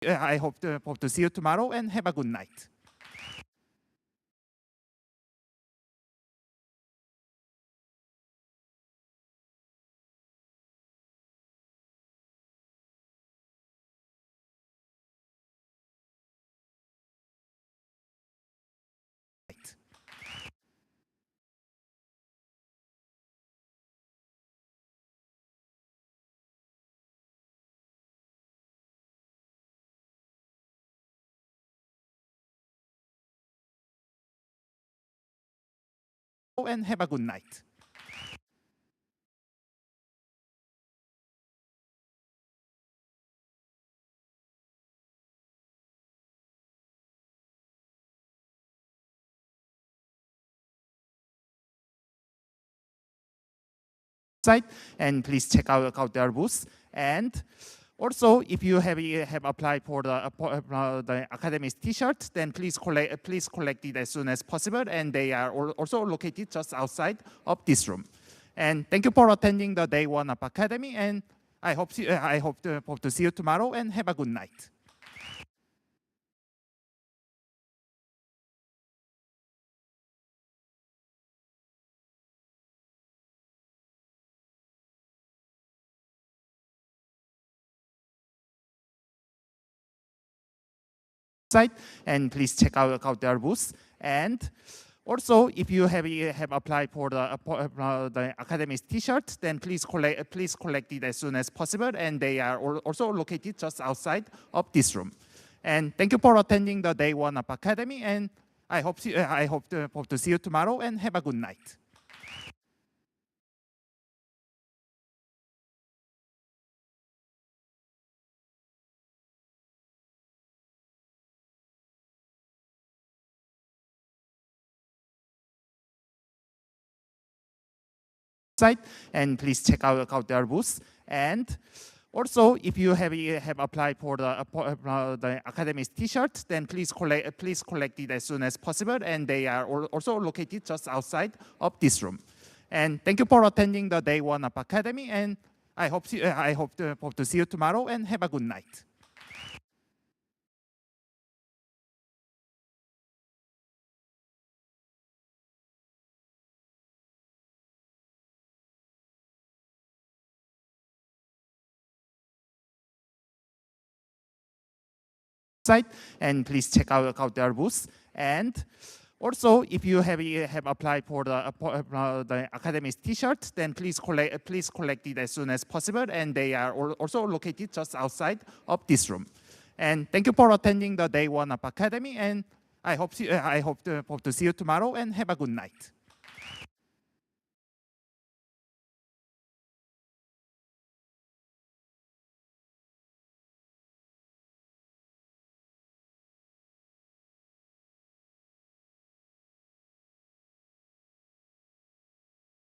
I hope to see you tomorrow and have a good night. And have a good night. Site and please check out their booth. And also, if you have applied for the Academy's T-shirt, then please collect it as soon as possible. And they are also located just outside of this room. And thank you for attending the day one of Academy. And I hope to see you tomorrow and have a good night. Site and please check out their booth. And also, if you have applied for the Academy's T-shirt, then please collect it as soon as possible. And they are also located just outside of this room. And thank you for attending the day one of Academy. And I hope to see you tomorrow and have a good night. Site and please check out their booth. And also, if you have applied for the Academy's T-shirt, then please collect it as soon as possible. And they are also located just outside of this room. And thank you for attending the day one of Academy. And I hope to see you tomorrow and have a good night. Site and please check out their booth. And also, if you have applied for the Academy's T-shirt, then please collect it as soon as possible. And they are also located just outside of this room. And thank you for attending the day one of Academy. And I hope to see you tomorrow and have a good night.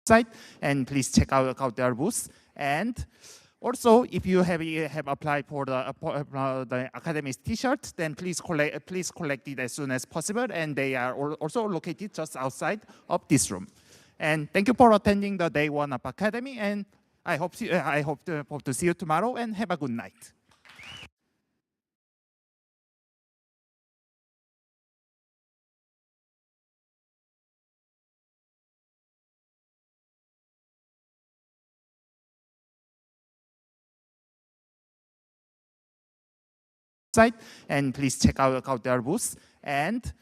Site and please check out their booth. And also, if you have applied for the Academy's T-shirt, then please collect it as soon as possible. And they are also located just outside of this room. And thank you for attending the day one of Academy. And I hope to see you tomorrow and have a good night. Site and please check out their booth. And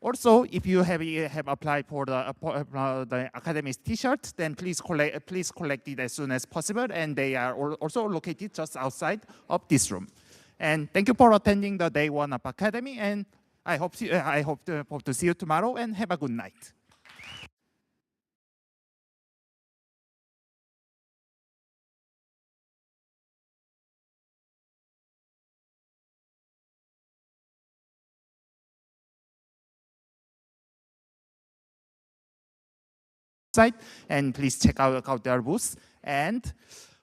also, if you have applied for the Academy's T-shirt, then please collect it as soon as possible. And they are also located just outside of this room. And thank you for attending the day one of Academy. And I hope to see you tomorrow and have a good night. Site and please check out their booth. And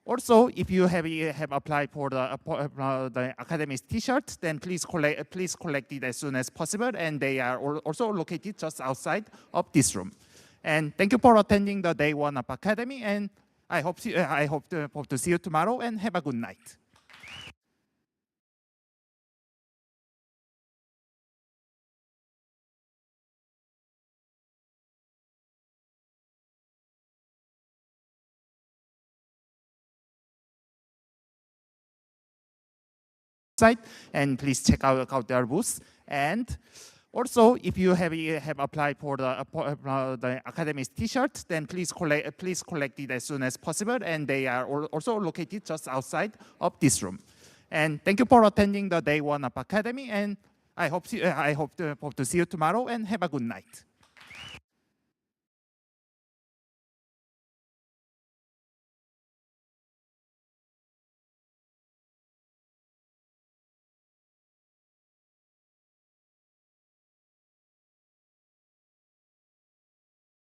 also, if you have applied for the Academy's T-shirt, then please collect it as soon as possible. And they are also located just outside of this room. And thank you for attending the day one of Academy. And I hope to see you tomorrow and have a good night. site, and please check out their booth. And also, if you have applied for the Akademy's T-shirt, then please collect it as soon as possible. And they are also located just outside of this room. And thank you for attending the day one of Akademy. And I hope to see you tomorrow. And have a good night.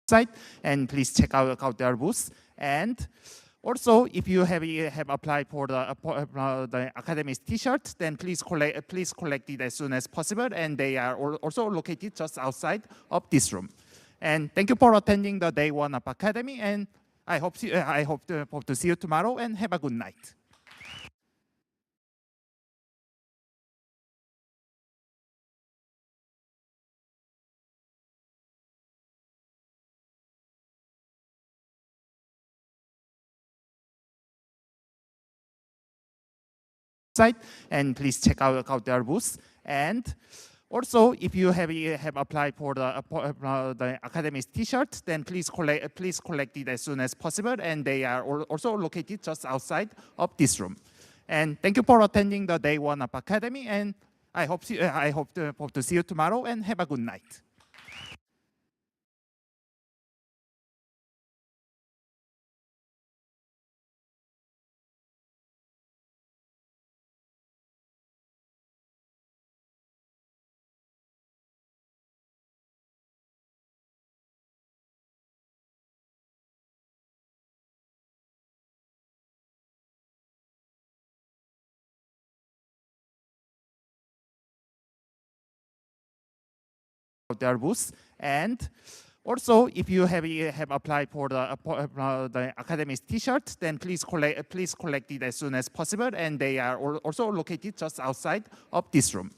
Site, and please check out their booth. And also, if you have applied for the Akademy's T-shirt, then please collect it as soon as possible. And they are also located just outside of this room. And thank you for attending the day one of Akademy. And I hope to see you tomorrow. And have a good night. Site, and please check out their booth. And also, if you have applied for the Akademy's T-shirt, then please collect it as soon as possible. And they are also located just outside of this room. And thank you for attending the day one of Akademy. And I hope to see you tomorrow. And have a good night. Their booth. And also, if you have applied for the Akademy's T-shirt, then please collect it as soon as possible. And they are also located just outside of this room.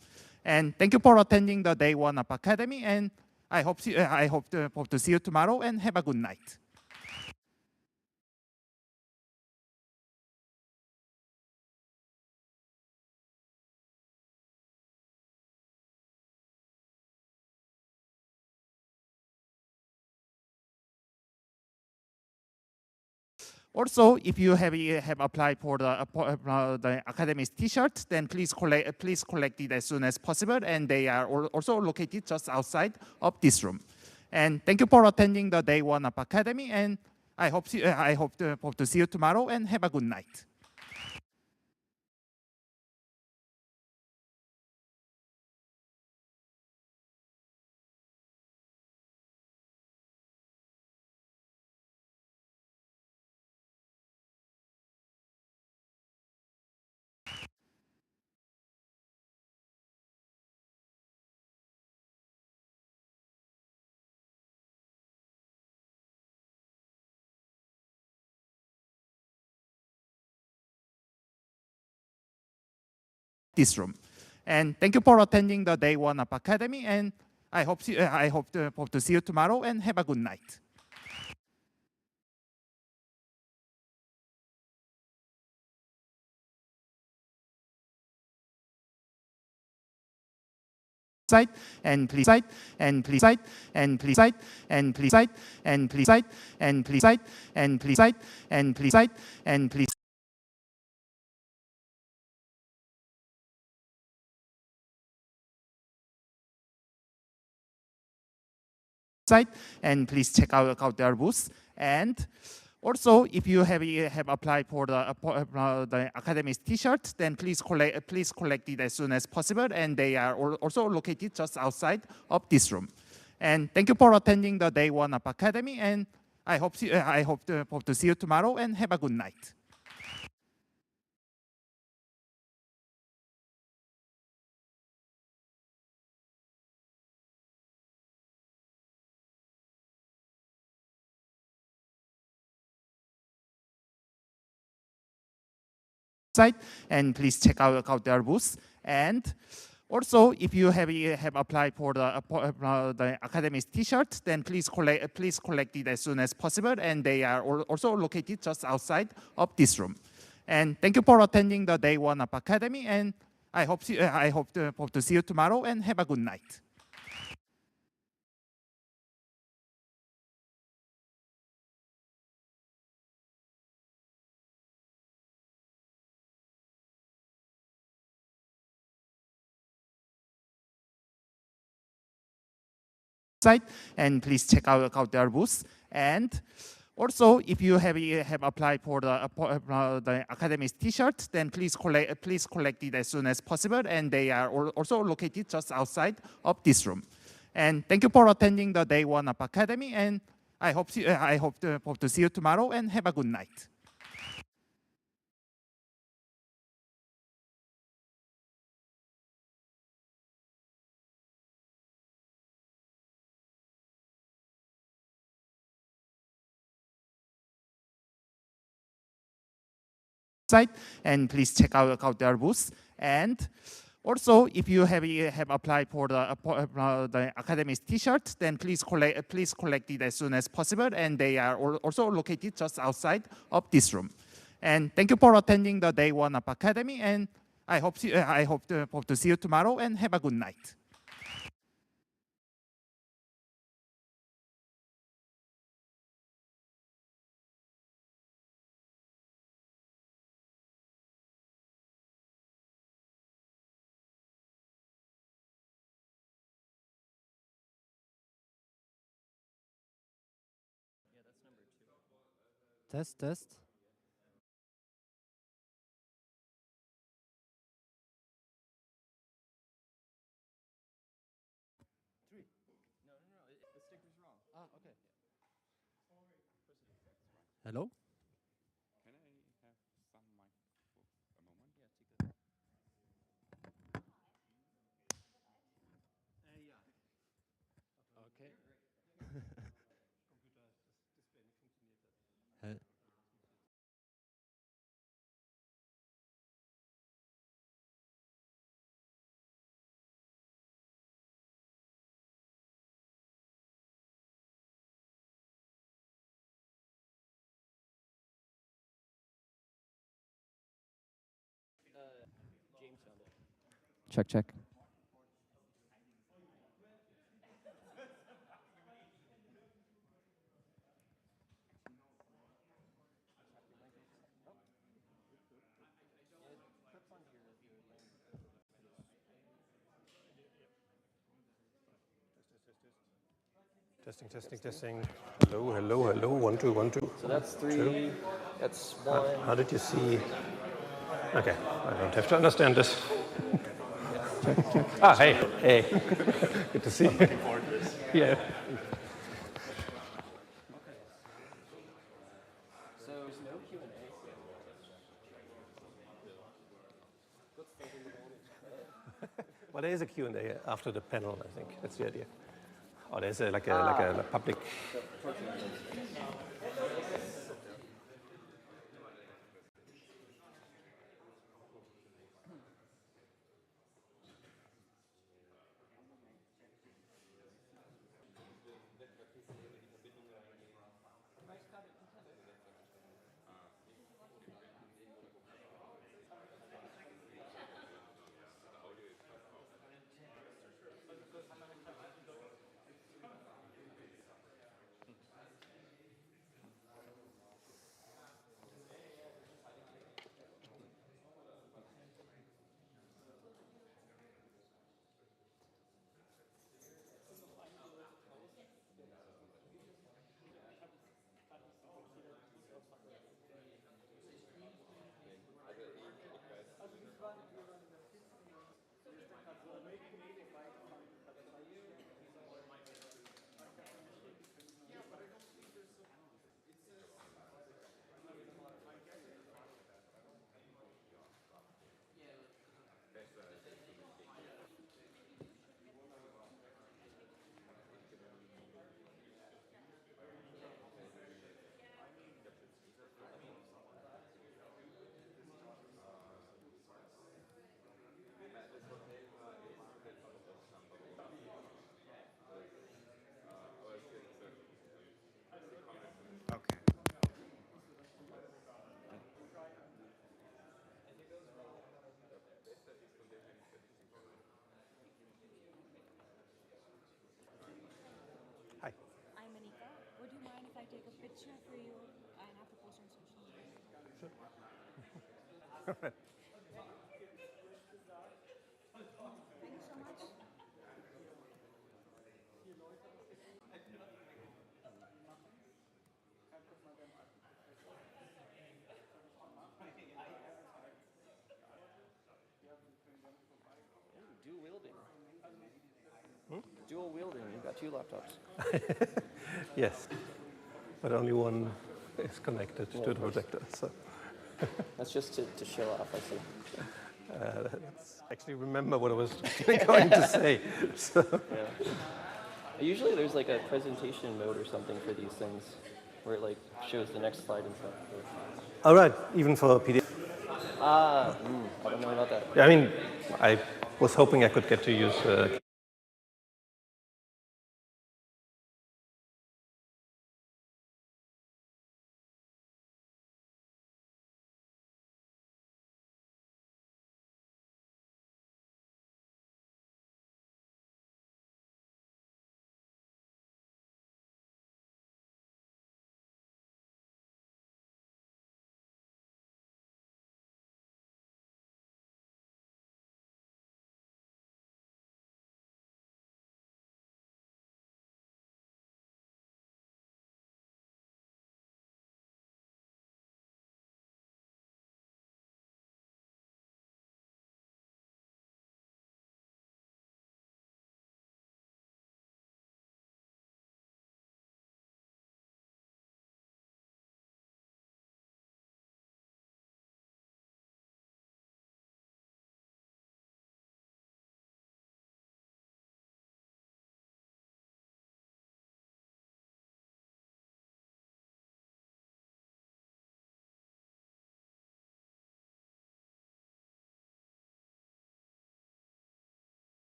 And thank you for attending the day one of Akademy. And I hope to see you tomorrow. And have a good night. Also, if you have applied for the Akademy's T-shirt, then please collect it as soon as possible. And they are also located just outside of this room. And thank you for attending the day one of Akademy. And I hope to see you tomorrow. And have a good night. This room. And thank you for attending the day one of Akademy. And I hope to see you tomorrow. And have a good night. Site, and please site, and please site, and please site, and please site, and please site, and please site, and please site, and please site, and please site, and please check out their booth. And also, if you have applied for the Akademy's T-shirt, then please collect it as soon as possible. And they are also located just outside of this room. And thank you for attending the day one of Akademy. And I hope to see you tomorrow. And have a good night. Site, and please check out their booth. And also, if you have applied for the Akademy's T-shirt, then please collect it as soon as possible. And they are also located just outside of this room. And thank you for attending the day one of Akademy. And I hope to see you tomorrow and have a good night. Site, and please check out their booth. And also, if you have applied for the Academy's T-shirt, then please collect it as soon as possible. And they are also located just outside of this room. And thank you for attending the day one of Academy. And I hope to see you tomorrow and have a good night. Site, and please check out their booth. And also, if you have applied for the Academy's T-shirt, then please collect it as soon as possible. And they are also located just outside of this room. And thank you for attending the day one of Academy. And I hope to see you tomorrow and have a good night. Test, test. Hello? Can I have some mic for a moment? Yeah, take it. Okay. Check, check. Testing, testing, testing. Hello, hello, hello. 1, 2, 1, 2. So that's 3, Two. that's 1. How did you see? Okay, I don't have to understand this. Ah, hey, hey. Good to see you. Looking forward to this. Yeah. So there's no Q&A. Well, there is a Q&A after the panel, I think. That's the idea. Oh, there's like a public. picture for you and have to post on social media. Thank you so much. Dual wielding. Dual wielding. You've got 2 laptops. Yes, but only one is connected to the projector. So That's just to show off, I see. let's actually remember what I was going to say. So, Yeah. Usually there's like a presentation mode or something for these things, where it like shows the next slide and stuff. all right, even for PDF. I don't know about that. I mean, I was hoping I could get to use.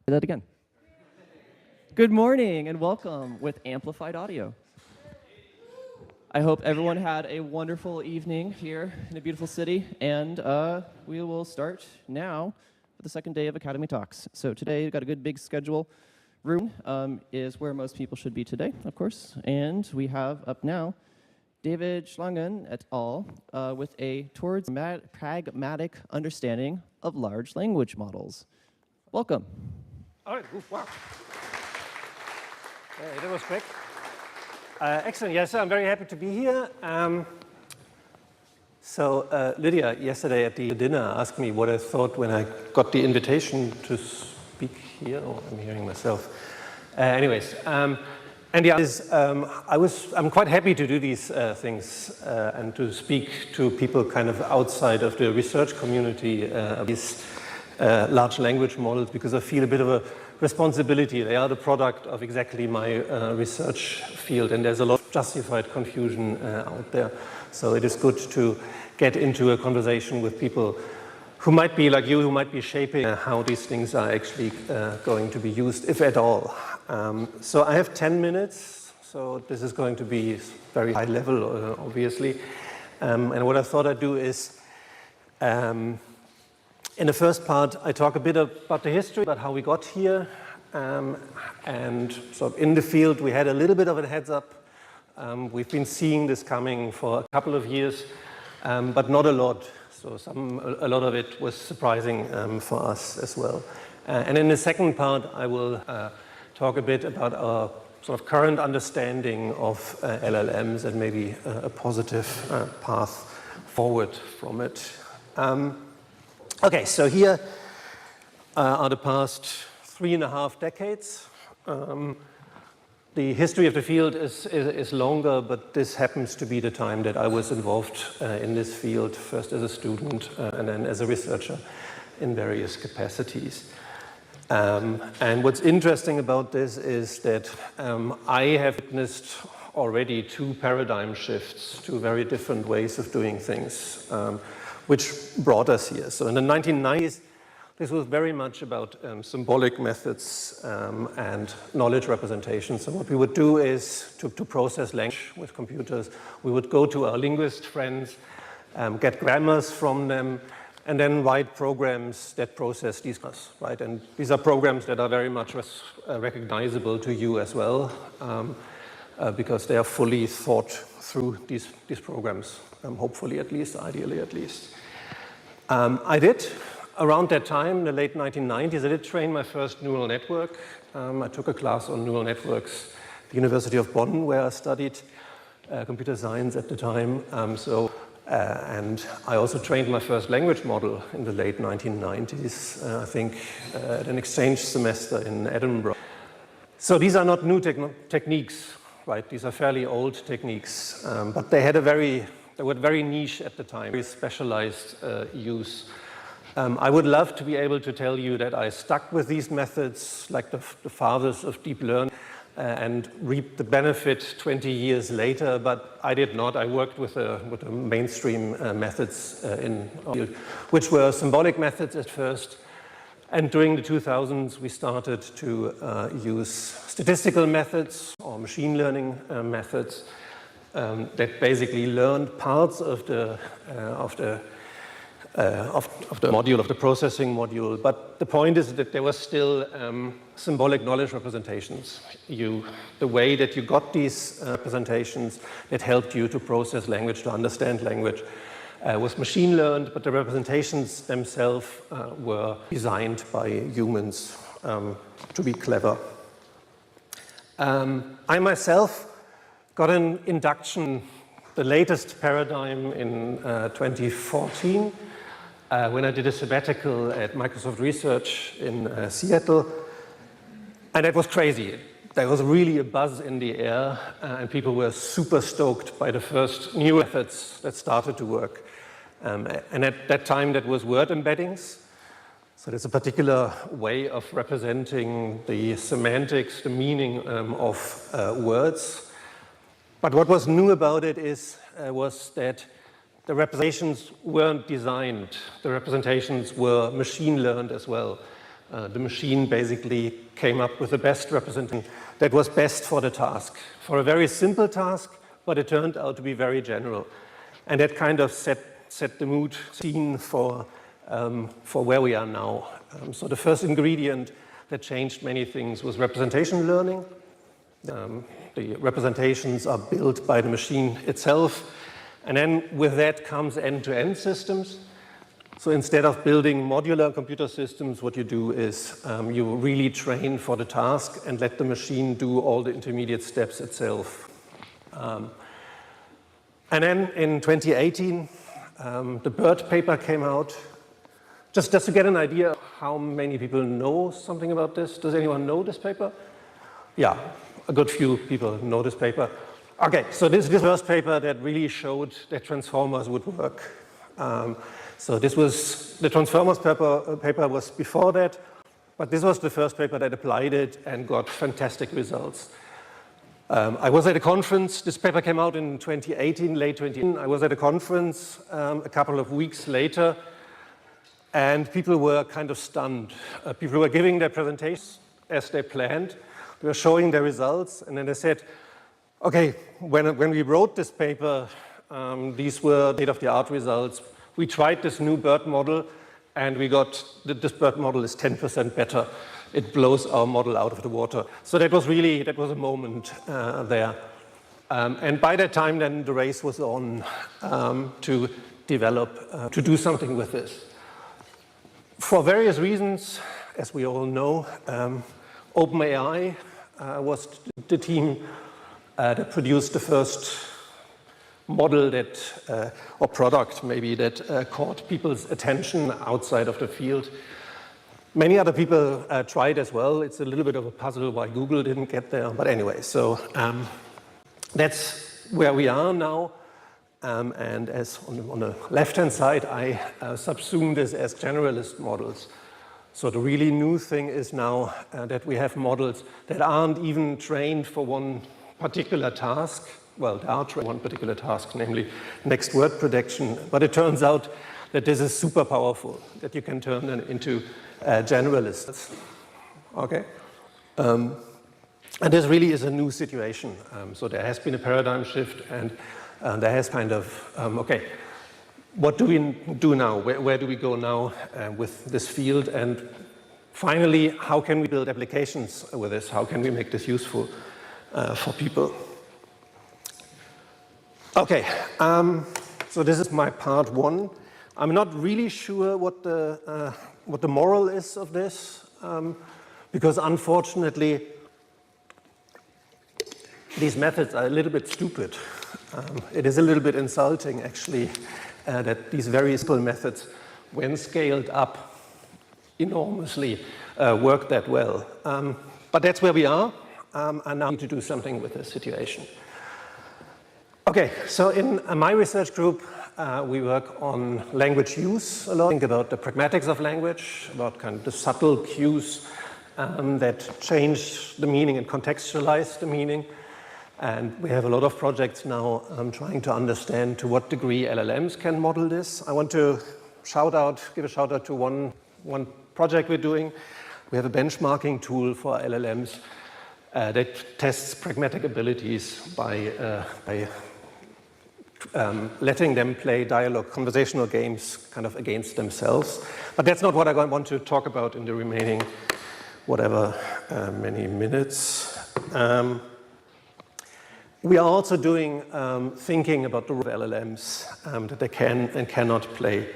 Say that again. Good morning and welcome with amplified audio. I hope everyone had a wonderful evening here in a beautiful city, and we will start now with the second day of Academy Talks. So today we've got a good big schedule. Room is where most people should be today, of course, and we have up now David Schlangen et al. With a towards pragmatic understanding of large language models. Welcome. All right, wow. That was quick. Excellent, yes, I'm very happy to be here. Lydia, yesterday at the dinner, asked me what I thought when I got the invitation to speak here. Oh, I'm hearing myself. I'm quite happy to do these things and to speak to people kind of outside of the research community of these large language models, because I feel a bit of a responsibility. They are the product of exactly my research field, and there's a lot of justified confusion out there. So it is good to get into a conversation with people who might be like you, who might be shaping how these things are actually going to be used, if at all. So I have 10 minutes, so this is going to be very high level, obviously. And what I thought I'd do is, in the first part, I talk a bit about the history, about how we got here. And so in the field, we had a little bit of a heads up. We've been seeing this coming for a couple of years, but not a lot. So a lot of it was surprising for us as well. And in the second part, I will talk a bit about our sort of current understanding of LLMs and maybe a positive path forward from it. Okay, so here are the past 3.5 decades. The history of the field is longer, but this happens to be the time that I was involved in this field, first as a student and then as a researcher in various capacities. And what's interesting about this is that I have witnessed already 2 paradigm shifts, 2 very different ways of doing things, which brought us here. So in the 1990s, this was very much about symbolic methods and knowledge representation. So what we would do is to process language with computers, we would go to our linguist friends, get grammars from them, and then write programs that process these grammars, right? And these are programs that are very much recognizable to you as well, because they are fully thought through these programs, hopefully at least, ideally at least. I did. Around that time, the late 1990s, I did train my first neural network. I took a class on neural networks at the University of Bonn, where I studied computer science at the time. And I also trained my first language model in the late 1990s, I think at an exchange semester in Edinburgh. So these are not new techniques, right? These are fairly old techniques, but they were very niche at the time, very specialized use. I would love to be able to tell you that I stuck with these methods like the fathers of deep learning and reaped the benefit 20 years later, but I did not. I worked with the mainstream methods in field, which were symbolic methods at first. And during the 2000s, we started to use statistical methods or machine learning methods that basically learned parts of the module, of the processing module. But the point is that there was still symbolic knowledge representations. The way that you got these representations that helped you to process language, to understand language, was machine learned, but the representations themselves were designed by humans to be clever. I myself got an induction, the latest paradigm in 2014, when I did a sabbatical at Microsoft Research in Seattle, and it was crazy. There was really a buzz in the air, and people were super stoked by the first new methods that started to work. And at that time, that was word embeddings. So there's a particular way of representing the semantics, the meaning of words. But what was new about it was that the representations weren't designed. The representations were machine learned as well. The machine basically came up with the best representation that was best for the task. For a very simple task, but it turned out to be very general. And that kind of set the mood scene for where we are now. So the first ingredient that changed many things was representation learning. The representations are built by the machine itself. And then with that comes end-to-end systems. So instead of building modular computer systems, what you do is you really train for the task and let the machine do all the intermediate steps itself. And then in 2018, the BERT paper came out. Just to get an idea of how many people know something about this. Does anyone know this paper? Yeah, a good few people know this paper. Okay, so this is the first paper that really showed that transformers would work. So this was, the transformers paper was before that, but this was the first paper that applied it and got fantastic results. I was at a conference, this paper came out in 2018, late 2018. I was at a conference a couple of weeks later, and people were kind of stunned. People were giving their presentations as they planned. They were showing their results, and then they said, okay, when we wrote this paper, these were state-of-the-art results. We tried this new BERT model, and we got this BERT model is 10% better. It blows our model out of the water. So that was a moment there. And by that time, then the race was on to develop, to do something with this. For various reasons, as we all know, OpenAI was the team that produced the first model that, or product maybe, that caught people's attention outside of the field. Many other people tried as well. It's a little bit of a puzzle why Google didn't get there. But anyway, so that's where we are now. And as on the left-hand side, I subsumed this as generalist models. So the really new thing is now that we have models that aren't even trained for one particular task. Well, they are trained for one particular task, namely next word prediction. But it turns out that this is super powerful, that you can turn them into generalists. Okay? And this really is a new situation. So there has been a paradigm shift, and there has kind of, okay, what do we do now? Where do we go now with this field? And finally, how can we build applications with this? How can we make this useful for people? Okay, so this is my part one. I'm not really sure what the moral is of this, because unfortunately, these methods are a little bit stupid. It is a little bit insulting, actually, that these very simple methods, when scaled up enormously, work that well. But that's where we are, and now we need to do something with this situation. Okay, so in my research group, we work on language use a lot, think about the pragmatics of language, about kind of the subtle cues that change the meaning and contextualize the meaning. And we have a lot of projects now trying to understand to what degree LLMs can model this. I want to give a shout out to one project we're doing. We have a benchmarking tool for LLMs that tests pragmatic abilities by letting them play dialogue, conversational games kind of against themselves. But that's not what I want to talk about in the remaining, whatever, many minutes. We are also doing thinking about the role of LLMs that they can and cannot play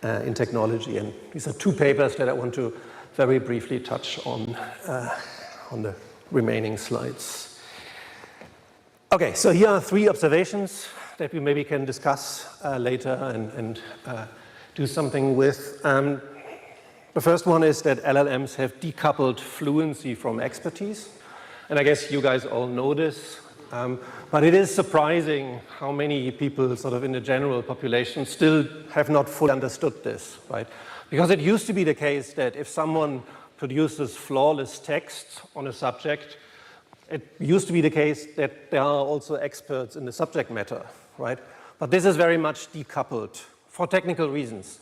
in technology. And these are two papers that I want to very briefly touch on the remaining slides. Okay, so here are three observations that we maybe can discuss later and do something with. The first one is that LLMs have decoupled fluency from expertise. And I guess you guys all know this. But it is surprising how many people sort of in the general population still have not fully understood this, right? Because it used to be the case that if someone produces flawless text on a subject, it used to be the case that there are also experts in the subject matter, right? But this is very much decoupled for technical reasons,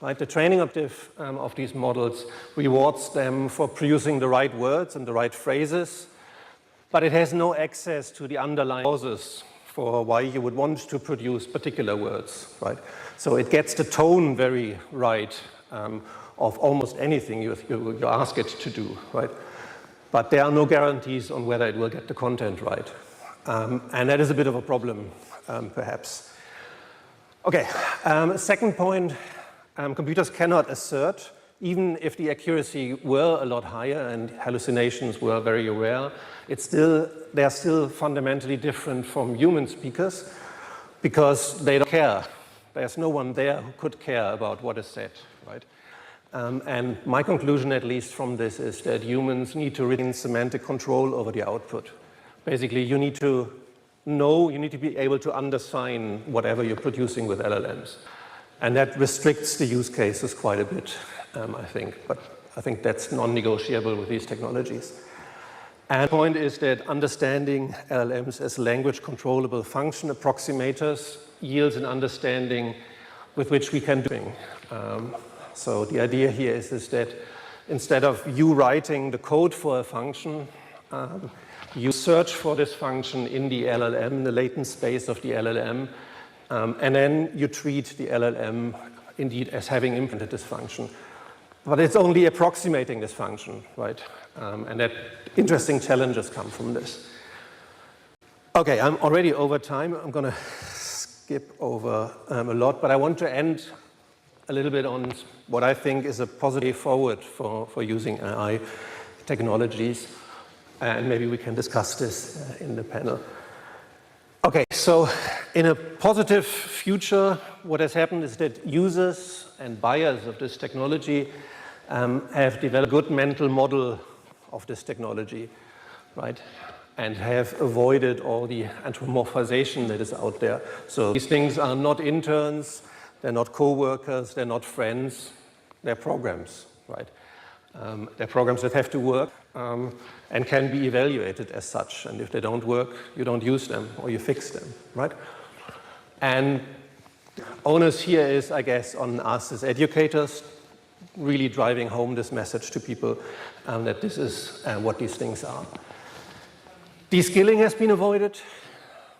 right? The training objective of these models rewards them for producing the right words and the right phrases, but it has no access to the underlying causes for why you would want to produce particular words, right? So it gets the tone very right of almost anything you ask it to do, right? But there are no guarantees on whether it will get the content right. And that is a bit of a problem, perhaps. Okay, second point, computers cannot assert, even if the accuracy were a lot higher and hallucinations were very rare, they are still fundamentally different from human speakers because they don't care. There's no one there who could care about what is said, right? And my conclusion, at least from this, is that humans need to retain semantic control over the output. Basically, you need to be able to undersign whatever you're producing with LLMs. And that restricts the use cases quite a bit, I think. But I think that's non-negotiable with these technologies. And the point is that understanding LLMs as language controllable function approximators yields an understanding with which we can do things. So the idea here is that instead of you writing the code for a function, you search for this function in the LLM, the latent space of the LLM, and then you treat the LLM indeed as having implemented this function. But it's only approximating this function, right? And that interesting challenges come from this. Okay, I'm already over time. I'm going to skip over a lot, but I want to end a little bit on what I think is a positive forward for using AI technologies. And maybe we can discuss this in the panel. Okay, so in a positive future, what has happened is that users and buyers of this technology have developed a good mental model of this technology, right? And have avoided all the anthropomorphization that is out there. So these things are not interns, they're not co-workers, they're not friends, they're programs, right? They're programs that have to work and can be evaluated as such. And if they don't work, you don't use them or you fix them, right? And the onus here is, I guess, on us as educators, really driving home this message to people that this is what these things are. De-skilling has been avoided,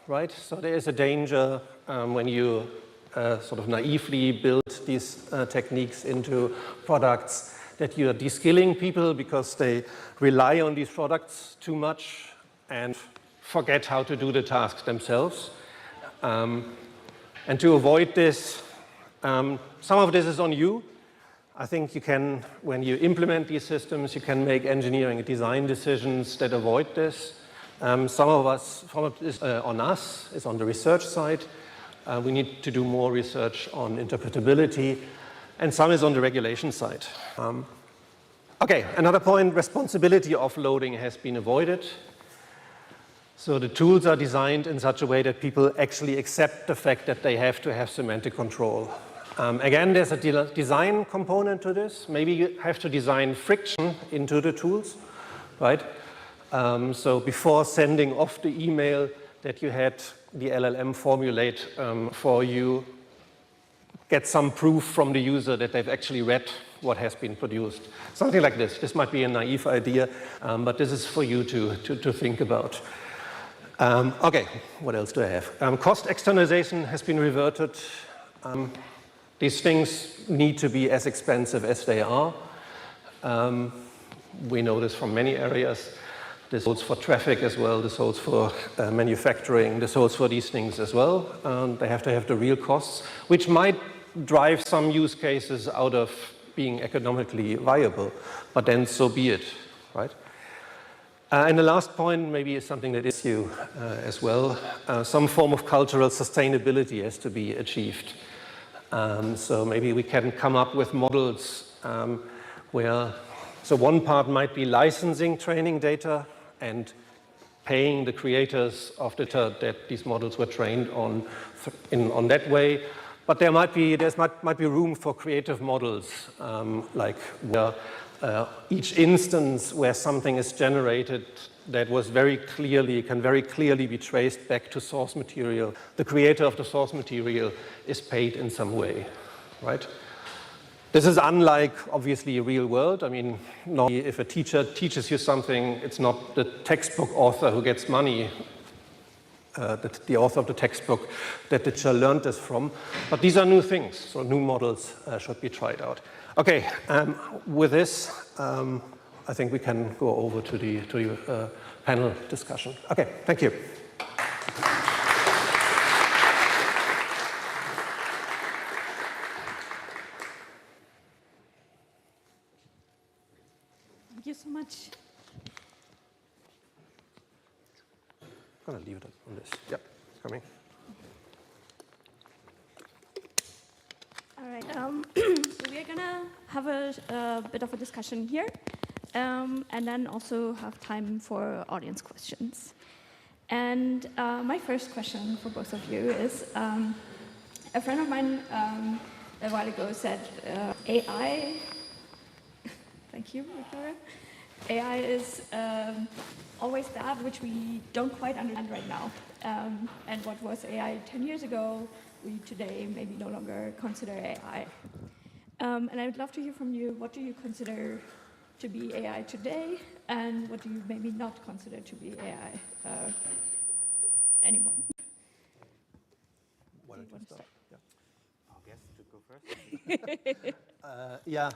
right? So there is a danger when you sort of naively build these techniques into products that you are de-skilling people because they rely on these products too much and forget how to do the tasks themselves. And to avoid this, some of this is on you. I think you can, when you implement these systems, you can make engineering and design decisions that avoid this. Some of it is on us, is on the research side. We need to do more research on interpretability, and some is on the regulation side. Okay, another point, responsibility offloading has been avoided. So the tools are designed in such a way that people actually accept the fact that they have to have semantic control. Again, there's a design component to this. Maybe you have to design friction into the tools, right? So before sending off the email that you had the LLM formulate for you, get some proof from the user that they've actually read what has been produced. Something like this. This might be a naive idea, but this is for you to think about. Okay, what else do I have? Cost externalization has been reverted. These things need to be as expensive as they are. We know this from many areas. This holds for traffic as well. This holds for manufacturing. This holds for these things as well. They have to have the real costs, which might drive some use cases out of being economically viable, but then so be it, right? And the last point maybe is something that is you as well. Some form of cultural sustainability has to be achieved. So maybe we can come up with models where, so one part might be licensing training data and paying the creators of the data that these models were trained on that way. But there might be room for creative models, like where each instance where something is generated that can very clearly be traced back to source material. The creator of the source material is paid in some way, right? This is unlike, obviously, real world. I mean, normally if a teacher teaches you something, it's not the textbook author who gets money, the author of the textbook that the teacher learned this from. But these are new things, so new models should be tried out. Okay, with this, I think we can go over to the panel discussion. Okay, thank you. Thank you so much. I'm going to leave it on this. Yep, it's coming. All right. So we are gonna have a bit of a discussion here, and then also have time for audience questions. And my first question for both of you is: a friend of mine a while ago said AI. Thank you, Victoria. AI is always that which we don't quite understand right now. And what was AI 10 years ago, we today maybe no longer consider AI. And I would love to hear from you, what do you consider to be AI today, and what do you maybe not consider to be AI anymore? Why don't you start? Yeah. I guess to go first. Yeah.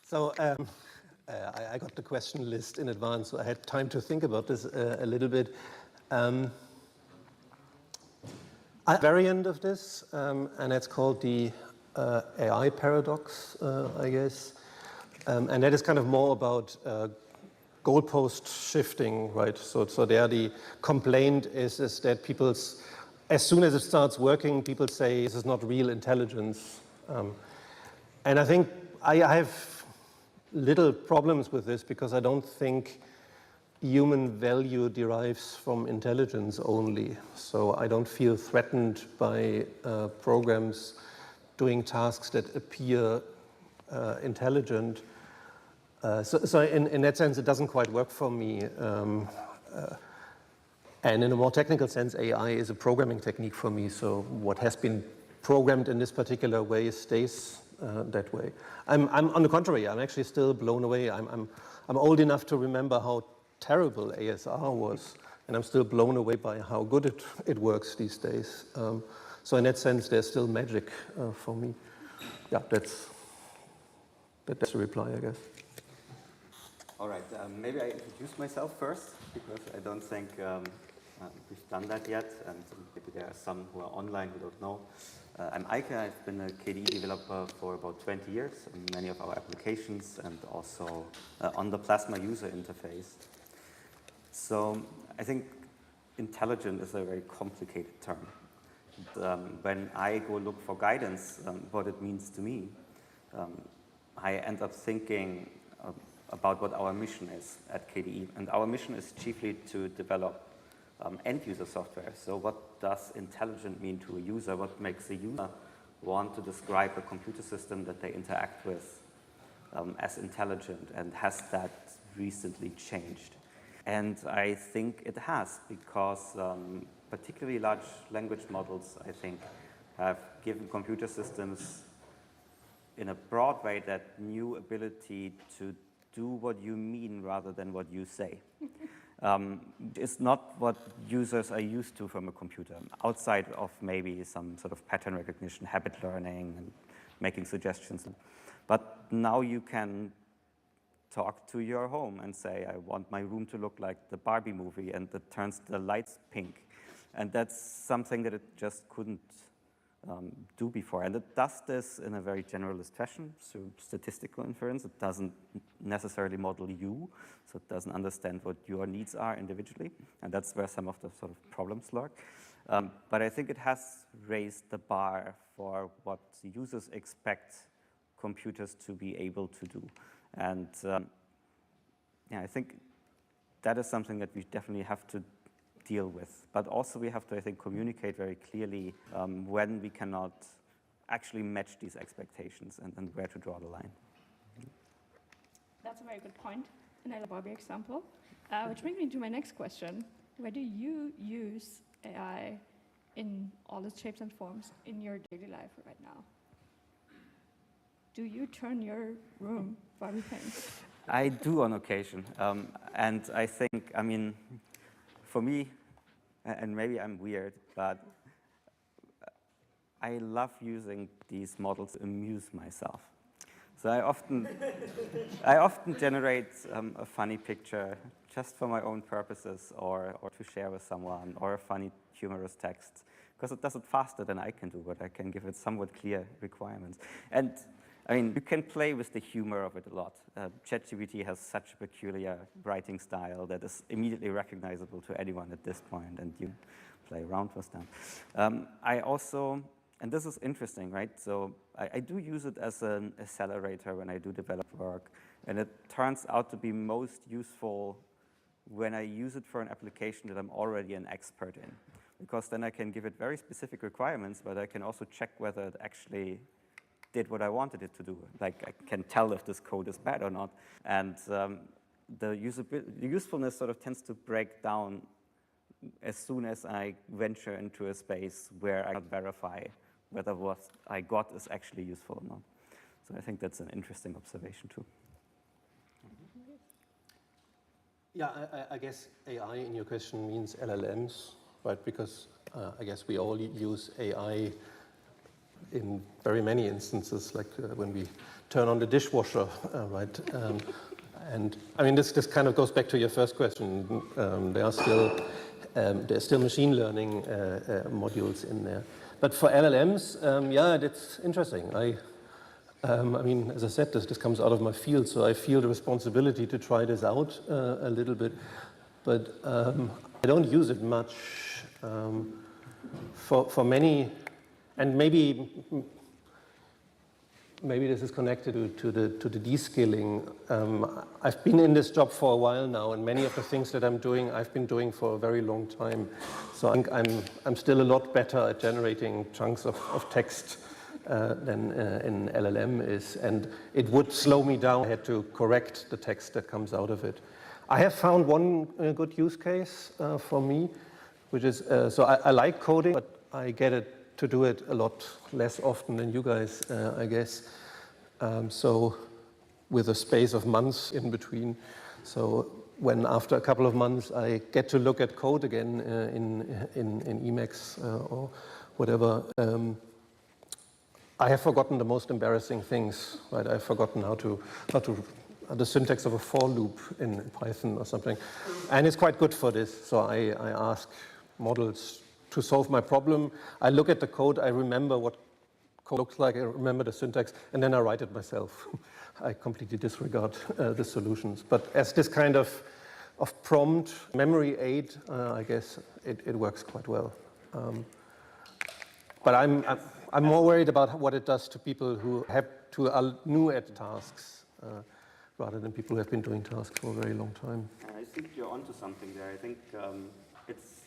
So I got the question list in advance, so I had time to think about this a little bit. A variant of this, and it's called the AI paradox, I guess. And that is kind of more about goalpost shifting, right? So there the complaint is that people's, as soon as it starts working, people say this is not real intelligence. And I think I have little problems with this because I don't think human value derives from intelligence only. So I don't feel threatened by programs doing tasks that appear intelligent. So in that sense, it doesn't quite work for me. And in a more technical sense, AI is a programming technique for me. So what has been programmed in this particular way stays that way. I'm on the contrary, I'm actually still blown away. I'm old enough to remember how terrible ASR was, and I'm still blown away by how good it works these days. So in that sense, there's still magic for me. Yeah, that's the reply, I guess. All right, maybe I introduce myself first, because I don't think we've done that yet, and maybe there are some who are online who don't know. I'm Eike. I've been a KDE developer for about 20 years on many of our applications and also on the Plasma user interface. So I think intelligent is a very complicated term. When I go look for guidance, what it means to me, I end up thinking about what our mission is at KDE. And our mission is chiefly to develop end-user software. So what does intelligent mean to a user? What makes a user want to describe a computer system that they interact with as intelligent? And has that recently changed? And I think it has, because particularly large language models, I think, have given computer systems in a broad way that new ability to do what you mean rather than what you say. It's not what users are used to from a computer, outside of maybe some sort of pattern recognition, habit learning, and making suggestions. But now you can talk to your home and say, I want my room to look like the Barbie movie, and it turns the lights pink. And that's something that it just couldn't do before. And it does this in a very generalist fashion, so statistical inference. It doesn't necessarily model you, so it doesn't understand what your needs are individually. And that's where some of the sort of problems lurk. But I think it has raised the bar for what users expect computers to be able to do. And yeah, I think that is something that we definitely have to deal with. But also we have to, I think, communicate very clearly when we cannot actually match these expectations and where to draw the line. That's a very good point, and I love Barbie example. Which brings me to my next question. Where do you use AI in all its shapes and forms in your daily life right now? Do you turn your room Barbie pink? I do on occasion. And I think, I mean, for me, and maybe I'm weird, but I love using these models to amuse myself. So I often generate a funny picture just for my own purposes, or to share with someone, or a funny, humorous text, because it does it faster than I can do, but I can give it somewhat clear requirements. And I mean, you can play with the humor of it a lot. ChatGPT has such a peculiar writing style that is immediately recognizable to anyone at this point, and you play around with them. I also, and this is interesting, right? So I do use it as an accelerator when I do develop work, and it turns out to be most useful when I use it for an application that I'm already an expert in, because then I can give it very specific requirements, but I can also check whether it actually did what I wanted it to do. Like, I can tell if this code is bad or not. And the usefulness sort of tends to break down as soon as I venture into a space where I can verify whether what I got is actually useful or not. So I think that's an interesting observation too. Yeah, I guess AI in your question means LLMs, right? Because I guess we all use AI in very many instances, like when we turn on the dishwasher, right? And I mean, this kind of goes back to your first question. There's still machine learning modules in there. But for LLMs, yeah, that's interesting. I mean, as I said, this comes out of my field, so I feel the responsibility to try this out a little bit, but I don't use it much. For many, and maybe this is connected to the de-skilling. I've been in this job for a while now, and many of the things that I'm doing, I've been doing for a very long time. So I think I'm still a lot better at generating chunks of text than in LLM is, and it would slow me down. I had to correct the text that comes out of it. I have found one good use case for me, which is, so I like coding, but I get it to do it a lot less often than you guys, I guess. So with a space of months in between. So when after a couple of months I get to look at code again in Emacs or whatever, I have forgotten the most embarrassing things, right? I've forgotten how to the syntax of a for loop in Python or something. And it's quite good for this. So I ask models to solve my problem. I look at the code, I remember what code looks like, I remember the syntax, and then I write it myself. I completely disregard the solutions. But as this kind of prompt memory aid, I guess it works quite well. But I'm more worried about what it does to people who are new at tasks, rather than people who have been doing tasks for a very long time. I think you're onto something there. I think it's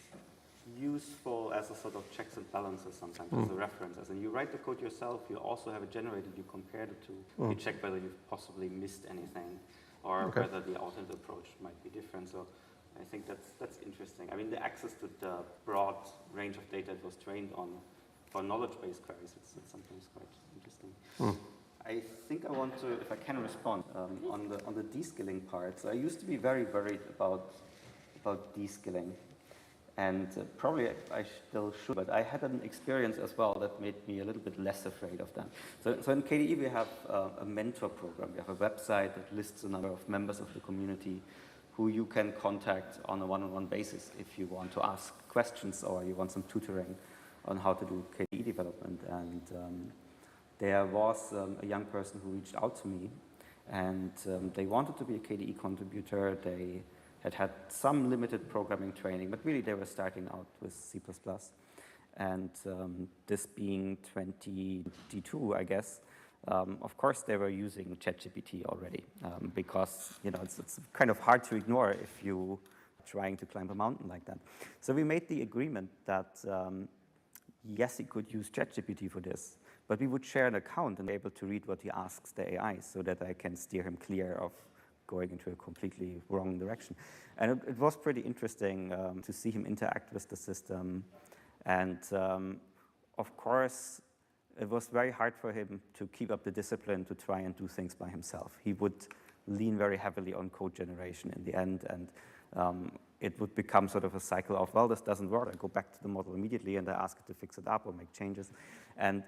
useful as a sort of checks and balances sometimes, as a reference. As in, you write the code yourself, you also have it generated, you compare the two, you check whether you've possibly missed anything, or whether the alternate approach might be different. So I think that's interesting. I mean, the access to the broad range of data it was trained on for knowledge-based queries, it's sometimes quite interesting. I think I want to, if I can respond, on the de-skilling part. So I used to be very worried about de-skilling. And probably I still should, but I had an experience as well that made me a little bit less afraid of that. So in KDE we have a mentor program. We have a website that lists a number of members of the community who you can contact on a one-on-one basis if you want to ask questions or you want some tutoring on how to do KDE development. And there was a young person who reached out to me, and they wanted to be a KDE contributor. They had some limited programming training, but really they were starting out with C++. And this being 2022, I guess, of course they were using ChatGPT already, because it's kind of hard to ignore if you're trying to climb a mountain like that. So we made the agreement that yes, he could use ChatGPT for this, but we would share an account and be able to read what he asks the AI so that I can steer him clear of going into a completely wrong direction. And it was pretty interesting to see him interact with the system. And of course, it was very hard for him to keep up the discipline to try and do things by himself. He would lean very heavily on code generation in the end, and it would become sort of a cycle of, well, this doesn't work. I go back to the model immediately and I ask it to fix it up or make changes. And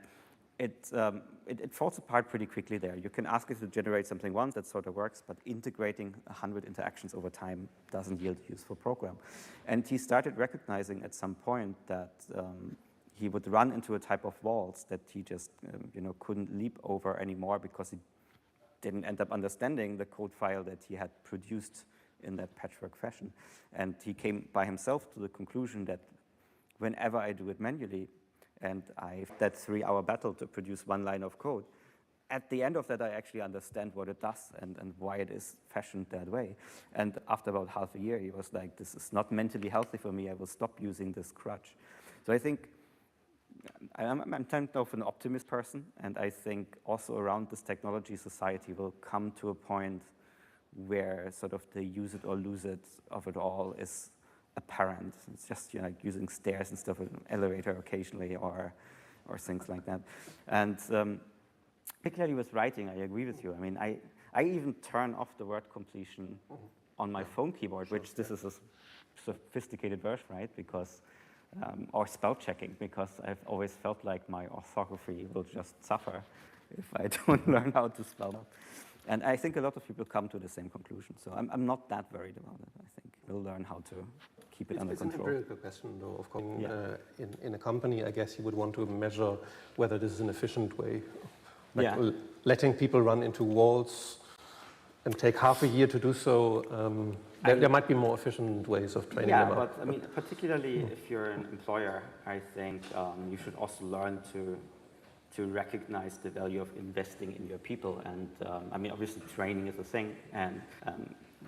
it falls apart pretty quickly there. You can ask it to generate something once, that sort of works, but integrating 100 interactions over time doesn't yield a useful program. And he started recognizing at some point that he would run into a type of walls that he just couldn't leap over anymore because he didn't end up understanding the code file that he had produced in that patchwork fashion. And he came by himself to the conclusion that whenever I do it manually, and I've that 3-hour battle to produce one line of code, at the end of that, I actually understand what it does and why it is fashioned that way. And after about half a year, he was like, this is not mentally healthy for me. I will stop using this crutch. So I think I'm kind of an optimist person, and I think also around this technology, society will come to a point where sort of the use it or lose it of it all is apparent. It's just like using stairs instead of an elevator occasionally, or things like that. And particularly with writing, I agree with you. I mean, I even turn off the word completion on my phone keyboard, which this is a sophisticated version, right? Because or spell checking, because I've always felt like my orthography will just suffer if I don't learn how to spell it. And I think a lot of people come to the same conclusion. So I'm not that worried about it. I think we'll learn how to keep it under control. It's a very good question, though. Of course, in a company, I guess you would want to measure whether this is an efficient way like Yeah. letting people run into walls and take half a year to do so. There might be more efficient ways of training them up. Yeah, but I mean, particularly if you're an employer, I think you should also learn to recognize the value of investing in your people. And I mean, obviously training is a thing, and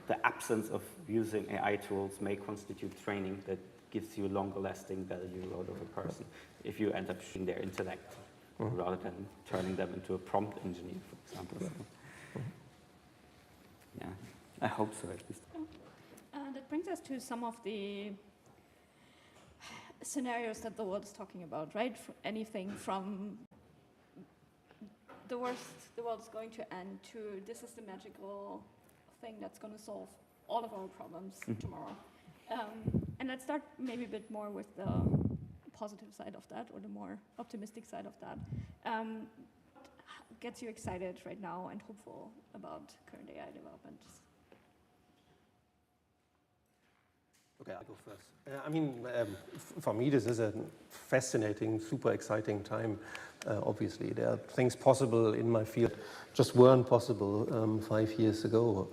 the absence of using AI tools may constitute training that gives you longer lasting value out of a person if you end up showing their intellect rather than turning them into a prompt engineer, for example. So, yeah, I hope so at least. That brings us to some of the scenarios that the world is talking about, right? Anything from the world is going to end to this is the magical thing that's going to solve all of our problems tomorrow. And let's start maybe a bit more with the positive side of that, or the more optimistic side of that. What gets you excited right now and hopeful about current AI development? Okay, I'll go first. I mean, for me, this is a fascinating, super exciting time. Obviously, there are things possible in my field just weren't possible 5 years ago,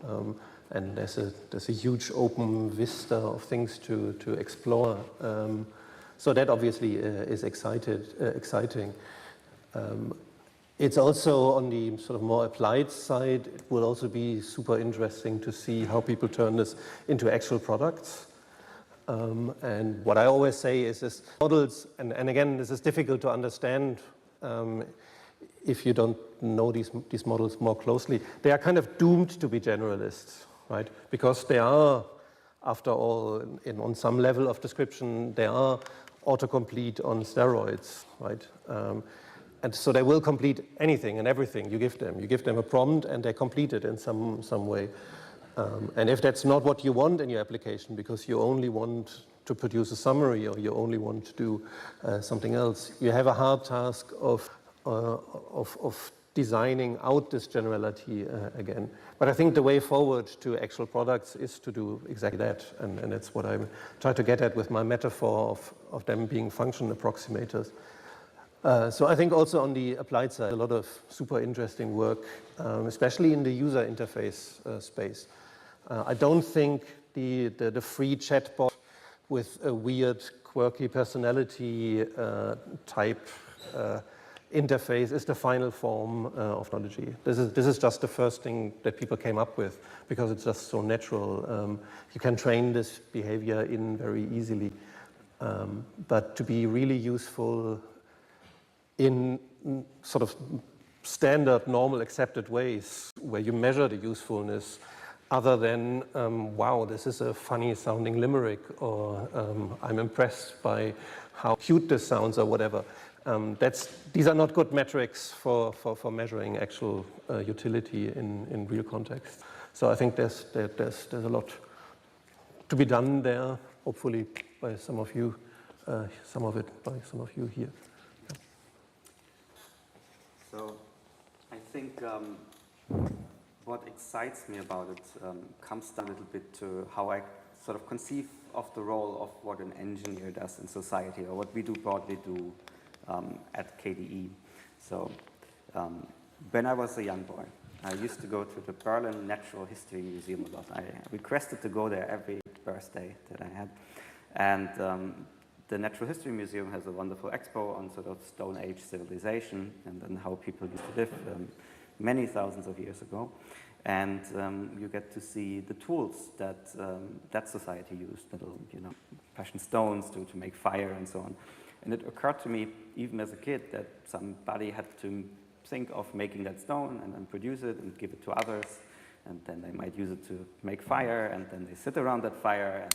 and there's a huge open vista of things to explore. So that obviously is exciting. It's also on the sort of more applied side. It will also be super interesting to see how people turn this into actual products. And what I always say is this models, and again, this is difficult to understand if you don't know these models more closely. They are kind of doomed to be generalists, right? Because they are, after all, on some level of description, they are autocomplete on steroids, right? And so they will complete anything and everything you give them. You give them a prompt and they complete it in some way. And if that's not what you want in your application, because you only want to produce a summary or you only want to do something else, you have a hard task of designing out this generality again. But I think the way forward to actual products is to do exactly that. And that's what I try to get at with my metaphor of them being function approximators. So I think also on the applied side, a lot of super interesting work, especially in the user interface space. I don't think the free chatbot with a weird, quirky personality type interface is the final form of technology. This is just the first thing that people came up with because it's just so natural. You can train this behavior in very easily. But to be really useful in sort of standard, normal, accepted ways where you measure the usefulness other than, wow, this is a funny sounding limerick, or I'm impressed by how cute this sounds, or whatever. These are not good metrics for measuring actual utility in real context. So I think there's a lot to be done there, hopefully by some of you, some of it by some of you here. So I think what excites me about it comes down a little bit to how I sort of conceive of the role of what an engineer does in society, or what we do broadly do at KDE. So when I was a young boy, I used to go to the Berlin Natural History Museum a lot. I requested to go there every birthday that I had. And the Natural History Museum has a wonderful expo on sort of Stone Age civilization and then how people used to live many thousands of years ago. And you get to see the tools that that society used, little, precious stones to make fire and so on. And it occurred to me, even as a kid, that somebody had to think of making that stone and then produce it and give it to others. And then they might use it to make fire, and then they sit around that fire and,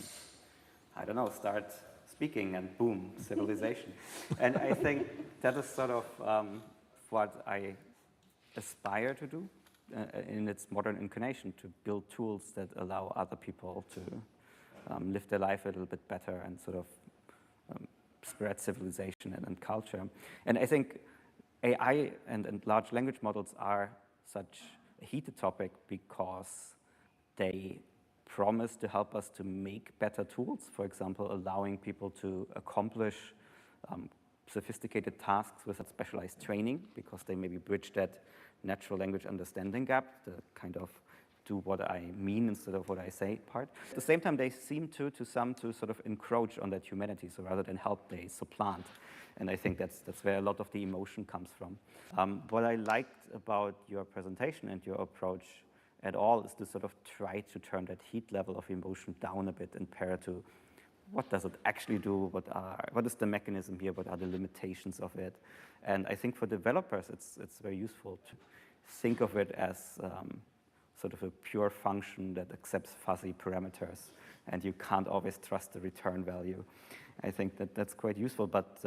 I don't know, start speaking, and boom, civilization. And I think that is sort of what I aspire to do in its modern incarnation, to build tools that allow other people to live their life a little bit better and sort of spread civilization and culture. And I think AI and large language models are such a heated topic because they promise to help us to make better tools, for example, allowing people to accomplish sophisticated tasks with specialized training, because they maybe bridge that natural language understanding gap, the kind of do what I mean instead of what I say part. At the same time, they seem to some to sort of encroach on that humanity, so rather than help, they supplant. And I think that's where a lot of the emotion comes from. What I liked about your presentation and your approach at all is to sort of try to turn that heat level of emotion down a bit and pair it to what does it actually do, what is the mechanism here, what are the limitations of it. And I think for developers, it's very useful to think of it as sort of a pure function that accepts fuzzy parameters, and you can't always trust the return value. I think that's quite useful, but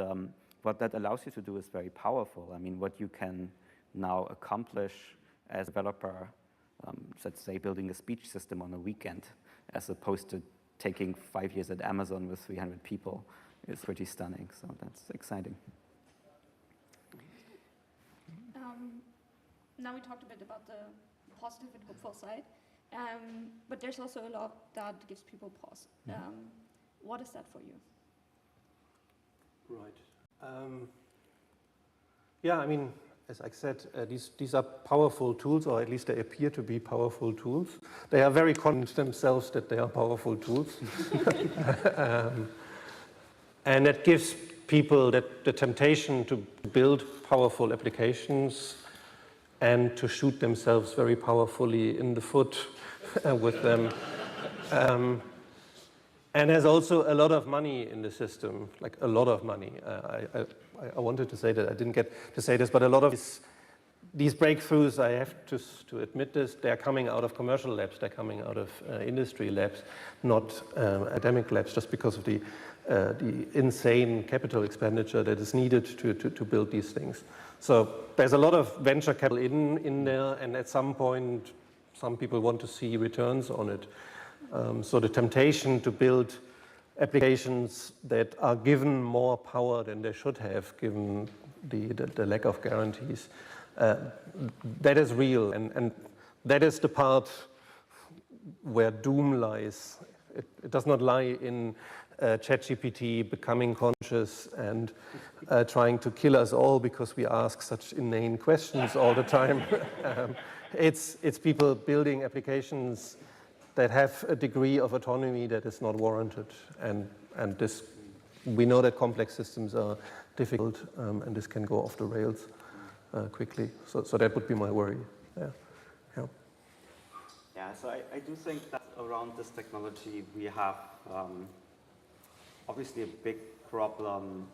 what that allows you to do is very powerful. I mean, what you can now accomplish as a developer, let's say building a speech system on a weekend, as opposed to taking 5 years at Amazon with 300 people, is pretty stunning, so that's exciting. Now we talked a bit about the positive and hopeful side, but there's also a lot that gives people pause. What is that for you? Right. Yeah, I mean, as I said, these are powerful tools, or at least they appear to be powerful tools. They are very confident themselves that they are powerful tools. And it gives people the temptation to build powerful applications and to shoot themselves very powerfully in the foot with them. And there's also a lot of money in the system, like a lot of money. I wanted to say that, I didn't get to say this, but a lot of these breakthroughs, I have to admit this, they're coming out of commercial labs, they're coming out of industry labs, not academic labs, just because of the insane capital expenditure that is needed to build these things. So there's a lot of venture capital in there, and at some point, some people want to see returns on it. So the temptation to build applications that are given more power than they should have, given the lack of guarantees, that is real, and that is the part where doom lies. It does not lie in ChatGPT becoming conscious and trying to kill us all because we ask such inane questions all the time. It's people building applications that have a degree of autonomy that is not warranted, and this, we know that complex systems are difficult, and this can go off the rails quickly. So that would be my worry. Yeah, so I do think that around this technology we have obviously a big problem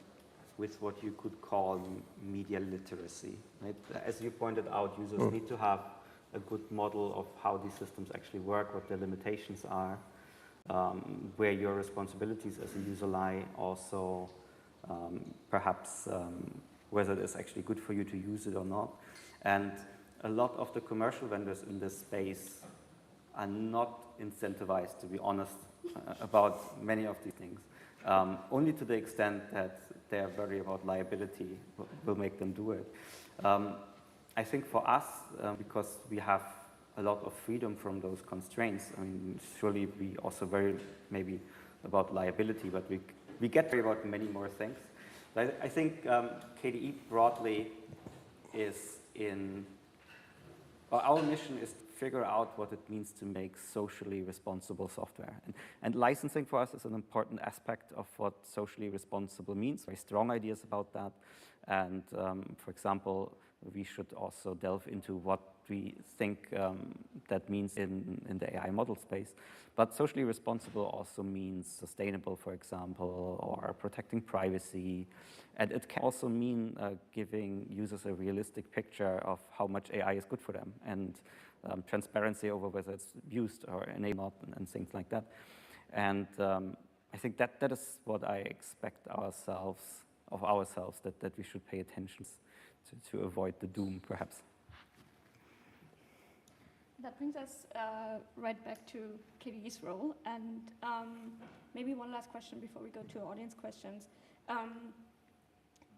with what you could call media literacy. Right? As you pointed out, users need to have a good model of how these systems actually work, what their limitations are, where your responsibilities as a user lie, also perhaps whether it is actually good for you to use it or not. And a lot of the commercial vendors in this space are not incentivized, to be honest, about many of these things. Only to the extent that their worry about liability will make them do it. I think for us, because we have a lot of freedom from those constraints, I mean, surely we also worry maybe about liability, but we get worried about many more things. But I think KDE broadly is our mission is to figure out what it means to make socially responsible software. And licensing for us is an important aspect of what socially responsible means. Very strong ideas about that. And for example, we should also delve into what we think that means in the AI model space. But socially responsible also means sustainable, for example, or protecting privacy. And it can also mean giving users a realistic picture of how much AI is good for them, and transparency over whether it's used or enabled and things like that. And I think that is what I expect of ourselves, that we should pay attention to avoid the doom, perhaps. That brings us right back to KDE's role, and maybe one last question before we go to audience questions.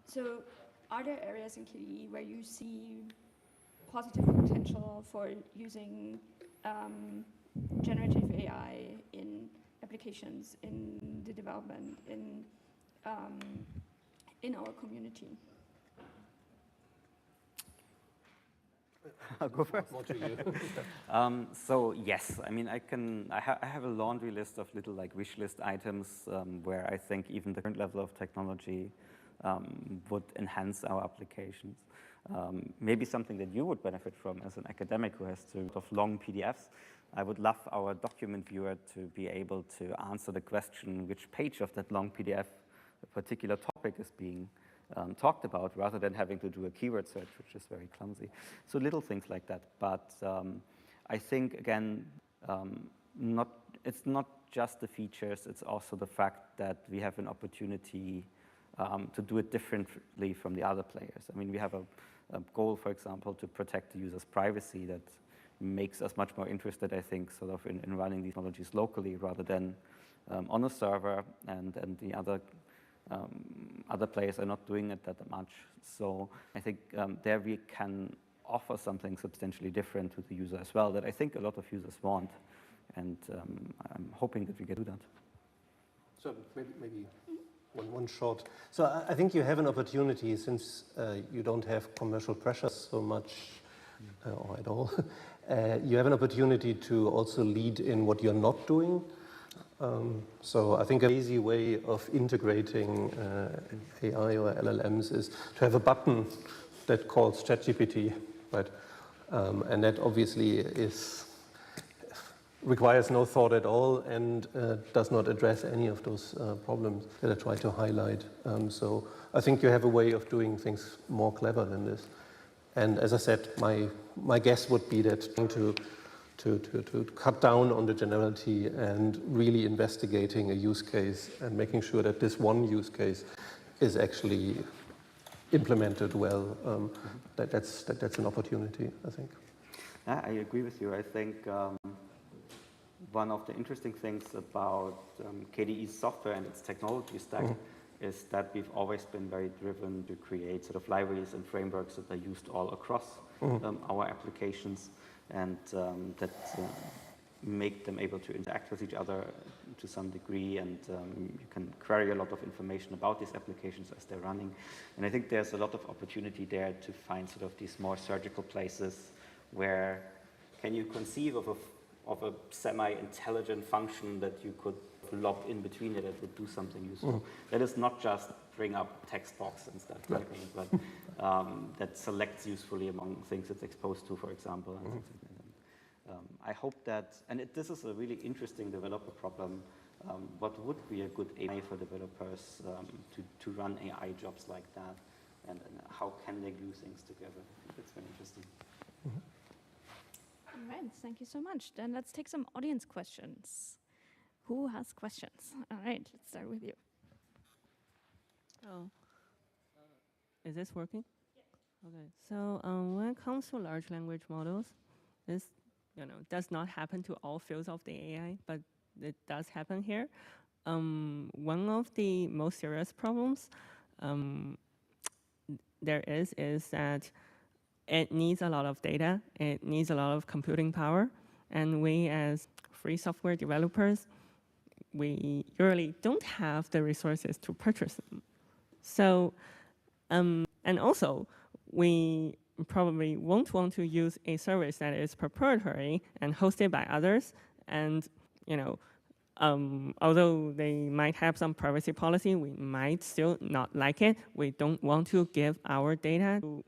So are there areas in KDE where you see positive potential for using generative AI in applications, in the development, in in our community? I'll go first. More to you. So yes, I mean, I have a laundry list of little like wish list items where I think even the current level of technology would enhance our applications. Maybe something that you would benefit from as an academic who has to of long PDFs. I would love our document viewer to be able to answer the question which page of that long PDF a particular topic is being talked about, rather than having to do a keyword search, which is very clumsy. So little things like that. But I think, again, it's not just the features, it's also the fact that we have an opportunity to do it differently from the other players. I mean, we have a goal, for example, to protect the user's privacy that makes us much more interested, I think, sort of in running these technologies locally rather than on a server, and the other players are not doing it that much. So I think there we can offer something substantially different to the user as well that I think a lot of users want, and I'm hoping that we can do that. So maybe one short. So I think you have an opportunity, since you don't have commercial pressure so much or at all. You have an opportunity to also lead in what you're not doing. So I think an easy way of integrating AI or LLMs is to have a button that calls ChatGPT, right? And that obviously requires no thought at all and does not address any of those problems that I try to highlight. So I think you have a way of doing things more clever than this. And as I said, my guess would be that trying to cut down on the generality and really investigating a use case and making sure that this one use case is actually implemented well, that's an opportunity, I think. I agree with you. I think one of the interesting things about KDE's software and its technology stack is that we've always been very driven to create sort of libraries and frameworks that are used all across our applications, and that make them able to interact with each other to some degree, and you can query a lot of information about these applications as they're running. And I think there's a lot of opportunity there to find sort of these more surgical places where can you conceive of a semi-intelligent function that you could lob in between it that would do something useful. That is not just bring up text box and start typing, but that selects usefully among things it's exposed to, for example. And I hope that, and this is a really interesting developer problem, what would be a good AI for developers to run AI jobs like that, and how can they glue things together? I think that's very interesting. All right, thank you so much. Then let's take some audience questions. Who has questions? All right, let's start with you. Oh, is this working? Yeah. Okay. So when it comes to large language models, this does not happen to all fields of the AI, but it does happen here. One of the most serious problems there is that it needs a lot of data. It needs a lot of computing power, and we as free software developers, we usually don't have the resources to purchase them. So, and also, we probably won't want to use a service that is proprietary and hosted by others. And, although they might have some privacy policy, we might still not like it. We don't want to give our data to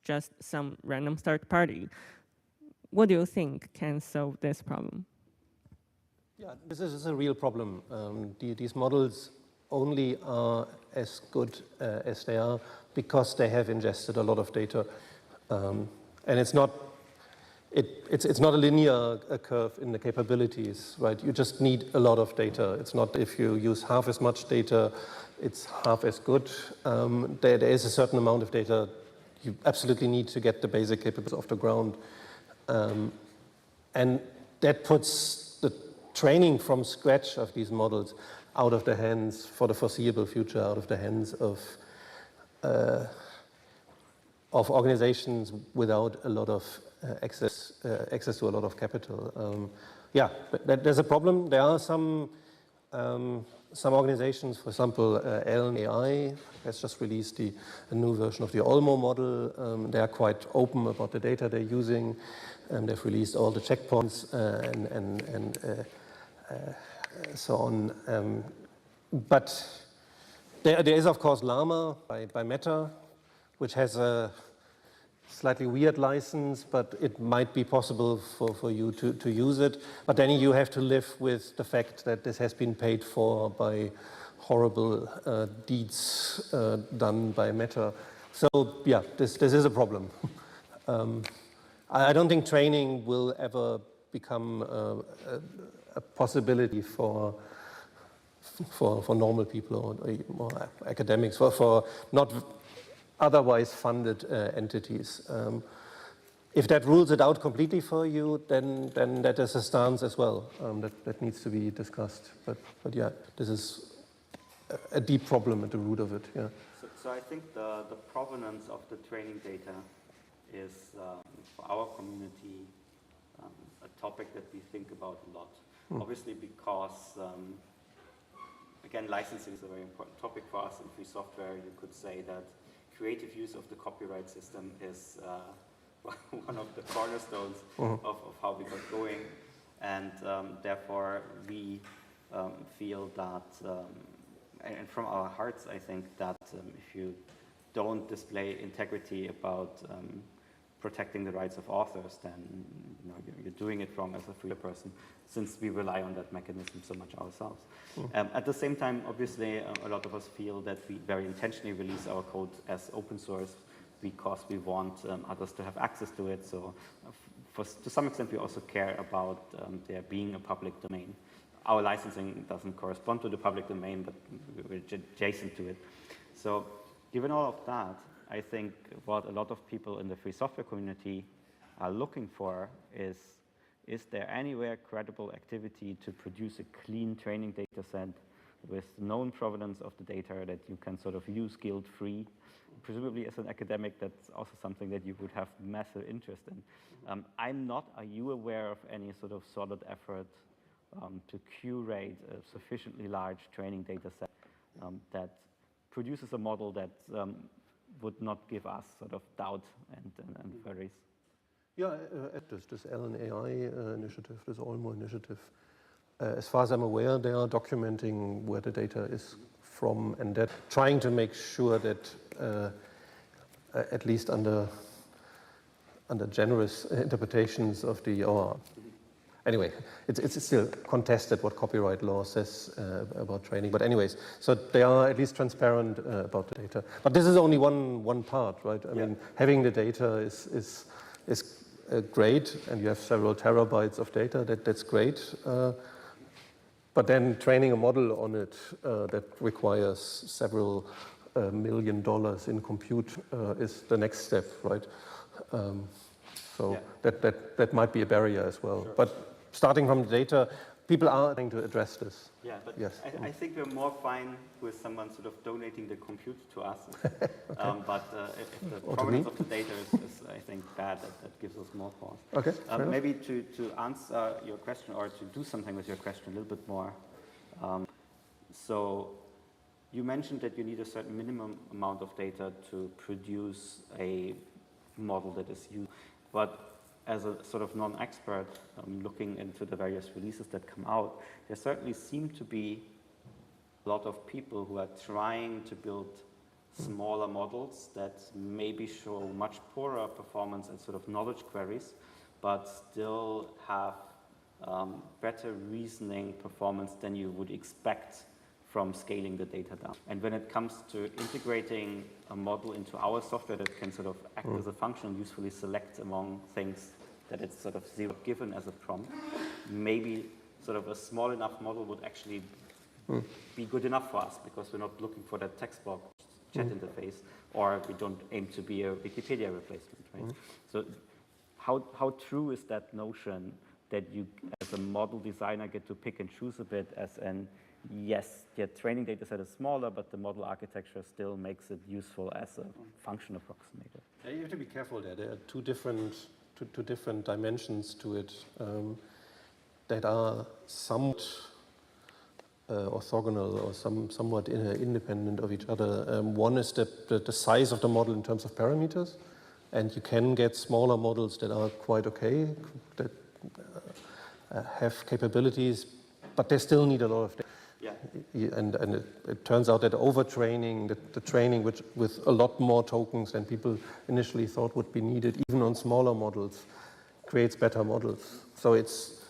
just some random third party. What do you think can solve this problem? Yeah, this is a real problem. These models only are as good as they are because they have ingested a lot of data, and it's not a linear curve in the capabilities, right? You just need a lot of data. It's not if you use half as much data, it's half as good. There is a certain amount of data you absolutely need to get the basic capabilities off the ground, and that puts the training from scratch of these models out of the hands, for the foreseeable future, out of the hands of organizations without a lot of access to a lot of capital. Yeah, there's a problem. There are some some organizations, for example, AI has just released a new version of the Olmo model. They are quite open about the data they're using. They've released all the checkpoints and so on. But there is, of course, Llama by Meta, which has a slightly weird license, but it might be possible for you to use it. But then you have to live with the fact that this has been paid for by horrible deeds done by Meta. So yeah, this is a problem. I don't think training will ever become a possibility for normal people or academics, for not otherwise funded entities. If that rules it out completely for you, then that is a stance as well that needs to be discussed. But yeah, this is a deep problem at the root of it. Yeah. So I think the provenance of the training data is, for our community, a topic that we think about a lot. Obviously because, again, licensing is a very important topic for us in free software. You could say that creative use of the copyright system is one of the cornerstones of how we got going. And therefore, we feel that, and from our hearts, I think that if you don't display integrity about protecting the rights of authors, then you're doing it wrong as a free person, since we rely on that mechanism so much ourselves. At the same time, obviously, a lot of us feel that we very intentionally release our code as open source because we want others to have access to it. So to some extent, we also care about there being a public domain. Our licensing doesn't correspond to the public domain, but we're adjacent to it. So given all of that, I think what a lot of people in the free software community are looking for is there anywhere credible activity to produce a clean training data set with known provenance of the data that you can sort of use guilt-free? Presumably as an academic, that's also something that you would have massive interest in. I'm not, are you aware of any sort of solid effort to curate a sufficiently large training data set that produces a model that would not give us sort of doubt and worries? Yeah, this Ellen AI initiative, this Olmo initiative, as far as I'm aware, they are documenting where the data is from, and that trying to make sure that at least under generous interpretations of the, anyway, it's still contested what copyright law says about training. But anyways, so they are at least transparent about the data. But this is only one part, right? I mean, having the data is great, and you have several terabytes of data. That's great. But then training a model on it that requires several $1 million in compute is the next step, right? So that might be a barrier as well. Sure. But starting from the data, people are trying to address this. Yeah, but yes. I think we're more fine with someone sort of donating the compute to us. But if the provenance of the data is, I think, bad, that gives us more pause. Okay. Maybe to answer your question, or to do something with your question a little bit more. So you mentioned that you need a certain minimum amount of data to produce a model that is used. But as a sort of non-expert looking into the various releases that come out, there certainly seem to be a lot of people who are trying to build smaller models that maybe show much poorer performance and sort of knowledge queries, but still have better reasoning performance than you would expect from scaling the data down. And when it comes to integrating a model into our software that can sort of act as a function and usefully select among things that it's sort of zero given as a prompt, maybe sort of a small enough model would actually be good enough for us, because we're not looking for that text box chat interface, or we don't aim to be a Wikipedia replacement, right? So how true is that notion that you, as a model designer, get to pick and choose a bit, as an yes, your training data set is smaller, but the model architecture still makes it useful as a function approximator? Yeah, you have to be careful there. There are two different dimensions to it that are somewhat orthogonal or somewhat independent of each other. One is the size of the model in terms of parameters, and you can get smaller models that are quite okay, that have capabilities, but they still need a lot of data. Yeah. And it turns out that overtraining, the training with a lot more tokens than people initially thought would be needed, even on smaller models, creates better models. So it's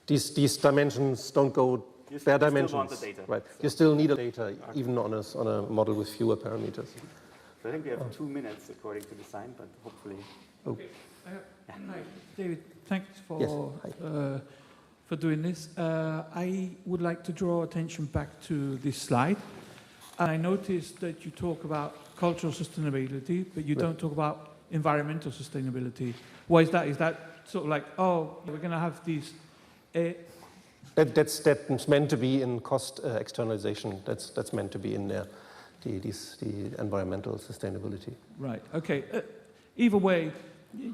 these dimensions don't go. They're dimensions, still want the data, right? so. You still need data, even on a model with fewer parameters. So I think we have 2 minutes according to the sign, but hopefully. Okay. Hi, David. Thanks for Yes. Hi. For doing this. I would like to draw attention back to this slide. And I noticed that you talk about cultural sustainability, but you don't talk about environmental sustainability. Why is that? Is that sort of like, oh, we're going to have these... That's meant to be in cost externalization. That's meant to be in there, the environmental sustainability. Right, okay. Either way,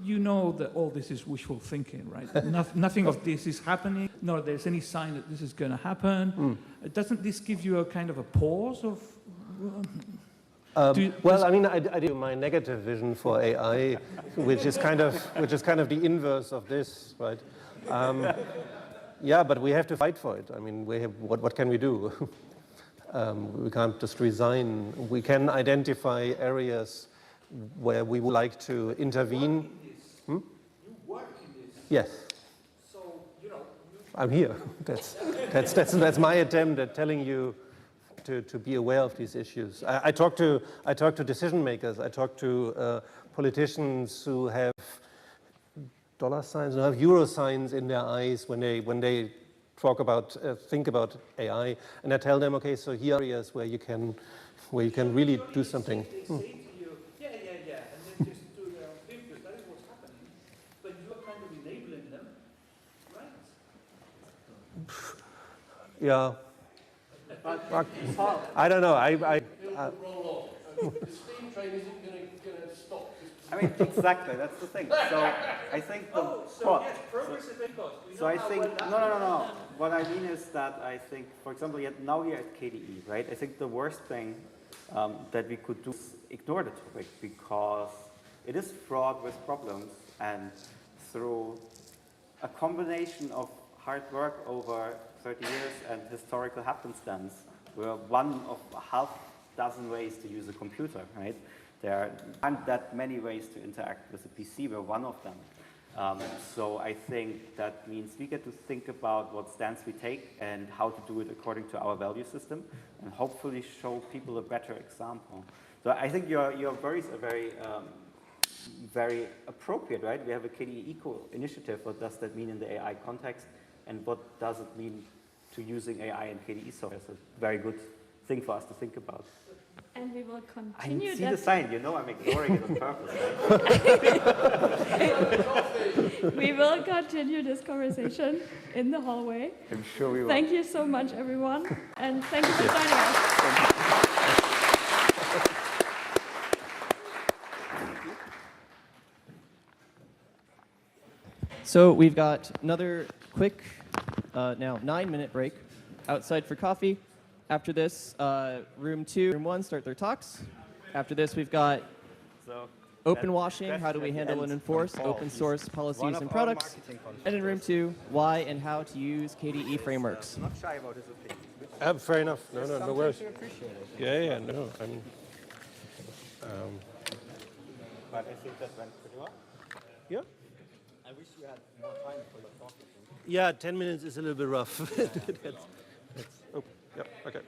you know that all this is wishful thinking, right? Nothing of this is happening, nor there's any sign that this is going to happen. Doesn't this give you a kind of a pause of... Well, I mean, I do my negative vision for AI, which is kind of the inverse of this, right? Yeah, but we have to fight for it. I mean, what can we do? We can't just resign. We can identify areas where we would like to intervene. You work in this. Yes. So, I'm here. That's my attempt at telling you to be aware of these issues. I talk to decision makers. I talk to politicians who have dollar signs, who have euro signs in their eyes when they talk about think about AI, and I tell them, okay, so here are areas where you can really do something. They say to you, yeah, and then just do their own thing, because that is what's happening. But you're kind of enabling them, right? Yeah. I don't know. The steam train isn't going to stop. I mean, exactly, that's the thing. So I think the So I think, no. What I mean is that I think, for example, now here at KDE, right? I think the worst thing that we could do is ignore the topic, because it is fraught with problems, and through a combination of hard work over 30 years and historical happenstance, we're one of a half dozen ways to use a computer, right? There aren't that many ways to interact with a PC. We're one of them. So I think that means we get to think about what stance we take and how to do it according to our value system, and hopefully show people a better example. So I think your worries are very appropriate, right? We have a KDE Eco initiative. What does that mean in the AI context, and what does it mean to using AI in KDE software? It's a very good thing for us to think about. And we will continue I see that. the sign, I'm ignoring it on purpose. Right? We will continue this conversation in the hallway. I'm sure we will. Thank you so much, everyone, and thank you for joining us. So we've got another quick, now 9-minute break outside for coffee. After this, room 2, room 1 start their talks. After this, we've got open washing, how do we handle and enforce open source policies and products. And in room 2, why and how to use KDE frameworks. Not shy about his opinion. Fair enough. No worries. Yeah, no. But I think that went pretty well. Yeah. I wish you had more time for your talk. Yeah, 10 minutes is a little bit rough. Okay.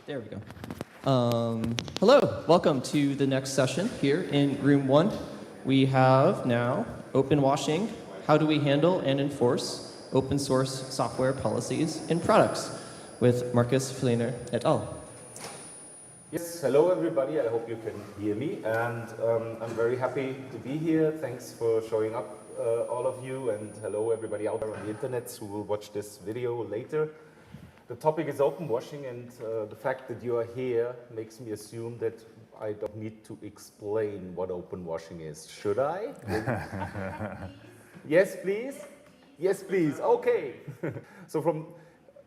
There we go. Hello, welcome to the next session here in room 1. We have now open washing. How do we handle and enforce open source software policies in products with Marcus Fleener et al. Yes, hello everybody, I hope you can hear me, and I'm very happy to be here. Thanks for showing up, all of you, and hello everybody out there on the internet who will watch this video later. The topic is open washing, and the fact that you are here makes me assume that I don't need to explain what open washing is. Should I? Yes, please? Yes, please. Okay. So from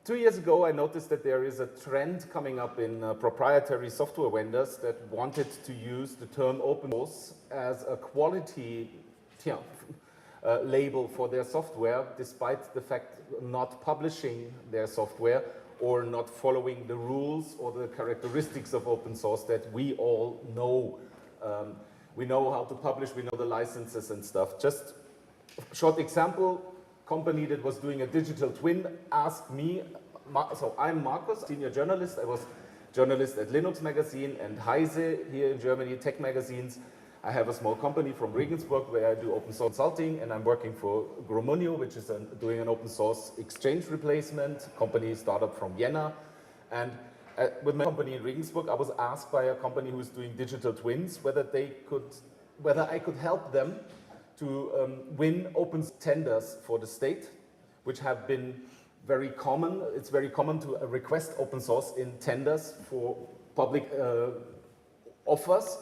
2 years ago, I noticed that there is a trend coming up in proprietary software vendors that wanted to use the term open source as a quality label for their software, despite the fact not publishing their software or not following the rules or the characteristics of open source that we all know. We know how to publish, we know the licenses and stuff. Just a short example, company that was doing a digital twin asked me, so I'm Marcus, senior journalist. I was journalist at Linux Magazine and Heise here in Germany, tech magazines. I have a small company from Regensburg where I do open source consulting, and I'm working for Gromunio, which is doing an open source exchange replacement company startup from Vienna. And with my company in Regensburg, I was asked by a company who's doing digital twins whether I could help them to win open tenders for the state, which have been very common. It's very common to request open source in tenders for public offers.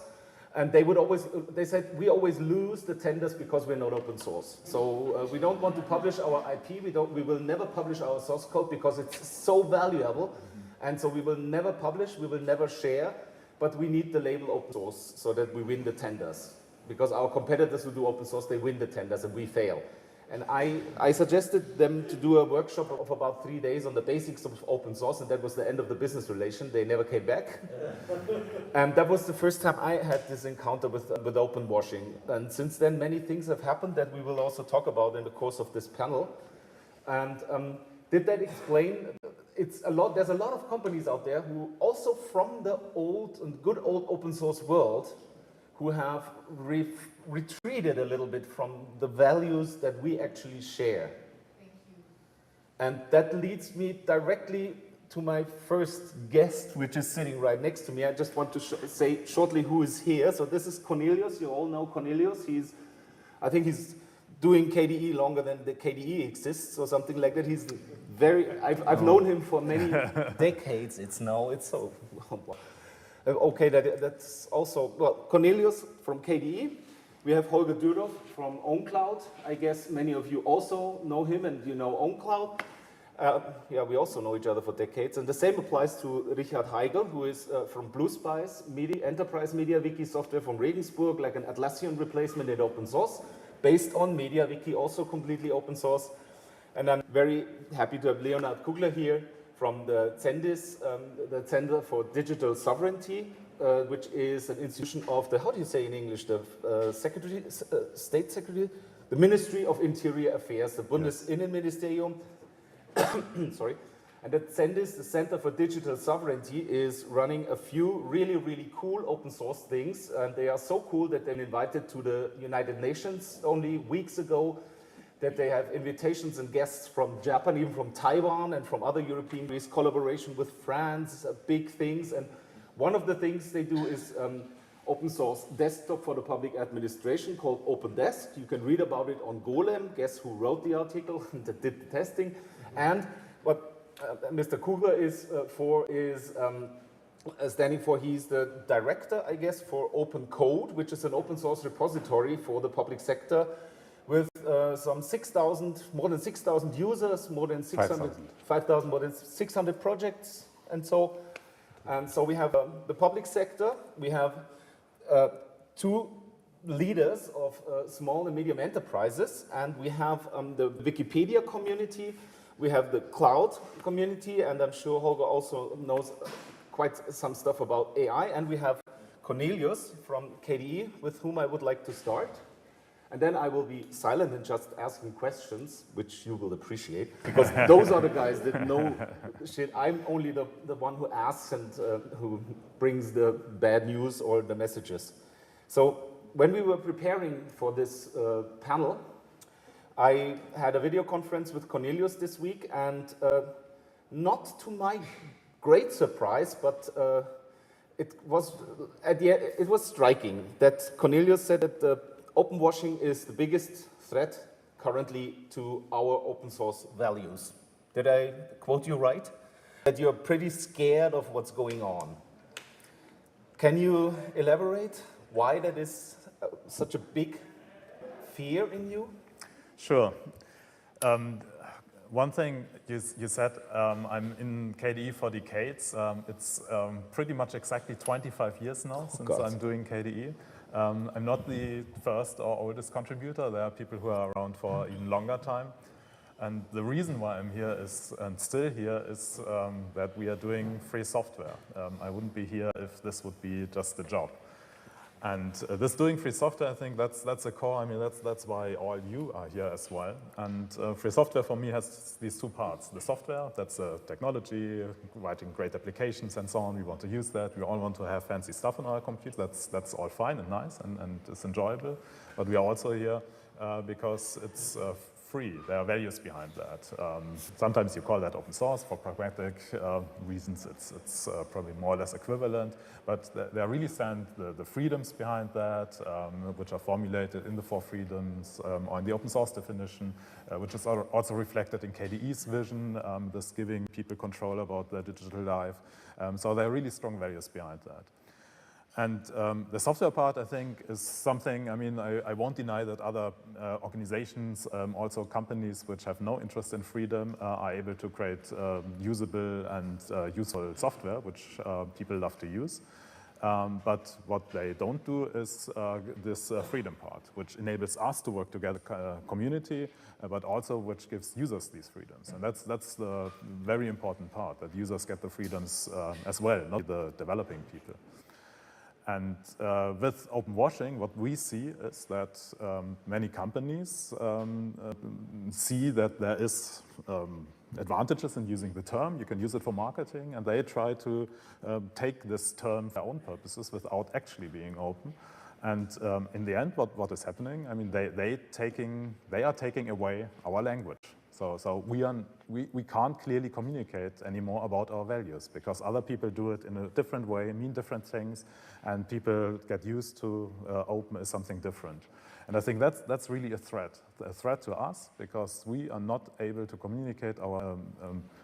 And they said, we always lose the tenders because we're not open source. So we don't want to publish our IP. We will never publish our source code because it's so valuable. And so we will never publish, we will never share, but we need the label open source so that we win the tenders. Because our competitors who do open source, they win the tenders and we fail. And I suggested them to do a workshop of about 3 days on the basics of open source, and that was the end of the business relation. They never came back. And that was the first time I had this encounter with open washing. And since then, many things have happened that we will also talk about in the course of this panel. And did that explain? There's a lot of companies out there who also from the old and good old open source world who have retreated a little bit from the values that we actually share. Thank you. And that leads me directly to my first guest, which is sitting right next to me. I just want to say shortly who is here. So this is Cornelius. You all know Cornelius. I think he's doing KDE longer than the KDE exists or something like that. He's I've known him for many decades. It's so... Okay, that's also, well, Cornelius from KDE. We have Holger Dürhoff from OwnCloud. I guess many of you also know him and you know OwnCloud. Yeah, we also know each other for decades. And the same applies to Richard Heigl, who is from Blue Spice, enterprise media wiki software from Regensburg, like an Atlassian replacement in open source, based on MediaWiki, also completely open source. And I'm very happy to have Leonard Kugler here from the CENDIS, the Center for Digital Sovereignty, which is an institution of the, how do you say in English, the State Secretary? The Ministry of Interior Affairs, the Bundesinnenministerium. Sorry. And the CENDIS, the Center for Digital Sovereignty, is running a few really, really cool open source things. And they are so cool that they're invited to the United Nations only weeks ago, that they have invitations and guests from Japan, even from Taiwan and from other European countries, collaboration with France, big things. And one of the things they do is open source desktop for the public administration called OpenDesk. You can read about it on Golem. Guess who wrote the article that did the testing? And what Mr. Kugler is standing for, he's the director, I guess, for Open Code, which is an open source repository for the public sector, with some more than 6,000 users, more than 5,000, more than 600 projects, and so we have the public sector. We have 2 leaders of small and medium enterprises, and we have the Wikipedia community. We have the cloud community, and I'm sure Holger also knows quite some stuff about AI. And we have Cornelius from KDE, with whom I would like to start. And then I will be silent and just asking questions, which you will appreciate, because those are the guys that know shit. I'm only the one who asks and who brings the bad news or the messages. So when we were preparing for this panel, I had a video conference with Cornelius this week, and not to my great surprise, but it was striking that Cornelius said that the open washing is the biggest threat currently to our open source values. Did I quote you right? That you're pretty scared of what's going on. Can you elaborate why that is such a big fear in you? Sure. One thing you said, I'm in KDE for decades. It's pretty much exactly 25 years now since I'm doing KDE. I'm not the first or oldest contributor. There are people who are around for even longer time. And the reason why I'm here is, and still here, is that we are doing free software. I wouldn't be here if this would be just a job. And this doing free software, I think that's a core. I mean, that's why all you are here as well. And free software for me has these two parts. The software, that's technology, writing great applications and so on. We want to use that. We all want to have fancy stuff on our computer. That's all fine and nice and it's enjoyable. But we are also here because it's free. There are values behind that. Sometimes you call that open source. For pragmatic reasons, it's probably more or less equivalent. But there really stand the freedoms behind that, which are formulated in the 4 freedoms or in the open source definition, which is also reflected in KDE's vision, this giving people control about their digital life. So there are really strong values behind that. And the software part, I think, is something, I mean, I won't deny that other organizations, also companies which have no interest in freedom, are able to create usable and useful software, which people love to use. But what they don't do is this freedom part, which enables us to work together, community, but also which gives users these freedoms. And that's the very important part, that users get the freedoms as well, not the developing people. And with open washing, what we see is that many companies see that there is advantages in using the term. You can use it for marketing, and they try to take this term for their own purposes without actually being open. And in the end, what is happening? I mean, they are taking away our language. So we can't clearly communicate anymore about our values because other people do it in a different way, mean different things, and people get used to open as something different. And I think that's really a threat to us because we are not able to communicate our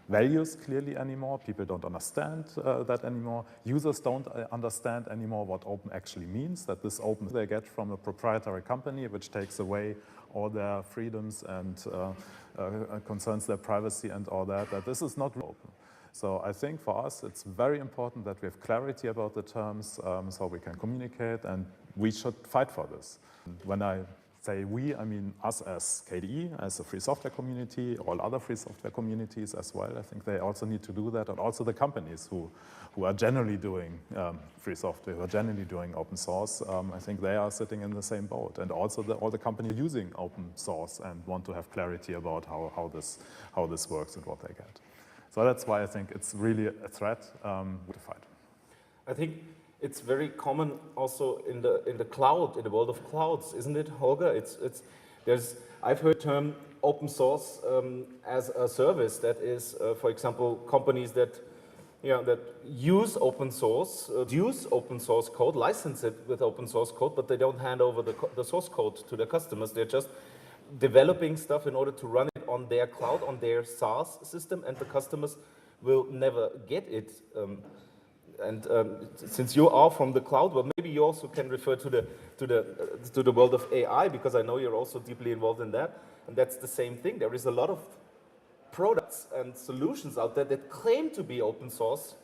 values clearly anymore. People don't understand that anymore. Users don't understand anymore what open actually means, that this open they get from a proprietary company which takes away all their freedoms and concerns their privacy and all that this is not open. So I think for us it's very important that we have clarity about the terms so we can communicate, and we should fight for this. When I say we, I mean us as KDE, as a free software community, all other free software communities as well. I think they also need to do that, and also the companies who are generally doing free software, who are generally doing open source. I think they are sitting in the same boat, and also all the companies using open source and want to have clarity about how this works and what they get. So that's why I think it's really a threat to fight. I think it's very common also in the cloud, in the world of clouds, isn't it, Holger? I've heard the term open source as a service that is, for example, companies that use open source, use open source code, license it with open source code, but they don't hand over the source code to their customers. They're just developing stuff in order to run it on their cloud, on their SaaS system, and the customers will never get it. Since you are from the cloud, well, maybe you also can refer to the world of AI, because I know you're also deeply involved in that, and that's the same thing. There is a lot of products and solutions out there that claim to be open source,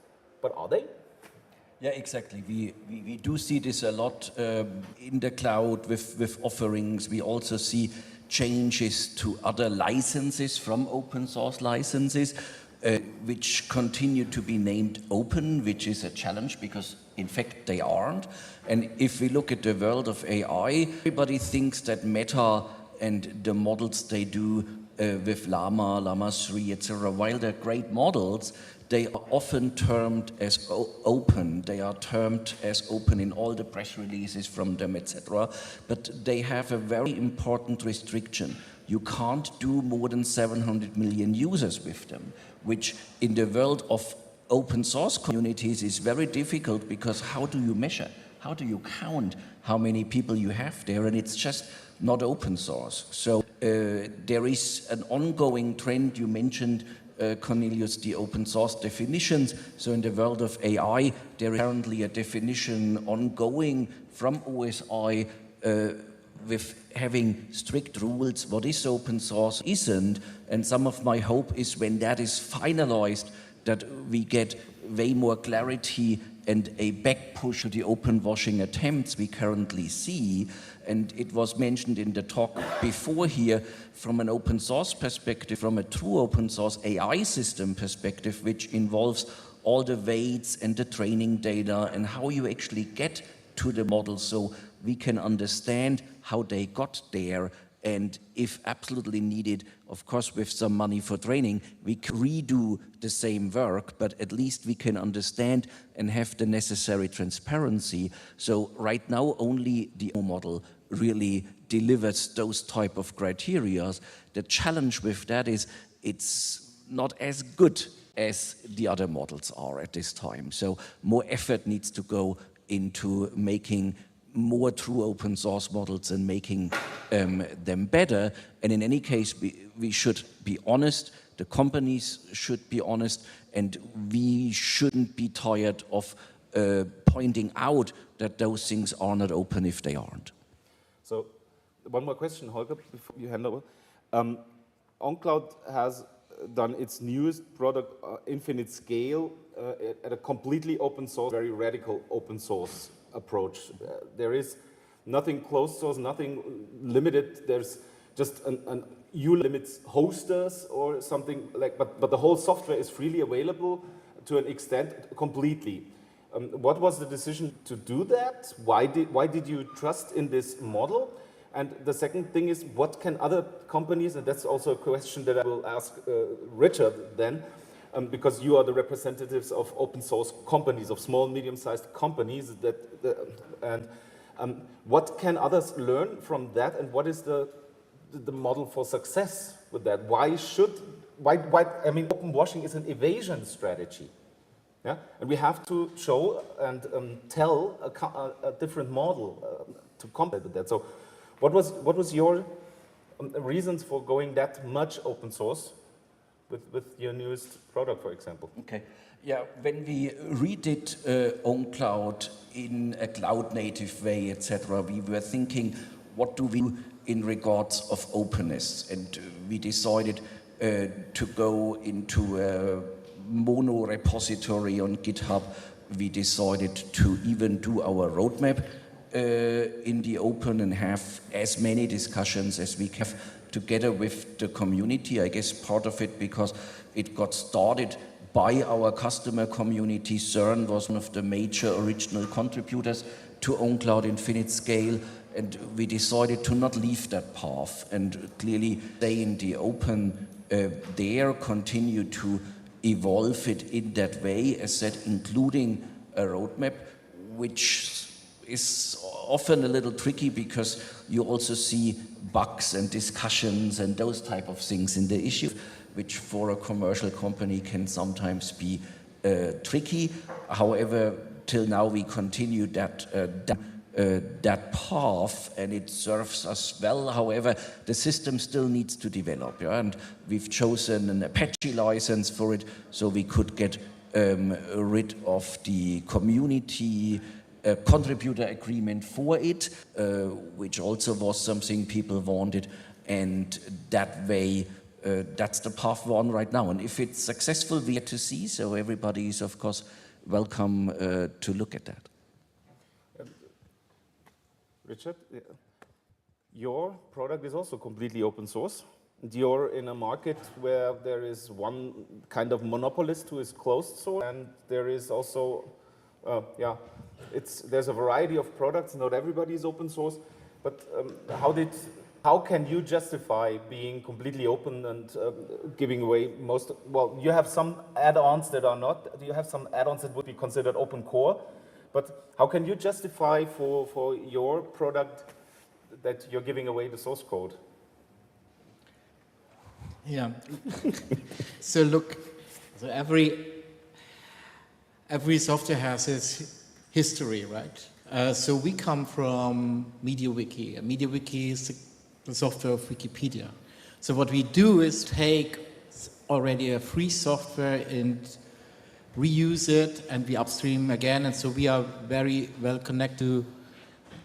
but are they? Yeah, exactly. We do see this a lot in the cloud with offerings. We also see changes to other licenses from open source licenses. which continue to be named open, which is a challenge because in fact they aren't. And if we look at the world of AI, everybody thinks that Meta and the models they do with Llama, Llama 3, etc., while they're great models, they are often termed as open. They are termed as open in all the press releases from them, etc. But they have a very important restriction. You can't do more than 700 million users with them, which in the world of open source communities is very difficult because how do you measure? How do you count how many people you have there? And it's just not open source. So there is an ongoing trend. You mentioned, Cornelius, the open source definitions. So in the world of AI, there is currently a definition ongoing from OSI with having strict rules, what is open source, isn't. And some of my hope is when that is finalized, that we get way more clarity and a back push to the open washing attempts we currently see. And it was mentioned in the talk before here, from an open source perspective, from a true open source AI system perspective, which involves all the weights and the training data and how you actually get to the model so we can understand how they got there. And if absolutely needed, of course, with some money for training, we can redo the same work, but at least we can understand and have the necessary transparency. So right now, only the model really delivers those type of criteria. The challenge with that is it's not as good as the other models are at this time. So more effort needs to go into making more true open source models and making them better. And in any case, we should be honest, the companies should be honest, and we shouldn't be tired of pointing out that those things are not open if they aren't. So one more question, Holger, before you hand over. OnCloud has done its newest product, Infinite Scale, at a completely open source, very radical open source approach. There is nothing closed source, nothing limited. There's just you limits hosters or something like, but the whole software is freely available to an extent completely. What was the decision to do that? Why did you trust in this model? And the second thing is, what can other companies, and that's also a question that I will ask Richard then, because you are the representatives of open source companies, of small, medium-sized companies, what can others learn from that, and what is the model for success with that? I mean, open washing is an evasion strategy. Yeah? And we have to show and tell a different model to combat with that. So what was your reasons for going that much open source with your newest product, for example? Okay. Yeah, when we redid OnCloud in a cloud-native way, etc., we were thinking, what do we do in regards of openness? And we decided to go into a mono repository on GitHub. We decided to even do our roadmap in the open and have as many discussions as we can together with the community. I guess part of it because it got started by our customer community. CERN was one of the major original contributors to OnCloud Infinite Scale, and we decided to not leave that path and clearly stay in the open there, continue to evolve it in that way, as said, including a roadmap, which is often a little tricky because you also see bugs and discussions and those type of things in the issue, which for a commercial company can sometimes be tricky. However, till now we continue that path and it serves us well. However, the system still needs to develop, yeah? And we've chosen an Apache license for it so we could get rid of the community contributor agreement for it, which also was something people wanted, and that way that's the path we're on right now. And if it's successful, we get to see, so everybody is of course welcome to look at that. Richard, your product is also completely open source. And you're in a market where there is one kind of monopolist who is closed source, and there is also, there's a variety of products. Not everybody is open source, but how can you justify being completely open and giving away most? Well, you have some add-ons that are not. You have some add-ons that would be considered open core, but how can you justify for your product that you're giving away the source code? Yeah. So look, so every software has its history, right? So we come from MediaWiki. MediaWiki is the software of Wikipedia. So what we do is take already a free software and reuse it, and we upstream again. And so we are very well connected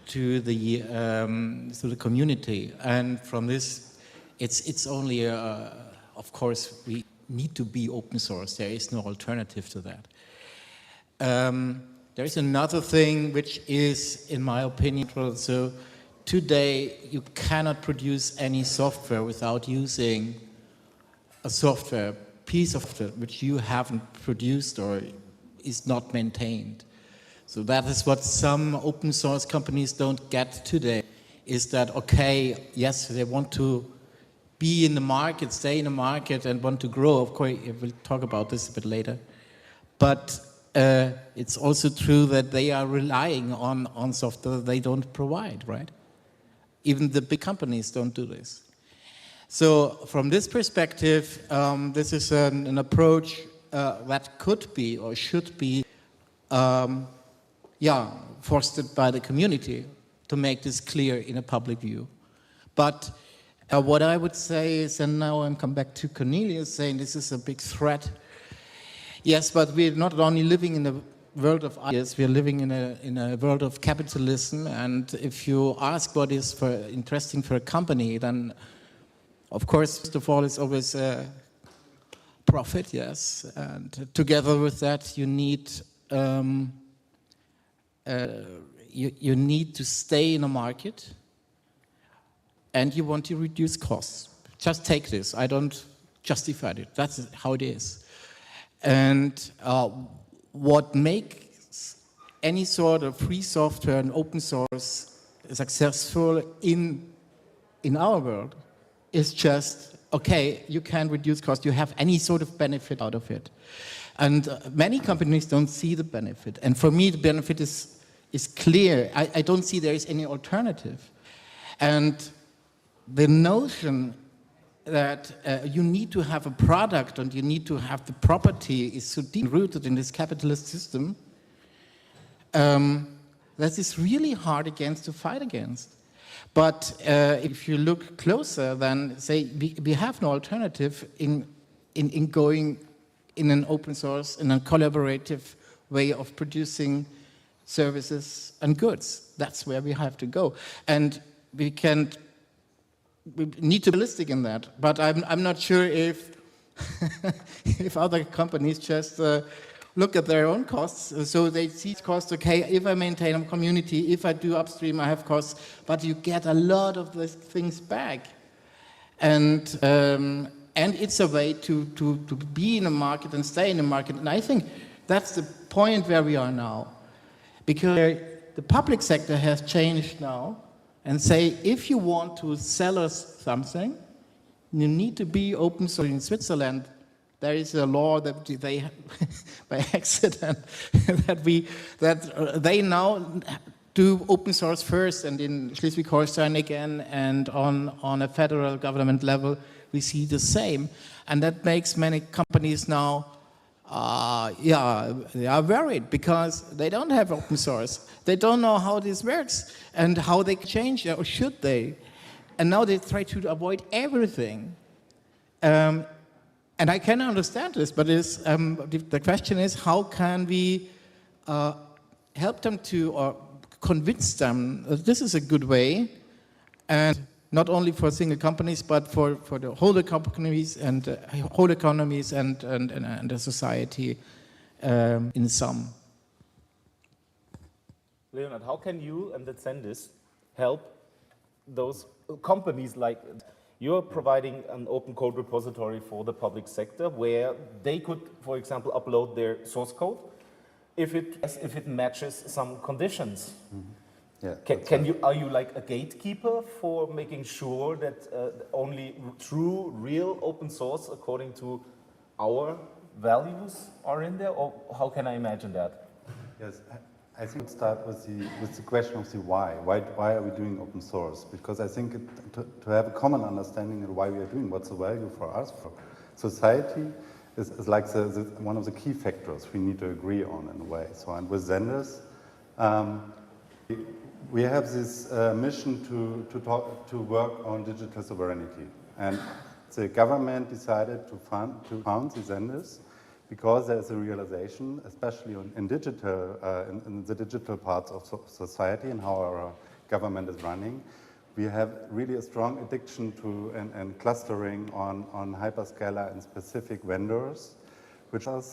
to the community. And from this, it's only, of course, we need to be open source. There is no alternative to that. There is another thing which is, in my opinion, so today you cannot produce any software without using a piece of software which you haven't produced or is not maintained. So that is what some open source companies don't get today, is that, okay, yes, they want to be in the market, stay in the market and want to grow. Of course, we'll talk about this a bit later. But it's also true that they are relying on software they don't provide, right? Even the big companies don't do this. So from this perspective, this is an approach that could be or should be fostered by the community to make this clear in a public view. But what I would say is, and now I'm come back to Cornelius saying this is a big threat. Yes, but we're not only living in a world of ideas, we're living in a world of capitalism. And if you ask what is interesting for a company, then of course, first of all, it's always profit, yes. And together with that, you need you need to stay in a market. And you want to reduce costs. Just take this. I don't justify it. That's how it is. And what makes any sort of free software and open source successful in our world is just, okay, you can reduce costs. You have any sort of benefit out of it. And many companies don't see the benefit. And for me, the benefit is clear. I don't see there is any alternative. And the notion that you need to have a product and you need to have the property is so deep rooted in this capitalist system that is really hard to fight against. But if you look closer, then say we have no alternative in going in an open source, in a collaborative way of producing services and goods. That's where we have to go. And we need to be realistic in that, but I'm not sure if if other companies just look at their own costs. So they see costs, okay, if I maintain a community, if I do upstream, I have costs, but you get a lot of these things back. And it's a way to be in a market and stay in a market. And I think that's the point where we are now. Because the public sector has changed now, and say, if you want to sell us something, you need to be open source. In Switzerland, there is a law that they, by accident, that they now do open source first, and in Schleswig-Holstein again, and on a federal government level, we see the same. And that makes many companies now, they are worried because they don't have open source. They don't know how this works and how they change, or should they? And now they try to avoid everything. And I can understand this, but the question is, how can we help them to, or convince them that this is a good way, and not only for single companies, but for the whole economies and the society in sum. Leonard, how can you and the Zendis help those companies like You're providing an open code repository for the public sector where they could, for example, upload their source code if it matches some conditions. Yeah, are you like a gatekeeper for making sure that only true, real open source according to our values are in there, or how can I imagine that? Yes, I think we'll start with the question of the why. Why are we doing open source? Because I think to have a common understanding of why we are doing, what's the value for us, for society, is like one of the key factors we need to agree on in a way. So, and with Zendesk, we have this mission to work on digital sovereignty, and the government decided to found the Zendesk because there is a realization, especially in the digital parts of society and how our government is running. We have really a strong addiction to and clustering on hyperscaler and specific vendors, which are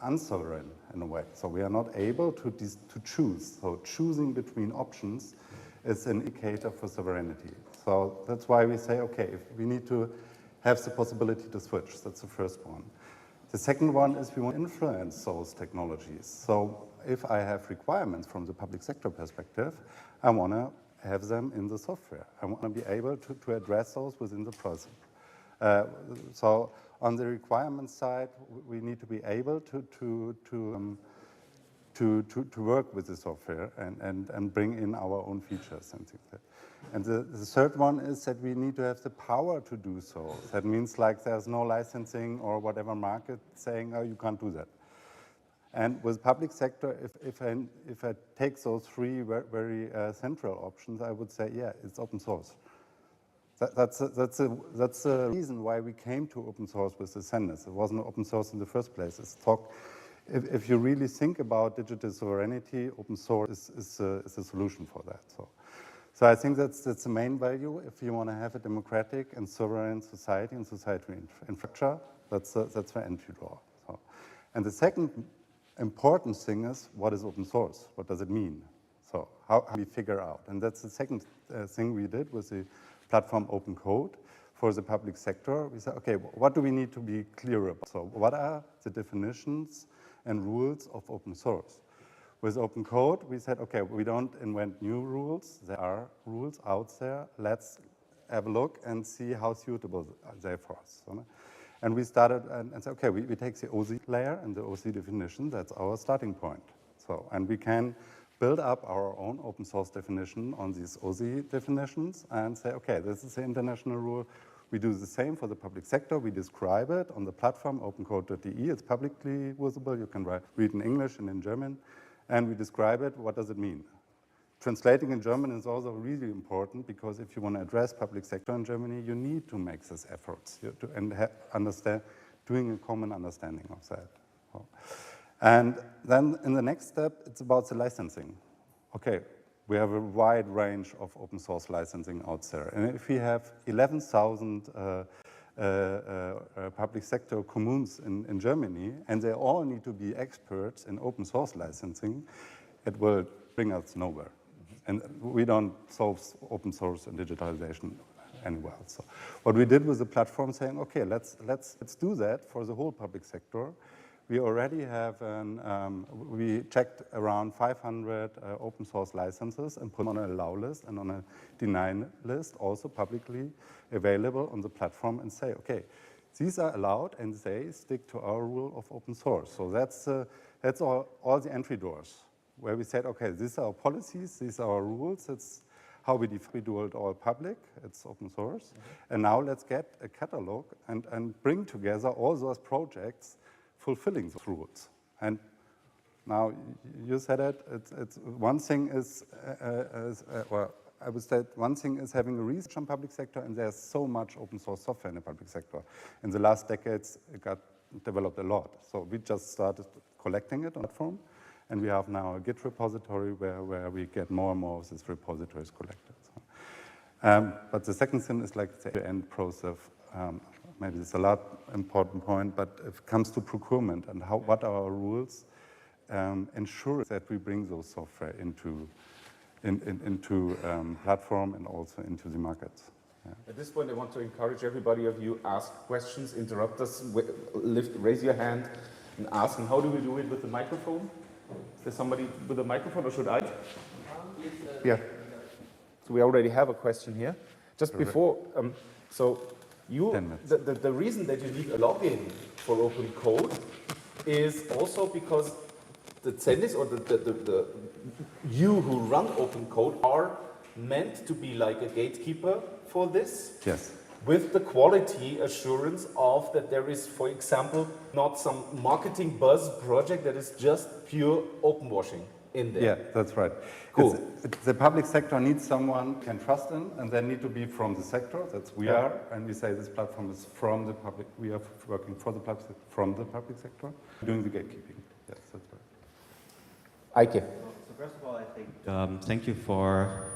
unsovereign in a way. So we are not able to choose. So choosing between options is an indicator for sovereignty. So that's why we say, okay, if we need to have the possibility to switch. That's the first one. The second one is we want to influence those technologies. So if I have requirements from the public sector perspective, I want to have them in the software. I want to be able to address those within the process. So on the requirements side, we need to be able to work with the software and bring in our own features and things like that. And the third one is that we need to have the power to do so. That means like there's no licensing or whatever market saying, oh, you can't do that. And with public sector, if I take those three very central options, I would say, yeah, it's open source. That's the reason why we came to open source with the Zendesk. It wasn't open source in the first place. If you really think about digital sovereignty, open source is a solution for that. So I think that's the main value. If you want to have a democratic and sovereign society and society infrastructure, that's the entry door. So, and the second important thing is, what is open source? What does it mean? So how we figure out? And that's the second thing we did with the platform Open Code for the public sector. We said, okay, what do we need to be clear about? So what are the definitions and rules of open source? With Open Code, we said, okay, we don't invent new rules. There are rules out there. Let's have a look and see how suitable they're for us. And we started and said, okay, we take the OZ layer and the OZ definition. That's our starting point. So, and we can build up our own open source definition on these OZ definitions and say, okay, this is the international rule. We do the same for the public sector. We describe it on the platform, opencode.de. It's publicly visible. You can read in English and in German. And we describe it. What does it mean? Translating in German is also really important because if you want to address public sector in Germany, you need to make these efforts and doing a common understanding of that. And then in the next step, it's about the licensing. Okay, we have a wide range of open source licensing out there. And if we have 11,000 public sector communes in Germany, and they all need to be experts in open source licensing, it will bring us nowhere. And we don't solve open source and digitalization anywhere. So what we did with the platform saying, okay, let's do that for the whole public sector. We already have we checked around 500 open source licenses and put on an allow list and on a deny list, also publicly available on the platform, and say, okay, these are allowed and they stick to our rule of open source. So that's all the entry doors where we said, okay, these are our policies, these are our rules, it's how we do it all public, it's open source. And now let's get a catalog and bring together all those projects fulfilling those rules. And now you said it, it's one thing is, well, I would say one thing is having a research on public sector, and there's so much open source software in the public sector. In the last decades, it got developed a lot. So we just started collecting it on the platform, and we have now a Git repository where we get more and more of these repositories collected. So, but the second thing is like the end process. Maybe it's a lot important point, but if it comes to procurement and what are our rules, ensure that we bring those software into platform and also into the markets. At this point, I want to encourage everybody of you, ask questions, interrupt us, raise your hand and ask. And how do we do it with the microphone? Is there somebody with a microphone, or should I? Yeah. So we already have a question here. Just before, the reason that you need a login for open code is also because the Zennis or you who run open code are meant to be like a gatekeeper for this. Yes. With the quality assurance of that there is, for example, not some marketing buzz project that is just pure open washing in there. Yeah, that's right. Cool. The public sector needs someone can trust in, and they need to be from the sector. That's we are, and we say this platform is from the public. We are working for the public from the public sector, doing the gatekeeping. Yes, that's right. Eike. So first of all, I think thank you for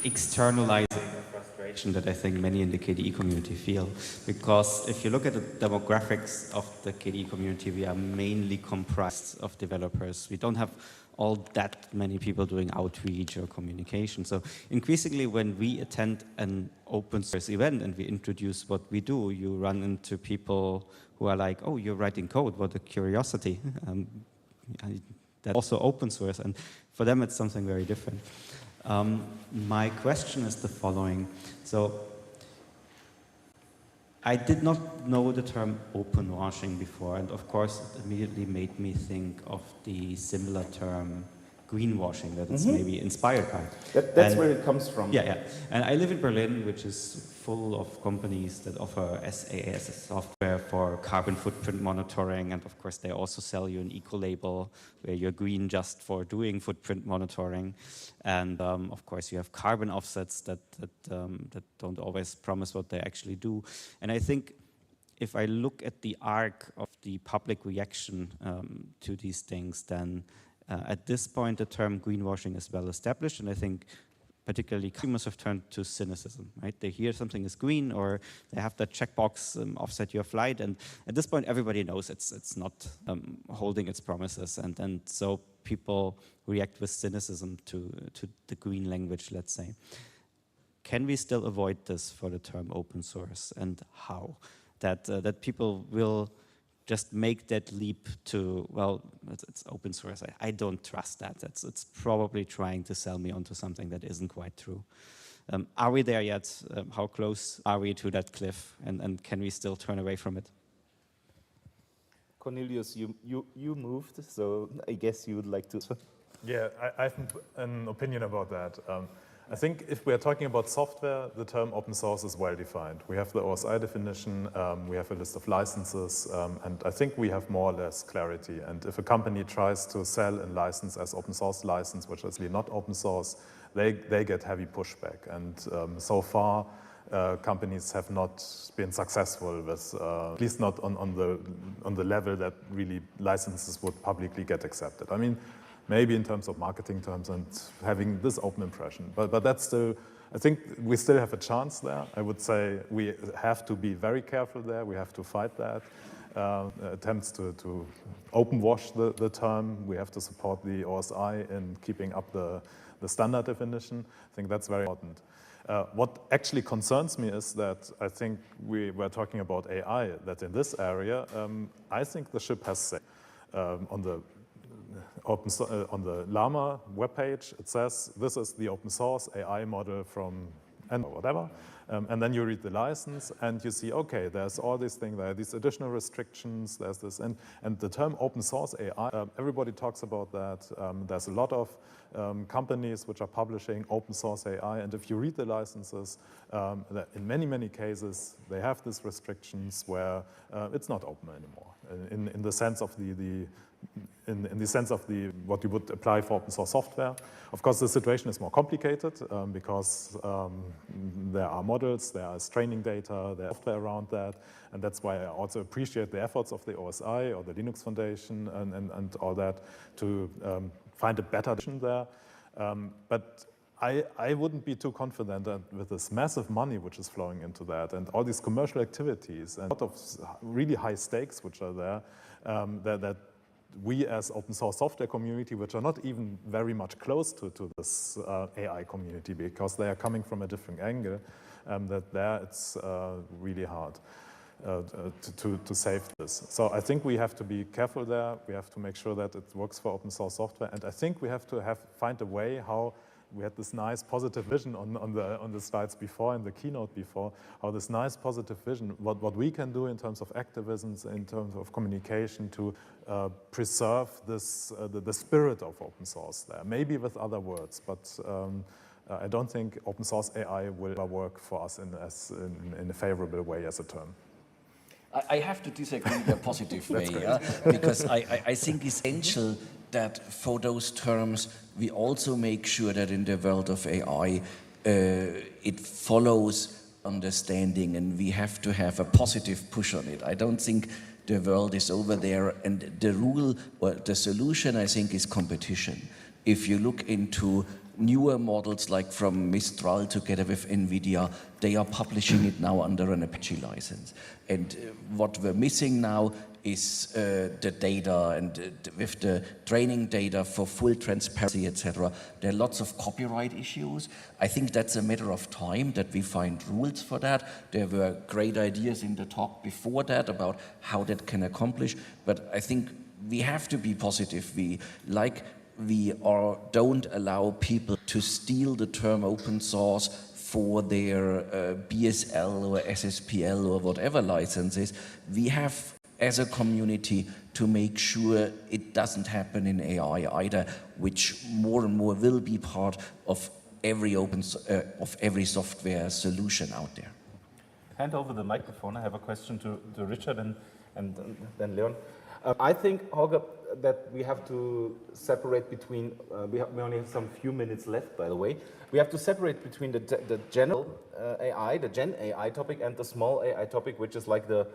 externalizing the frustration that I think many in the KDE community feel. Because if you look at the demographics of the KDE community, we are mainly comprised of developers. We don't have all that many people doing outreach or communication. So increasingly when we attend an open source event and we introduce what we do, you run into people who are like, oh, you're writing code, what a curiosity. That's also open source, and for them it's something very different. My question is the following. So I did not know the term open washing before, and of course it immediately made me think of the similar term greenwashing that it's maybe inspired by. That's where it comes from. Yeah. And I live in Berlin, which is full of companies that offer SaaS software for carbon footprint monitoring, and of course they also sell you an eco-label where you're green just for doing footprint monitoring. And of course you have carbon offsets that don't always promise what they actually do. And I think if I look at the arc of the public reaction to these things, then at this point the term greenwashing is well established, and I think particularly consumers have turned to cynicism, right? They hear something is green, or they have that checkbox offset your flight, and at this point everybody knows it's not holding its promises, and so people react with cynicism to the green language, let's say. Can we still avoid this for the term open source, and how? That people will just make that leap to, well, it's open source. I don't trust that. It's probably trying to sell me onto something that isn't quite true. Are we there yet? How close are we to that cliff? And can we still turn away from it? Cornelius, you moved, so I guess you would like to. Yeah, I have an opinion about that. I think if we're talking about software, the term open source is well defined. We have the OSI definition, we have a list of licenses, and I think we have more or less clarity. And if a company tries to sell a license as open source license, which is really not open source, they get heavy pushback. And so far, companies have not been successful with, at least not on the level that really licenses would publicly get accepted. I mean, maybe in terms of marketing terms and having this open impression. But that's still, I think we still have a chance there. I would say we have to be very careful there. We have to fight that. Attempts to open wash the term. We have to support the OSI in keeping up the standard definition. I think that's very important. What actually concerns me is that I think we were talking about AI, that in this area, I think the ship has sailed. On the Llama webpage, it says this is the open source AI model from and whatever, and then you read the license and you see, okay, there's all these things, there are these additional restrictions, there's this, and the term open source AI, everybody talks about that. There's a lot of companies which are publishing open source AI, and if you read the licenses, that in many cases they have these restrictions where it's not open anymore, in the sense of in the sense of what you would apply for open source software. Of course, the situation is more complicated because there are models, there is training data, there's software around that, and that's why I also appreciate the efforts of the OSI or the Linux Foundation and all that to find a better vision there. But I wouldn't be too confident that with this massive money which is flowing into that and all these commercial activities and a lot of really high stakes which are there, that we as open source software community, which are not even very much close to this AI community because they are coming from a different angle, that there it's really hard to save this. So I think we have to be careful there. We have to make sure that it works for open source software. And I think we have to find a way how we had this nice positive vision on the slides before, in the keynote before, how this nice positive vision, what we can do in terms of activisms, in terms of communication to preserve this, the spirit of open source there, maybe with other words, but I don't think open source AI will work for us in a favorable way as a term. I have to disagree in a positive way, because I think it's essential that for those terms we also make sure that in the world of AI it follows understanding, and we have to have a positive push on it. I don't think the world is over there, and the rule or the solution I think is competition. If you look into newer models like from Mistral together with NVIDIA, they are publishing it now under an Apache license. And what we're missing now is the data, and with the training data for full transparency, etc. There are lots of copyright issues. I think that's a matter of time that we find rules for that. There were great ideas in the talk before that about how that can accomplish, but I think we have to be positive. Don't allow people to steal the term open source for their BSL or SSPL or whatever licenses. We have, as a community, to make sure it doesn't happen in AI either, which more and more will be part of every every software solution out there. Hand over the microphone. I have a question to Richard and then Leon. I think, Holger, that we have to separate between, we only have some few minutes left, by the way. We have to separate between the general AI, the Gen AI topic, and the small AI topic, which is like the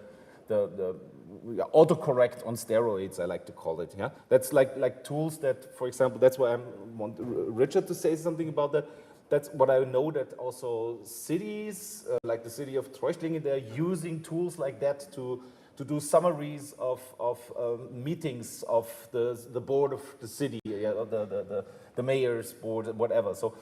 autocorrect on steroids, I like to call it. Yeah, that's like tools that, for example, that's why I want Richard to say something about that. That's what I know, that also cities, like the city of Treuchtlingen, they're using tools like that to do summaries of meetings of the board of the city, the mayor's board, whatever. So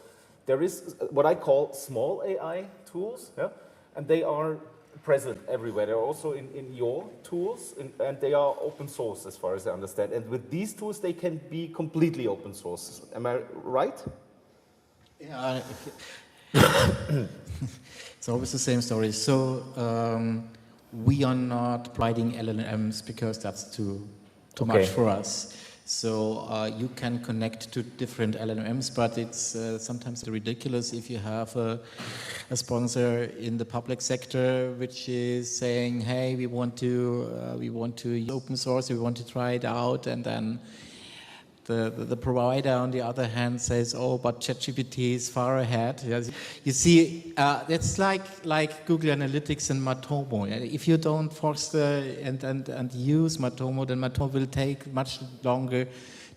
there is what I call small AI tools, yeah? And they are present everywhere. They're also in your tools, and they are open source as far as I understand. And with these tools, they can be completely open source. Am I right? Yeah. It's always the same story. So we are not providing LLMs because that's too much for us. So you can connect to different LLMs, but it's sometimes ridiculous if you have a sponsor in the public sector which is saying, "Hey, we want to use open source, we want to try it out," and then the provider, on the other hand, says, "Oh, but ChatGPT is far ahead." You see, it's like Google Analytics and Matomo. If you don't foster and use Matomo, then Matomo will take much longer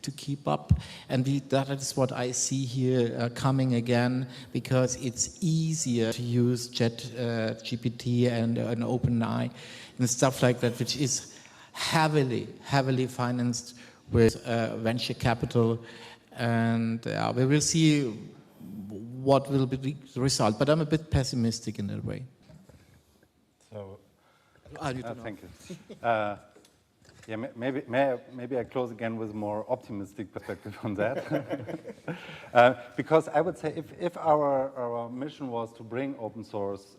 to keep up. And that is what I see here coming again, because it's easier to use ChatGPT and OpenAI and stuff like that, which is heavily financed with venture capital, and we will see what will be the result. But I'm a bit pessimistic in that way. So, thank you. Yeah, maybe I close again with a more optimistic perspective on that. Because I would say if our mission was to bring open source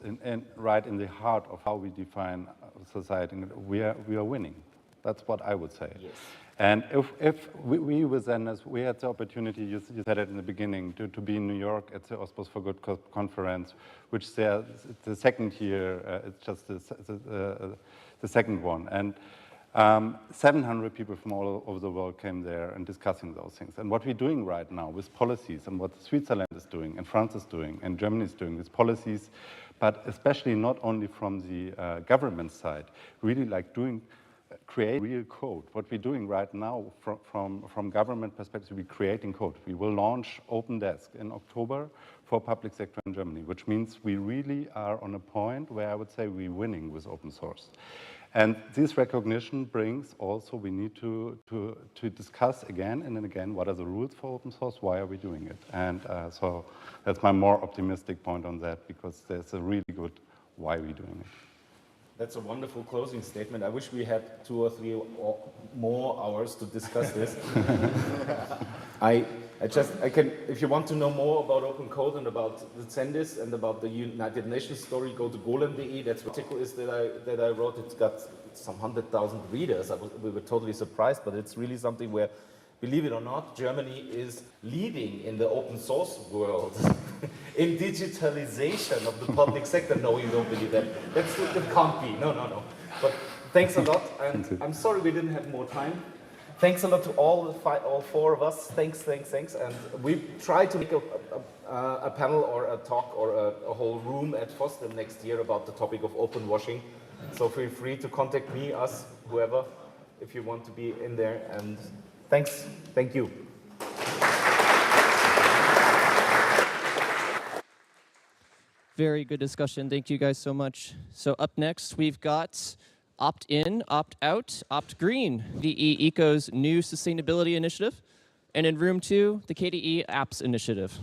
right in the heart of how we define society, we are winning. That's what I would say. Yes. And if we with Zendesk, we had the opportunity, you said it in the beginning, to be in New York at the OSPOS for Good conference, which is the second year, it's just the second one. And 700 people from all over the world came there and discussing those things. And what we're doing right now with policies, and what Switzerland is doing, and France is doing, and Germany is doing with policies, but especially not only from the government side, really like create real code. What we're doing right now from government perspective, we're creating code. We will launch OpenDesk in October for public sector in Germany, which means we really are on a point where I would say we're winning with open source. And this recognition brings also, we need to discuss again and again, what are the rules for open source, why are we doing it? And so that's my more optimistic point on that, because there's a really good why we're doing it. That's a wonderful closing statement. I wish we had 2 or 3 or more hours to discuss this. I can, if you want to know more about open code and about the Zendis and about the United Nations story, go to golem.de. That's what the article is that I wrote. It's got some 100,000 readers. We were totally surprised, but it's really something where, believe it or not, Germany is leading in the open source world in digitalization of the public sector. No, you don't believe that. That can't be. No. But thanks a lot, and I'm sorry we didn't have more time. Thanks a lot to all 4 of us. Thanks. And we try to make a panel or a talk or a whole room at FOSDEM next year about the topic of open washing. So feel free to contact me, us, whoever, if you want to be in there. And thanks. Thank you. Very good discussion. Thank you guys so much. So up next, we've got Opt-in, Opt-out, Opt-green, KDE Eco's new sustainability initiative. And in room 2, the KDE Apps initiative.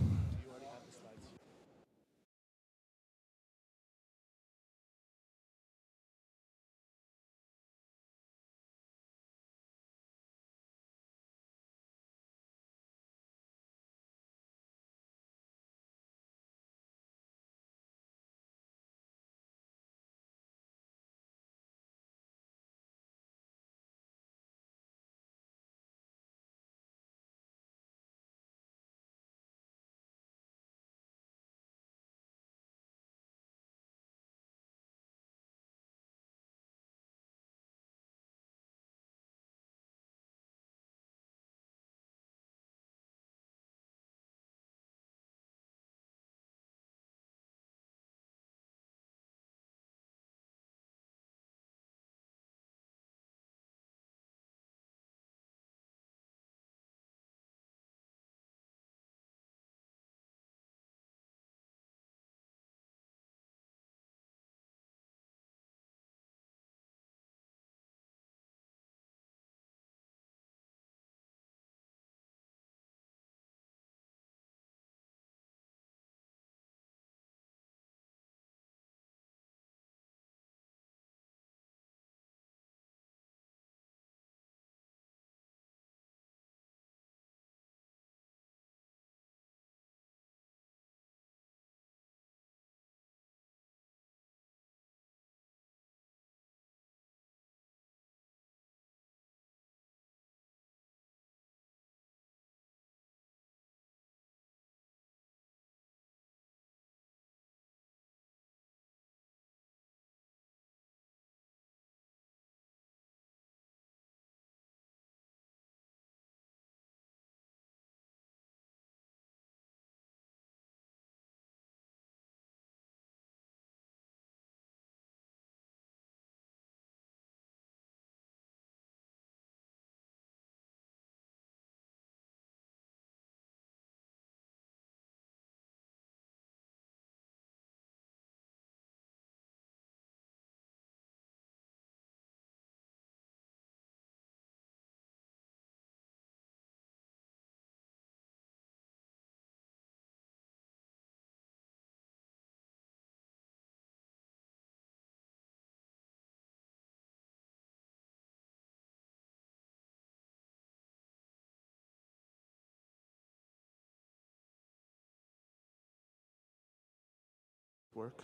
Work.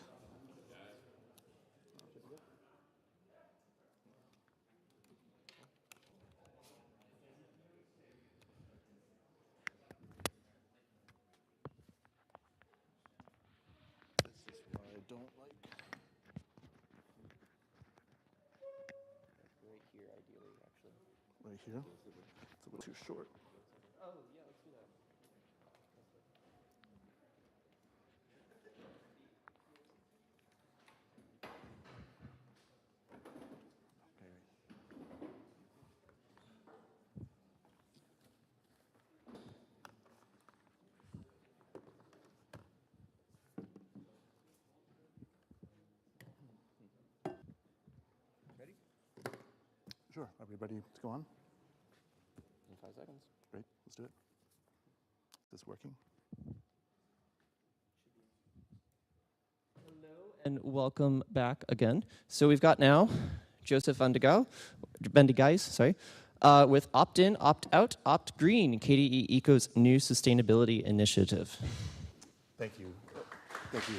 This is what I don't like. Right here, ideally, actually. Right here? It's a little too short. Oh, yeah, let's do that. Ready? Sure. Are we ready to go on? In 5 seconds. Great. Let's do it. Is this working? Hello and welcome back again. So we've got now Joseph van de Gijs, sorry, with opt-in, opt-out, opt-green, KDE Eco's new sustainability initiative. Thank you. Thank you.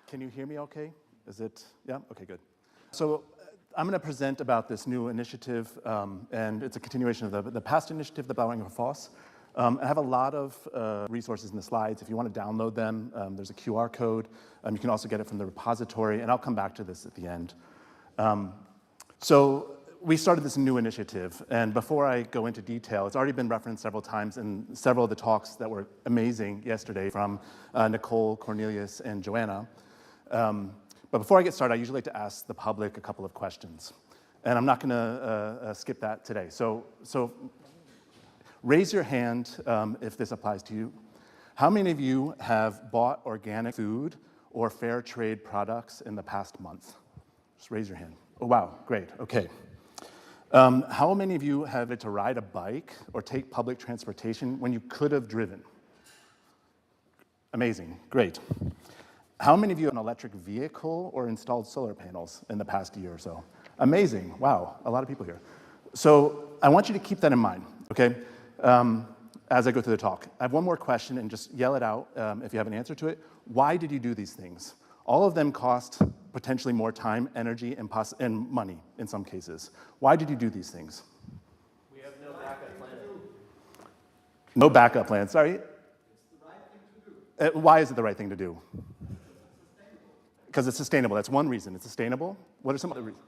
Can you hear me okay? Is it, yeah? Okay, good. So I'm going to present about this new initiative, and it's a continuation of the past initiative, the Blauwing Foss. I have a lot of resources in the slides. If you want to download them, there's a QR code. You can also get it from the repository, and I'll come back to this at the end. So we started this new initiative, and before I go into detail, it's already been referenced several times in several of the talks that were amazing yesterday from Nicole, Cornelius, and Joanna. But before I get started, I usually like to ask the public a couple of questions. And I'm not going to skip that today. So raise your hand if this applies to you. How many of you have bought organic food or fair trade products in the past month? Just raise your hand. Oh, wow, great, okay. How many of you have had to ride a bike or take public transportation when you could have driven? Amazing, great. How many of you have an electric vehicle or installed solar panels in the past year or so? Amazing, wow, a lot of people here. So I want you to keep that in mind, okay, as I go through the talk. I have one more question, and just yell it out if you have an answer to it. Why did you do these things? All of them cost potentially more time, energy, and money in some cases. Why did you do these things? We have no backup plan. No backup plan, sorry. It's the right thing to do. Why is it the right thing to do? Because it's sustainable. That's one reason. It's sustainable. What are some other reasons?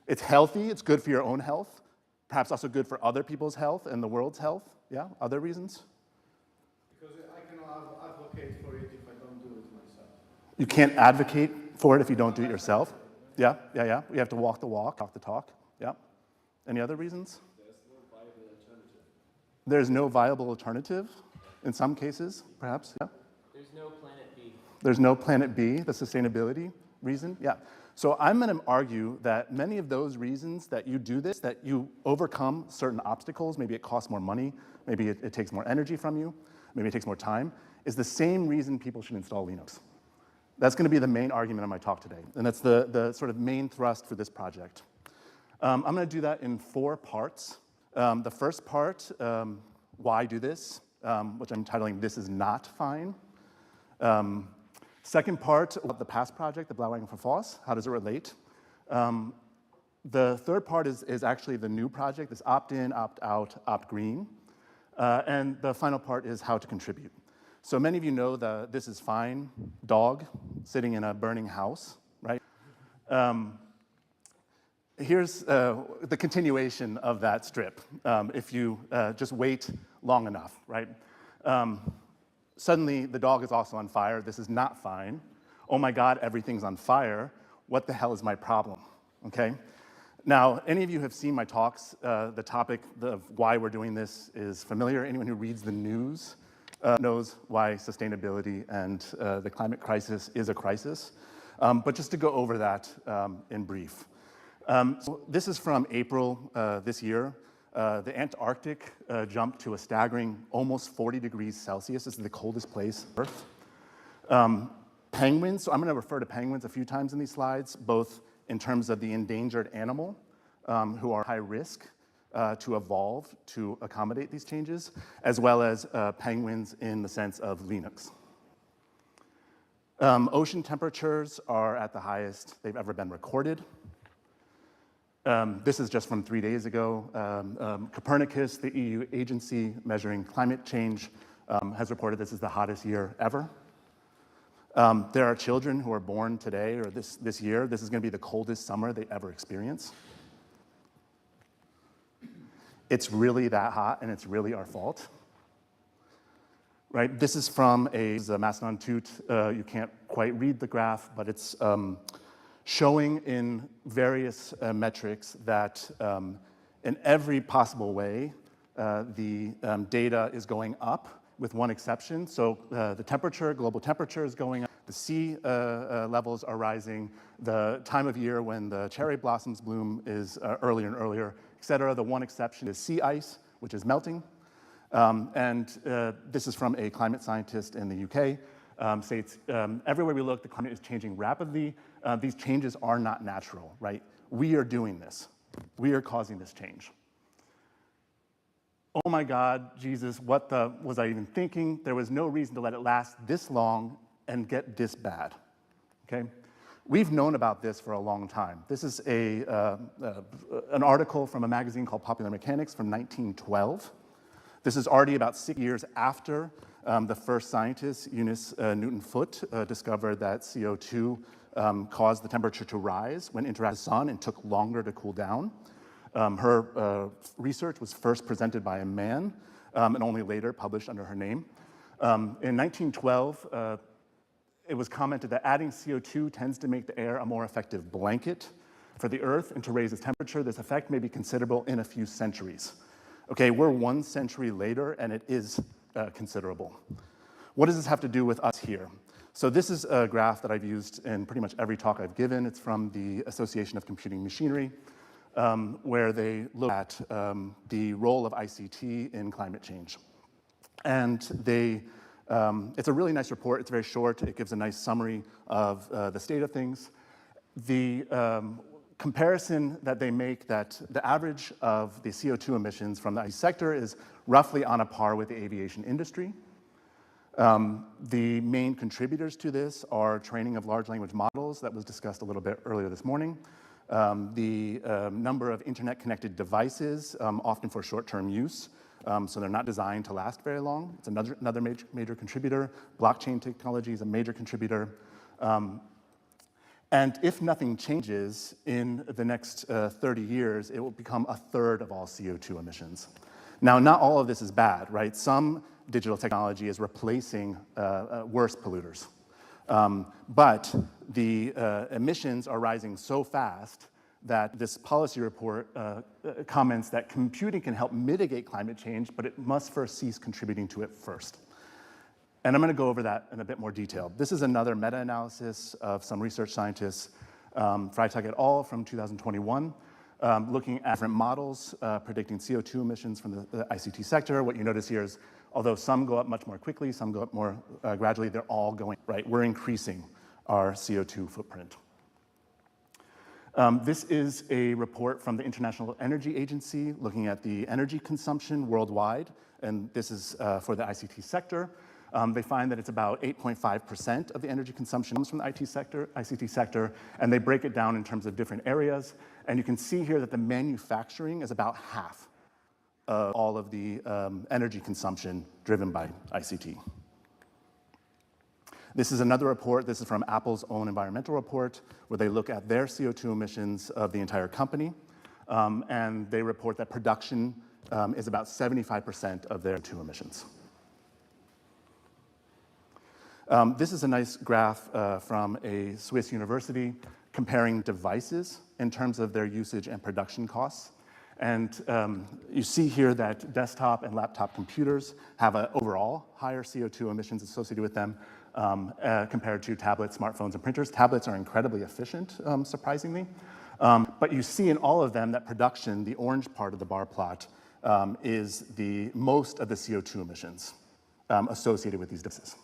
It's healthy. It's good for your own health. Perhaps also good for other people's health and the world's health. Yeah, other reasons? Because I cannot advocate for it if I don't do it myself. You can't advocate for it if you don't do it yourself. Yeah. You have to walk the walk, talk the talk. Yeah. Any other reasons? There's no viable alternative. There's no viable alternative in some cases, perhaps. Yeah. There's no planet B. There's no planet B, the sustainability reason. Yeah. So I'm going to argue that many of those reasons that you do this, that you overcome certain obstacles, maybe it costs more money, maybe it takes more energy from you, maybe it takes more time, is the same reason people should install Linux. That's going to be the main argument of my talk today, and that's the sort of main thrust for this project. I'm going to do that in 4 parts. The first part, why do this, which I'm titling This Is Not Fine. Second part, the past project, the Blauwing Foss, how does it relate? The third part is actually the new project, this opt-in, opt-out, opt-green. And the final part is how to contribute. So many of you know the This Is Fine dog sitting in a burning house, right? Here's the continuation of that strip, if you just wait long enough, right? Suddenly, the dog is also on fire. This is not fine. Oh my God, everything's on fire. What the hell is my problem? Okay? Now, any of you have seen my talks. The topic of why we're doing this is familiar. Anyone who reads the news knows why sustainability and the climate crisis is a crisis. But just to go over that in brief. So this is from April this year. The Antarctic jumped to a staggering almost 40 degrees Celsius. This is the coldest place on Earth. Penguins, so I'm going to refer to penguins a few times in these slides, both in terms of the endangered animal, who are high risk to evolve to accommodate these changes, as well as penguins in the sense of Linux. Ocean temperatures are at the highest they've ever been recorded. This is just from 3 days ago. Copernicus, the EU agency measuring climate change, has reported this is the hottest year ever. There are children who are born today or this year. This is going to be the coldest summer they ever experience. It's really that hot, and it's really our fault. Right? This is from a Mastodon toot. You can't quite read the graph, but it's showing in various metrics that in every possible way, the data is going up with one exception. So the temperature, global temperature is going up. the sea levels are rising, the time of year when the cherry blossoms bloom is earlier and earlier, et cetera. The one exception is sea ice, which is melting. This is from a climate scientist in the UK. States, everywhere we look, the climate is changing rapidly. These changes are not natural, right? We are doing this. We are causing this change. Oh my God, Jesus, what was I even thinking? There was no reason to let it last this long and get this bad, okay? We've known about this for a long time. This is an article from a magazine called Popular Mechanics from 1912. This is already about 6 years after the first scientist, Eunice Newton-Foote, discovered that CO2 caused the temperature to rise when interacted with the sun and took longer to cool down. Her research was first presented by a man and only later published under her name. In 1912, it was commented that adding CO2 tends to make the air a more effective blanket for the Earth and to raise its temperature. This effect may be considerable in a few centuries. Okay, we're 1 century later, and it is considerable. What does this have to do with us here? So this is a graph that I've used in pretty much every talk I've given. It's from the Association of Computing Machinery, where they look at the role of ICT in climate change. And it's a really nice report. It's very short. It gives a nice summary of the state of things. The comparison that they make, that the average of the CO2 emissions from the IT sector is roughly on a par with the aviation industry. The main contributors to this are training of large language models that was discussed a little bit earlier this morning. The number of internet-connected devices, often for short-term use, so they're not designed to last very long. It's another major contributor. Blockchain technology is a major contributor. And if nothing changes in the next 30 years, it will become 1/3 of all CO2 emissions. Now, not all of this is bad, right? Some digital technology is replacing worse polluters. But the emissions are rising so fast that this policy report comments that computing can help mitigate climate change, but it must first cease contributing to it first. And I'm going to go over that in a bit more detail. This is another meta-analysis of some research scientists, Freitag et al. From 2021, looking at different models predicting CO2 emissions from the ICT sector. What you notice here is, although some go up much more quickly, some go up more gradually, they're all going, right? We're increasing our CO2 footprint. This is a report from the International Energy Agency looking at the energy consumption worldwide, and this is for the ICT sector. They find that it's about 8.5% of the energy consumption comes from the ICT sector, and they break it down in terms of different areas. And you can see here that the manufacturing is about half of all of the energy consumption driven by ICT. This is another report. This is from Apple's own environmental report, where they look at their CO2 emissions of the entire company. And they report that production is about 75% of their CO2 emissions. This is a nice graph from a Swiss university comparing devices in terms of their usage and production costs. And you see here that desktop and laptop computers have an overall higher CO2 emissions associated with them compared to tablets, smartphones, and printers. Tablets are incredibly efficient, surprisingly. But you see in all of them that production, the orange part of the bar plot, is the most of the CO2 emissions associated with these devices.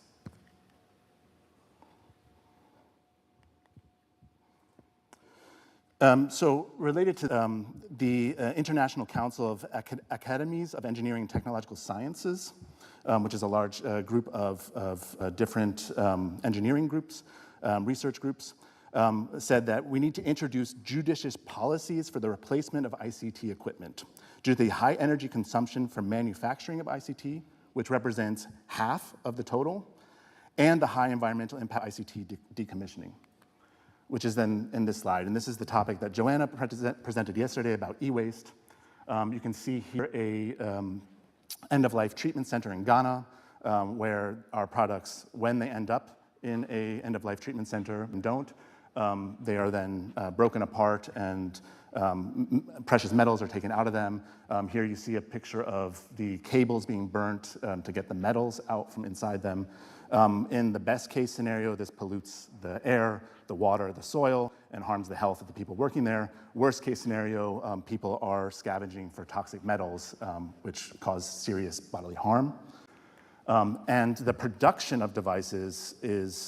So related to the International Council of Academies of Engineering and Technological Sciences, which is a large group of different engineering groups, research groups, said that we need to introduce judicious policies for the replacement of ICT equipment due to the high energy consumption from manufacturing of ICT, which represents half of the total, and the high environmental impact ICT decommissioning, which is then in this slide. And this is the topic that Joanna presented yesterday about e-waste. You can see here a end-of-life treatment center in Ghana, where our products, when they end up in a end-of-life treatment center and don't, They are then broken apart and precious metals are taken out of them. Here you see a picture of the cables being burnt to get the metals out from inside them. In the best case scenario, this pollutes the air, the water, the soil, and harms the health of the people working there. Worst case scenario, people are scavenging for toxic metals, which cause serious bodily harm. And the production of devices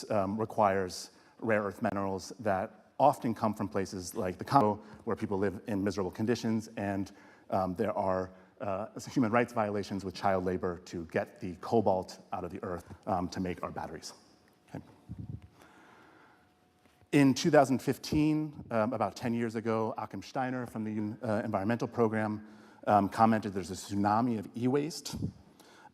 requires rare earth minerals that often come from places like the Congo, where people live in miserable conditions, and there are human rights violations with child labor to get the cobalt out of the earth to make our batteries. Okay. In 2015, about 10 years ago, Achim Steiner from the environmental program commented there's a tsunami of e-waste.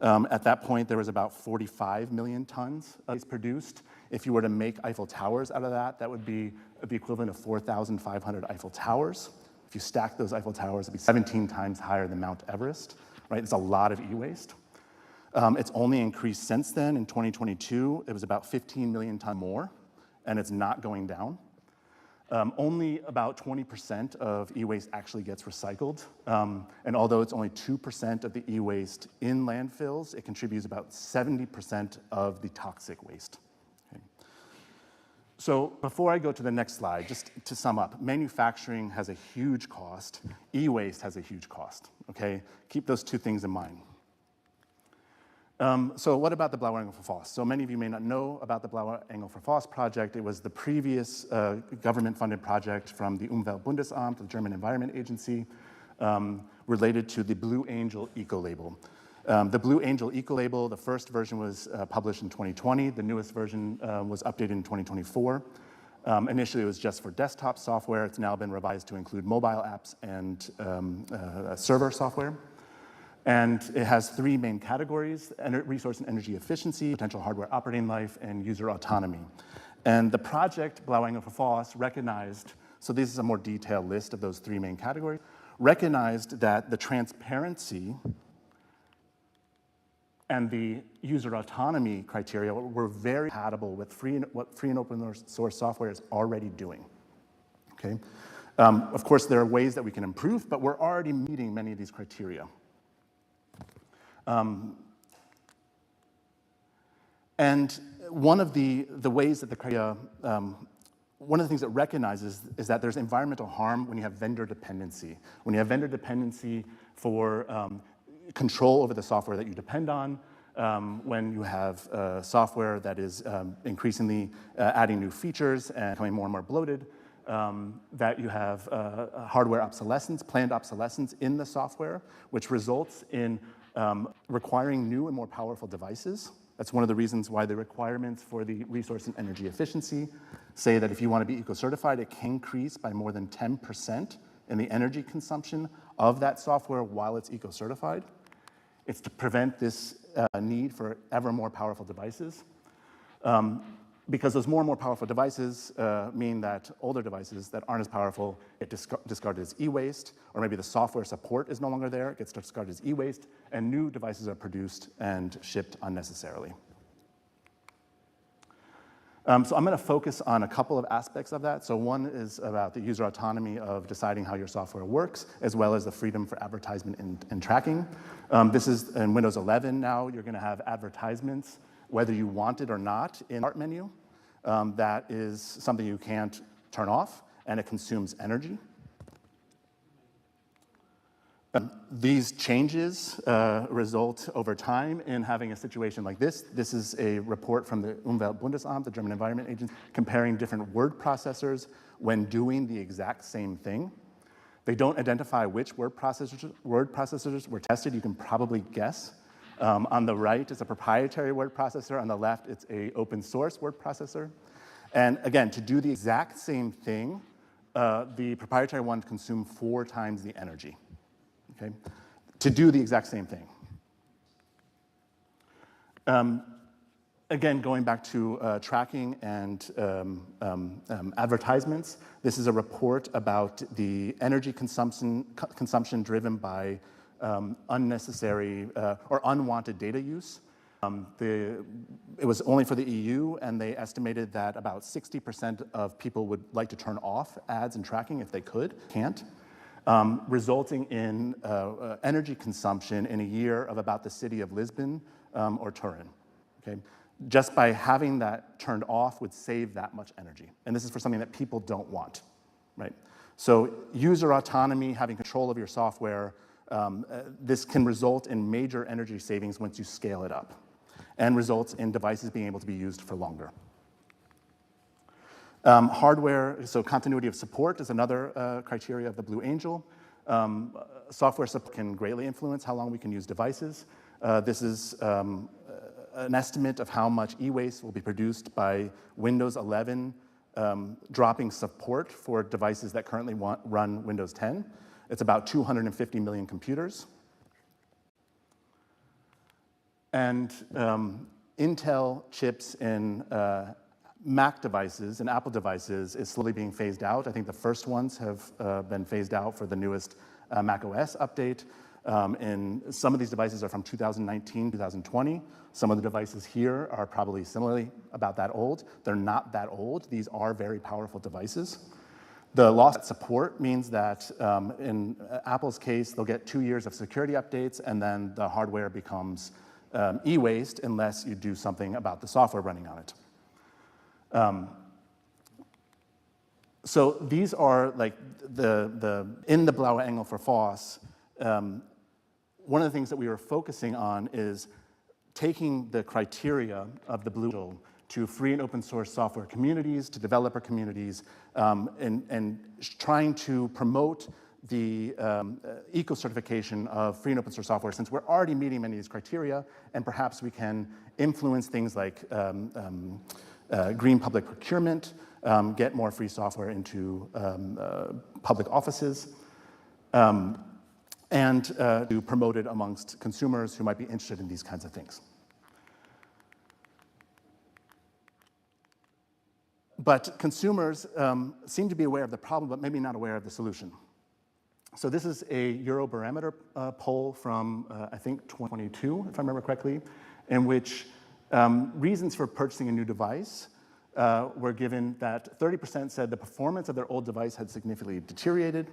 At that point, there was about 45 million tons of waste produced. If you were to make Eiffel Towers out of that, that would be the equivalent of 4,500 Eiffel Towers. If you stack those Eiffel Towers, it'd be 17 times higher than Mount Everest, right? It's a lot of e-waste. It's only increased since then. In 2022, it was about 15 million tons more, and it's not going down. Only about 20% of e-waste actually gets recycled. And although it's only 2% of the e-waste in landfills, it contributes about 70% of the toxic waste. Okay. So before I go to the next slide, just to sum up, manufacturing has a huge cost. E-waste has a huge cost, okay? Keep those two things in mind. So what about the Blauer Engel für Forst? So many of you may not know about the Blauer Engel für Forst project. It was the previous government-funded project from the Umweltbundesamt, the German Environment Agency, related to the Blue Angel Eco-Label. The Blue Angel Eco-Label, the first version was published in 2020. The newest version was updated in 2024. Initially, it was just for desktop software. It's now been revised to include mobile apps and server software. And it has three main categories: resource and energy efficiency, potential hardware operating life, and user autonomy. And the project Blauer Engel für Forst recognized, so this is a more detailed list of those three main categories, recognized that the transparency and the user autonomy criteria were very compatible with what free and open source software is already doing. Okay? Of course, there are ways that we can improve, but we're already meeting many of these criteria. And one of the ways that the criteria, one of the things it recognizes is that there's environmental harm when you have vendor dependency. When you have vendor dependency for control over the software that you depend on, when you have software that is increasingly adding new features and becoming more and more bloated, that you have hardware obsolescence, planned obsolescence in the software, which results in requiring new and more powerful devices. That's one of the reasons why the requirements for the resource and energy efficiency say that if you want to be eco-certified, it can increase by more than 10% in the energy consumption of that software while it's eco-certified. It's to prevent this need for ever more powerful devices. Because those more and more powerful devices mean that older devices that aren't as powerful get discarded as e-waste, or maybe the software support is no longer there, it gets discarded as e-waste, and new devices are produced and shipped unnecessarily. So I'm going to focus on a couple of aspects of that. So one is about the user autonomy of deciding how your software works, as well as the freedom for advertisement and tracking. This is in Windows 11 now. You're going to have advertisements, whether you want it or not, in the Start menu. That is something you can't turn off, and it consumes energy. These changes result over time in having a situation like this. This is a report from the Umweltbundesamt, the German Environment Agency, comparing different word processors when doing the exact same thing. They don't identify which word processors were tested. You can probably guess. On the right, it's a proprietary word processor. On the left, it's an open source word processor. And again, to do the exact same thing, the proprietary one consumed 4 times the energy. Okay? To do the exact same thing. Again, going back to tracking and advertisements, this is a report about the energy consumption driven by unnecessary or unwanted data use. It was only for the EU, and they estimated that about 60% of people would like to turn off ads and tracking if they could, can't, resulting in energy consumption in a year of about the city of Lisbon or Turin. Okay? Just by having that turned off would save that much energy. And this is for something that people don't want, right? So user autonomy, having control of your software, this can result in major energy savings once you scale it up, and results in devices being able to be used for longer. Hardware, so continuity of support is another criteria of the Blue Angel. Software support can greatly influence how long we can use devices. This is an estimate of how much e-waste will be produced by Windows 11 dropping support for devices that currently run Windows 10. It's about 250 million computers. And Intel chips in Mac devices and Apple devices is slowly being phased out. I think the first ones have been phased out for the newest Mac OS update. And some of these devices are from 2019, 2020. Some of the devices here are probably similarly about that old. They're not that old. These are very powerful devices. The loss of support means that in Apple's case, they'll get 2 years of security updates, and then the hardware becomes e-waste unless you do something about the software running on it. So these are like in the Blaue Engel for FOSS, one of the things that we were focusing on is taking the criteria of the Blue Angel to free and open source software communities, to developer communities, and trying to promote the eco-certification of free and open source software, since we're already meeting many of these criteria, and perhaps we can influence things like green public procurement, get more free software into public offices, and to promote it amongst consumers who might be interested in these kinds of things. But consumers seem to be aware of the problem, but maybe not aware of the solution. So this is a Eurobarometer poll from, I think, 2022, if I remember correctly, in which reasons for purchasing a new device were given that 30% said the performance of their old device had significantly deteriorated,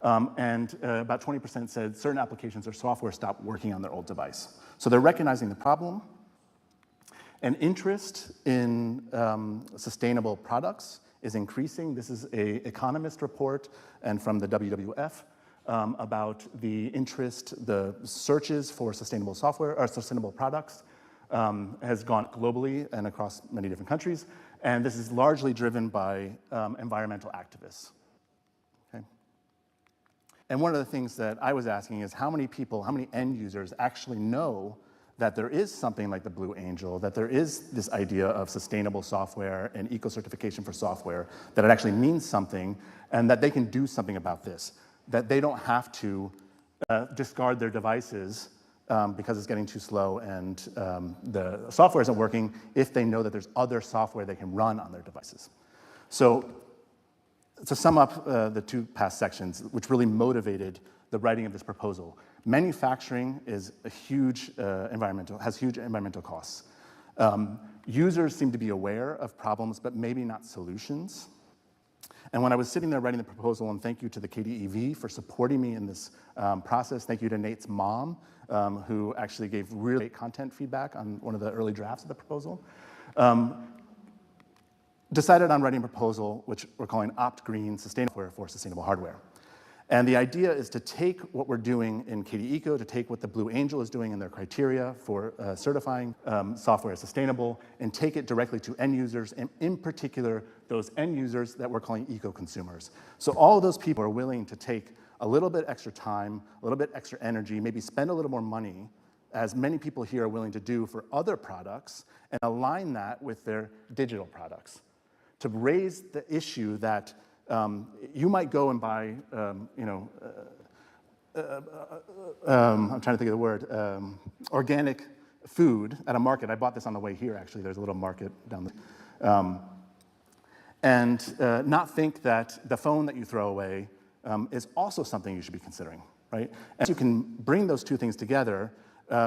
and about 20% said certain applications or software stopped working on their old device. So they're recognizing the problem. And interest in sustainable products is increasing. This is an Economist report and from the WWF about the interest, the searches for sustainable software or sustainable products has gone globally and across many different countries. And this is largely driven by environmental activists. Okay? And one of the things that I was asking is how many people, how many end users actually know that there is something like the Blue Angel, that there is this idea of sustainable software and eco-certification for software, that it actually means something, and that they can do something about this, that they don't have to discard their devices because it's getting too slow and the software isn't working if they know that there's other software they can run on their devices. So to sum up the two past sections, which really motivated the writing of this proposal, manufacturing is a huge has huge environmental costs. Users seem to be aware of problems, but maybe not solutions. And when I was sitting there writing the proposal, and thank you to the KDEV for supporting me in this process, thank you to Nate's mom, who actually gave really great content feedback on one of the early drafts of the proposal, decided on writing a proposal which we're calling Opt Green Sustainable for Sustainable Hardware. And the idea is to take what we're doing in KDE Eco, to take what the Blue Angel is doing in their criteria for certifying software as sustainable, and take it directly to end users, and in particular, those end users that we're calling eco-consumers. So all of those people are willing to take a little bit extra time, a little bit extra energy, maybe spend a little more money, as many people here are willing to do for other products, and align that with their digital products. To raise the issue that you might go and buy, I'm trying to think of the word, organic food at a market. I bought this on the way here, actually. There's a little market down there. And not think that the phone that you throw away is also something you should be considering, right? And you can bring those two things together,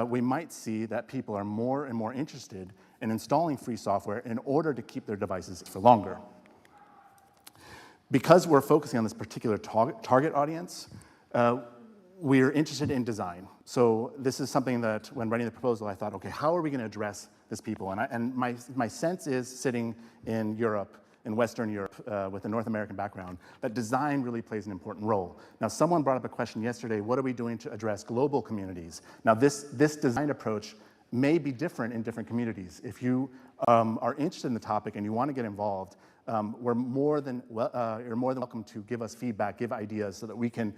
we might see that people are more and more interested in installing free software in order to keep their devices for longer. Because we're focusing on this particular target audience, we're interested in design. So this is something that when writing the proposal, I thought, okay, how are we going to address this people? And my sense is, sitting in Europe, in Western Europe, with a North American background, that design really plays an important role. Now, someone brought up a question yesterday, what are we doing to address global communities? Now, this design approach may be different in different communities. If you are interested in the topic and you want to get involved, you're more than welcome to give us feedback, give ideas, so that we can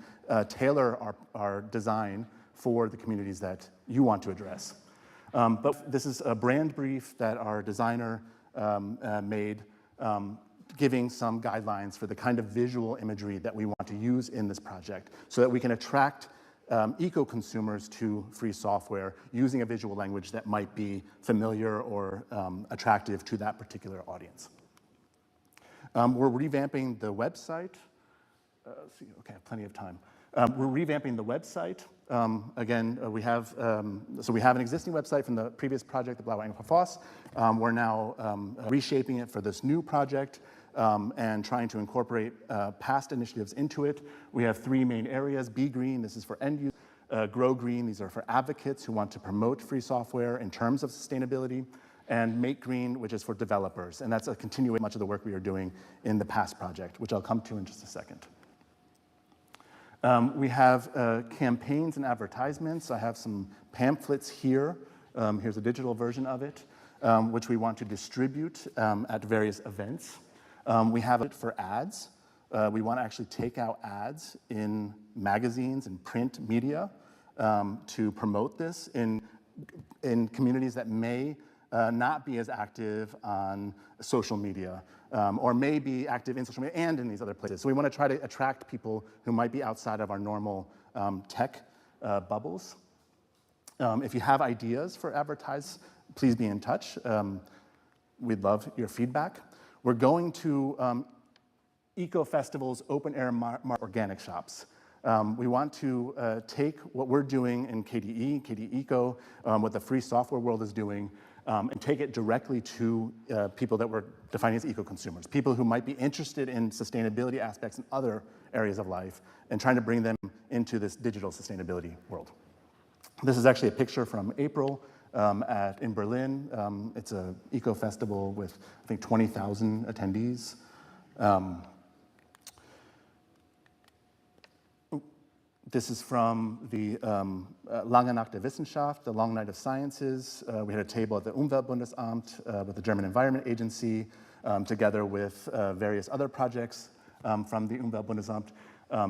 tailor our design for the communities that you want to address. But this is a brand brief that our designer made, giving some guidelines for the kind of visual imagery that we want to use in this project, so that we can attract eco-consumers to free software using a visual language that might be familiar or attractive to that particular audience. We're revamping the website. Let's see, okay, I have plenty of time. We're revamping the website. Again, we have an existing website from the previous project, the Blauwe Engelfoss. We're now reshaping it for this new project and trying to incorporate past initiatives into it. We have three main areas: Be Green, this is for end users; Grow Green, these are for advocates who want to promote free software in terms of sustainability; and Make Green, which is for developers. And that's a continuation of much of the work we are doing in the past project, which I'll come to in just a second. We have campaigns and advertisements. I have some pamphlets here. Here's a digital version of it, which we want to distribute at various events. We have it for ads. We want to actually take out ads in magazines and print media to promote this in communities that may not be as active on social media, or may be active in social media and in these other places. So we want to try to attract people who might be outside of our normal tech bubbles. If you have ideas for advertise, please be in touch. We'd love your feedback. We're going to eco-festivals, open-air organic shops. We want to take what we're doing in KDE Eco, what the free software world is doing, and take it directly to people that we're defining as eco-consumers, people who might be interested in sustainability aspects in other areas of life, and trying to bring them into this digital sustainability world. This is actually a picture from April in Berlin. It's an eco-festival with, I think, 20,000 attendees. This is from the Lange Nacht der Wissenschaft, the Long Night of Sciences. We had a table at the Umweltbundesamt with the German Environment Agency, together with various other projects from the Umweltbundesamt.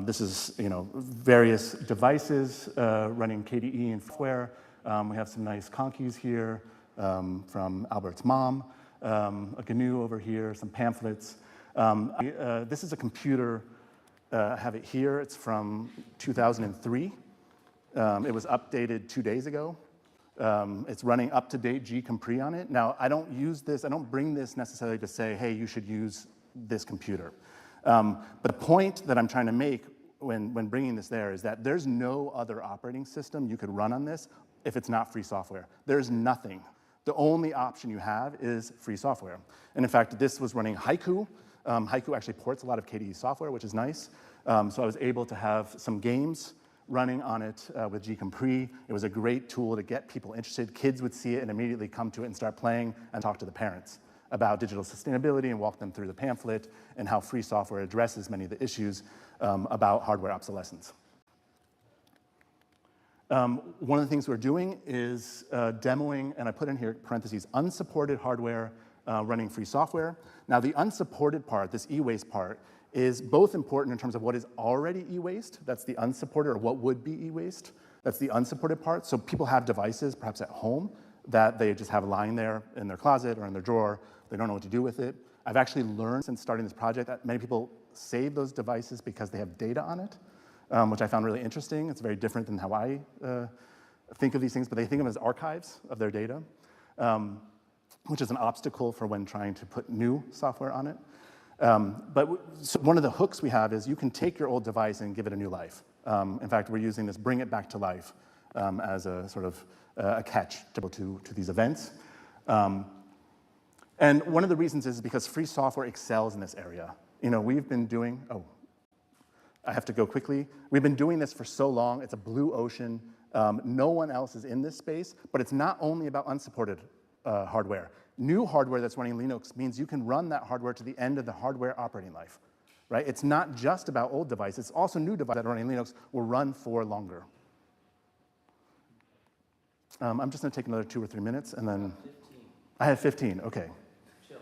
This is, various devices running KDE and software. We have some nice conkeys here from Albert's mom, a GNU over here, some pamphlets. This is a computer. I have it here. It's from 2003. It was updated 2 days ago. It's running up-to-date gCompris on it. Now, I don't use this. I don't bring this necessarily to say, hey, you should use this computer. But the point that I'm trying to make when bringing this there is that there's no other operating system you could run on this if it's not free software. There's nothing. The only option you have is free software. And in fact, this was running Haiku. Haiku actually ports a lot of KDE software, which is nice. So I was able to have some games running on it with gCompris. It was a great tool to get people interested. Kids would see it and immediately come to it and start playing and talk to the parents about digital sustainability and walk them through the pamphlet and how free software addresses many of the issues about hardware obsolescence. One of the things we're doing is demoing, and I put in here parentheses, unsupported hardware running free software. Now, the unsupported part, this e-waste part, is both important in terms of what is already e-waste, that's the unsupported, or what would be e-waste, that's the unsupported part. So people have devices, perhaps at home, that they just have lying there in their closet or in their drawer. They don't know what to do with it. I've actually learned since starting this project that many people save those devices because they have data on it, which I found really interesting. It's very different than how I think of these things, but they think of them as archives of their data, which is an obstacle for when trying to put new software on it. So one of the hooks we have is you can take your old device and give it a new life. In fact, we're using this Bring It Back to Life as a sort of a catch to these events. And one of the reasons is because free software excels in this area. You know, we've been doing, I have to go quickly. We've been doing this for so long. It's a blue ocean. No one else is in this space, but it's not only about unsupported hardware. New hardware that's running Linux means you can run that hardware to the end of the hardware operating life, right? It's not just about old devices. It's also new devices that are running Linux will run for longer. I'm just going to take another 2 or 3 minutes, and then 15. I have 15. Okay. Chill.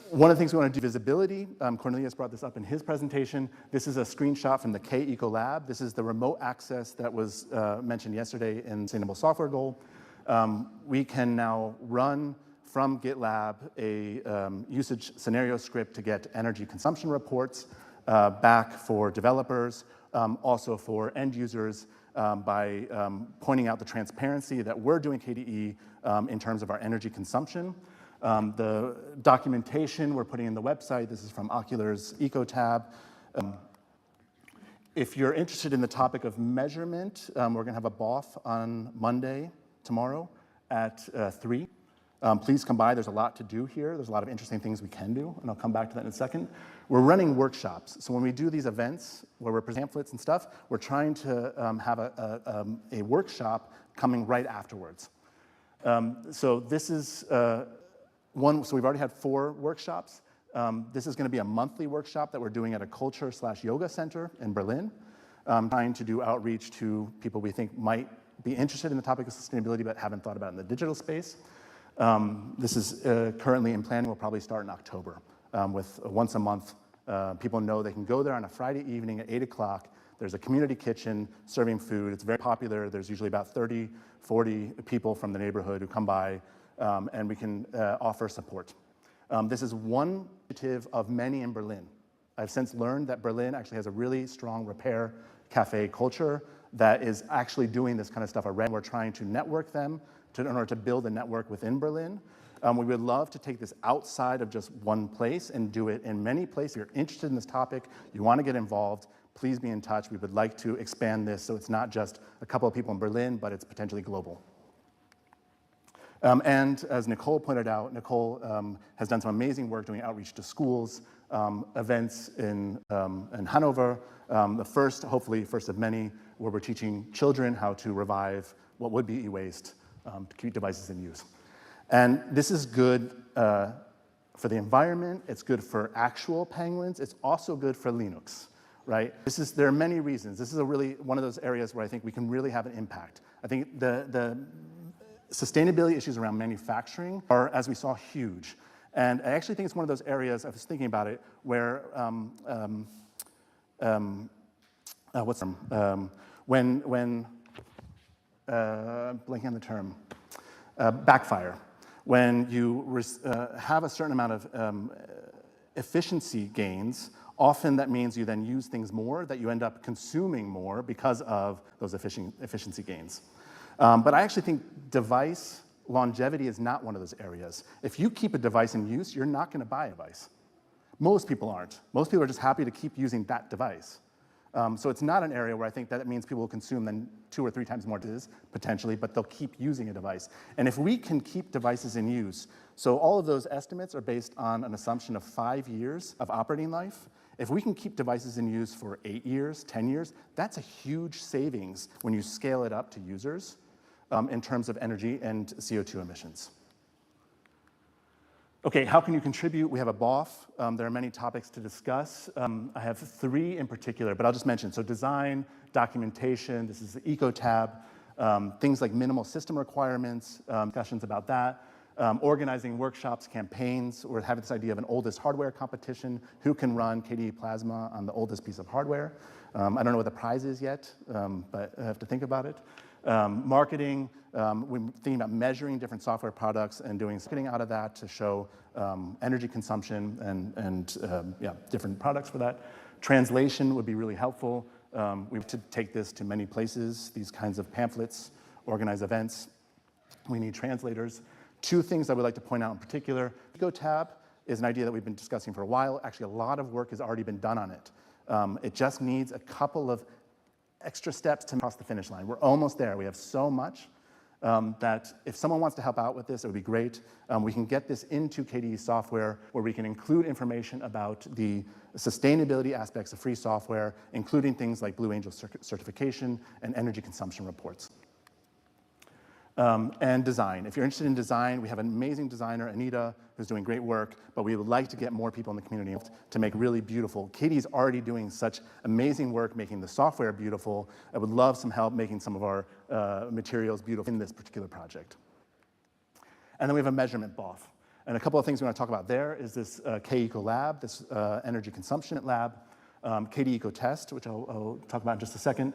One of the things we want to do, visibility. Cornelius brought this up in his presentation. This is a screenshot from the KDE Lab. This is the remote access that was mentioned yesterday in Sustainable Software Goal. We can now run from GitLab a usage scenario script to get energy consumption reports back for developers, also for end users, by pointing out the transparency that we're doing KDE in terms of our energy consumption. The documentation we're putting in the website, this is from Ocular's Eco tab. If you're interested in the topic of measurement, we're going to have a BOF on Monday, tomorrow, at 3. Please come by. There's a lot to do here. There's a lot of interesting things we can do, and I'll come back to that in a second. We're running workshops. So when we do these events where we're presenting pamphlets and stuff, we're trying to have a workshop coming right afterwards. So this is one. So we've already had 4 workshops. This is going to be a monthly workshop that we're doing at a culture/yoga center in Berlin, trying to do outreach to people we think might be interested in the topic of sustainability but haven't thought about it in the digital space. This is currently in planning. We'll probably start in October with once a month. People know they can go there on a Friday evening at 8 o'clock. There's a community kitchen serving food. It's very popular. There's usually about 30, 40 people from the neighborhood who come by, and we can offer support. This is one initiative of many in Berlin. I've since learned that Berlin actually has a really strong repair cafe culture that is actually doing this kind of stuff already. We're trying to network them in order to build a network within Berlin. We would love to take this outside of just one place and do it in many places. If you're interested in this topic, you want to get involved, please be in touch. We would like to expand this so it's not just a couple of people in Berlin, but it's potentially global. And as Nicole pointed out, Nicole has done some amazing work doing outreach to schools, events in Hanover, hopefully first of many, where we're teaching children how to revive what would be e-waste to keep devices in use. And this is good for the environment. It's good for actual penguins. It's also good for Linux, right? There are many reasons. This is really one of those areas where I think we can really have an impact. I think the sustainability issues around manufacturing are, as we saw, huge. And I actually think it's one of those areas, I was thinking about it, where blanking on the term, backfire. When you have a certain amount of efficiency gains, often that means you then use things more, that you end up consuming more because of those efficiency gains. But I actually think device longevity is not one of those areas. If you keep a device in use, you're not going to buy a device. Most people aren't. Most people are just happy to keep using that device. So it's not an area where I think that it means people will consume then 2 or 3 times more devices, potentially, but they'll keep using a device. And if we can keep devices in use, so all of those estimates are based on an assumption of 5 years of operating life. If we can keep devices in use for 8 years, 10 years, that's a huge savings when you scale it up to users in terms of energy and CO2 emissions. Okay, how can you contribute? We have a BOF. There are many topics to discuss. I have 3 in particular, but I'll just mention. So design, documentation, this is the Eco tab, things like minimal system requirements, discussions about that, organizing workshops, campaigns. We're having this idea of an oldest hardware competition. Who can run KDE Plasma on the oldest piece of hardware? I don't know what the prize is yet, but I have to think about it. Marketing, we're thinking about measuring different software products and doing marketing out of that to show energy consumption and different products for that. Translation would be really helpful. We have to take this to many places, these kinds of pamphlets, organize events. We need translators. 2 things I would like to point out in particular. Eco tab is an idea that we've been discussing for a while. Actually, a lot of work has already been done on it. It just needs a couple of extra steps to cross the finish line. We're almost there. We have so much that if someone wants to help out with this, it would be great. We can get this into KDE software where we can include information about the sustainability aspects of free software, including things like Blue Angel certification and energy consumption reports. And design. If you're interested in design, we have an amazing designer, Anita, who's doing great work, but we would like to get more people in the community to make really beautiful. KDE's already doing such amazing work making the software beautiful. I would love some help making some of our materials beautiful in this particular project. And then we have a measurement BOF. And a couple of things we want to talk about there is this KECO lab, this energy consumption lab, KDE Test, which I'll talk about in just a second,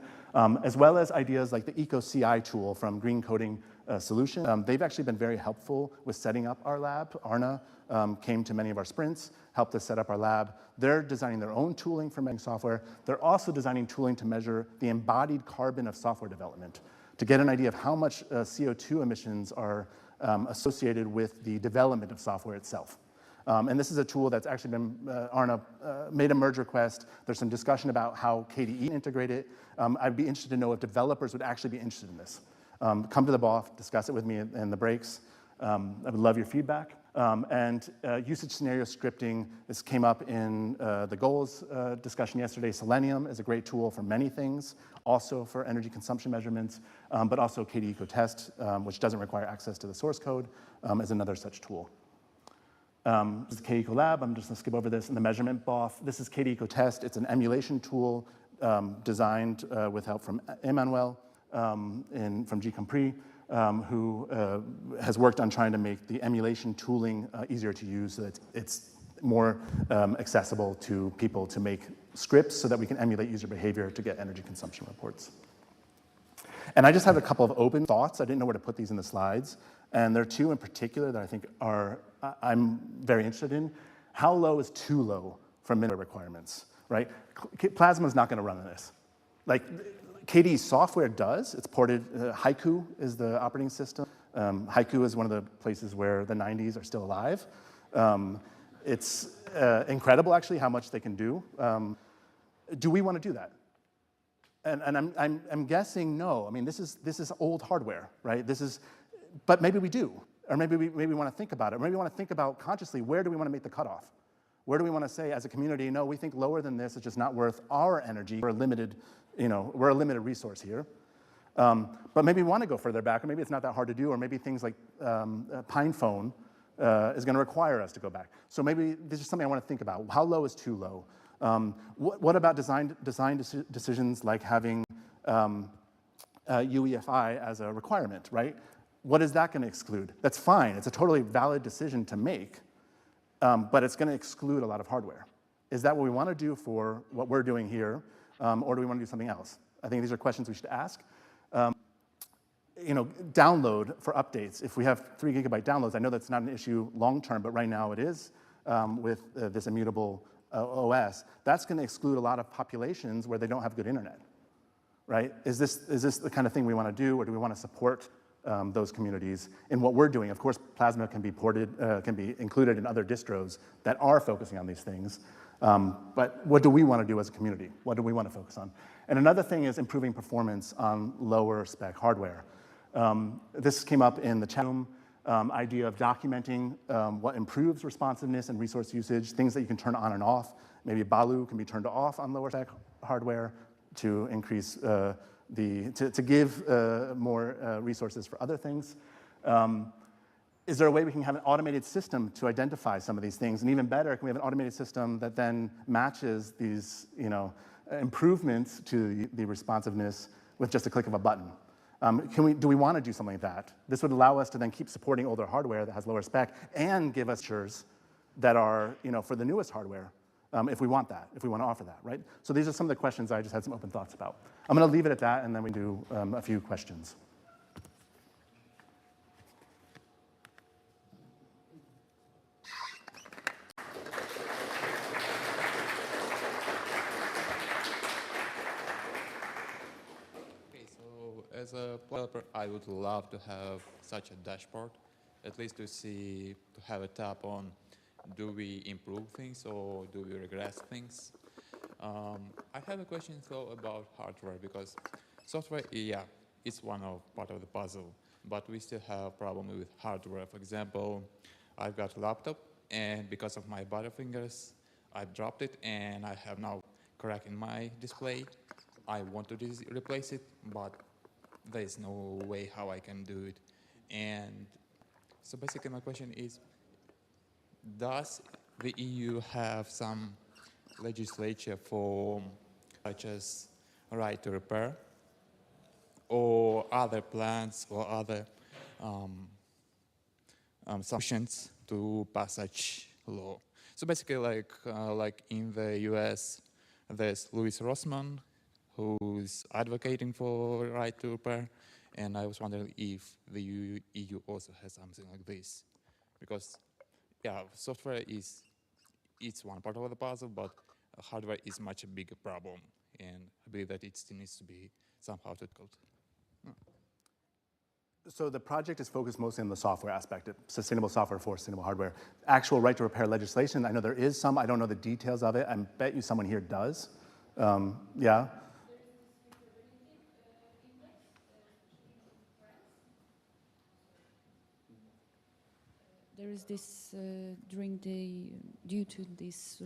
as well as ideas like the EcoCI tool from Green Coding Solution. They've actually been very helpful with setting up our lab. Arna came to many of our sprints, helped us set up our lab. They're designing their own tooling for measuring software. They're also designing tooling to measure the embodied carbon of software development, to get an idea of how much CO2 emissions are associated with the development of software itself. And this is a tool that's actually been, Arna made a merge request. There's some discussion about how KDE integrate it. I'd be interested to know if developers would actually be interested in this. Come to the BOF, discuss it with me in the breaks. I would love your feedback. And usage scenario scripting, this came up in the goals discussion yesterday. Selenium is a great tool for many things, also for energy consumption measurements, but also KDE Test, which doesn't require access to the source code, is another such tool. This is the KECO lab. I'm just going to skip over this. And the measurement BOF. This is KDE Test. It's an emulation tool designed with help from Emmanuel from GCompris, who has worked on trying to make the emulation tooling easier to use so that it's more accessible to people to make scripts so that we can emulate user behavior to get energy consumption reports. And I just have a couple of open thoughts. I didn't know where to put these in the slides. And there are two in particular that I think I'm very interested in. How low is too low for minimum requirements, right? Plasma is not going to run on this. Like KDE software does. It's ported. Haiku is the operating system. Haiku is one of the places where the 90s are still alive. It's incredible, actually, how much they can do. Do we want to do that? And I'm guessing no. I mean, this is old hardware, right? But maybe we do, or maybe we want to think about it. Or maybe we want to think about consciously, where do we want to make the cutoff? Where do we want to say, as a community, no, we think lower than this is just not worth our energy. We're a limited resource here. But maybe we want to go further back, or maybe it's not that hard to do, or maybe things like PinePhone is going to require us to go back. So maybe this is something I want to think about. How low is too low? What about design decisions like having UEFI as a requirement, right? What is that going to exclude? That's fine. It's a totally valid decision to make, but it's going to exclude a lot of hardware. Is that what we want to do for what we're doing here, or do we want to do something else? I think these are questions we should ask. Download for updates. If we have 3 GB downloads, I know that's not an issue long term, but right now it is with this immutable OS. That's going to exclude a lot of populations where they don't have good internet, right? Is this the kind of thing we want to do, or do we want to support those communities in what we're doing? Of course, Plasma can be ported, can be included in other distros that are focusing on these things. But what do we want to do as a community? What do we want to focus on? And another thing is improving performance on lower spec hardware. This came up in the chat room, idea of documenting what improves responsiveness and resource usage, things that you can turn on and off. Maybe Balu can be turned off on lower spec hardware to increase to give more resources for other things. Is there a way we can have an automated system to identify some of these things? And even better, can we have an automated system that then matches these improvements to the responsiveness with just a click of a button? Do we want to do something like that? This would allow us to then keep supporting older hardware that has lower spec and give us features that are for the newest hardware, if we want that, if we want to offer that, right? So these are some of the questions I just had some open thoughts about. I'm going to leave it at that, and then we do a few questions. As a developer, I would love to have such a dashboard, at least to have a tap on, do we improve things or do we regress things? I have a question though about hardware, because software, yeah, it's one of part of the puzzle, but we still have problem with hardware. For example, I've got a laptop, and because of my butterfingers, I've dropped it, and I have now crack in my display. I want to replace it, but there is no way how I can do it. And so basically my question is, does the EU have some legislature for such as right to repair, or other plans or other solutions to pass such law? So basically, like in the US, there's Louis Rossmann, who's advocating for right to repair, and I was wondering if the EU also has something like this, because yeah, software it's one part of the puzzle, but hardware is much a bigger problem, and I believe that it still needs to be somehow tackled. So the project is focused mostly on the software aspect, sustainable software for sustainable hardware. Actual right to repair legislation, I know there is some. I don't know the details of it. I bet you someone here does. Yeah. There is this, due to this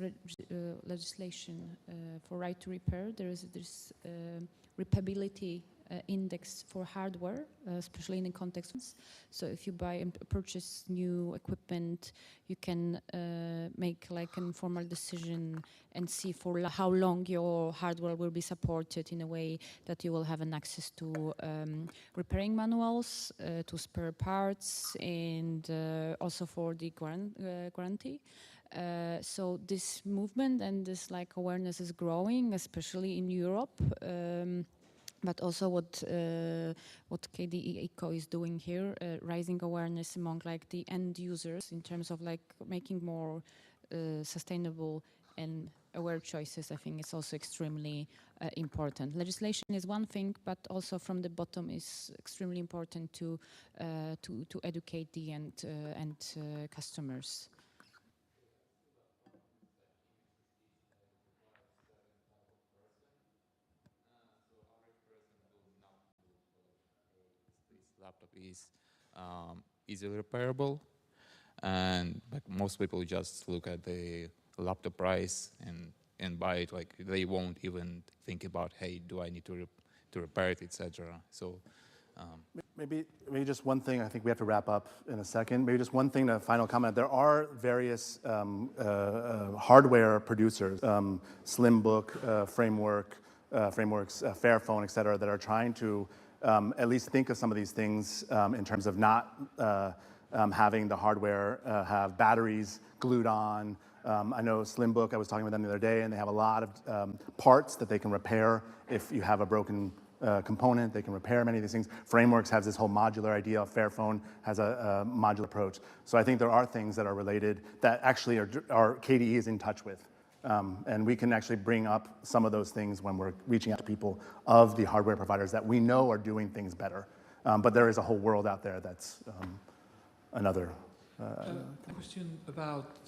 legislation for right to repair, there is this repairability index for hardware, especially in the context. So if you buy and purchase new equipment, you can make like an informal decision and see for how long your hardware will be supported in a way that you will have an access to repairing manuals, to spare parts, and also for the guarantee. So this movement and this like awareness is growing, especially in Europe. But also what KDE Eco is doing here, raising awareness among like the end users in terms of like making more sustainable and aware choices. I think it's also extremely important. Legislation is one thing, but also from the bottom is extremely important to educate the end customers. Laptop is easily repairable, and like most people just look at the laptop price and buy it. Like they won't even think about, hey, do I need to repair it, etc. So maybe just one thing. I think we have to wrap up in a second. Maybe just one thing, a final comment. There are various hardware producers, Slimbook, Frameworks, Fairphone, etc., that are trying to at least think of some of these things in terms of not having the hardware have batteries glued on. I know Slimbook, I was talking with them the other day, and they have a lot of parts that they can repair. If you have a broken component, they can repair many of these things. Frameworks has this whole modular idea. Fairphone has a modular approach. So I think there are things that are related that actually are KDE is in touch with. And we can actually bring up some of those things when we're reaching out to people of the hardware providers that we know are doing things better. But there is a whole world out there that's another. A question about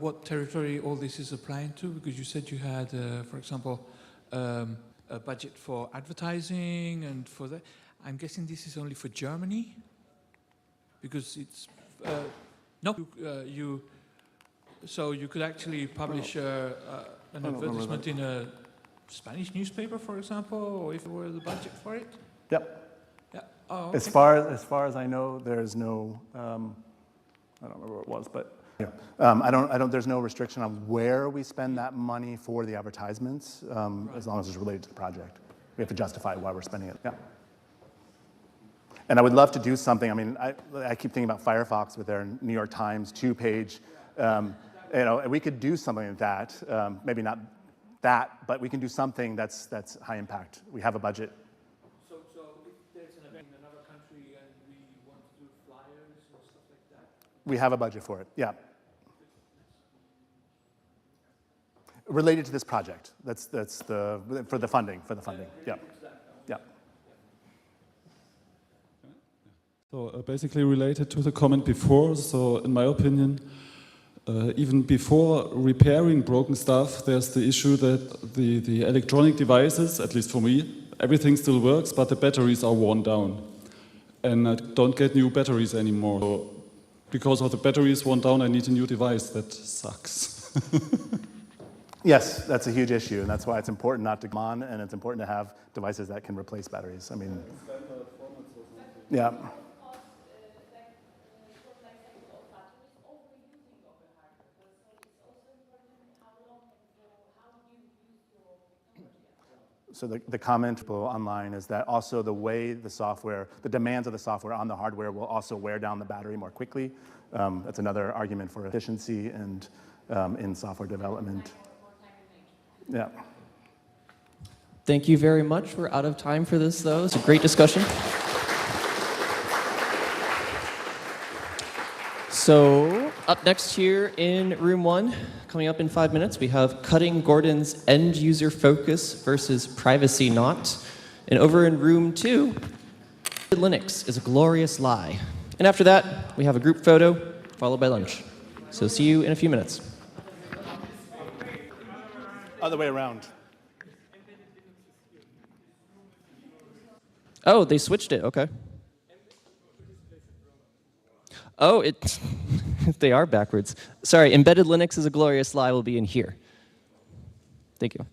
what territory all this is applying to, because you said you had, for example, a budget for advertising and for that. I'm guessing this is only for Germany, because it's So you could actually publish an advertisement in a Spanish newspaper, for example, or if there were the budget for it? Yep. Yeah. Oh, okay. As far as I know, there's no. I don't remember what it was, but yeah. There's no restriction on where we spend that money for the advertisements, as long as it's related to the project. We have to justify why we're spending it. Yeah. And I would love to do something. I mean, I keep thinking about Firefox with their New York Times 2-page. We could do something like that. Maybe not that, but we can do something that's high impact. We have a budget. So if there's an event in another country and we want to do flyers or stuff like that? We have a budget for it, yeah. Related to this project. That's for the funding, yeah. Yeah. So basically related to the comment before, so in my opinion, even before repairing broken stuff, there's the issue that the electronic devices, at least for me, everything still works, but the batteries are worn down. And I don't get new batteries anymore. So because of the batteries worn down, I need a new device. That sucks. Yes, that's a huge issue, and that's why it's important not to come on, and it's important to have devices that can replace batteries. I mean, yeah. So the comment online is that also the way the software, the demands of the software on the hardware will also wear down the battery more quickly. That's another argument for efficiency and in software development. Yeah. Thank you very much. We're out of time for this, though. It's a great discussion. So up next here in room 1, coming up in 5 minutes, we have Cutting Gordon's End User Focus versus Privacy Not. And over in room 2, Linux is a glorious lie. And after that, we have a group photo followed by lunch. So see you in a few minutes. Other way around. Oh, they switched it. Okay. Oh, they are backwards. Sorry, Embedded Linux is a glorious lie will be in here. Thank you.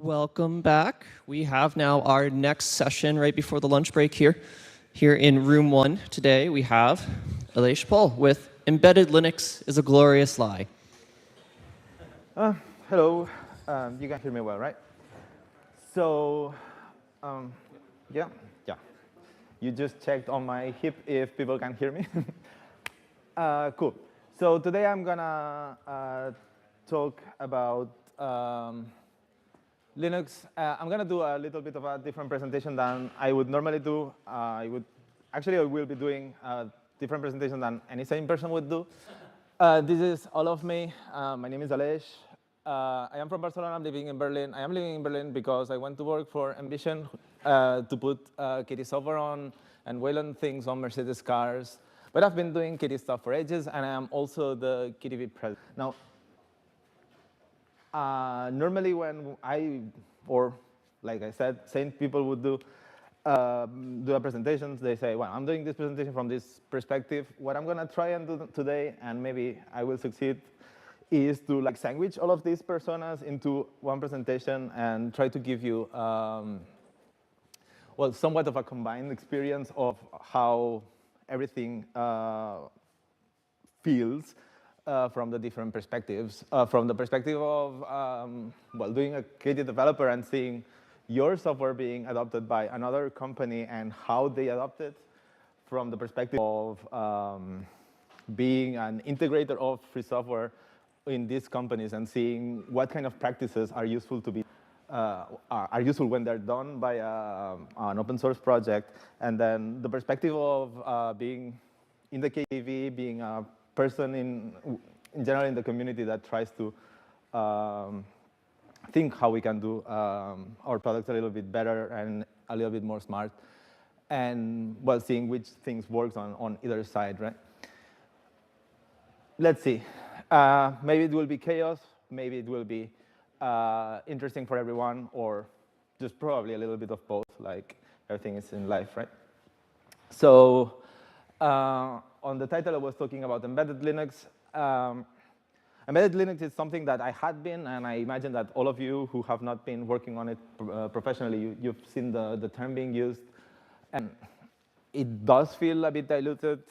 Welcome back. We have now our next session right before the lunch break here. Here in room 1 today, we have Aleix Paul with Embedded Linux is a Glorious Lie. Hello. You can hear me well, right? So, yeah. You just checked on my hip if people can hear me. Cool. So today I'm gonna talk about Linux. I'm gonna do a little bit of a different presentation than I would normally do. I will be doing a different presentation than any sane person would do. This is all of me. My name is Aleix. I am from Barcelona. I'm living in Berlin. I am living in Berlin because I went to work for Ambition to put KDE software on and Wayland things on Mercedes cars. But I've been doing KDE stuff for ages, and I am also the KDE president. Now, normally when like I said, sane people would do a presentations, they say, well, I'm doing this presentation from this perspective. What I'm gonna try and do today, and maybe I will succeed, is to like sandwich all of these personas into one presentation and try to give you, well, somewhat of a combined experience of how everything feels from the different perspectives. From the perspective of, well, being a KDE developer and seeing your software being adopted by another company and how they adopt it. From the perspective of being an integrator of free software in these companies and seeing what kind of practices are useful to be are useful when they're done by an open source project, and then the perspective of being in the KDE, being a person in general in the community that tries to think how we can do our products a little bit better and a little bit more smart, and well, seeing which things works on either side, right? Let's see. Maybe it will be chaos. Maybe it will be interesting for everyone, or just probably a little bit of both, like everything is in life, right? So on the title, I was talking about embedded Linux. Embedded Linux is something that I had been, and I imagine that all of you who have not been working on it professionally, you've seen the term being used. And it does feel a bit diluted.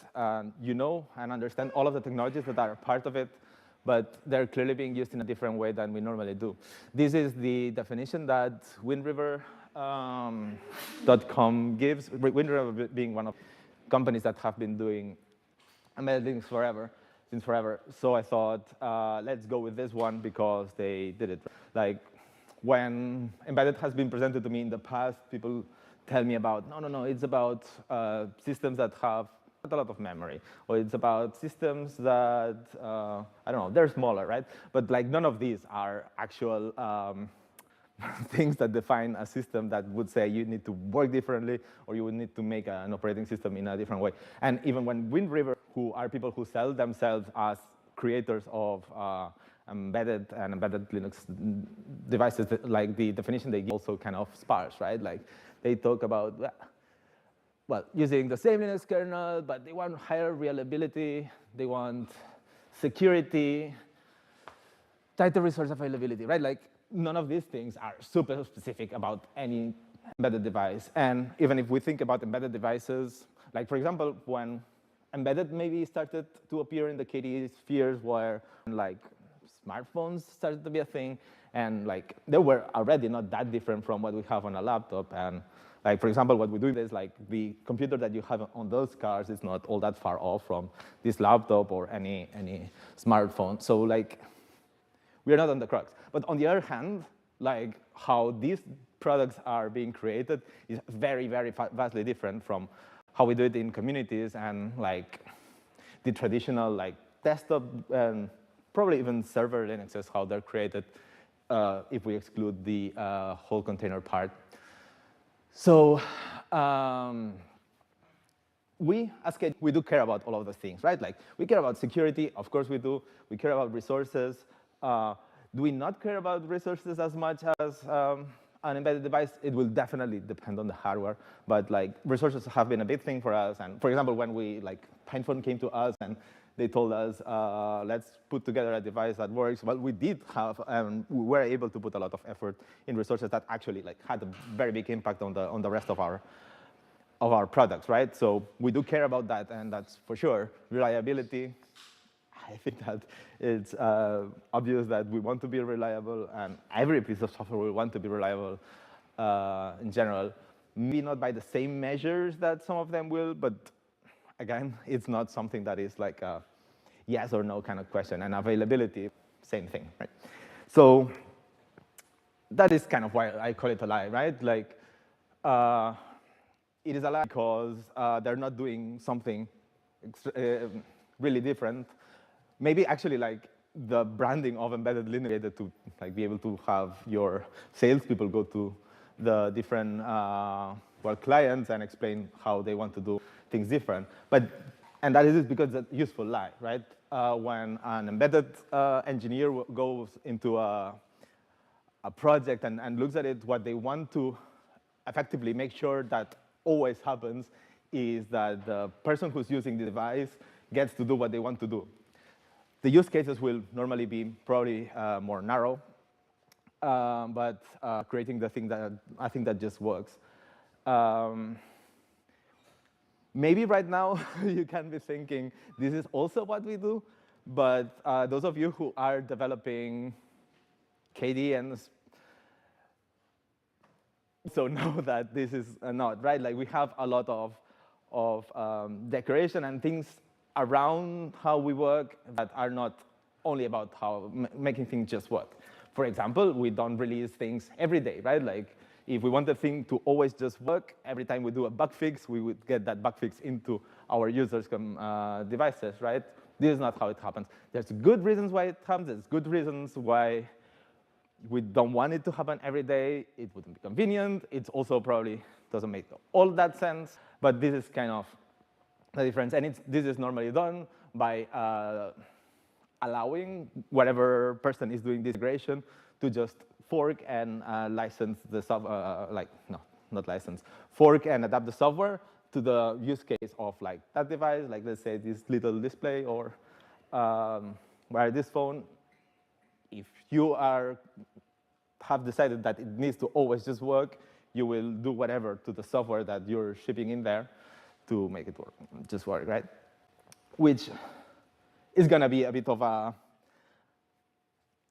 You know and understand all of the technologies that are part of it, but they're clearly being used in a different way than we normally do. This is the definition that WindRiver.com gives, WindRiver being one of companies that have been doing embedded Linux since forever. So I thought, let's go with this one because they did it. Like when embedded has been presented to me in the past, people tell me about, no, it's about systems that have not a lot of memory, or it's about systems that, I don't know, they're smaller, right? But like none of these are actual things that define a system that would say you need to work differently or you would need to make an operating system in a different way. And even when WindRiver, who are people who sell themselves as creators of embedded and embedded Linux devices, like the definition they give also kind of sparse, right? Like they talk about, well, using the same Linux kernel, but they want higher reliability, they want security, tighter resource availability, right? Like none of these things are super specific about any embedded device. And even if we think about embedded devices, like for example, when embedded maybe started to appear in the KDE spheres where like smartphones started to be a thing, and like they were already not that different from what we have on a laptop. And like, for example, what we do is like the computer that you have on those cars is not all that far off from this laptop or any smartphone. So like, we are not on the crux. But on the other hand, like how these products are being created is very, very vastly different from how we do it in communities and like the traditional like desktop and probably even server Linuxes, how they're created if we exclude the whole container part. So we, as KDE, we do care about all of those things, right? Like we care about security, of course we do. We care about resources. Do we not care about resources as much as an embedded device? It will definitely depend on the hardware, but like resources have been a big thing for us. And for example, when we like PinePhone came to us and they told us, let's put together a device that works. Well, we did have, we were able to put a lot of effort in resources that actually had a very big impact on the rest of our products, right? So we do care about that, and that's for sure. Reliability, I think that it's obvious that we want to be reliable, and every piece of software will want to be reliable in general. Maybe not by the same measures that some of them will, but again, it's not something that is like a yes or no kind of question. And availability, same thing, right? So that is kind of why I call it a lie, right? Like, it is a lie because they're not doing something really different. Maybe actually like the branding of embedded Linux to like be able to have your salespeople go to the different clients and explain how they want to do things different. And that is because it's a useful lie, right? When an embedded engineer goes into a project and looks at it, what they want to effectively make sure that always happens is that the person who's using the device gets to do what they want to do. The use cases will normally be probably more narrow, but creating the thing that I think that just works. Maybe right now you can be thinking, this is also what we do, but those of you who are developing KDE and so know that this is not, right? Like we have a lot of decoration and things around how we work that are not only about how making things just work. For example, we don't release things every day, right? Like if we want the thing to always just work, every time we do a bug fix, we would get that bug fix into our users' devices, right? This is not how it happens. There's good reasons why it happens. There's good reasons why we don't want it to happen every day. It wouldn't be convenient. It also probably doesn't make all that sense. But this is kind of the difference. And this is normally done by allowing whatever person is doing this integration to just fork and license the fork and adapt the software to the use case of like that device, like let's say this little display or where this phone. If you have decided that it needs to always just work, you will do whatever to the software that you're shipping in there to make it work, just work, right? Which is going to be a bit of a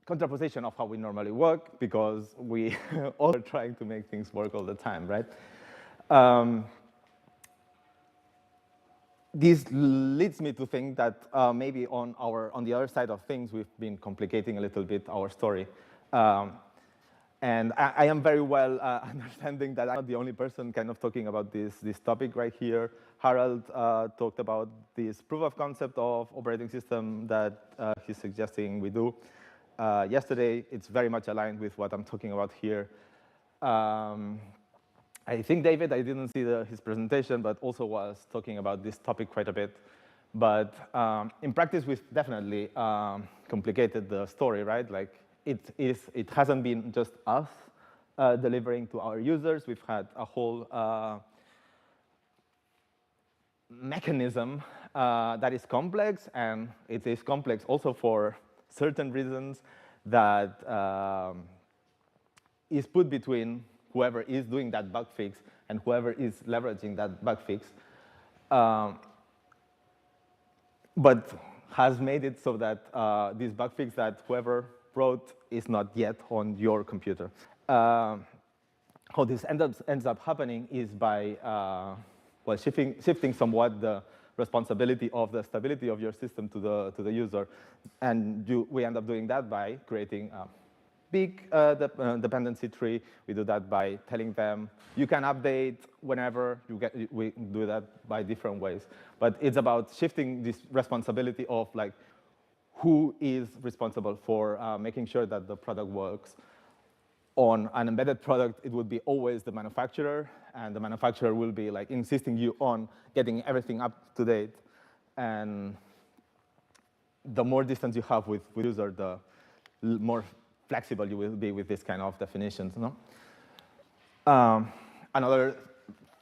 contraposition of how we normally work because we all are trying to make things work all the time, right? This leads me to think that maybe on the other side of things, we've been complicating a little bit our story. And I am very well understanding that I'm not the only person kind of talking about this topic right here. Harald talked about this proof of concept of operating system that he's suggesting we do. Yesterday, it's very much aligned with what I'm talking about here. I think David, I didn't see his presentation, but also was talking about this topic quite a bit. But in practice, we've definitely complicated the story, right? Like it hasn't been just us delivering to our users. We've had a whole mechanism that is complex, and it is complex also for certain reasons that is put between whoever is doing that bug fix and whoever is leveraging that bug fix, but has made it so that this bug fix that whoever wrote is not yet on your computer. How this ends up happening is by shifting somewhat the responsibility of the stability of your system to the user, and we end up doing that by creating a big dependency tree. We do that by telling them you can update whenever we do that by different ways. But it's about shifting this responsibility of like who is responsible for making sure that the product works. On an embedded product, it would be always the manufacturer, and the manufacturer will be like insisting you on getting everything up to date. And the more distance you have with user, the more flexible you will be with this kind of definitions. No? Another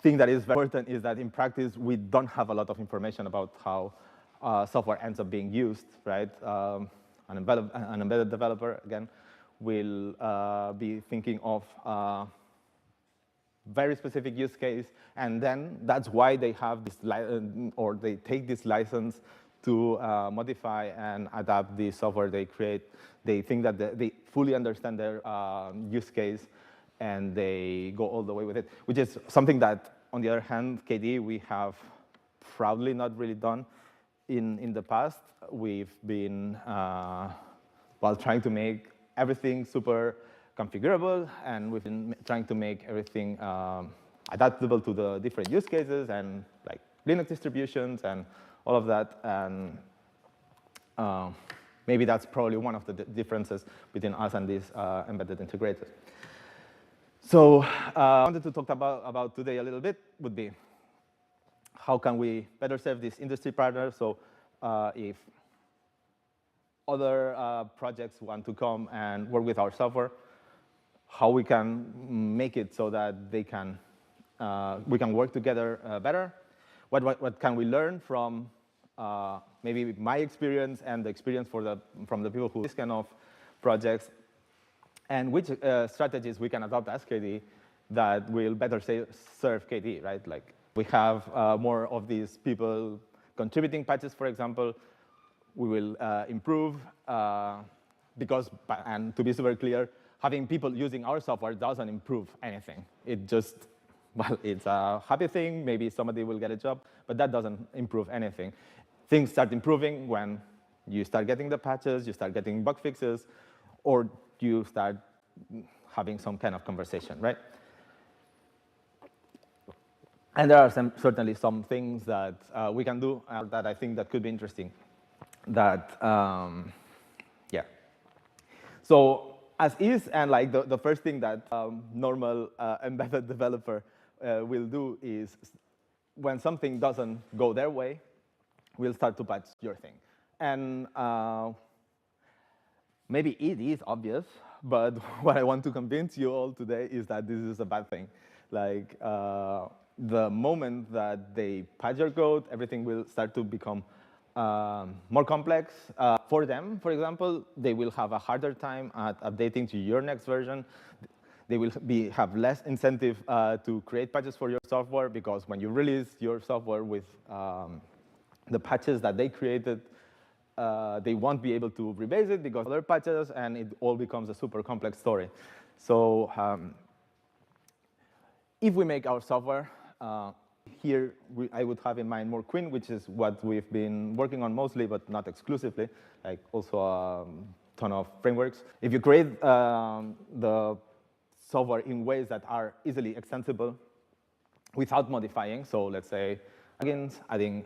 thing that is very important is that in practice, we don't have a lot of information about how software ends up being used, right? An embedded developer, again, will be thinking of very specific use case, and then that's why they have this, or they take this license to modify and adapt the software they create. They think that they fully understand their use case, and they go all the way with it, which is something that, on the other hand, KDE, we have proudly not really done in the past. We've been, while trying to make everything super configurable, and we've been trying to make everything adaptable to the different use cases and like Linux distributions and all of that. And maybe that's probably one of the differences between us and these embedded integrators. So I wanted to talk about today a little bit would be how can we better serve these industry partners. So if other projects want to come and work with our software, how we can make it so that they can, we can work together better. What can we learn from maybe my experience and the experience from the people who do this kind of projects, and which strategies we can adopt as KDE that will better serve KDE, right? Like we have more of these people contributing patches, for example. We will improve because, and to be super clear, having people using our software doesn't improve anything. It just, well, it's a happy thing. Maybe somebody will get a job, but that doesn't improve anything. Things start improving when you start getting the patches, you start getting bug fixes, or you start having some kind of conversation, right? And there are certainly some things that we can do that I think that could be interesting. That, yeah. So as is, and like the first thing that normal embedded developer will do is when something doesn't go their way, we'll start to patch your thing. And maybe it is obvious, but what I want to convince you all today is that this is a bad thing. Like the moment that they patch your code, everything will start to become more complex. For them, for example, they will have a harder time at updating to your next version. They will have less incentive to create patches for your software, because when you release your software with the patches that they created, they won't be able to rebase it because of other patches, and it all becomes a super complex story. So if we make our software, here I would have in mind more Queen, which is what we've been working on mostly, but not exclusively, like also a ton of frameworks. If you create the software in ways that are easily extensible without modifying, so let's say plugins, adding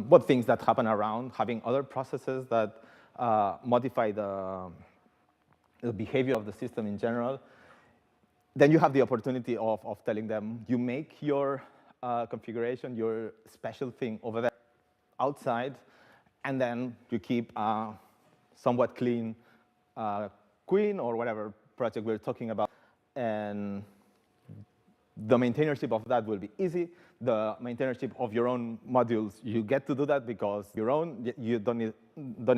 what things that happen around, having other processes that modify the behavior of the system in general, then you have the opportunity of telling them, you make your configuration, your special thing over there outside, and then you keep somewhat clean Queen or whatever project we're talking about. And the maintainership of that will be easy. The maintainership of your own modules, you get to do that because your own, you don't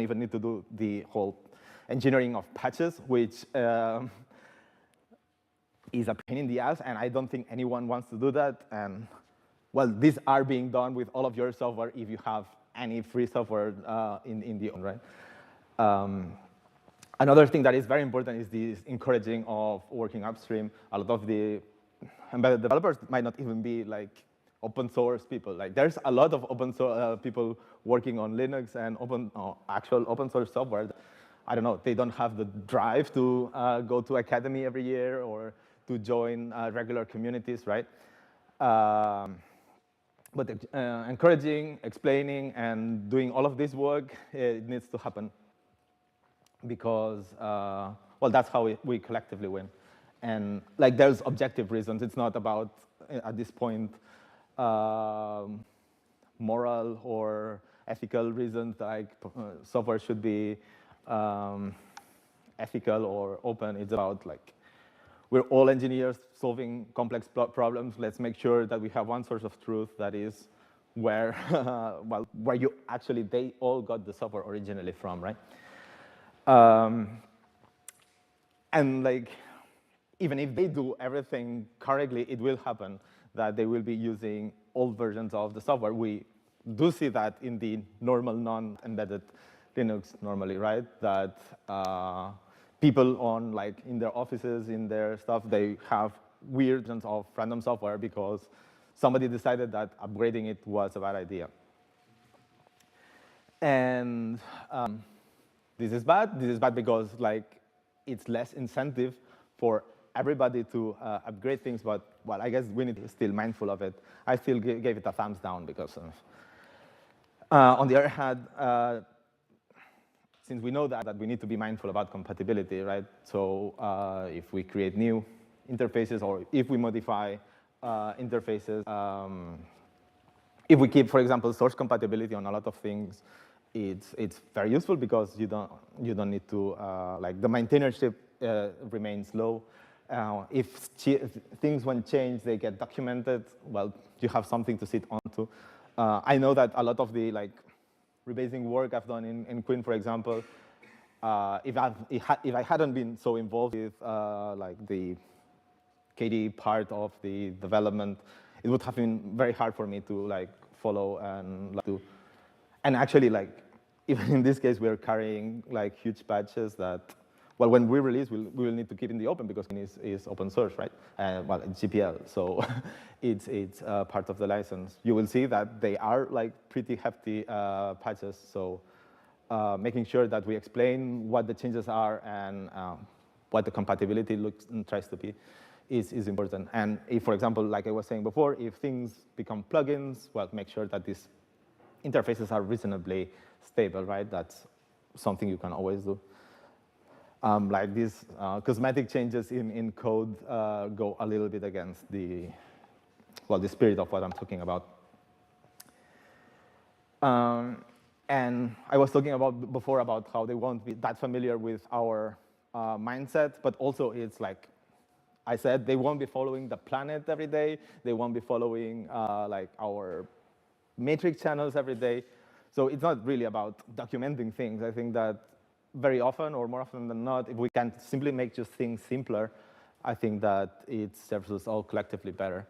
even need to do the whole engineering of patches, which is a pain in the ass, and I don't think anyone wants to do that. And well, these are being done with all of your software if you have any free software in the right? Another thing that is very important is this encouraging of working upstream. A lot of the embedded developers might not even be like open source people. Like there's a lot of open source people working on Linux and actual open source software. I don't know, they don't have the drive to go to Akademy every year or to join regular communities, right? But encouraging, explaining, and doing all of this work, it needs to happen. Because, well, that's how we collectively win. And like there's objective reasons. It's not about, at this point, moral or ethical reasons, like software should be ethical or open. It's about like, we're all engineers solving complex problems. Let's make sure that we have one source of truth that is where, well, where you actually, they all got the software originally from, right? And like, even if they do everything correctly, it will happen that they will be using old versions of the software. We do see that in the normal non-embedded Linux normally, right? That people on like in their offices, in their stuff, they have weird versions of random software because somebody decided that upgrading it was a bad idea. And this is bad. This is bad because like it's less incentive for everybody to upgrade things, but well, I guess we need to be still mindful of it. I still gave it a thumbs down because on the other hand, since we know that we need to be mindful about compatibility, right? So if we create new interfaces or if we modify interfaces, if we keep, for example, source compatibility on a lot of things, it's very useful because you don't need to like the maintainership remains low. If things when changed, they get documented. Well, you have something to sit onto. I know that a lot of the like rebasing work I've done in Quinn, for example, if I hadn't been so involved with like the KDE part of the development, it would have been very hard for me to like follow and like do. And actually, like even in this case, we're carrying like huge patches that, well, when we release, we will need to keep in the open because it is open source, right? Well, it's GPL, so it's part of the license. You will see that they are like pretty hefty patches. So making sure that we explain what the changes are and what the compatibility looks and tries to be is important. And if, for example, like I was saying before, if things become plugins, well, make sure that these interfaces are reasonably stable, right? That's something you can always do. Like these cosmetic changes in code go a little bit against the, well, the spirit of what I'm talking about. And I was talking about before about how they won't be that familiar with our mindset, but also it's like I said, they won't be following the planet every day. They won't be following like our matrix channels every day. So it's not really about documenting things. I think that very often, or more often than not, if we can simply make just things simpler, I think that it serves us all collectively better.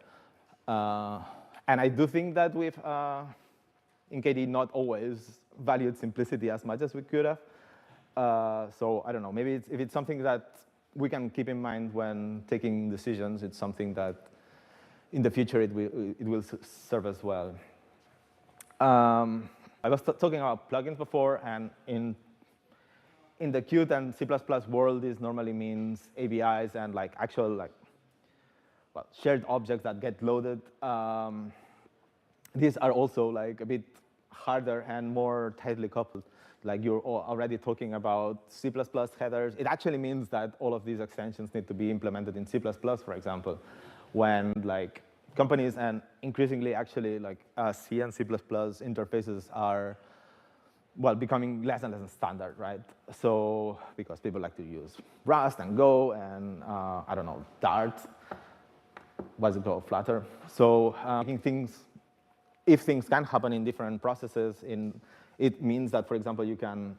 And I do think that we've, in KDE, not always valued simplicity as much as we could have. So I don't know, maybe if it's something that we can keep in mind when taking decisions, it's something that in the future it will serve us well. I was talking about plugins before, and in the Qt and C++ world, this normally means ABIs and like actual like well, shared objects that get loaded. These are also like a bit harder and more tightly coupled. Like you're already talking about C++ headers. It actually means that all of these extensions need to be implemented in C++, for example, when like companies and increasingly actually like C and C++ interfaces are, well, becoming less and less standard, right? So because people like to use Rust and Go and I don't know, Dart, what's it called, Flutter. So making things, if things can happen in different processes, it means that, for example, you can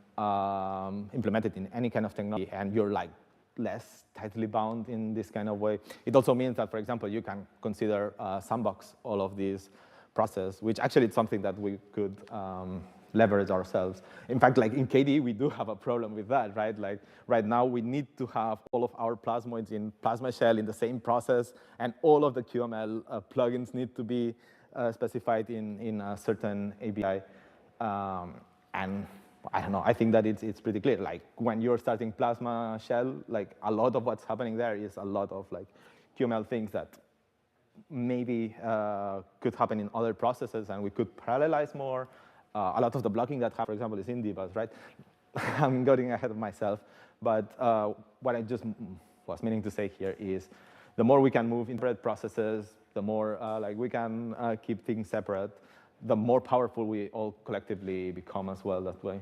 implement it in any kind of technology and you're like less tightly bound in this kind of way. It also means that, for example, you can consider sandbox all of these processes, which actually is something that we could leverage ourselves. In fact, like in KDE, we do have a problem with that, right? Like right now, we need to have all of our plasmoids in Plasma Shell in the same process, and all of the QML plugins need to be specified in a certain ABI. And I don't know, I think that it's pretty clear. Like when you're starting Plasma Shell, like a lot of what's happening there is a lot of like QML things that maybe could happen in other processes and we could parallelize more. A lot of the blocking that happens, for example, is in dbus, right? I'm getting ahead of myself. But what I just was meaning to say here is the more we can move in processes, the more like we can keep things separate, the more powerful we all collectively become as well that way.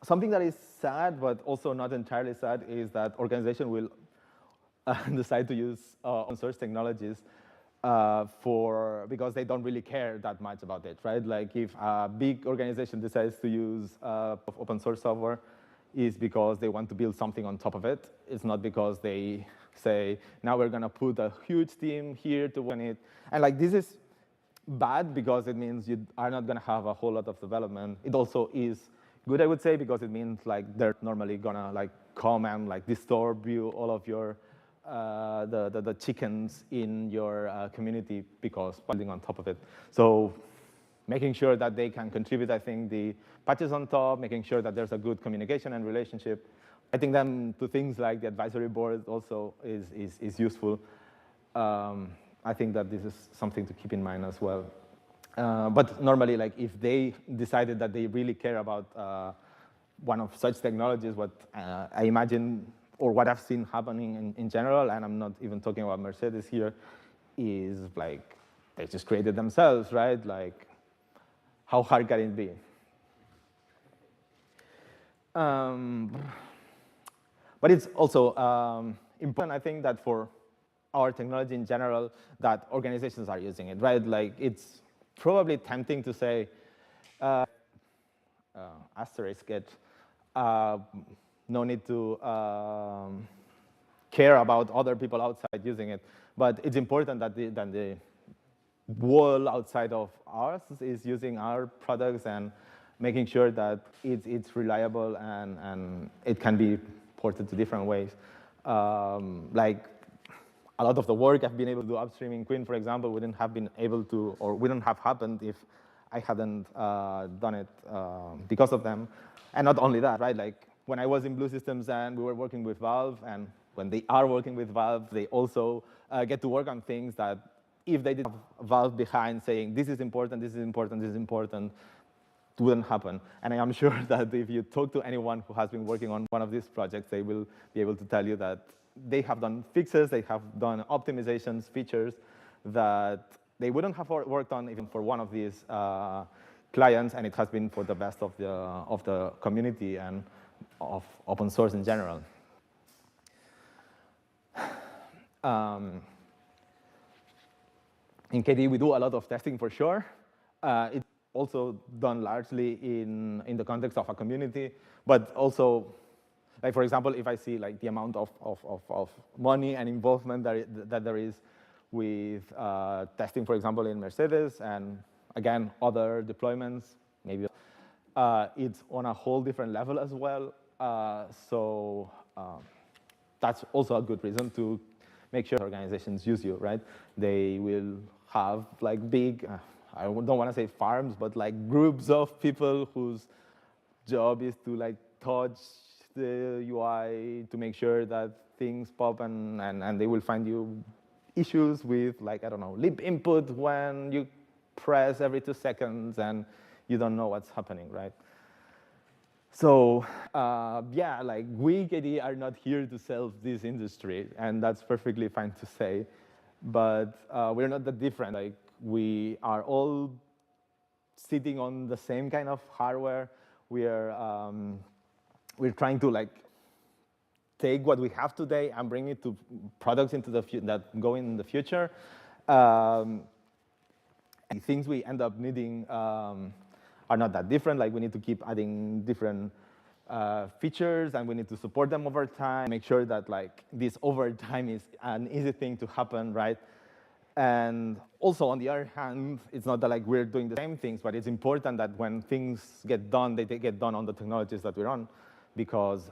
Something that is sad, but also not entirely sad, is that organization will decide to use open source technologies because they don't really care that much about it, right? Like if a big organization decides to use open source software, is because they want to build something on top of it. It's not because they say, now we're gonna put a huge team here to run it. And like this is bad because it means you are not gonna have a whole lot of development. It also is good, I would say, because it means like they're normally gonna like come and like disturb you all of your the chickens in your community because building on top of it. So making sure that they can contribute, I think, the patches on top, making sure that there's a good communication and relationship. I think them to things like the advisory board also is useful. I think that this is something to keep in mind as well. But normally, like if they decided that they really care about one of such technologies, what I imagine or what I've seen happening in general, and I'm not even talking about Mercedes here, is like they just created themselves, right? Like how hard can it be? But it's also important, I think, that for our technology in general, that organizations are using it, right? Like it's probably tempting to say, asterisk it, no need to care about other people outside using it. But it's important that the world outside of ours is using our products and making sure that it's reliable and it can be ported to different ways. Like a lot of the work I've been able to do upstream in Queen, for example, wouldn't have been able to, or wouldn't have happened if I hadn't done it because of them. And not only that, right? Like when I was in Blue Systems and we were working with Valve, and when they are working with Valve, they also get to work on things that if they did have Valve behind saying, this is important, this is important, this is important, it wouldn't happen. And I am sure that if you talk to anyone who has been working on one of these projects, they will be able to tell you that they have done fixes, they have done optimizations, features that they wouldn't have worked on even for one of these clients, and it has been for the best of the community and of open source in general. In KDE, we do a lot of testing for sure. It's also done largely in the context of a community, but also, like for example, if I see like the amount of money and involvement that there is with testing, for example, in Mercedes, and again, other deployments, maybe it's on a whole different level as well. So that's also a good reason to make sure organizations use you, right? They will have like big, I don't want to say farms, but like groups of people whose job is to like touch the UI to make sure that things pop, and they will find you issues with like, I don't know, lib input when you press every 2 seconds and you don't know what's happening, right? So yeah, like we KDE are not here to sell this industry, and that's perfectly fine to say, but we're not that different. Like we are all sitting on the same kind of hardware. We're trying to like take what we have today and bring it to products into the that go in the future. And things we end up needing are not that different. Like we need to keep adding different features, and we need to support them over time. Make sure that like this over time is an easy thing to happen, right? And also on the other hand, it's not that like we're doing the same things, but it's important that when things get done, they get done on the technologies that we're on, because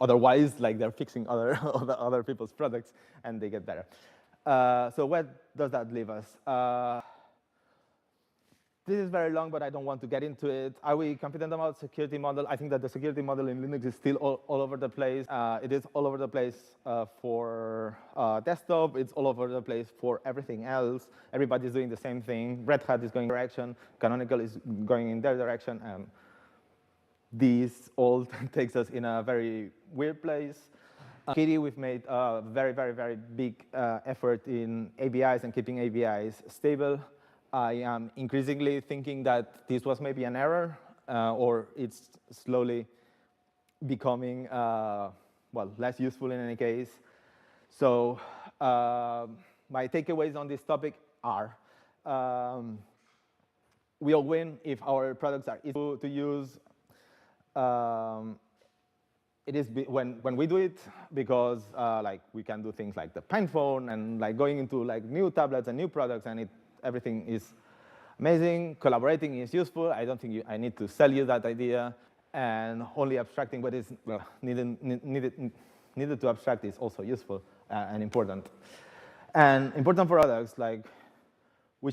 otherwise, like they're fixing other people's products and they get better. So where does that leave us? This is very long, but I don't want to get into it. Are we confident about security model? I think that the security model in Linux is still all over the place. It is all over the place for desktop. It's all over the place for everything else. Everybody's doing the same thing. Red Hat is going in their direction. Canonical is going in their direction. And this all takes us in a very weird place. KDE, we've made a very, very, very big effort in ABIs and keeping ABIs stable. I am increasingly thinking that this was maybe an error, or it's slowly becoming, well, less useful in any case. So my takeaways on this topic are, we all win if our products are easy to use. It is when we do it, because like we can do things like the pen phone and like going into like new tablets and new products, and everything is amazing. Collaborating is useful. I don't think I need to sell you that idea. And only abstracting what is needed to abstract is also useful and important. And important for products, like we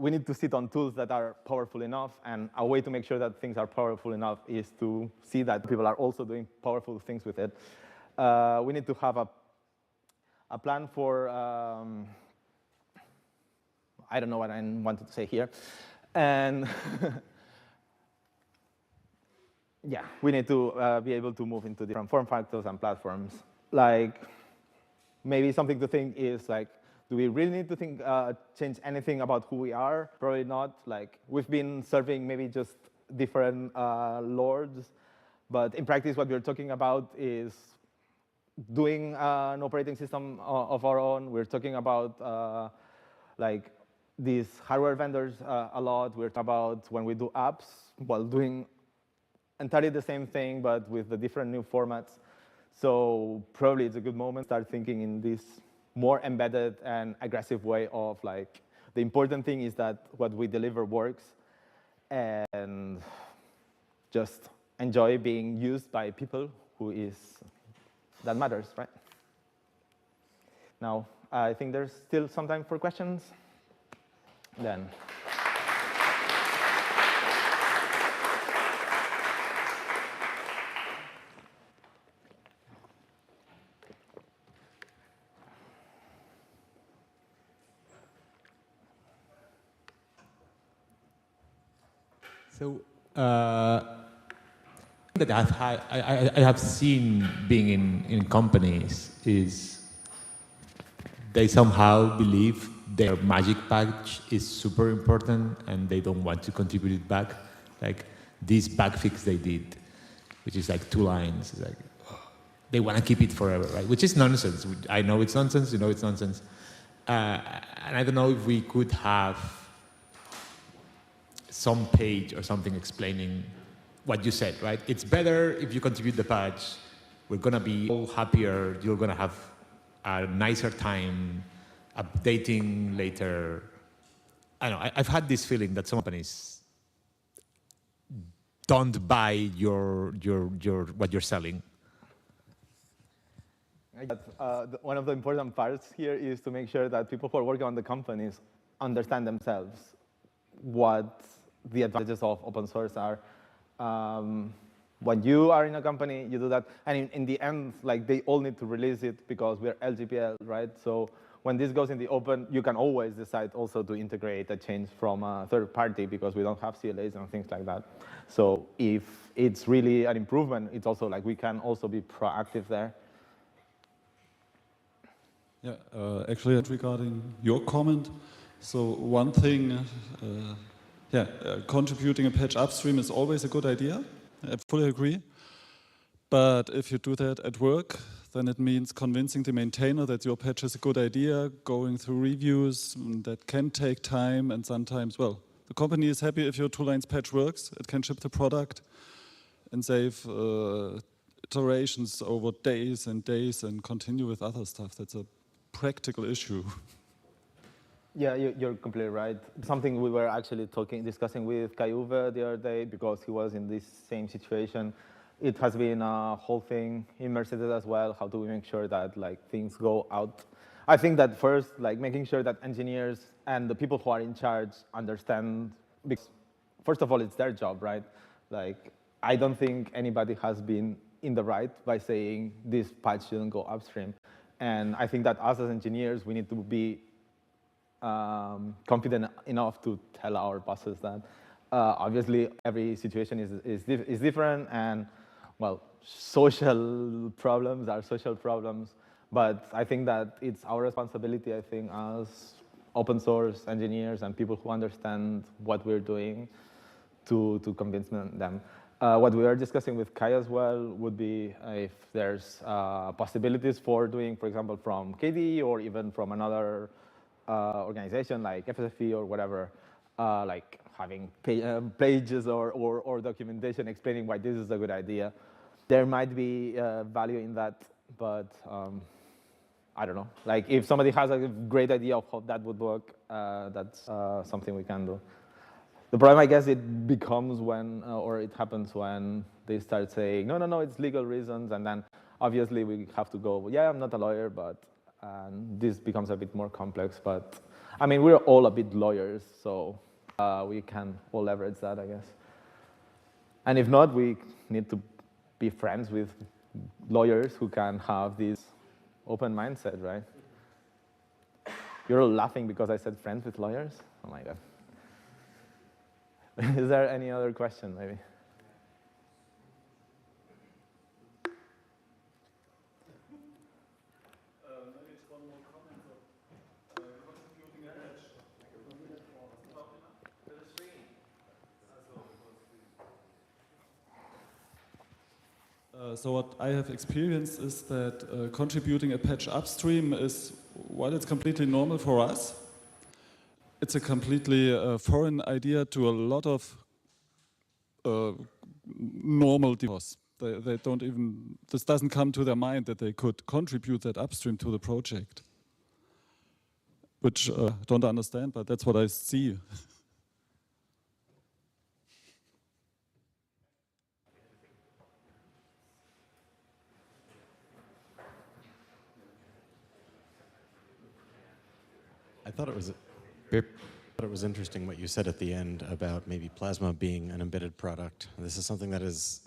need to sit on tools that are powerful enough, and a way to make sure that things are powerful enough is to see that people are also doing powerful things with it. We need to have a plan for, I don't know what I wanted to say here. And yeah, we need to be able to move into different form factors and platforms. Like, maybe something to think is like, do we really need to change anything about who we are? Probably not. Like, we've been serving maybe just different lords, but in practice, what we're talking about is doing an operating system of our own. We're talking about like these hardware vendors a lot. We're talking about when we do apps, while doing entirely the same thing, but with the different new formats. So probably it's a good moment to start thinking in this more embedded and aggressive way of like, the important thing is that what we deliver works, and just enjoy being used by people that matters, right? Now, I think there's still some time for questions. Then. So that I have seen being in companies is they somehow believe their magic patch is super important and they don't want to contribute it back. Like this bug fix they did, which is like 2 lines. It's like, they want to keep it forever, right? Which is nonsense. I know it's nonsense, you know it's nonsense. And I don't know if we could have some page or something explaining what you said, right? It's better if you contribute the patch. We're going to be all happier. You're going to have a nicer time updating later. I don't know. I've had this feeling that some companies don't buy what you're selling. One of the important parts here is to make sure that people who are working on the companies understand themselves what the advantages of open source are. When you are in a company, you do that. And in the end, like, they all need to release it because we're LGPL, right? So when this goes in the open, you can always decide also to integrate a change from a third party because we don't have CLAs and things like that. So if it's really an improvement, it's also like we can also be proactive there. Yeah, actually, regarding your comment, so one thing, contributing a patch upstream is always a good idea. I fully agree. But if you do that at work, then it means convincing the maintainer that your patch is a good idea, going through reviews, that can take time, and sometimes, well, the company is happy if your 2 lines patch works, it can ship the product and save iterations over days and days and continue with other stuff. That's a practical issue. Yeah, you're completely right. Something we were actually discussing with Kai Uwe the other day because he was in this same situation. It has been a whole thing in Mercedes as well. How do we make sure that like things go out? I think that first, like making sure that engineers and the people who are in charge understand, because first of all, it's their job, right? Like, I don't think anybody has been in the right by saying this patch shouldn't go upstream. And I think that us as engineers, we need to be confident enough to tell our bosses that. Obviously, every situation is different, and well, social problems are social problems. But I think that it's our responsibility, I think, as open source engineers and people who understand what we're doing to convince them. What we are discussing with Kai as well would be if there's possibilities for doing, for example, from KDE or even from another organization like FSFE or whatever, like having pages or documentation explaining why this is a good idea. There might be value in that, but I don't know. Like if somebody has a great idea of how that would work, that's something we can do. The problem, I guess, it becomes when, or it happens when they start saying, no, no, no, it's legal reasons, and then obviously we have to go, yeah, I'm not a lawyer, but this becomes a bit more complex. But I mean, we're all a bit lawyers, so we can all leverage that, I guess. And if not, we need to be friends with lawyers who can have this open mindset, right? You're all laughing because I said friends with lawyers? Oh my God. Is there any other question, maybe? So what I have experienced is that contributing a patch upstream is, while it's completely normal for us, it's a completely foreign idea to a lot of normal developers. They don't even, this doesn't come to their mind that they could contribute that upstream to the project. Which I don't understand, but that's what I see. I thought it was interesting what you said at the end about maybe Plasma being an embedded product. This is something that has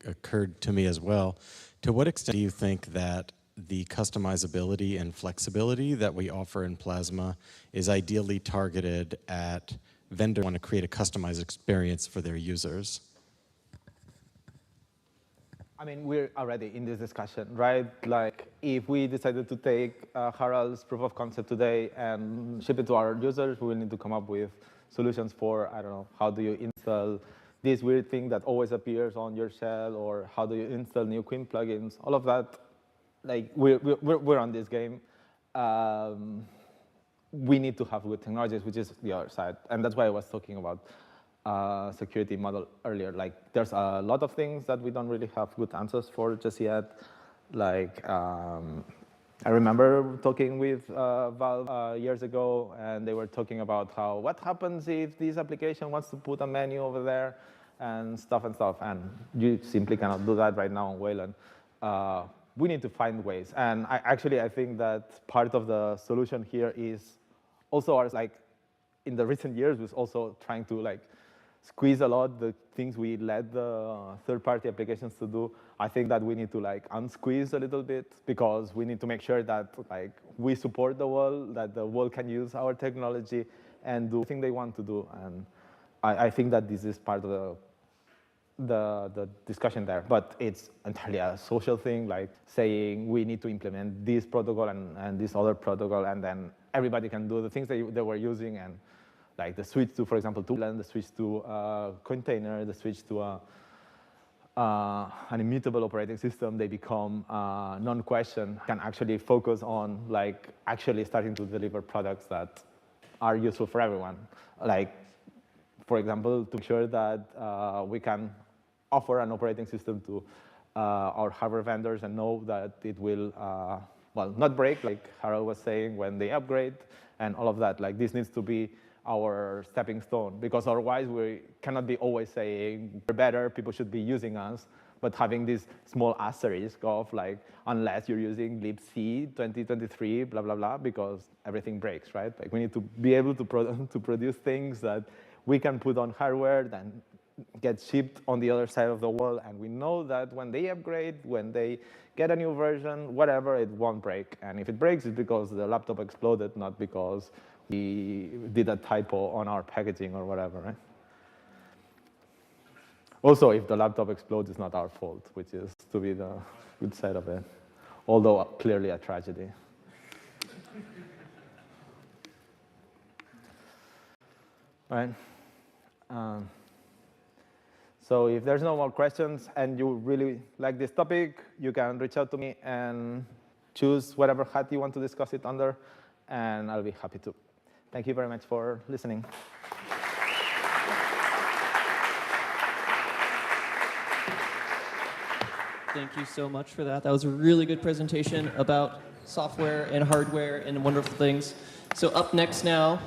occurred to me as well. To what extent do you think that the customizability and flexibility that we offer in Plasma is ideally targeted at vendors who want to create a customized experience for their users? I mean, we're already in this discussion, right? Like, if we decided to take Harald's proof of concept today and ship it to our users, we will need to come up with solutions for, I don't know, how do you install this weird thing that always appears on your shell, or how do you install new Queen plugins? All of that, like, we're on this game. We need to have good technologies, which is the other side. And that's why I was talking about security model earlier. Like, there's a lot of things that we don't really have good answers for just yet. Like, I remember talking with Valve years ago, and they were talking about how, what happens if this application wants to put a menu over there and stuff. And you simply cannot do that right now on Wayland. We need to find ways. And I think that part of the solution here is also ours, like, in the recent years, was also trying to, like, squeeze a lot the things we let the third-party applications to do. I think that we need to, like, unsqueeze a little bit, because we need to make sure that, like, we support the world, that the world can use our technology and do everything they want to do. And I think that this is part of the discussion there. But it's entirely a social thing, like saying we need to implement this protocol and this other protocol, and then everybody can do the things they were using. And like the switch to, for example, Wayland, the switch to container, the switch to an immutable operating system, they become non-question, can actually focus on, like, actually starting to deliver products that are useful for everyone. Like, for example, to make sure that we can offer an operating system to our hardware vendors and know that it will, well, not break, like Harald was saying, when they upgrade and all of that. Like, this needs to be our stepping stone, because otherwise we cannot be always saying we're better, people should be using us, but having this small asterisk of, like, unless you're using libc 2023, blah, blah, blah, because everything breaks, right? Like, we need to be able to produce things that we can put on hardware, then get shipped on the other side of the world, and we know that when they upgrade, when they get a new version, whatever, it won't break. And if it breaks, it's because the laptop exploded, not because we did a typo on our packaging or whatever, right? Also, if the laptop explodes, it's not our fault, which is to be the good side of it, although clearly a tragedy. Right? So if there's no more questions and you really like this topic, you can reach out to me and choose whatever hat you want to discuss it under, and I'll be happy to. Thank you very much for listening. Thank you so much for that. That was a really good presentation about software and hardware and wonderful things. So up next now,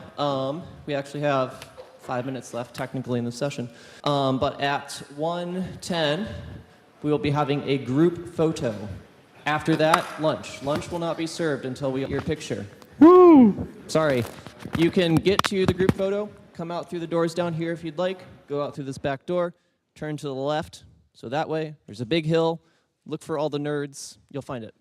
we actually have 5 minutes left technically in the session. But at 1:10, we will be having a group photo. After that, lunch. Lunch will not be served until we get your picture. Woo! Sorry. You can get to the group photo, come out through the doors down here if you'd like, go out through this back door, turn to the left. So that way, there's a big hill. Look for all the nerds. You'll find it.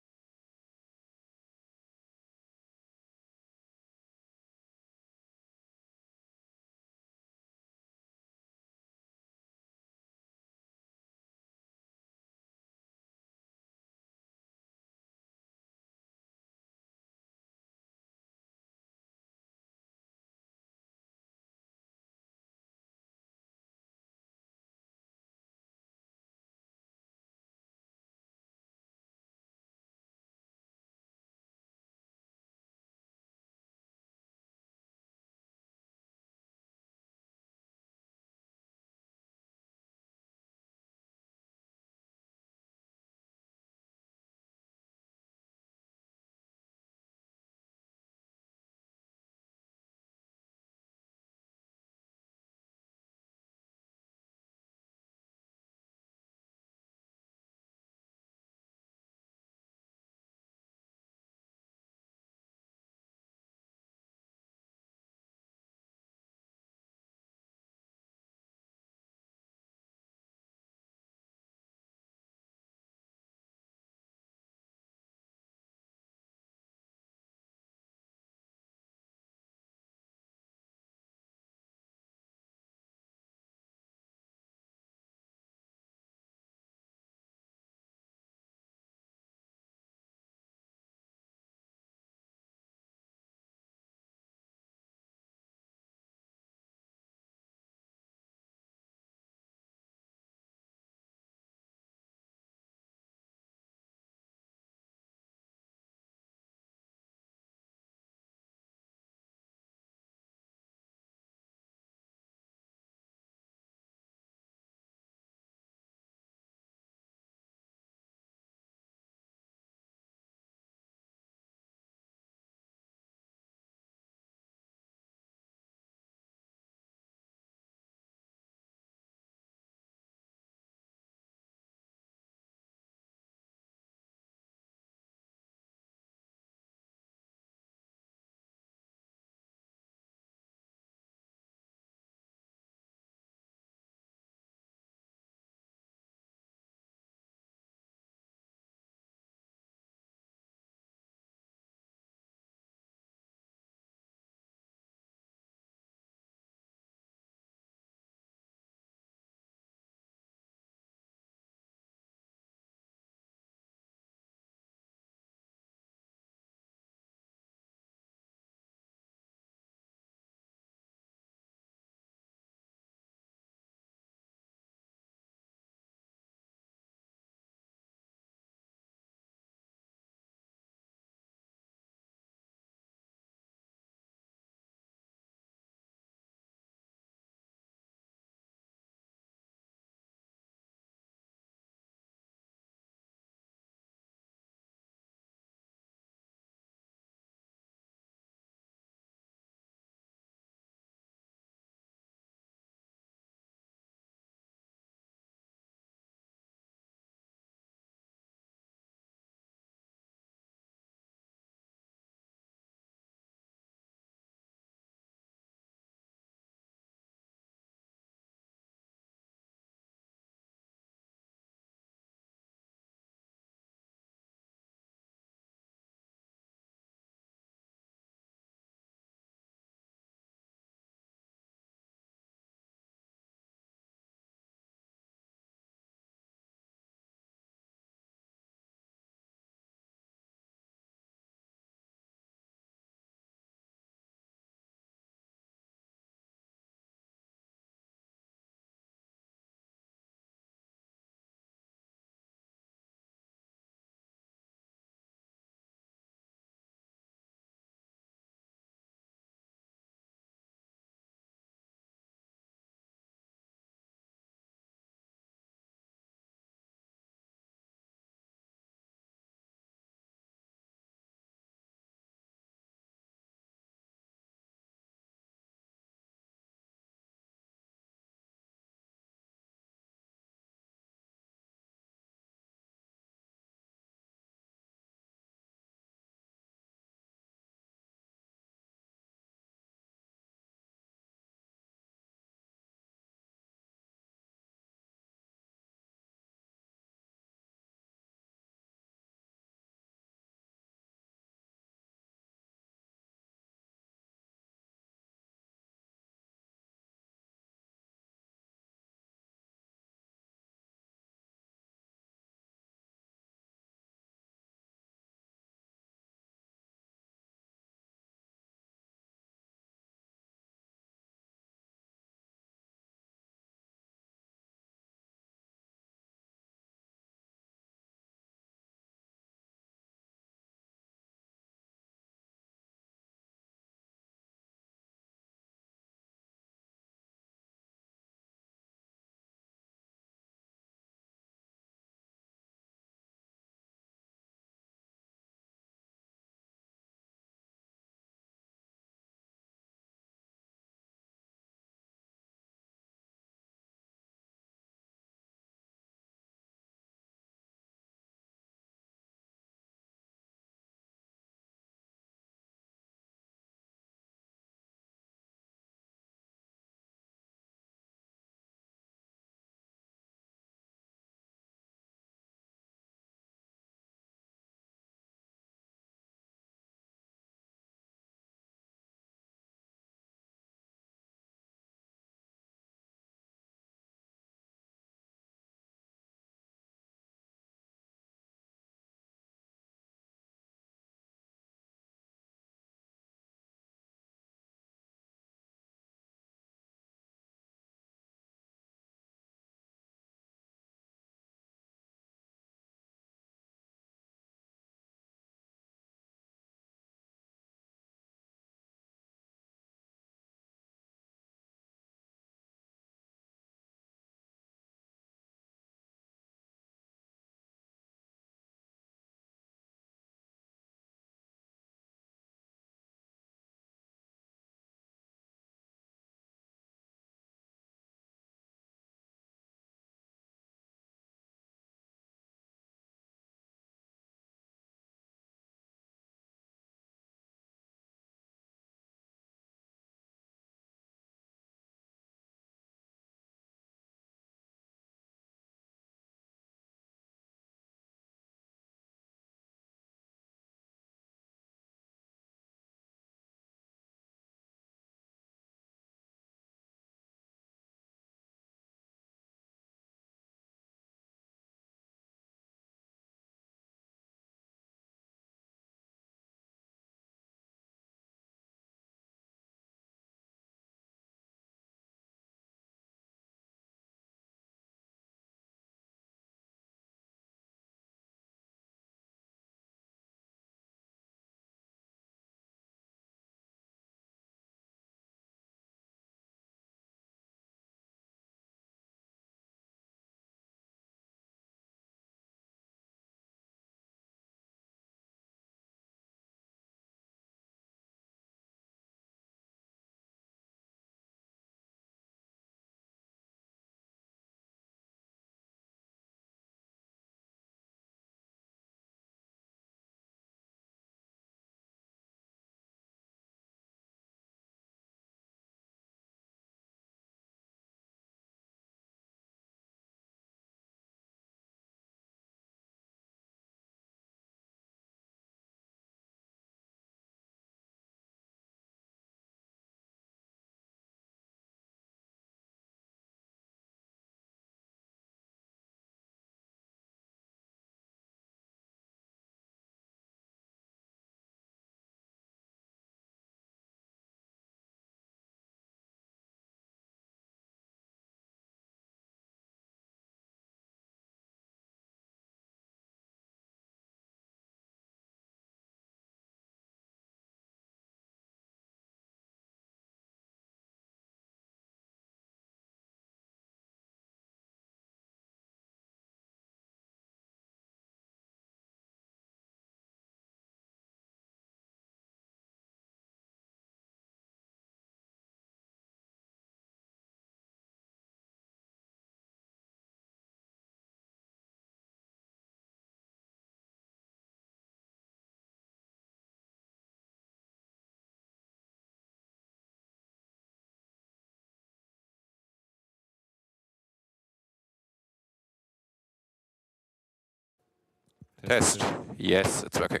Test. Yes, it's working.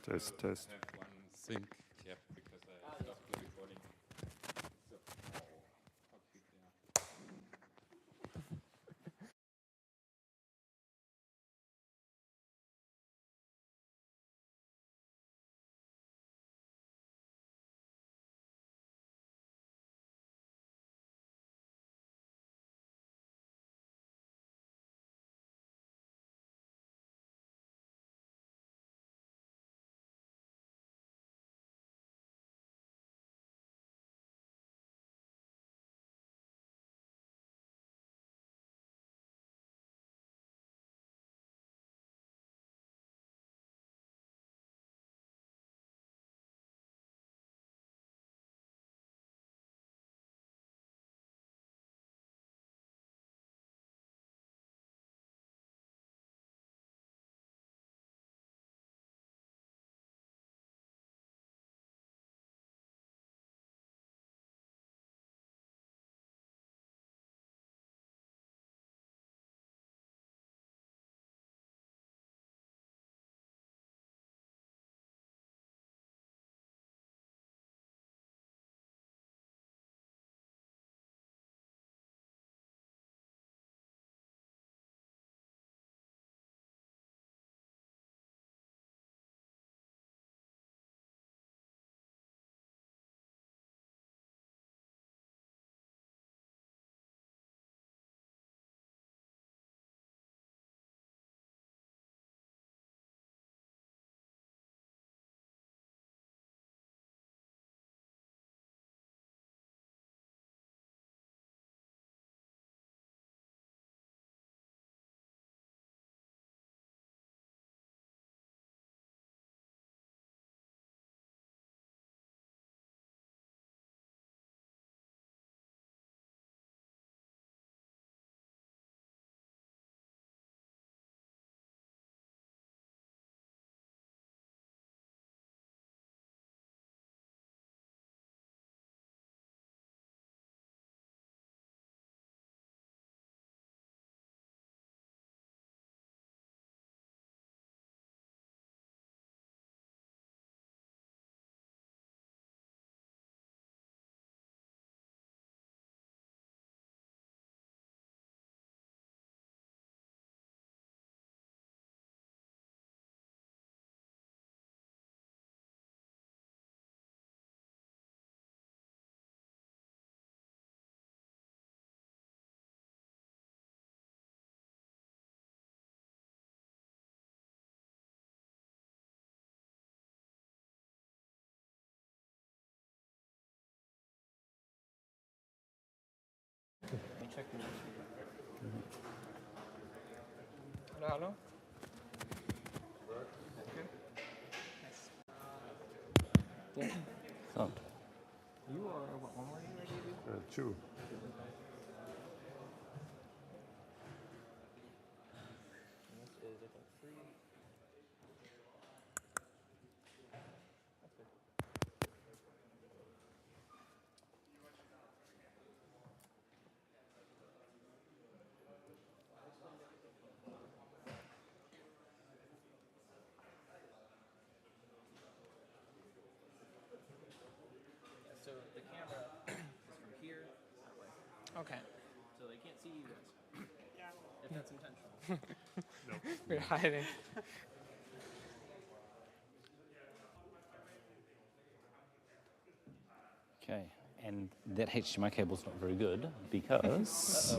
Test, test. Sync. Yep, because I stopped the recording. Hello, hello. Yeah. So, you are, what one were you ready to do? 2. This is, I think, 3. That's good. Yeah, so the camera is from here that way. Okay. So they can't see you guys. If that's intentional. No. We're hiding. Okay, and that HDMI cable's not very good because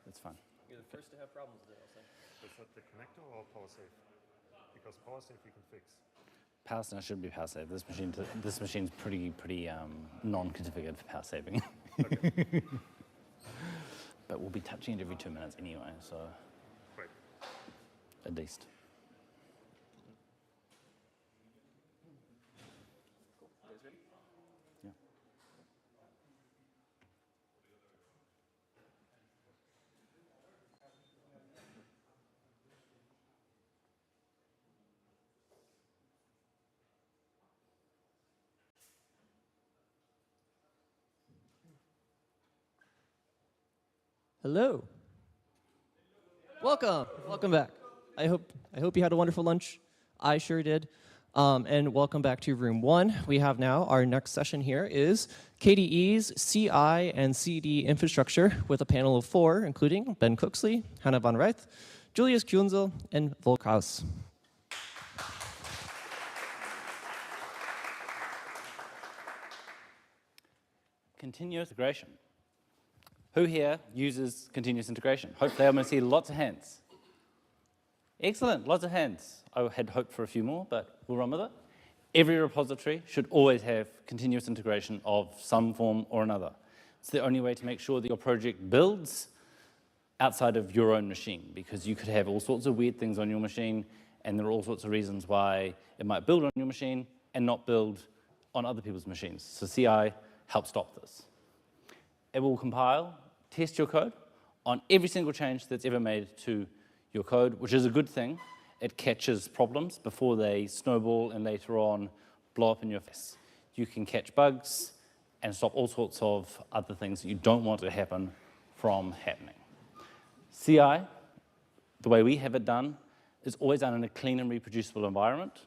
it's fine. You're the first to have problems with it, I'll say. Is that the connector or PowerSafe? Because PowerSafe we can fix. Power should be power save. This machine's pretty non-configured for power saving. Okay. But we'll be touching it every 2 minutes anyway, so Right. at least. Cool. You guys ready? Yeah. Hello. Welcome. Welcome back. I hope you had a wonderful lunch. I sure did. And welcome back to room 1. We have now our next session here is KDE's CI and CD infrastructure with a panel of 4, including Ben Cooksley, Hannah van Reith, Julius Kuenzel, and Volk Kraus. Continuous integration. Who here uses continuous integration? Hopefully I'm going to see lots of hands. Excellent, lots of hands. I had hoped for a few more, but we'll run with it. Every repository should always have continuous integration of some form or another. It's the only way to make sure that your project builds outside of your own machine, because you could have all sorts of weird things on your machine, and there are all sorts of reasons why it might build on your machine and not build on other people's machines. So CI helps stop this. It will compile, test your code on every single change that's ever made to your code, which is a good thing. It catches problems before they snowball and later on blow up in your face. You can catch bugs and stop all sorts of other things that you don't want to happen from happening. CI, the way we have it done, is always done in a clean and reproducible environment.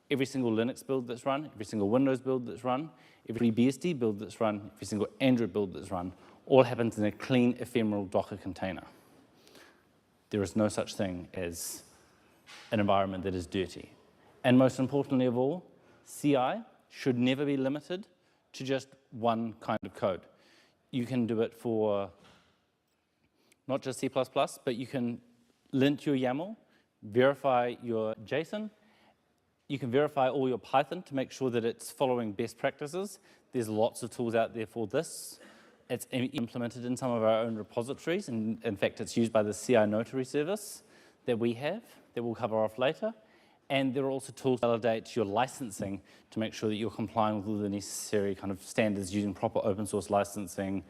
Every single Linux build that's run, every single Windows build that's run, every BSD build that's run, every single Android build that's run, all happens in a clean, ephemeral Docker container. There is no such thing as an environment that is dirty. And most importantly of all, CI should never be limited to just one kind of code. You can do it for not just C++, but you can lint your YAML, verify your JSON. You can verify all your Python to make sure that it's following best practices. There's lots of tools out there for this. It's implemented in some of our own repositories, and in fact, it's used by the CI Notary service that we have, that we'll cover off later. And there are also tools to validate your licensing to make sure that you're complying with all the necessary kind of standards using proper open source licensing,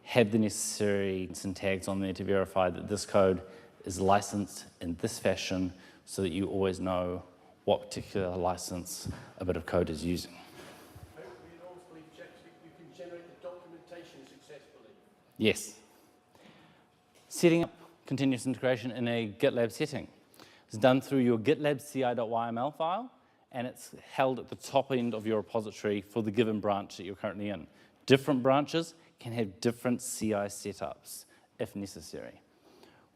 have the necessary tags on there to verify that this code is licensed in this fashion so that you always know what particular license a bit of code is using. You can generate the documentation successfully. Yes. Setting up continuous integration in a GitLab setting. It's done through your GitLab ci.yml file, and it's held at the top end of your repository for the given branch that you're currently in. Different branches can have different CI setups if necessary.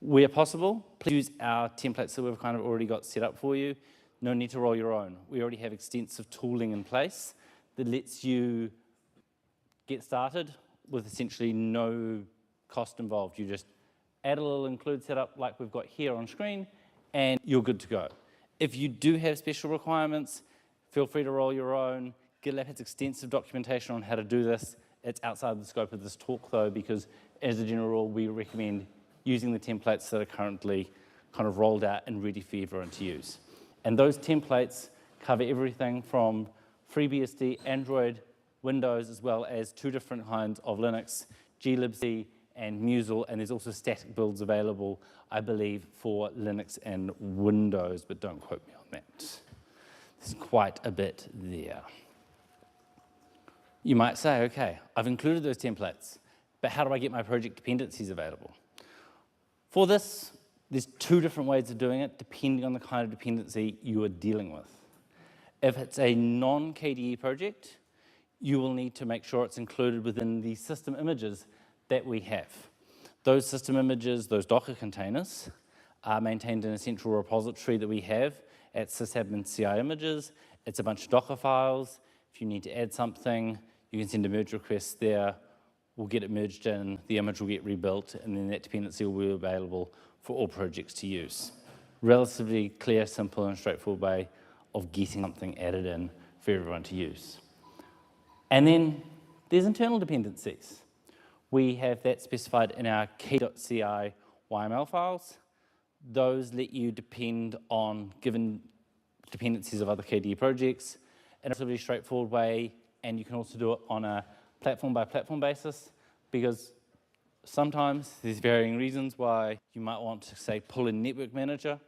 Where possible, please use our templates that we've kind of already got set up for you. No need to roll your own. We already have extensive tooling in place that lets you get started with essentially no cost involved. You just add a little include setup like we've got here on screen, and you're good to go. If you do have special requirements, feel free to roll your own. GitLab has extensive documentation on how to do this. It's outside the scope of this talk, though, because as a general rule, we recommend using the templates that are currently kind of rolled out and ready for everyone to use. And those templates cover everything from FreeBSD, Android, Windows, as well as 2 different kinds of Linux, glibc and Musel, and there's also static builds available, I believe, for Linux and Windows, but don't quote me on that. There's quite a bit there. You might say, okay, I've included those templates, but how do I get my project dependencies available? For this, there's 2 different ways of doing it, depending on the kind of dependency you are dealing with. If it's a non-KDE project, you will need to make sure it's included within the system images that we have. Those system images, those Docker containers, are maintained in a central repository that we have at sysadmin CI images. It's a bunch of Docker files. If you need to add something, you can send a merge request there. We'll get it merged in, the image will get rebuilt, and then that dependency will be available for all projects to use. Relatively clear, simple, and straightforward way of getting something added in for everyone to use. And then there's internal dependencies. We have that specified in our key.ci YML files. Those let you depend on given dependencies of other KDE projects in a relatively straightforward way, and you can also do it on a platform-by-platform basis, because sometimes there's varying reasons why you might want to, say, pull in Network Manager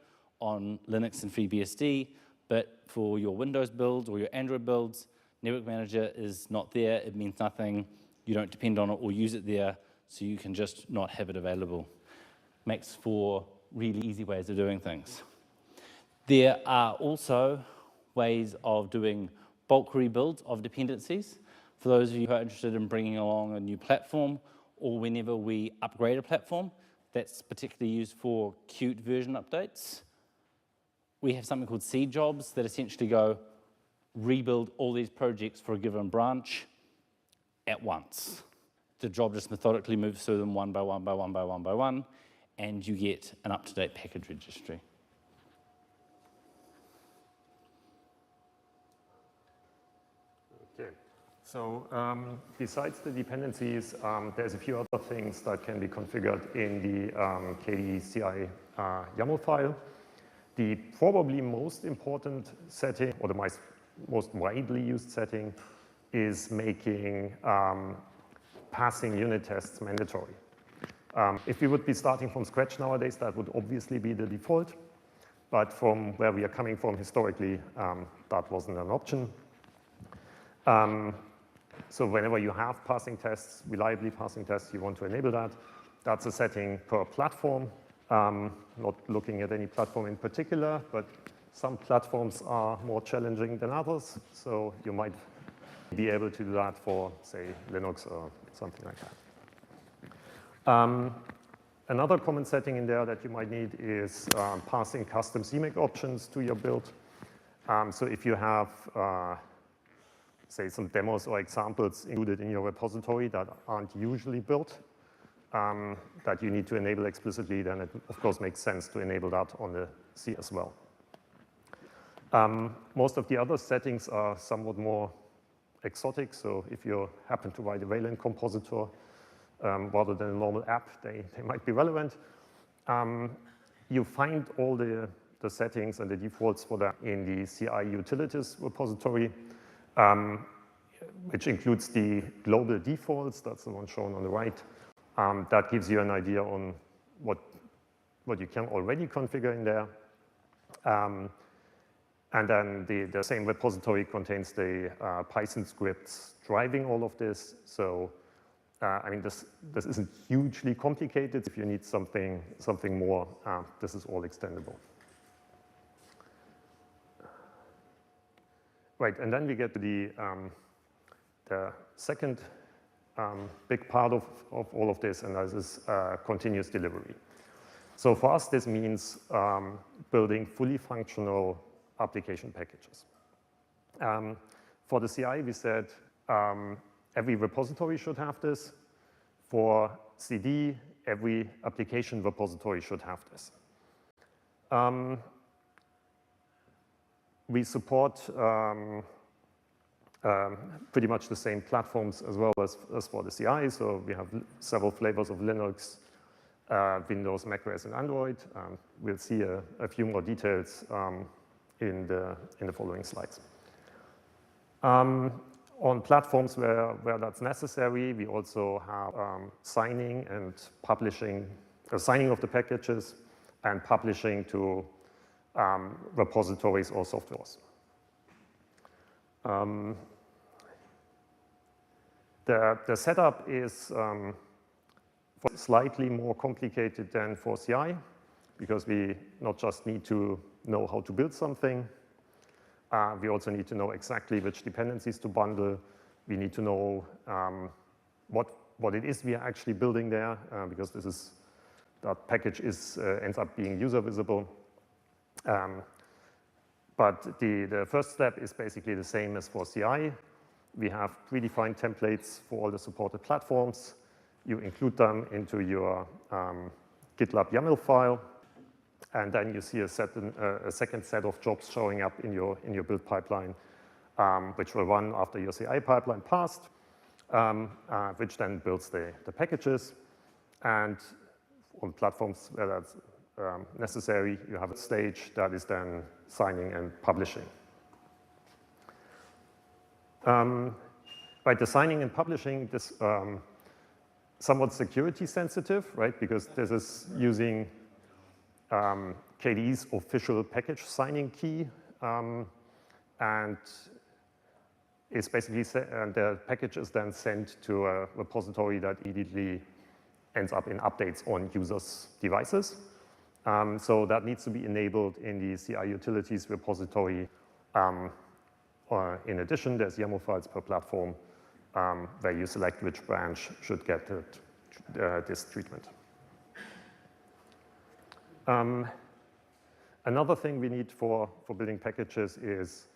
on Linux and FreeBSD, but for your Windows builds or your Android builds, Network Manager is not there. It means nothing. You don't depend on it or use it there. so you can just not have it available. Makes for really easy ways of doing things. There are also ways of doing bulk rebuilds of dependencies. For those of you who are interested in bringing along a new platform, or whenever we upgrade a platform, that's particularly used for Qt version updates. We have something called seed jobs that essentially go rebuild all these projects for a given branch at once. The job just methodically moves through them one by one by one by one by one, and you get an up-to-date package registry. Okay. So besides the dependencies, there's a few other things that can be configured in the KDE CI YAML file. The probably most important setting, or the most widely used setting, is making passing unit tests mandatory. If we would be starting from scratch nowadays, that would obviously be the default. But from where we are coming from historically, that wasn't an option. So whenever you have passing tests, reliably passing tests, you want to enable that. That's a setting per platform. Not looking at any platform in particular, but some platforms are more challenging than others. So you might be able to do that for, say, Linux or something like that. Another common setting in there that you might need is passing custom CMake options to your build. So if you have say some demos or examples included in your repository that aren't usually built, that you need to enable explicitly, then it of course makes sense to enable that on the C as well. Most of the other settings are somewhat more exotic, so if you happen to write a Wayland compositor rather than a normal app, they might be relevant. You find all the settings and the defaults for that in the CI utilities repository, which includes the global defaults. That's the one shown on the right. That gives you an idea on what you can already configure in there. And then the same repository contains the Python scripts driving all of this. So I mean, this isn't hugely complicated. If you need something more, this is all extendable. Right, and then we get to the second big part of all of this, and this is continuous delivery. So for us, this means building fully functional application packages. For the CI, we said every repository should have this. For CD, every application repository should have this. We support pretty much the same platforms as well as for the CI. So we have several flavors of Linux, Windows, macOS, and Android. We'll see a few more details in the following slides. On platforms where that's necessary, we also have signing and publishing, signing of the packages and publishing to repositories or softwares. The setup is slightly more complicated than for CI, because we not just need to know how to build something, we also need to know exactly which dependencies to bundle. We need to know what it is we are actually building there, because that package ends up being user visible. But the first step is basically the same as for CI. We have predefined templates for all the supported platforms. You include them into your GitLab YAML file, and then you see a second set of jobs showing up in your build pipeline, which will run after your CI pipeline passed, which then builds the packages. And on platforms where that's necessary, you have a stage that is then signing and publishing. Right, the signing and publishing, this somewhat security sensitive, right? Because this is using KDE's official package signing key, and it's basically the package is then sent to a repository that immediately ends up in updates on users' devices. So that needs to be enabled in the CI utilities repository. In addition, there's YAML files per platform where you select which branch should get this treatment. Another thing we need for building packages is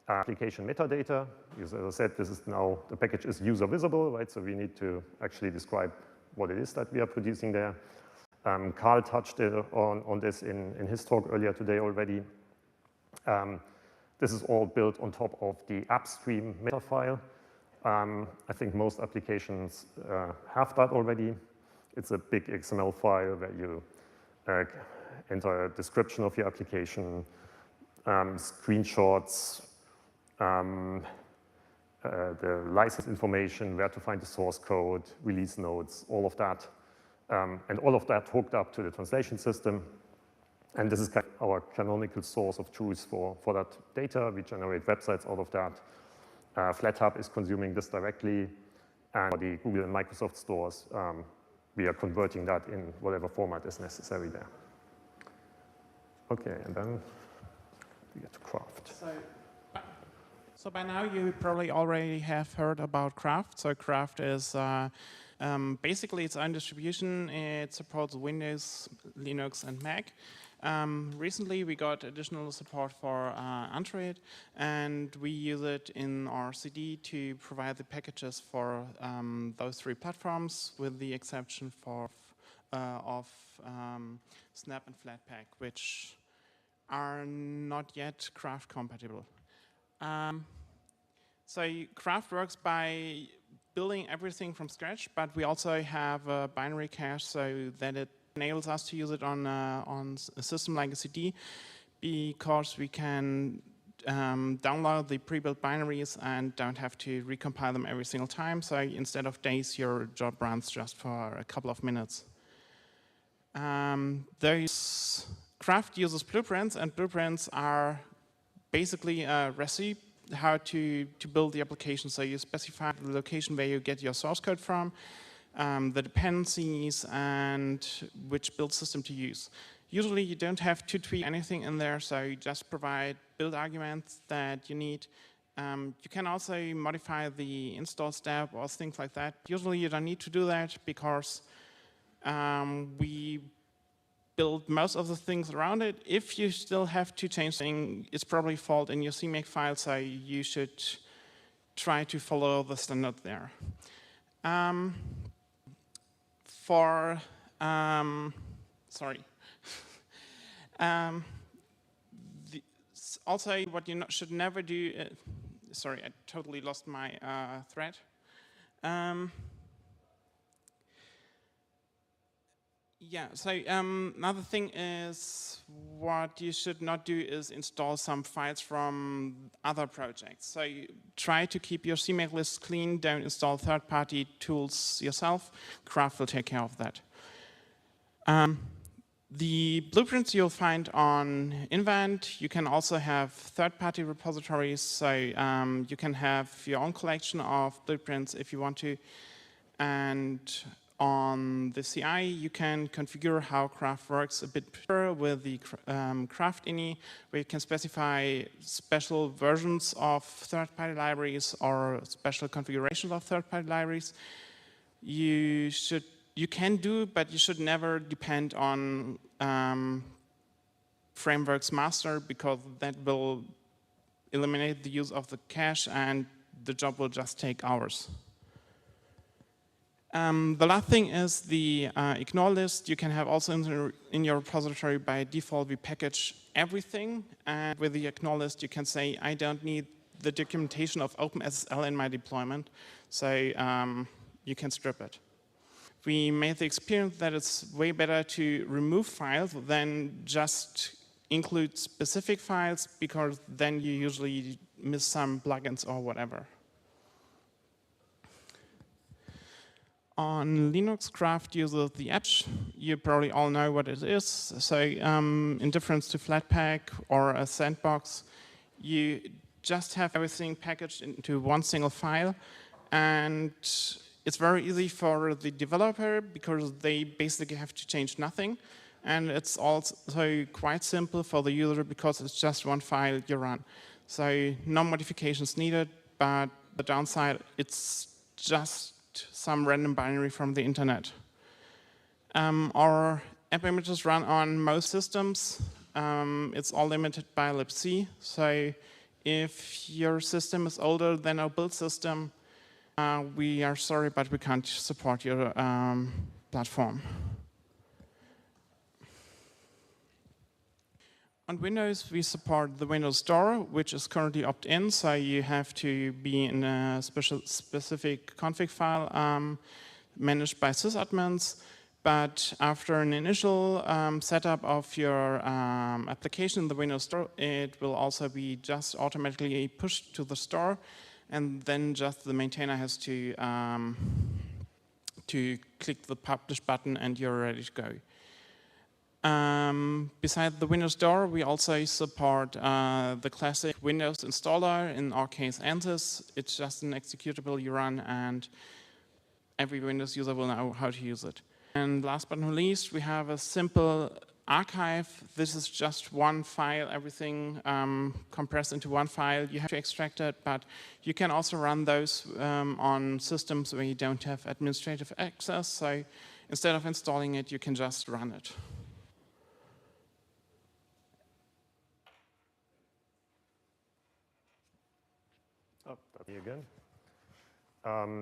application metadata. As I said, this is now, the package is user visible, right? So we need to actually describe what it is that we are producing there. Carl touched on this in his talk earlier today already. This is all built on top of the AppStream meta file. I think most applications have that already. It's a big XML file where you enter a description of your application, screenshots, the license information, where to find the source code, release notes, all of that. And all of that hooked up to the translation system. And this is kind of our canonical source of truth for that data. We generate websites out of that. FlatHub is consuming this directly. And for the Google and Microsoft stores, we are converting that in whatever format is necessary there. Okay, and then we get to Craft. So by now you probably already have heard about Craft. So Craft is basically its own distribution. It supports Windows, Linux, and Mac. Recently we got additional support for Android, and we use it in our CD to provide the packages for those three platforms, with the exception of Snap and Flatpak, which are not yet Craft compatible. So Craft works by building everything from scratch, but we also have a binary cache so that it enables us to use it on a system like a CD, because we can download the pre-built binaries and don't have to recompile them every single time. So instead of days, your job runs just for a couple of minutes. Craft uses blueprints, and blueprints are basically a recipe how to build the application. So you specify the location where you get your source code from, the dependencies, and which build system to use. Usually you don't have to tweak anything in there, so you just provide build arguments that you need. You can also modify the install step or things like that. Usually you don't need to do that because we build most of the things around it. If you still have to change things, it's probably fault in your CMake file, so you should try to follow the standard there. Also, what you should never do, sorry, I totally lost my thread. Yeah, so another thing is what you should not do is install some files from other projects. So you try to keep your CMake list clean, don't install third-party tools yourself. Craft will take care of that. The blueprints you'll find on Invent. You can also have third-party repositories, so you can have your own collection of blueprints if you want to. And on the CI, you can configure how Craft works a bit better with the Craft ini, where you can specify special versions of third-party libraries or special configurations of third-party libraries. You can do, but you should never depend on frameworks master, because that will eliminate the use of the cache and the job will just take hours. The last thing is the ignore list. You can have also in your repository by default. We package everything, and with the ignore list, you can say I don't need the documentation of OpenSSL in my deployment, so you can strip it. We made the experience that it's way better to remove files than just include specific files, because then you usually miss some plugins or whatever. On Linux, Craft uses the Edge. You probably all know what it is. So in difference to Flatpak or a sandbox, you just have everything packaged into one single file, and it's very easy for the developer because they basically have to change nothing. And it's also quite simple for the user because it's just one file you run. So no modifications needed, but the downside, it's just some random binary from the internet. Our app images run on most systems. It's all limited by libc. So if your system is older than our build system, we are sorry, but we can't support your platform. On Windows, we support the Windows Store, which is currently opt-in, so you have to be in a specific config file managed by sysadmins. But after an initial setup of your application in the Windows Store, it will also be just automatically pushed to the store, and then just the maintainer has to click the publish button, and you're ready to go. Besides the Windows Store, we also support the classic Windows installer, in our case ANSYS. It's just an executable you run, and every Windows user will know how to use it. And last but not least, we have a simple archive. This is just one file, everything compressed into one file. You have to extract it, but you can also run those on systems where you don't have administrative access. So instead of installing it, you can just run it. Oh, that's me again.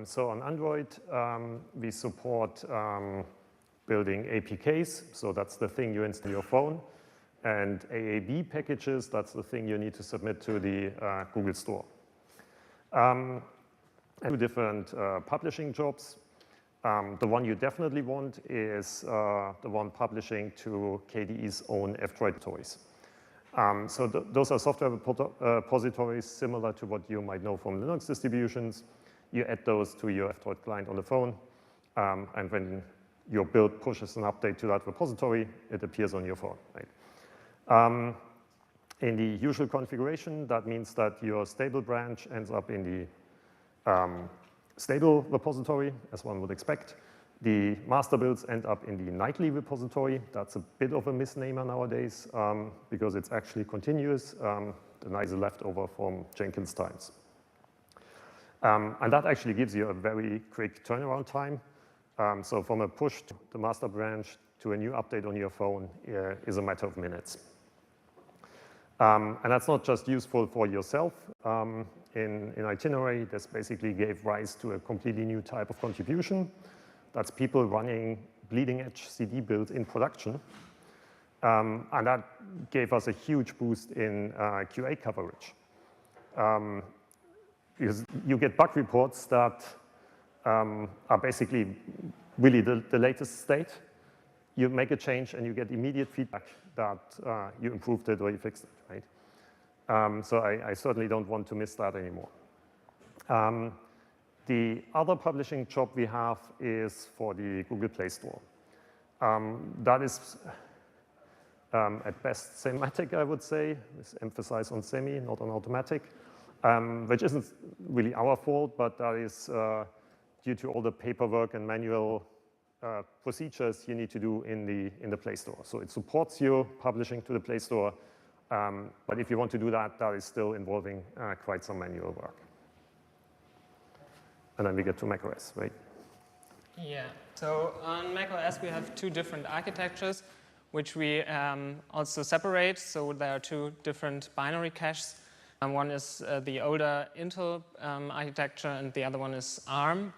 So on Android, we support building APKs. So that's the thing you install on your phone. And AAB packages, that's the thing you need to submit to the Google Store. Two different publishing jobs. The one you definitely want is the one publishing to KDE's own F-Droid toys. So those are software repositories similar to what you might know from Linux distributions. You add those to your F-Droid client on the phone, and when your build pushes an update to that repository, it appears on your phone. Right? In the usual configuration, that means that your stable branch ends up in the stable repository, as one would expect. The master builds end up in the nightly repository. That's a bit of a misnomer nowadays because it's actually continuous. The night is a leftover from Jenkins times. And that actually gives you a very quick turnaround time. So from a push to the master branch to a new update on your phone is a matter of minutes. And that's not just useful for yourself. In Itinerary, this basically gave rise to a completely new type of contribution. That's people running bleeding-edge CD builds in production. And that gave us a huge boost in QA coverage. Because you get bug reports that are basically really the latest state. You make a change and you get immediate feedback that you improved it or you fixed it, right? So I certainly don't want to miss that anymore. The other publishing job we have is for the Google Play Store. That is at best semantic, I would say, with emphasis on semi, not on automatic, which isn't really our fault, but that is due to all the paperwork and manual procedures you need to do in the Play Store. So it supports you publishing to the Play Store, but if you want to do that, that is still involving quite some manual work. And then we get to macOS, right? Yeah, so on macOS we have two different architectures, which we also separate. So there are two different binary caches. One is the older Intel architecture, and the other one is ARM.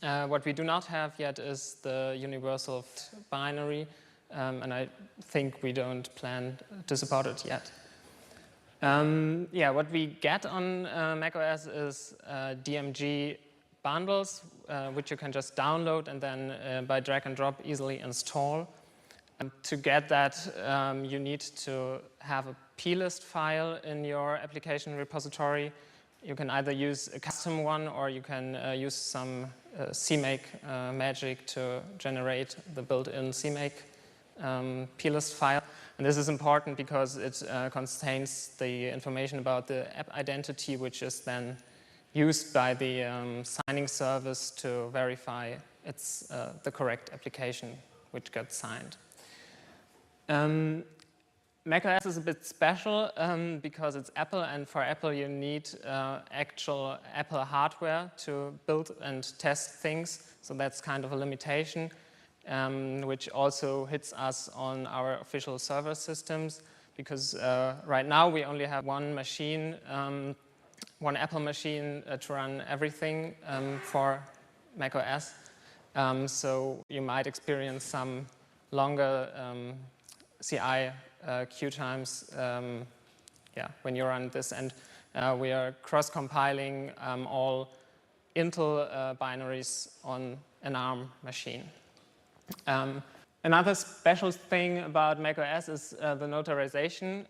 What we do not have yet is the universal binary, and I think we don't plan to support it yet. Yeah, what we get on macOS is DMG bundles, which you can just download and then by drag and drop easily install. To get that, you need to have a plist file in your application repository. You can either use a custom one or you can use some CMake magic to generate the built-in CMake plist file. And this is important because it contains the information about the app identity, which is then used by the signing service to verify it's the correct application which got signed. macOS is a bit special because it's Apple, and for Apple you need actual Apple hardware to build and test things, so that's kind of a limitation, which also hits us on our official server systems, because right now we only have one machine, one Apple machine to run everything for macOS. So you might experience some longer CI queue times when you run this. And we are cross-compiling all Intel binaries on an ARM machine. Another special thing about macOS is the notarization.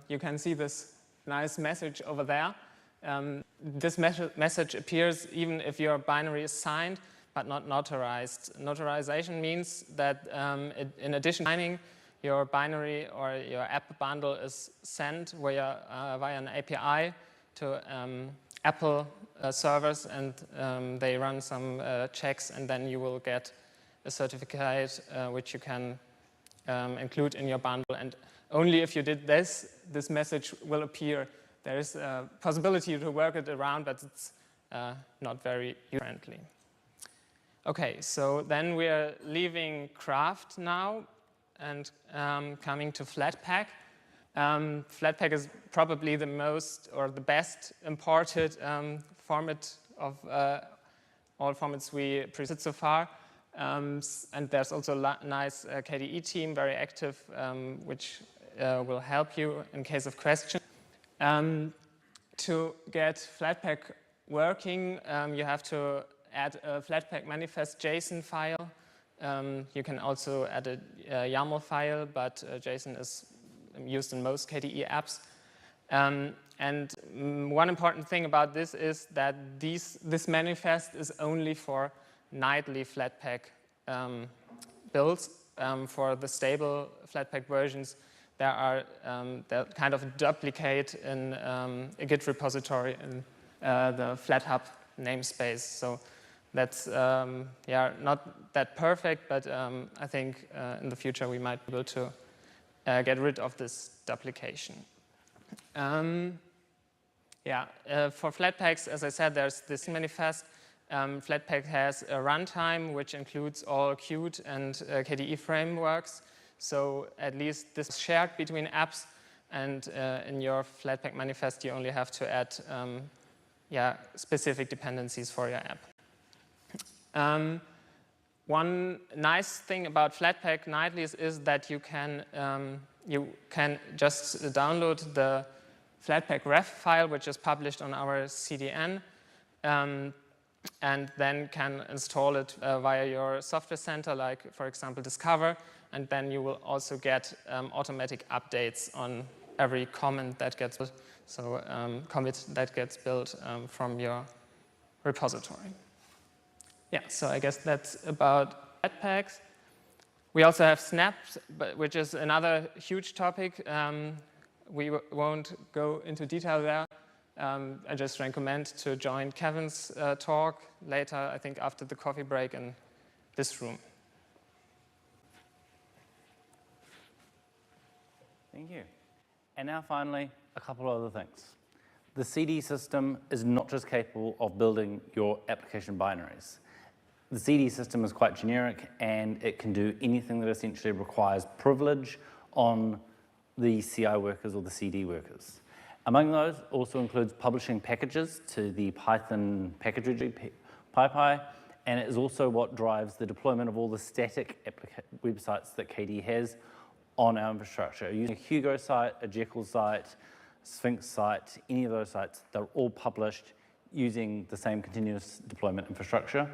You can see this nice message over there. This message appears even if your binary is signed but not notarized. Notarization means that in addition to signing, your binary or your app bundle is sent via an API to Apple servers, and they run some checks, and then you will get a certificate which you can include in your bundle. And only if you did this, this message will appear. There is a possibility to work it around, but it's not very user-friendly. Okay, so then we are leaving Craft now and coming to Flatpak. Flatpak is probably the most or the best imported format of all formats we presented so far. And there's also a nice KDE team, very active, which will help you in case of questions. To get Flatpak working, you have to add a Flatpak manifest JSON file. You can also add a YAML file, but JSON is used in most KDE apps. And one important thing about this is that this manifest is only for nightly Flatpak builds. For the stable Flatpak versions, there are kind of a duplicate in a Git repository in the FlatHub namespace. So that's not that perfect, but I think in the future we might be able to get rid of this duplication. For Flatpaks, as I said, there's this manifest. Flatpak has a runtime which includes all Qt and KDE frameworks. So at least this is shared between apps, and in your Flatpak manifest you only have to add specific dependencies for your app. One nice thing about Flatpak nightly is that you can just download the Flatpak ref file, which is published on our CDN, and then can install it via your software center, like, for example, Discover, and then you will also get automatic updates on every comment that gets built, commit that gets built from your repository. So I guess that's about Flatpaks. We also have Snaps, which is another huge topic. We won't go into detail there. I just recommend to join Kevin's talk later, I think after the coffee break in this room. Thank you. And now finally, a couple of other things. The CD system is not just capable of building your application binaries. The CD system is quite generic, and it can do anything that essentially requires privilege on the CI workers or the CD workers. Among those also includes publishing packages to the Python package registry, PyPy, and it is also what drives the deployment of all the static websites that KDE has on our infrastructure. Using a Hugo site, a Jekyll site, Sphinx site, any of those sites, they're all published using the same continuous deployment infrastructure.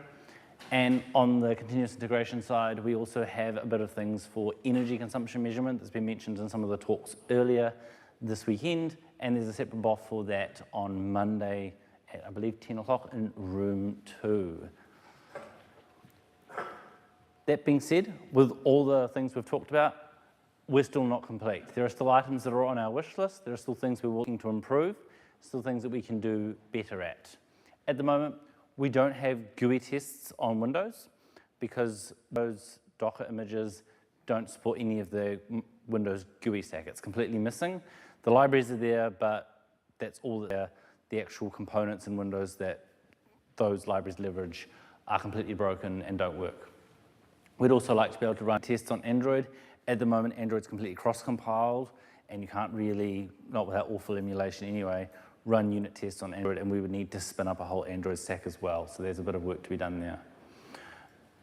And on the continuous integration side, we also have a bit of things for energy consumption measurement that's been mentioned in some of the talks earlier this weekend, and there's a separate BOF for that on Monday at, I believe, 10 o'clock in room 2. That being said, with all the things we've talked about, we're still not complete. There are still items that are on our wish list. There are still things we're working to improve, still things that we can do better at. At the moment, we don't have GUI tests on Windows because those Docker images don't support any of the Windows GUI stack. It's completely missing. The libraries are there, but that's all there. The actual components in Windows that those libraries leverage are completely broken and don't work. We'd also like to be able to run tests on Android. At the moment, Android's completely cross-compiled, and you can't really, not without awful emulation anyway, run unit tests on Android, and we would need to spin up a whole Android stack as well. So there's a bit of work to be done there.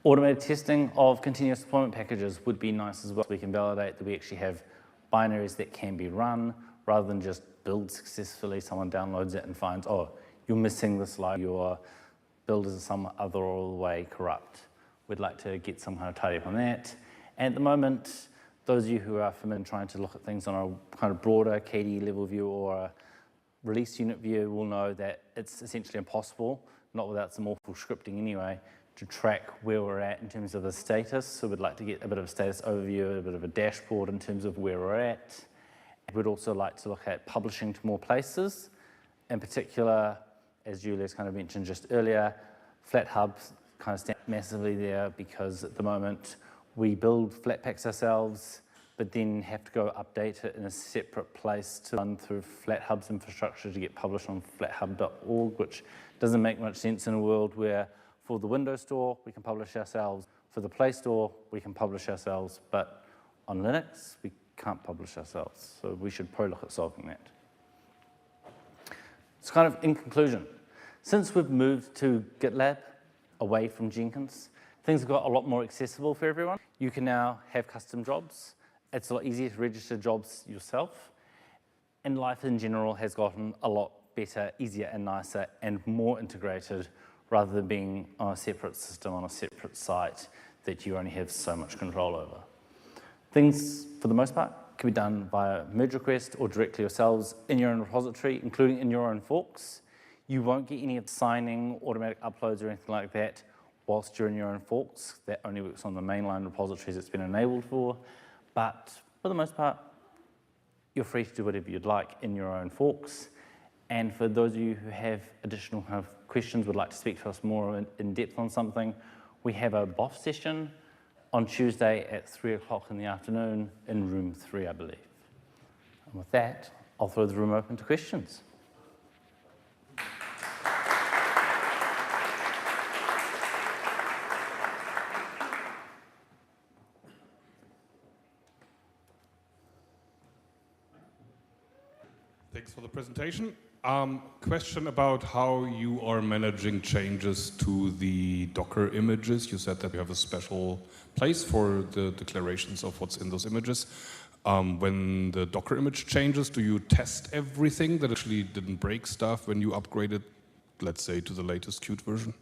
Automated testing of continuous deployment packages would be nice as well. We can validate that we actually have binaries that can be run rather than just build successfully. Someone downloads it and finds, oh, you're missing this library, your build is some other way corrupt. We'd like to get some kind of tidy up on that. And at the moment, those of you who are familiar trying to look at things on a kind of broader KDE level view or a release unit view will know that it's essentially impossible, not without some awful scripting anyway, to track where we're at in terms of the status. So we'd like to get a bit of a status overview, a bit of a dashboard in terms of where we're at. We'd also like to look at publishing to more places. In particular, as Julia's kind of mentioned just earlier, FlatHub kind of stands massively there because at the moment we build Flatpaks ourselves, but then have to go update it in a separate place to run through FlatHub's infrastructure to get published on flathub.org, which doesn't make much sense in a world where for the Windows Store, we can publish ourselves. For the Play Store, we can publish ourselves, but on Linux, we can't publish ourselves. So we should probably look at solving that. So kind of in conclusion, since we've moved to GitLab away from Jenkins, things have got a lot more accessible for everyone. You can now have custom jobs. It's a lot easier to register jobs yourself. And life in general has gotten a lot better, easier and nicer and more integrated rather than being on a separate system, on a separate site that you only have so much control over. Things, for the most part, can be done via merge request or directly yourselves in your own repository, including in your own forks. You won't get any of the signing, automatic uploads or anything like that whilst you're in your own forks. That only works on the mainline repositories it's been enabled for. But for the most part, you're free to do whatever you'd like in your own forks. And for those of you who have additional kind of questions, would like to speak to us more in depth on something, we have a BOF session on Tuesday at 3 o'clock in the afternoon in room 3, I believe. And with that, I'll throw the room open to questions. Thanks for the presentation. Question about how you are managing changes to the Docker images. You said that you have a special place for the declarations of what's in those images. When the Docker image changes, do you test everything that actually didn't break stuff when you upgrade it, let's say, to the latest Qt version?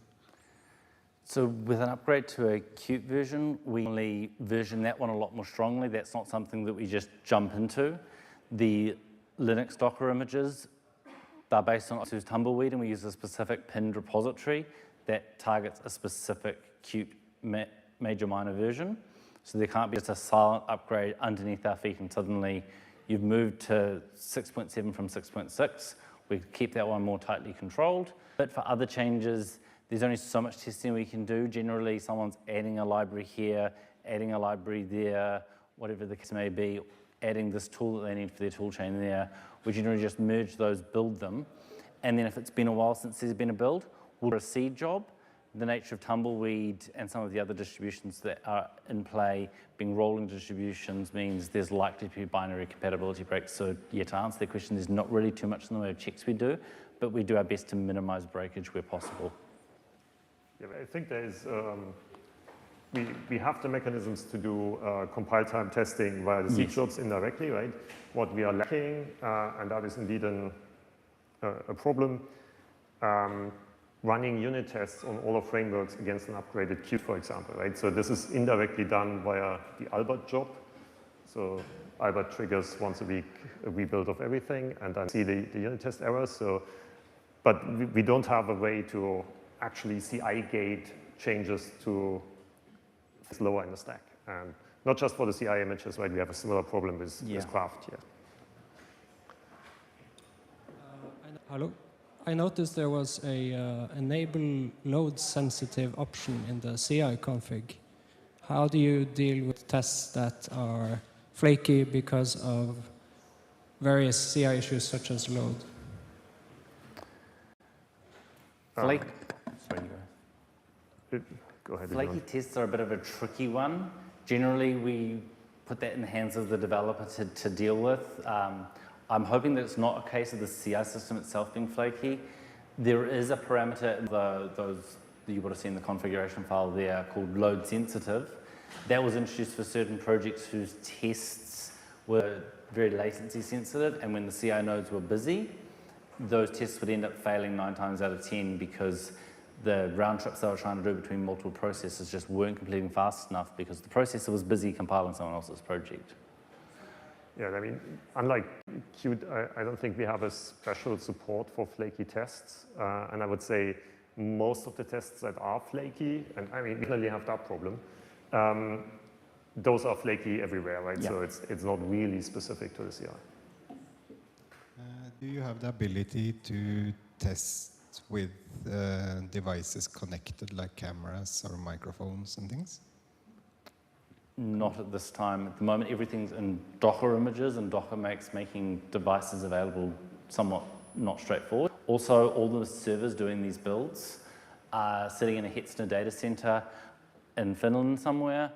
So with an upgrade to a Qt version, we only version that one a lot more strongly. That's not something that we just jump into. The Linux Docker images, they're based on Tumbleweed, and we use a specific pinned repository that targets a specific Qt major minor version. So there can't be just a silent upgrade underneath our feet and suddenly you've moved to 6.7 from 6.6. We keep that one more tightly controlled. But for other changes, there's only so much testing we can do. Generally, someone's adding a library here, adding a library there, whatever the case may be, adding this tool that they need for their tool chain there. We generally just merge those, build them, and then if it's been a while since there's been a build, we'll do a seed job. The nature of Tumbleweed and some of the other distributions that are in play, being rolling distributions, means there's likely to be binary compatibility breaks. So yeah, to answer that question, there's not really too much in the way of checks we do, but we do our best to minimize breakage where possible. Yeah, I think there is, we have the mechanisms to do compile time testing via the seed jobs indirectly, right? What we are lacking, and that is indeed a problem, running unit tests on all of frameworks against an upgraded Qt, for example, right? So this is indirectly done via the Albert job. So Albert triggers once a week a rebuild of everything, and then see the unit test errors. So, but we don't have a way to actually CI gate changes to lower in the stack. And not just for the CI images, right? We have a similar problem with Craft here. Hello. I noticed there was a enable load sensitive option in the CI config. How do you deal with tests that are flaky because of various CI issues such as load? Flake. Sorry, go ahead. Flaky tests are a bit of a tricky one. Generally, we put that in the hands of the developer to deal with. I'm hoping that it's not a case of the CI system itself being flaky. There is a parameter in those that you would have seen the configuration file there called load sensitive. That was introduced for certain projects whose tests were very latency sensitive, and when the CI nodes were busy, those tests would end up failing 9 times out of 10 because the round trips they were trying to do between multiple processes just weren't completing fast enough because the processor was busy compiling someone else's project. Yeah, I mean, unlike Qt, I don't think we have a special support for flaky tests. And I would say most of the tests that are flaky, and I mean, we clearly have that problem, those are flaky everywhere, right? Yeah. So it's not really specific to the CI. Do you have the ability to test with devices connected like cameras or microphones and things? Not at this time. At the moment, everything's in Docker images, and Docker makes making devices available somewhat not straightforward. Also, all the servers doing these builds are sitting in a Hetzner data center in Finland somewhere.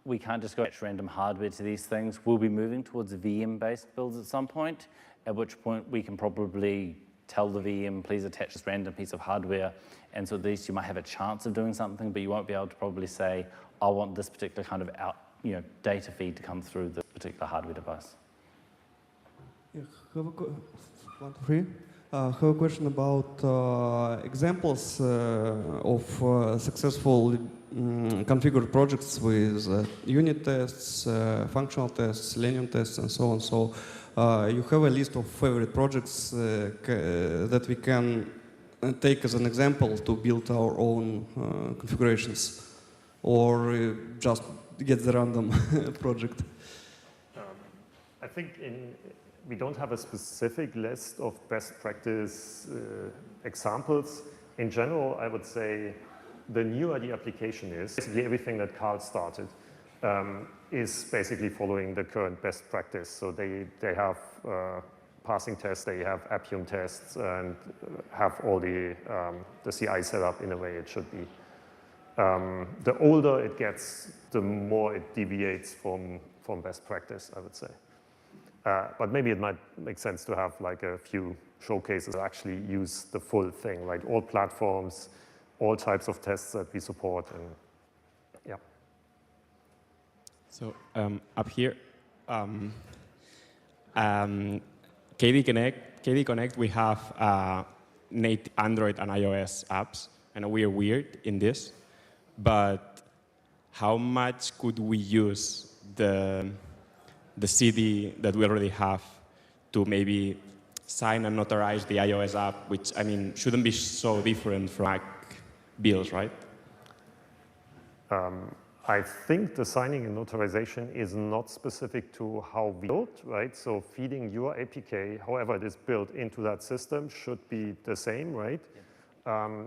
We can't just go attach random hardware to these things. We'll be moving towards VM-based builds at some point, at which point we can probably tell the VM, please attach this random piece of hardware. And so at least you might have a chance of doing something, but you won't be able to probably say, I want this particular kind of data feed to come through this particular hardware device. Yeah, have a question about examples of successful configured projects with unit tests, functional tests, Selenium tests, and so on. So you have a list of favorite projects that we can take as an example to build our own configurations, or just get the random project? I think we don't have a specific list of best practice examples. In general, I would say the newer the application is, basically everything that Carl started is basically following the current best practice. So they have passing tests, they have Appium tests, and have all the CI set up in a way it should be. The older it gets, the more it deviates from best practice, I would say. But maybe it might make sense to have like a few showcases that actually use the full thing, like all platforms, all types of tests that we support, and yeah. So up here, KDE Connect, we have native Android and iOS apps, and we are weird in this. But how much could we use the CD that we already have to maybe sign and notarize the iOS app, which, I mean, shouldn't be so different from Mac builds, right? I think the signing and notarization is not specific to how we build, right? So feeding your APK, however it is built into that system, should be the same, right? Yeah.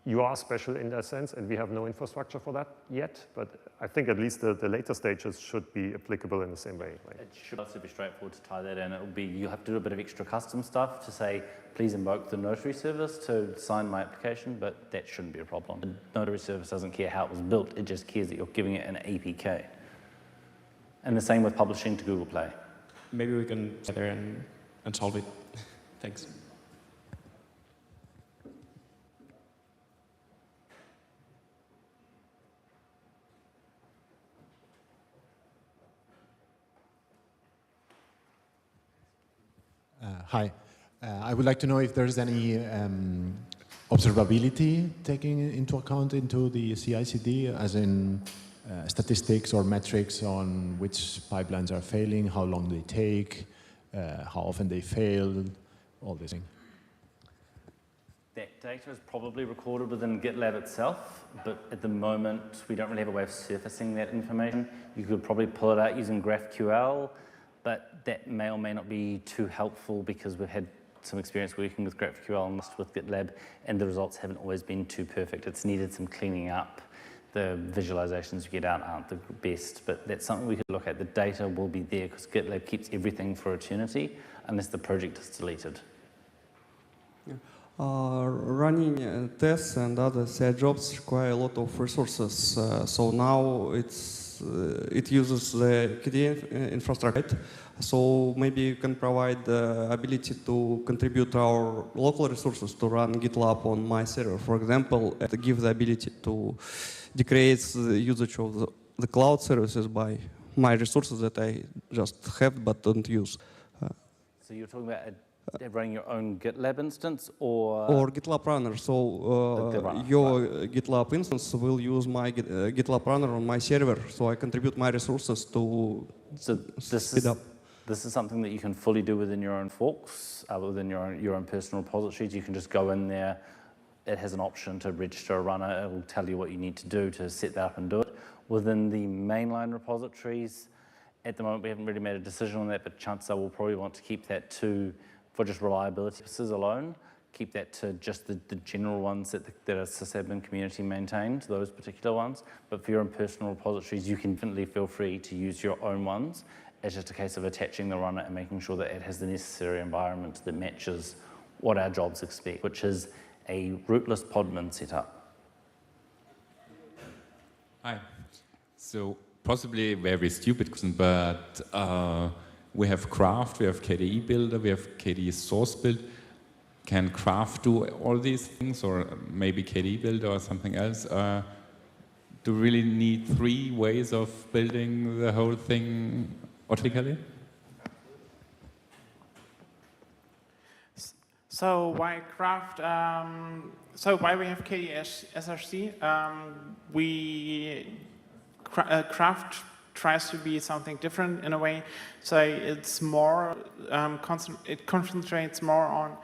You are special in that sense, and we have no infrastructure for that yet, but I think at least the later stages should be applicable in the same way. Right? It should also be straightforward to tie that in. It'll be, you'll have to do a bit of extra custom stuff to say, please invoke the notary service to sign my application, but that shouldn't be a problem. The notary service doesn't care how it was built, it just cares that you're giving it an APK. And the same with publishing to Google Play. Maybe we can sit there and solve it. Thanks. Hi. I would like to know if there's any observability taking into account into the CI/CD, as in statistics or metrics on which pipelines are failing, how long they take, how often they fail, all this thing. That data is probably recorded within GitLab itself, but at the moment we don't really have a way of surfacing that information. You could probably pull it out using GraphQL, but that may or may not be too helpful because we've had some experience working with GraphQL and with GitLab, and the results haven't always been too perfect. It's needed some cleaning up. The visualizations you get out aren't the best, but that's something we could look at. The data will be there because GitLab keeps everything for eternity unless the project is deleted. Running tests and other side jobs require a lot of resources. So now it uses the KDE infrastructure. So maybe you can provide the ability to contribute our local resources to run GitLab on my server, for example, to give the ability to decrease the usage of the cloud services by my resources that I just have but don't use. So you're talking about running your own GitLab instance or GitLab Runner. So your GitLab instance will use my GitLab Runner on my server. So I contribute my resources to speed up. This is something that you can fully do within your own forks, within your own personal repositories. You can just go in there. It has an option to register a runner. It will tell you what you need to do to set that up and do it. Within the mainline repositories, at the moment we haven't really made a decision on that, but chances are we'll probably want to keep that for just reliability purposes alone, keep that to just the general ones that a sysadmin community maintained, those particular ones. But for your own personal repositories, you can definitely feel free to use your own ones. It's just a case of attaching the runner and making sure that it has the necessary environment that matches what our jobs expect, which is a rootless podman setup. Hi. So possibly a very stupid question, but we have Craft, we have KDE Builder, we have KDE Source Build. Can Craft do all these things, or maybe KDE Builder or something else? Do we really need 3 ways of building the whole thing automatically? So why Craft? So why we have KDE SRC? Craft tries to be something different in a way. So it's more, it concentrates more on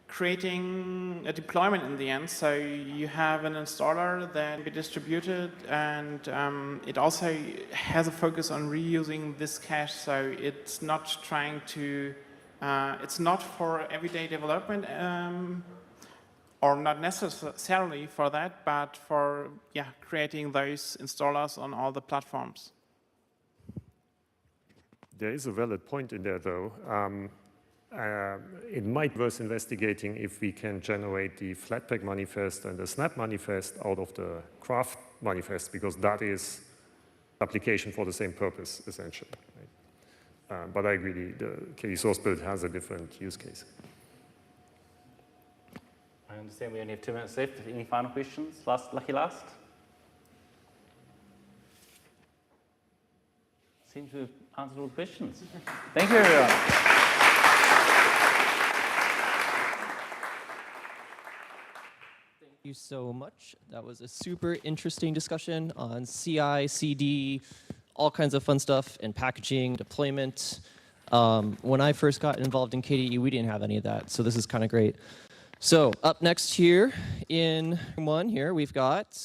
creating a deployment in the end. So you have an installer that can be distributed, and it also has a focus on reusing this cache. So it's not trying to, it's not for everyday development, or not necessarily for that, but for creating those installers on all the platforms. There is a valid point in there, though. It might be worth investigating if we can generate the Flatpak manifest and the Snap manifest out of the Craft manifest, because that is application for the same purpose, essentially. Right? But I agree, the KDE Source Build has a different use case. I understand we only have 2 minutes left. Any final questions? Lucky last? Seems to have answered all the questions. Thank you, everyone. Thank you so much. That was a super interesting discussion on CI, CD, all kinds of fun stuff, and packaging, deployment. When I first got involved in KDE, we didn't have any of that, so this is kind of great. So up next here in room 1 here, we've got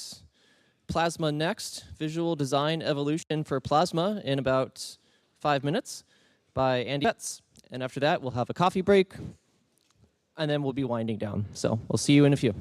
Plasma Next, Visual Design Evolution for Plasma in about 5 minutes by Andy Betts. And after that, we'll have a coffee break, and then we'll be winding down. So we'll see you in a few.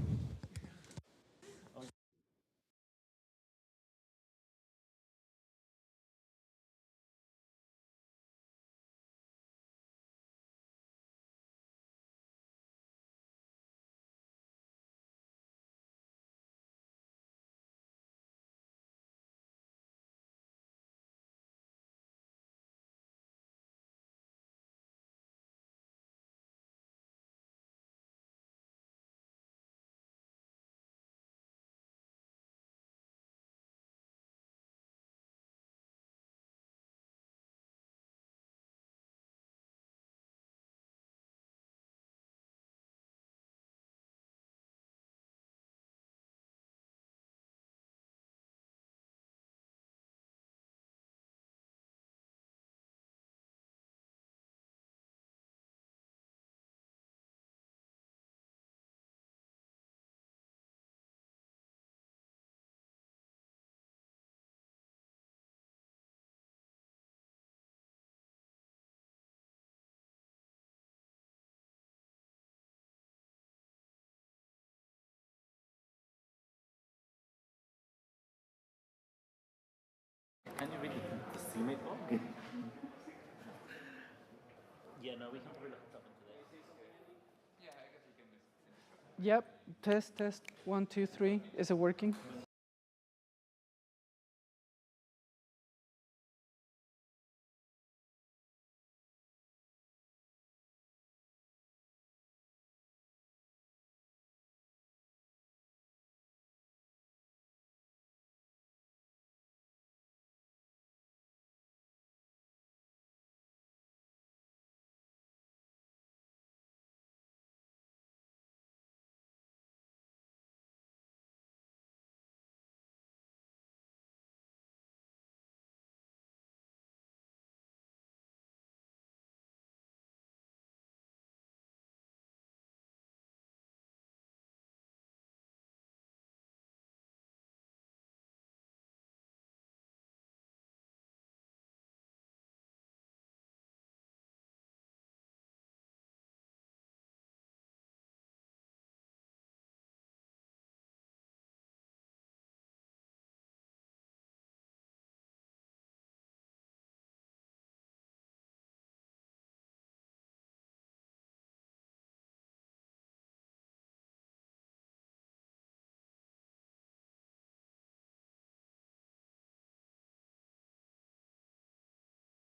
Yeah, no, we can probably look up into that. Yep, test, 1, 2, 3. Is it working?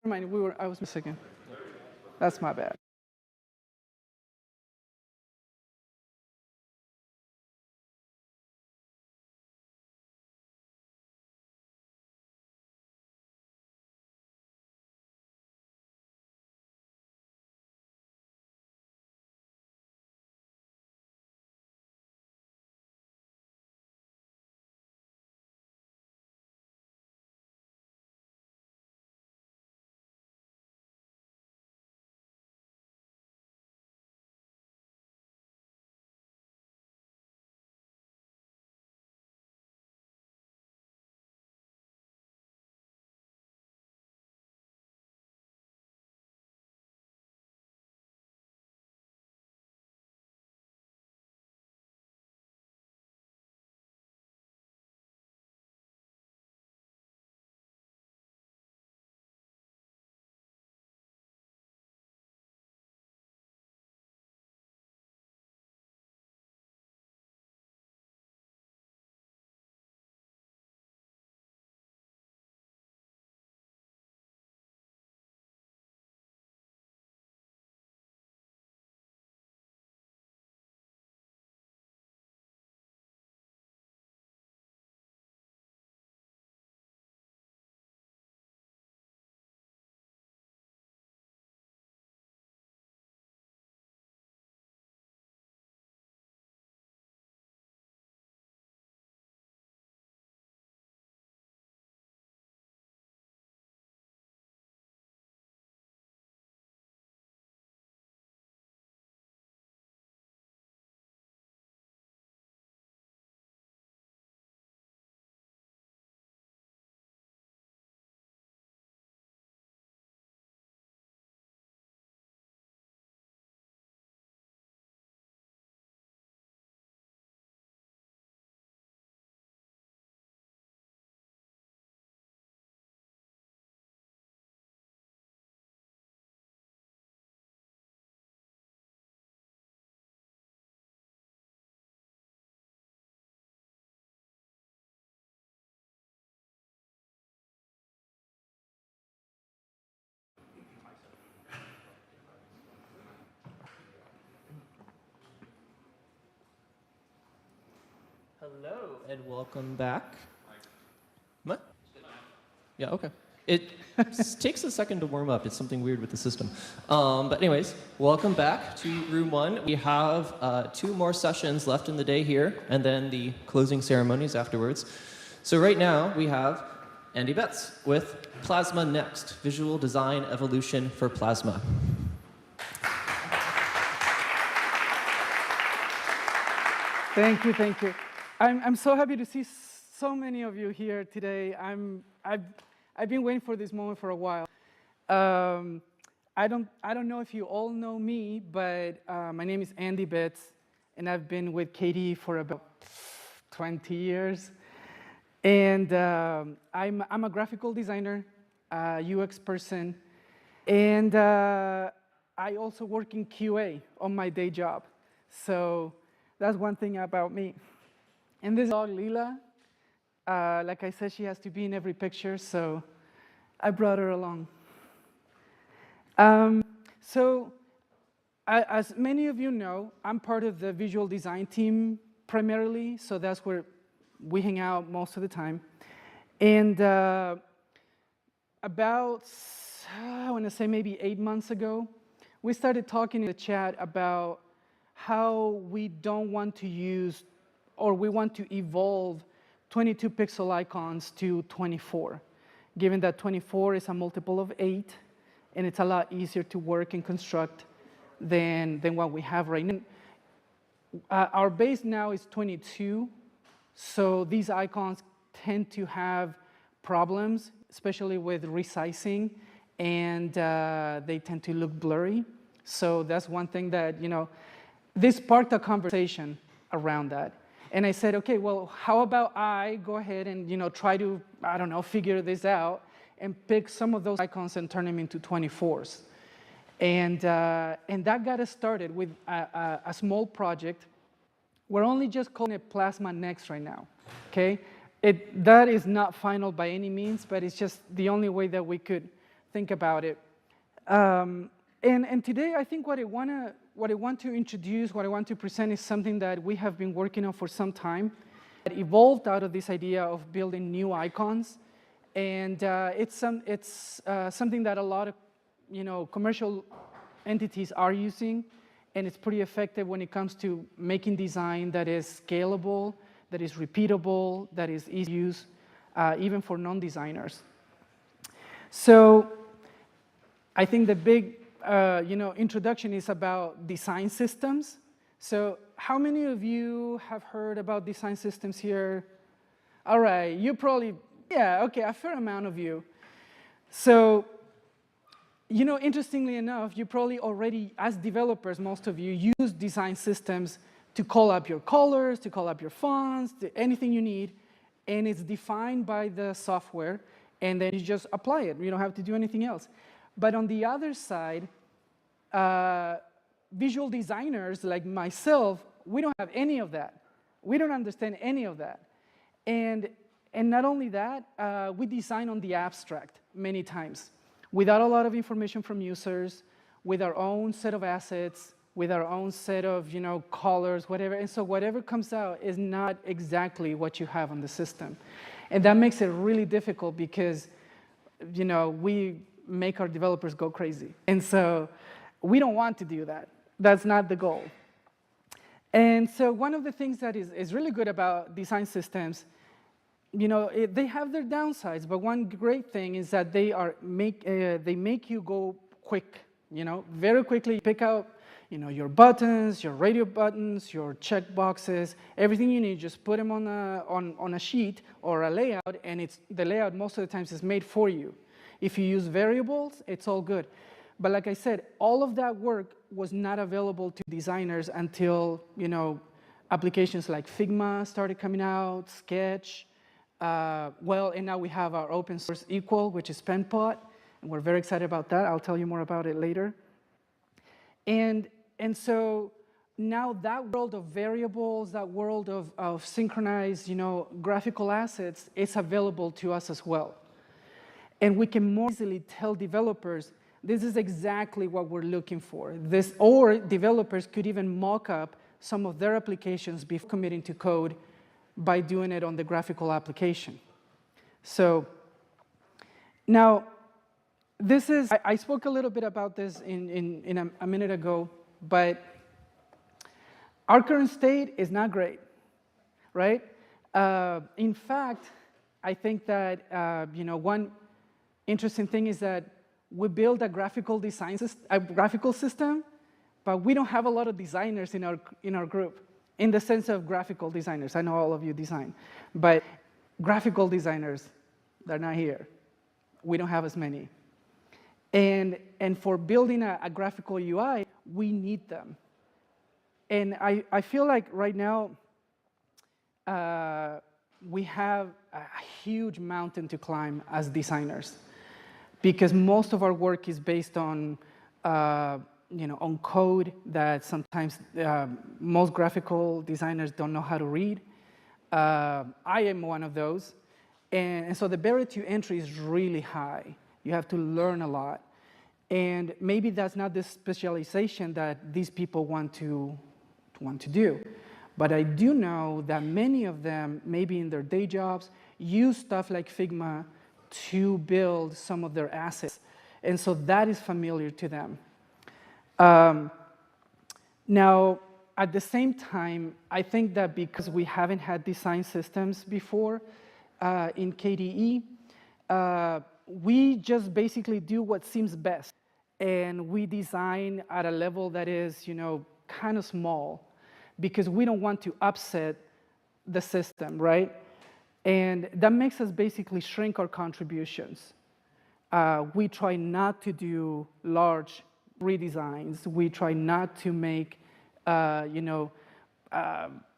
Never mind, I was mistaken. That's my bad. Hello, and welcome back. What? Yeah, okay. It takes a second to warm up. It's something weird with the system. But anyways, welcome back to room 1. We have 2 more sessions left in the day here, and then the closing ceremonies afterwards. So right now, we have Andy Betts with Plasma Next, Visual Design Evolution for Plasma. Thank you, thank you. I'm so happy to see so many of you here today. I've been waiting for this moment for a while. I don't know if you all know me, but my name is Andy Betts, and I've been with KDE for about 20 years. And I'm a graphical designer. UX person, and I also work in QA on my day job. So that's one thing about me. And this dog, Lila, like I said, she has to be in every picture, so I brought her along. As many of you know, I'm part of the visual design team primarily, so that's where we hang out most of the time. And about, I want to say maybe 8 months ago, we started talking in the chat about how we don't want to use, or we want to evolve 22 pixel icons to 24, given that 24 is a multiple of 8, and it's a lot easier to work and construct than what we have right now. Our base now is 22, so these icons tend to have problems, especially with resizing, and they tend to look blurry. So that's one thing that, this sparked a conversation around that. And I said, okay, well, how about I go ahead and, try to, I don't know, figure this out and pick some of those icons and turn them into 24s. And that got us started with a small project. We're only just calling it Plasma Next right now, okay? That is not final by any means, but it's just the only way that we could think about it. And today, I think what I want to introduce, what I want to present is something that we have been working on for some time. It evolved out of this idea of building new icons. And it's something that a lot of commercial entities are using, and it's pretty effective when it comes to making design that is scalable, that is repeatable, that is easy to use, even for non-designers. So I think the big introduction is about design systems. So how many of you have heard about design systems here? All right, you probably, yeah, okay, a fair amount of you. So, interestingly enough, you probably already, as developers, most of you use design systems to call up your colors, to call up your fonts, anything you need, and it's defined by the software, and then you just apply it. You don't have to do anything else. But on the other side, visual designers like myself, we don't have any of that. We don't understand any of that. And not only that, we design on the abstract many times, without a lot of information from users, with our own set of assets, with our own set of colors, whatever. And so whatever comes out is not exactly what you have on the system. And that makes it really difficult because we make our developers go crazy. And so we don't want to do that. That's not the goal. And so one of the things that is really good about design systems, they have their downsides, but one great thing is that they make you go quick, very quickly. Pick out, your buttons, your radio buttons, your check boxes, everything you need. Just put them on a sheet or a layout, and the layout most of the times is made for you. If you use variables, it's all good. But like I said, all of that work was not available to designers until applications like Figma started coming out, Sketch. And now we have our open source equal, which is PenPot, and we're very excited about that. I'll tell you more about it later. And so now that world of variables, that world of synchronized, graphical assets is available to us as well. And we can more easily tell developers, this is exactly what we're looking for. Or developers could even mock up some of their applications before committing to code by doing it on the graphical application. So now, I spoke a little bit about this in a minute ago, but our current state is not great, right? In fact, I think that one interesting thing is that we build a graphical system, but we don't have a lot of designers in our group, in the sense of graphical designers. I know all of you design, but graphical designers, they're not here. We don't have as many. And for building a graphical UI, we need them. And I feel like right now, we have a huge mountain to climb as designers. because most of our work is based on, on code that sometimes most graphical designers don't know how to read. I am one of those. And so the barrier to entry is really high. You have to learn a lot. And maybe that's not the specialization that these people want to do. But I do know that many of them, maybe in their day jobs, use stuff like Figma to build some of their assets. And so that is familiar to them. Now, at the same time, I think that because we haven't had design systems before in KDE, we just basically do what seems best. And we design at a level that is, kind of small, because we don't want to upset the system, right? And that makes us basically shrink our contributions. We try not to do large redesigns. We try not to make,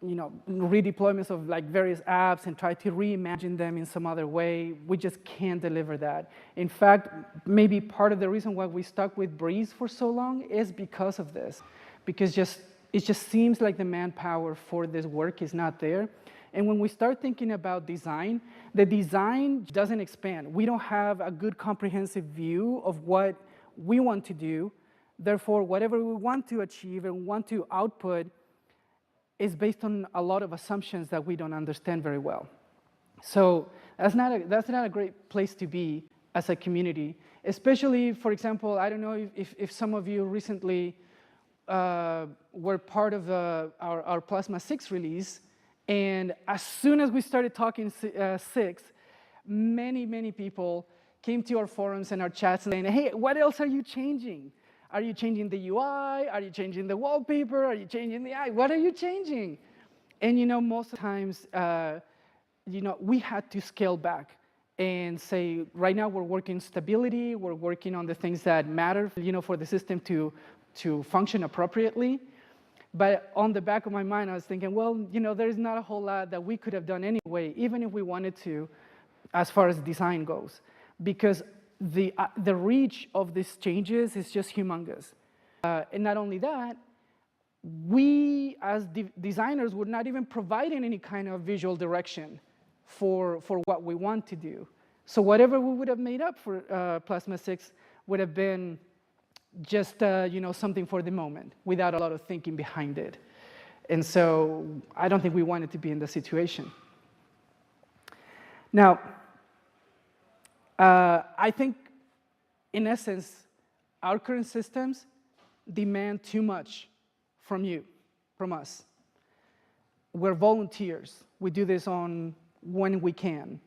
redeployments of like various apps and try to reimagine them in some other way. We just can't deliver that. In fact, maybe part of the reason why we stuck with Breeze for so long is because of this, because it just seems like the manpower for this work is not there. And when we start thinking about design, the design doesn't expand. We don't have a good comprehensive view of what we want to do. Therefore, whatever we want to achieve and want to output is based on a lot of assumptions that we don't understand very well. So that's not a great place to be as a community, especially, for example, I don't know if some of you recently were part of our Plasma 6 release, and as soon as we started talking 6, many people came to our forums and our chats saying, hey, what else are you changing? Are you changing the UI? Are you changing the wallpaper? Are you changing the eye? What are you changing? And most of the times, we had to scale back and say, right now we're working stability, we're working on the things that matter, for the system to function appropriately. But on the back of my mind, I was thinking, well, there's not a whole lot that we could have done anyway, even if we wanted to, as far as design goes, because the reach of these changes is just humongous. And not only that, we as designers were not even providing any kind of visual direction for what we want to do. So whatever we would have made up for Plasma 6 would have been just something for the moment without a lot of thinking behind it. And so I don't think we wanted to be in the situation. Now, I think, in essence, our current systems demand too much from you, from us. We're volunteers. We do this when we can.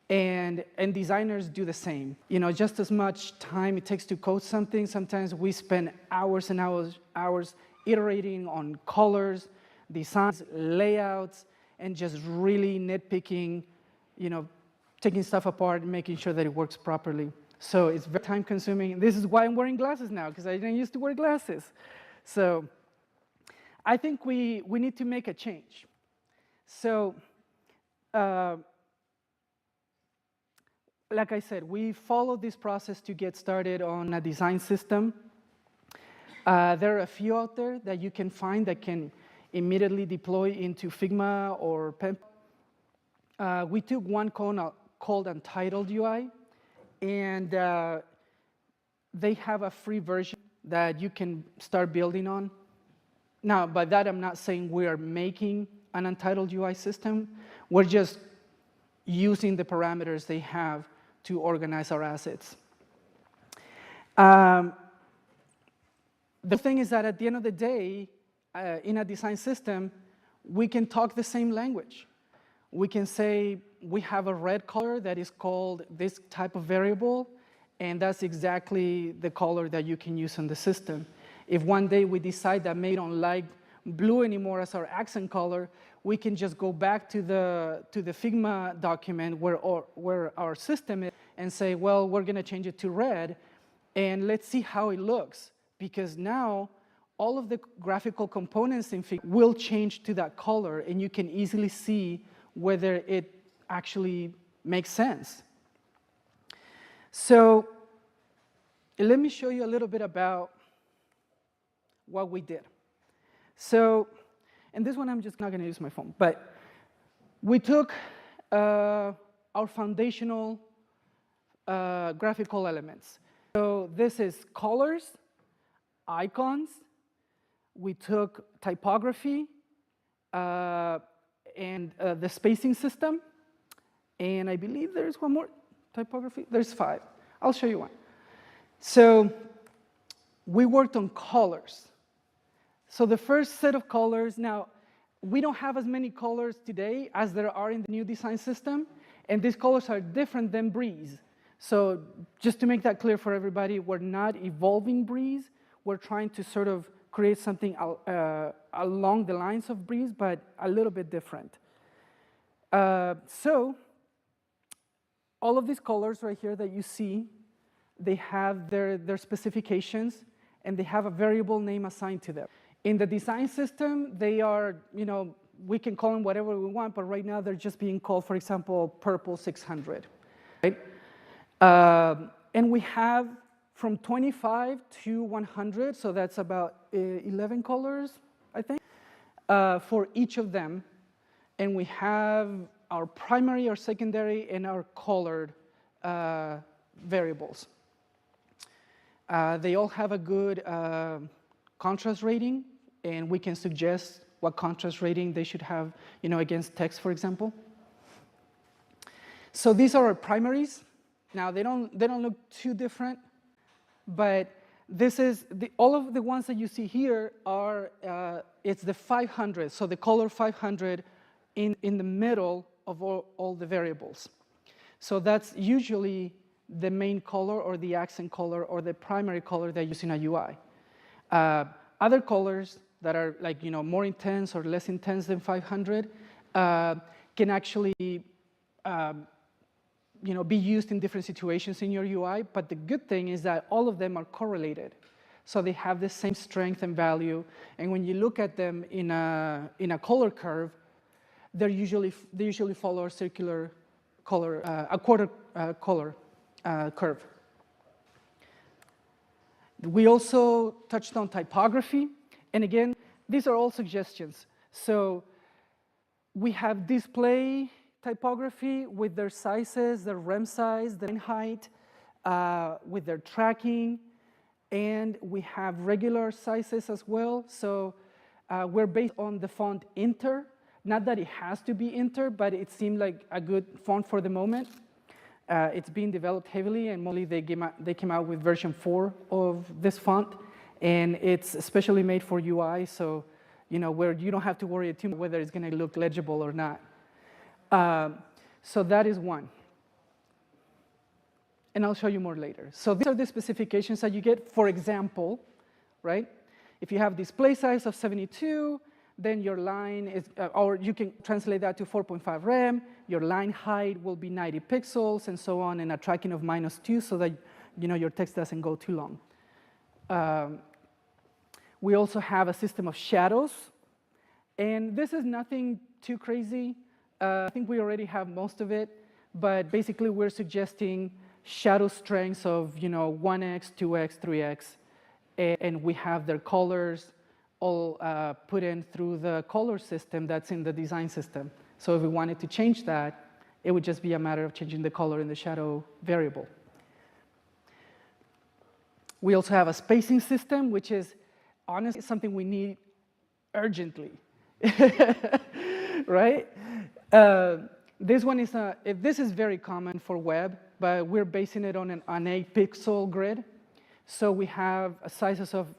And designers do the same. Just as much time it takes to code something, sometimes we spend hours and hours iterating on colors, designs, layouts, and just really nitpicking, taking stuff apart and making sure that it works properly. So it's very time consuming. This is why I'm wearing glasses now, because I didn't used to wear glasses. So I think we need to make a change. So like I said, we followed this process to get started on a design system. There are a few out there that you can find that can immediately deploy into Figma or Pen. We took one called Untitled UI, and they have a free version that you can start building on. Now, by that, I'm not saying we are making an Untitled UI system. We're just using the parameters they have to organize our assets. The thing is that at the end of the day, in a design system, we can talk the same language. We can say we have a red color that is called this type of variable, and that's exactly the color that you can use in the system. If one day we decide that maybe we don't like blue anymore as our accent color, we can just go back to the Figma document where our system is and say, well, we're going to change it to red, and let's see how it looks. Because now, all of the graphical components in Figma will change to that color, and you can easily see whether it actually makes sense. So let me show you a little bit about what we did. So, and this one I'm just not going to use my phone, but we took our foundational graphical elements. So this is colors, icons. We took typography and the spacing system. And I believe there's one more typography. There's 5. I'll show you one. So we worked on colors. So the first set of colors, now, we don't have as many colors today as there are in the new design system, and these colors are different than Breeze. So just to make that clear for everybody, we're not evolving Breeze. We're trying to sort of create something along the lines of Breeze, but a little bit different. So all of these colors right here that you see, they have their specifications, and they have a variable name assigned to them. In the design system, they are, we can call them whatever we want, but right now they're just being called, for example, purple 600. Right? And we have from 25 to 100, so that's about 11 colors, I think, for each of them. And we have our primary, our secondary, and our colored variables. They all have a good contrast rating, and we can suggest what contrast rating they should have, against text, for example. So these are our primaries. Now they don't look too different, but this is all of the ones that you see here are it's the 500. So the color 500 in the middle of all the variables. So that's usually the main color or the accent color or the primary color that you use in a UI. Other colors that are like, more intense or less intense than 500 can actually, be used in different situations in your UI. But the good thing is that all of them are correlated. So they have the same strength and value. And when you look at them in a color curve, they usually follow a circular color, a quarter color curve. We also touched on typography. And again, these are all suggestions. So we have display typography with their sizes, their rem size, the line height, with their tracking. And we have regular sizes as well. So we're based on the font Inter. Not that it has to be Inter, but it seemed like a good font for the moment. It's being developed heavily, and mostly they came out with version 4 of this font. And it's especially made for UI, so where you don't have to worry too much whether it's going to look legible or not. So that is one. And I'll show you more later. So these are the specifications that you get. For example, right? If you have display size of 72, then your line is, or you can translate that to 4.5 rem. Your line height will be 90 pixels, and so on, and a tracking of -2, so that your text doesn't go too long. We also have a system of shadows, and this is nothing too crazy. I think we already have most of it, but basically we're suggesting shadow strengths of 1x, 2x, 3x, and we have their colors all put in through the color system that's in the design system. So if we wanted to change that, it would just be a matter of changing the color in the shadow variable. We also have a spacing system, which is honestly something we need urgently, right? This one is this is very common for web, but we're basing it on an 8-pixel grid. So we have sizes of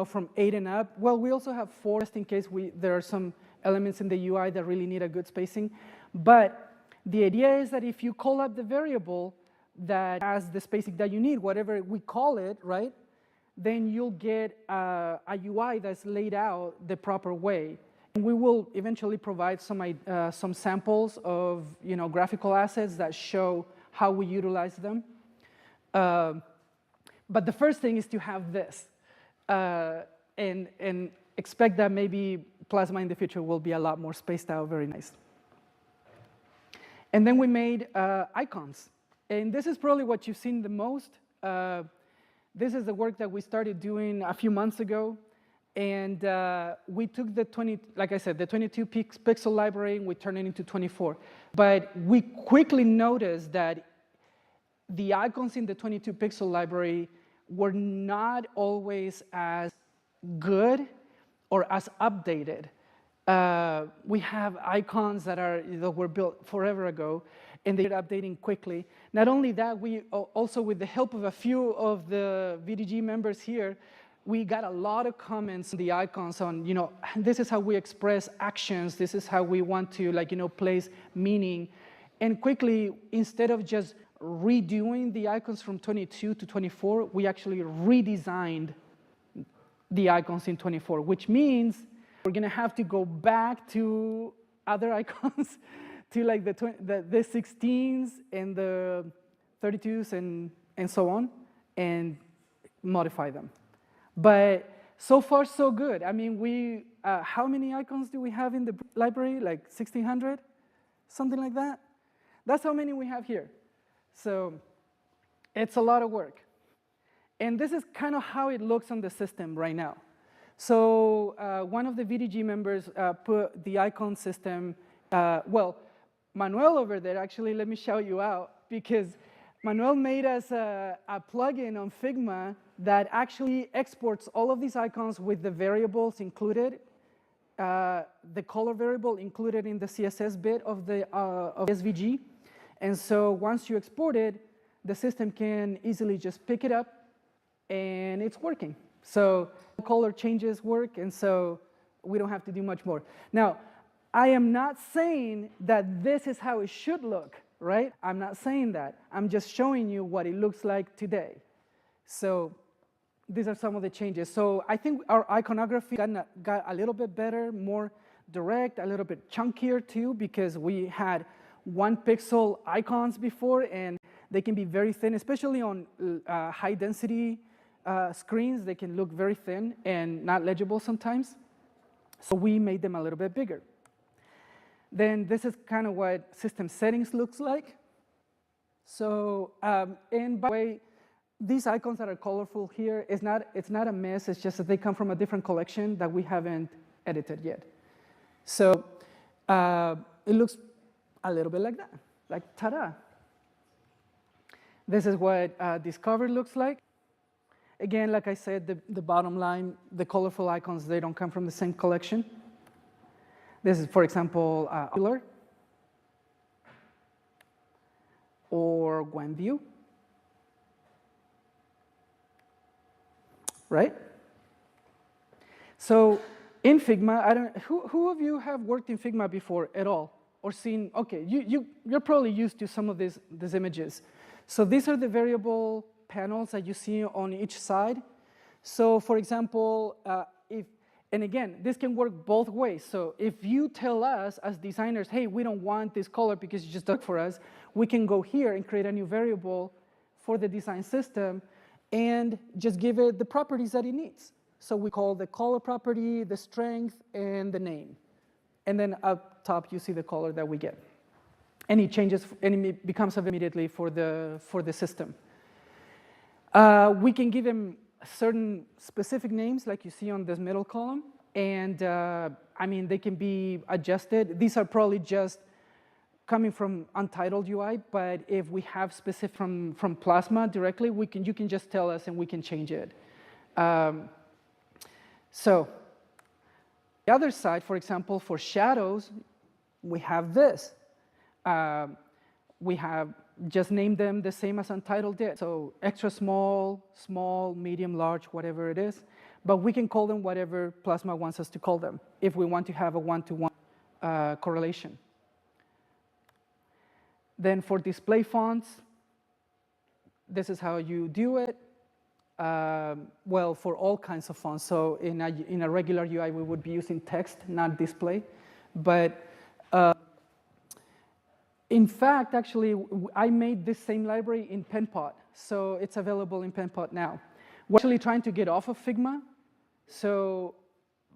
from 8 and up. Well, we also have 4 just in case there are some elements in the UI that really need a good spacing. But the idea is that if you call up the variable that has the spacing that you need, whatever we call it, right, then you'll get a UI that's laid out the proper way. And we will eventually provide some samples of graphical assets that show how we utilize them. But the first thing is to have this, and expect that maybe Plasma in the future will be a lot more spaced out, very nice. And then we made icons. And this is probably what you've seen the most. This is the work that we started doing a few months ago. And we took the 22 pixel library, and we turned it into 24. But we quickly noticed that the icons in the 22 pixel library were not always as good or as updated. We have icons that were built forever ago, and they're updating quickly. Not only that, we also, with the help of a few of the VDG members here, we got a lot of comments on the icons on, this is how we express actions, this is how we want to, place meaning. And quickly, instead of just redoing the icons from 22 to 24, we actually redesigned the icons in 24, which means we're going to have to go back to other icons, to like the 16s and the 32s and so on, and modify them. But so far, so good. I mean, how many icons do we have in the library? Like 1,600? Something like that? That's how many we have here. So it's a lot of work. And this is kind of how it looks on the system right now. So one of the VDG members put the icon system, well, Manuel over there, actually, let me shout you out, because Manuel made us a plugin on Figma that actually exports all of these icons with the variables included, the color variable included in the CSS bit of the SVG. And so once you export it, the system can easily just pick it up, and it's working. So color changes work, and so we don't have to do much more. Now, I am not saying that this is how it should look, right? I'm not saying that. I'm just showing you what it looks like today. So these are some of the changes. So I think our iconography got a little bit better, more direct, a little bit chunkier too, because we had 1 pixel icons before, and they can be very thin, especially on high density screens. They can look very thin and not legible sometimes. So we made them a little bit bigger. Then this is kind of what system settings looks like. So, and by the way, these icons that are colorful here, it's not a mess, it's just that they come from a different collection that we haven't edited yet. So it looks a little bit like that, like ta-da. This is what Discover looks like. Again, like I said, the bottom line, the colorful icons, they don't come from the same collection. This is, for example, Euler or Gwenview, right? So in Figma, who of you have worked in Figma before at all? Or seen, okay, you're probably used to some of these images. So these are the variable panels that you see on each side. So for example, and again, this can work both ways. So if you tell us as designers, hey, we don't want this color because you just dug for us, we can go here and create a new variable for the design system and just give it the properties that it needs. So we call the color property, the strength, and the name. And then up top, you see the color that we get. And it changes, and it becomes immediately for the system. We can give them certain specific names, like you see on this middle column, and I mean, they can be adjusted. These are probably just coming from Untitled UI, but if we have specific from Plasma directly, you can just tell us and we can change it. So the other side, for example, for shadows, we have this. We have just named them the same as Untitled did. So extra small, small, medium, large, whatever it is. But we can call them whatever Plasma wants us to call them if we want to have a one-to-one correlation. Then for display fonts, this is how you do it. Well, for all kinds of fonts. So in a regular UI, we would be using text, not display. But in fact, actually, I made this same library in PenPot. So it's available in PenPot now. We're actually trying to get off of Figma. So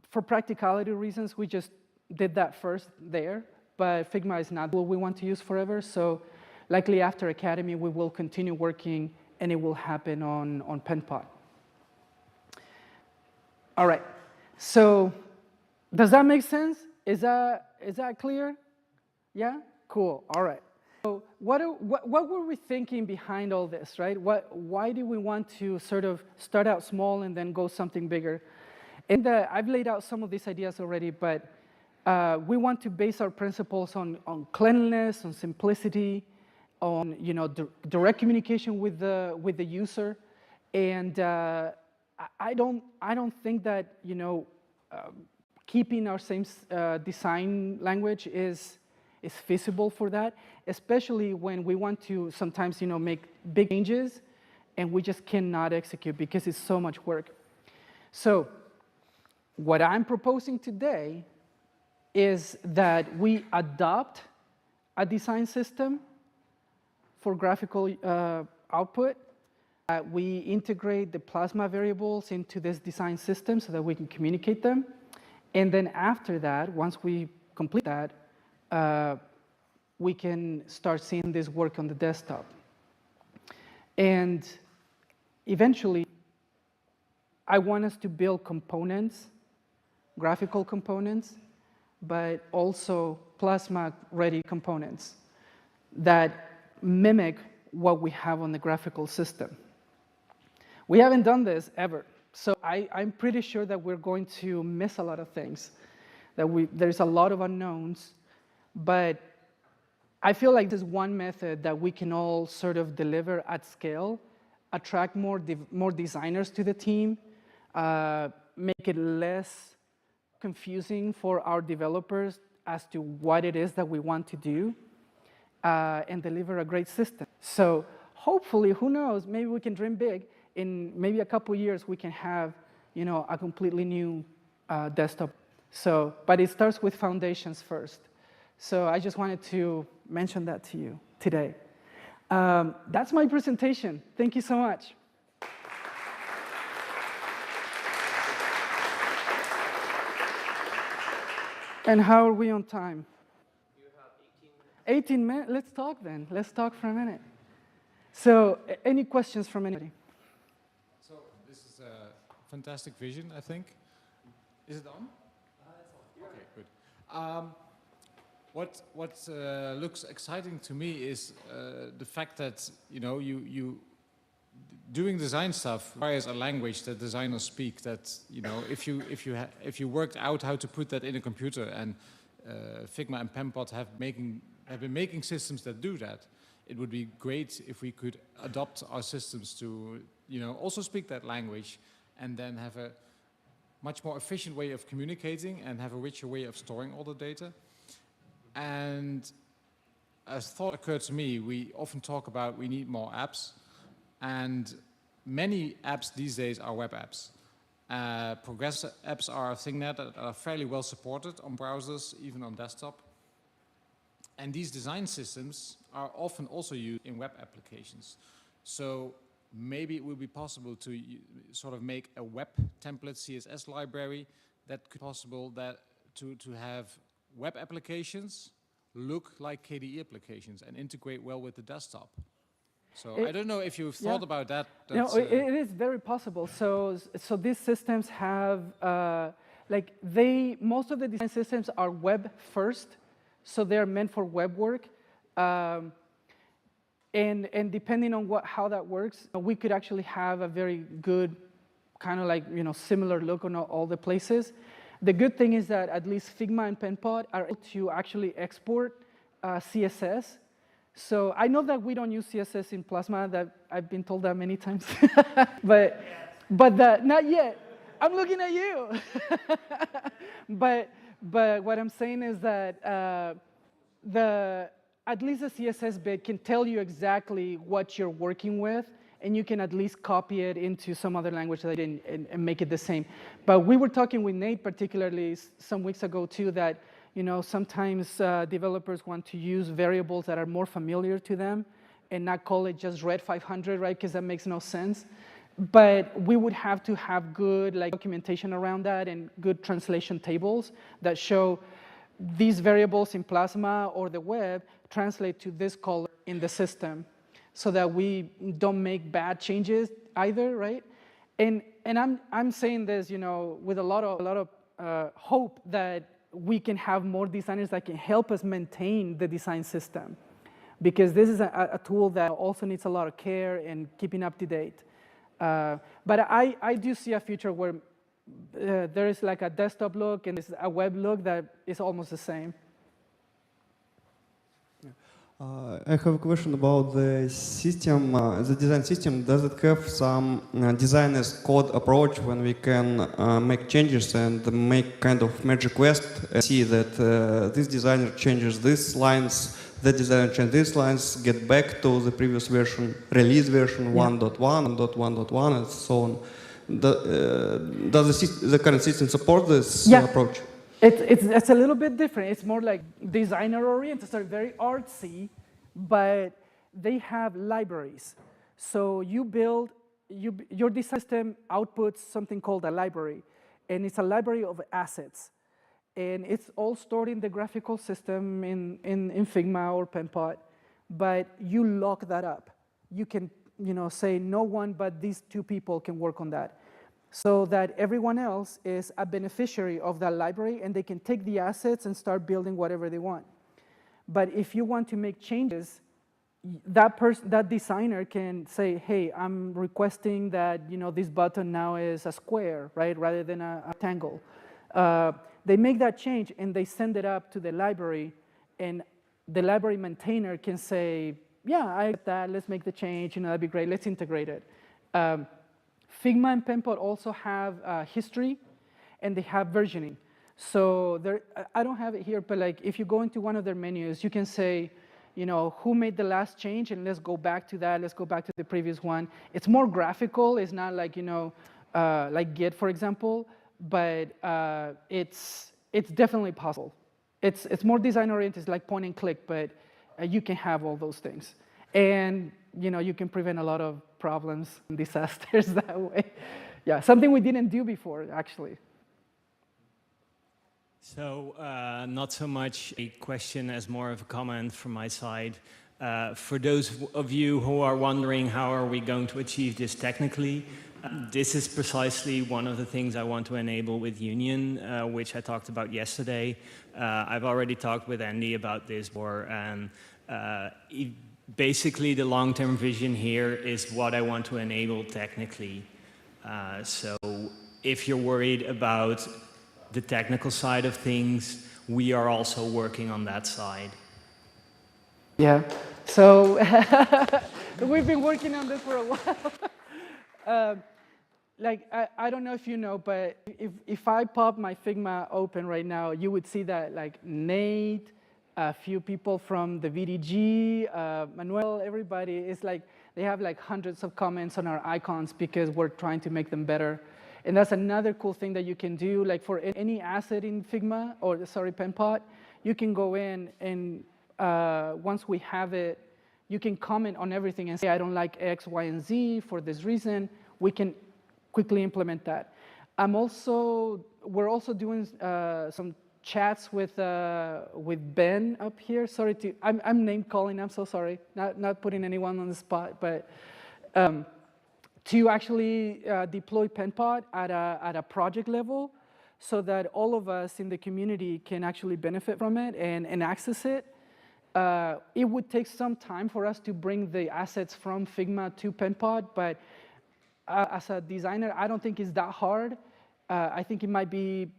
for practicality reasons, we just did that first there. But Figma is not what we want to use forever. So likely after Akademy, we will continue working and it will happen on PenPod. All right, so does that make sense? Is that clear? Yeah? Cool, all right. So what were we thinking behind all this, right? Why do we want to sort of start out small and then go something bigger? And I've laid out some of these ideas already, but we want to base our principles on cleanliness, on simplicity, on direct communication with the user, and I don't think that keeping our same design language is feasible for that, especially when we want to sometimes make big changes and we just cannot execute because it's so much work. So what I'm proposing today is that we adopt a design system for graphical output. We integrate the Plasma variables into this design system so that we can communicate them. And then after that, once we complete that, we can start seeing this work on the desktop. And eventually, I want us to build components, graphical components, but also Plasma-ready components that mimic what we have on the graphical system. We haven't done this ever, so I'm pretty sure that we're going to miss a lot of things, that there's a lot of unknowns, but I feel like there's one method that we can all sort of deliver at scale, attract more designers to the team, make it less confusing for our developers as to what it is that we want to do, and deliver a great system. So hopefully, who knows, maybe we can dream big. In maybe a couple years, we can have a completely new desktop. So, but it starts with foundations first. So I just wanted to mention that to you today. That's my presentation. Thank you so much. And how are we on time? You have 18 minutes. Let's talk then. Let's talk for a minute. So, any questions from anybody? So, this is a fantastic vision, I think. Is it on? Okay, good. What looks exciting to me is the fact that you doing design stuff requires a language that designers speak. That if you worked out how to put that in a computer, and Figma and PenPod have been making systems that do that, it would be great if we could adopt our systems to also speak that language, and then have a much more efficient way of communicating and have a richer way of storing all the data. And a thought occurred to me, we often talk about we need more apps, and many apps these days are web apps. Progress apps are a thing that are fairly well supported on browsers, even on desktop. And these design systems are often also used in web applications. So maybe it would be possible to sort of make a web template CSS library that could possible that to have web applications look like KDE applications and integrate well with the desktop. So I don't know if you've thought about that. No, it is very possible. So these systems have, most of the design systems are web first, so they're meant for web work. And depending on how that works, we could actually have a very good kind of similar look on all the places. The good thing is that at least Figma and PenPod are able to actually export CSS. So I know that we don't use CSS in Plasma. That I've been told that many times, but not yet. I'm looking at you. But what I'm saying is that at least the CSS bit can tell you exactly what you're working with, and you can at least copy it into some other language and make it the same. But we were talking with Nate particularly some weeks ago too that sometimes developers want to use variables that are more familiar to them and not call it just red 500, right? Because that makes no sense. But we would have to have good documentation around that and good translation tables that show these variables in Plasma or the web translate to this color in the system. so that we don't make bad changes either, right? And I'm saying this, you know, with a lot of hope that we can have more designers that can help us maintain the design system, because this is a tool that also needs a lot of care and keeping up to date. But I do see a future where there is like a desktop look and there's a web look that is almost the same. I have a question about the system, the design system. Does it have some designer's code approach when we can make changes and make kind of magic west and see that this designer changes these lines, that designer changes these lines, get back to the previous version, release version 1.1, 1.1, and so on. Does the current system support this approach? It's a little bit different. It's more like designer-oriented, so very artsy, but they have libraries. So you build, your design system outputs something called a library, and it's a library of assets. And it's all stored in the graphical system in Figma or PenPot, but you lock that up. You can, you know, say no one but these two people can work on that, so that everyone else is a beneficiary of that library and they can take the assets and start building whatever they want. But if you want to make changes, that designer can say, hey, I'm requesting that, you know, this button now is a square, right, rather than a rectangle. They make that change and they send it up to the library, and the library maintainer can say, yeah, I get that, let's make the change, you know, that'd be great, let's integrate it. Figma and PenPot also have history, and they have versioning. So there, I don't have it here, but like if you go into one of their menus, you can say, you know, who made the last change, and let's go back to that, let's go back to the previous one. It's more graphical, it's not like, you know, like Git, for example, but it's definitely possible. It's more design-oriented, it's like point and click, but you can have all those things. And you know, you can prevent a lot of problems and disasters that way. Yeah, something we didn't do before, actually. So not so much a question as more of a comment from my side. For those of you who are wondering how are we going to achieve this technically, this is precisely one of the things I want to enable with Union, which I talked about yesterday. I've already talked with Andy about this before, and basically the long-term vision here is what I want to enable technically. So if you're worried about the technical side of things, we are also working on that side. Yeah, so we've been working on this for a while. Like, I don't know if you know, but if I pop my Figma open right now, you would see that like Nate, a few people from the VDG, Manuel, everybody, is like, they have like hundreds of comments on our icons because we're trying to make them better. And that's another cool thing that you can do. Like for any asset in Figma, or sorry, PenPot, you can go in and once we have it, you can comment on everything and say, I don't like X, Y, and Z for this reason. We can quickly implement that. We're also doing some chats with Ben up here. Sorry to, I'm name calling, I'm so sorry. Not putting anyone on the spot, but to actually deploy PenPot at a project level so that all of us in the community can actually benefit from it and access it. It would take some time for us to bring the assets from Figma to PenPot, but as a designer, I don't think it's that hard. I think it might be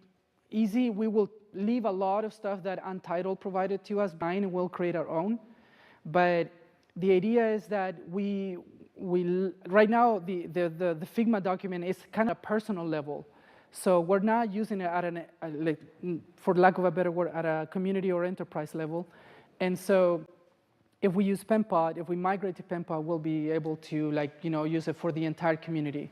easy. We will leave a lot of stuff that Untitled provided to us behind, and we'll create our own. But the idea is that right now, the Figma document is kind of a personal level. So we're not using it at for lack of a better word, at a community or enterprise level. And so if we use PenPot, if we migrate to PenPot, we'll be able to use it for the entire community.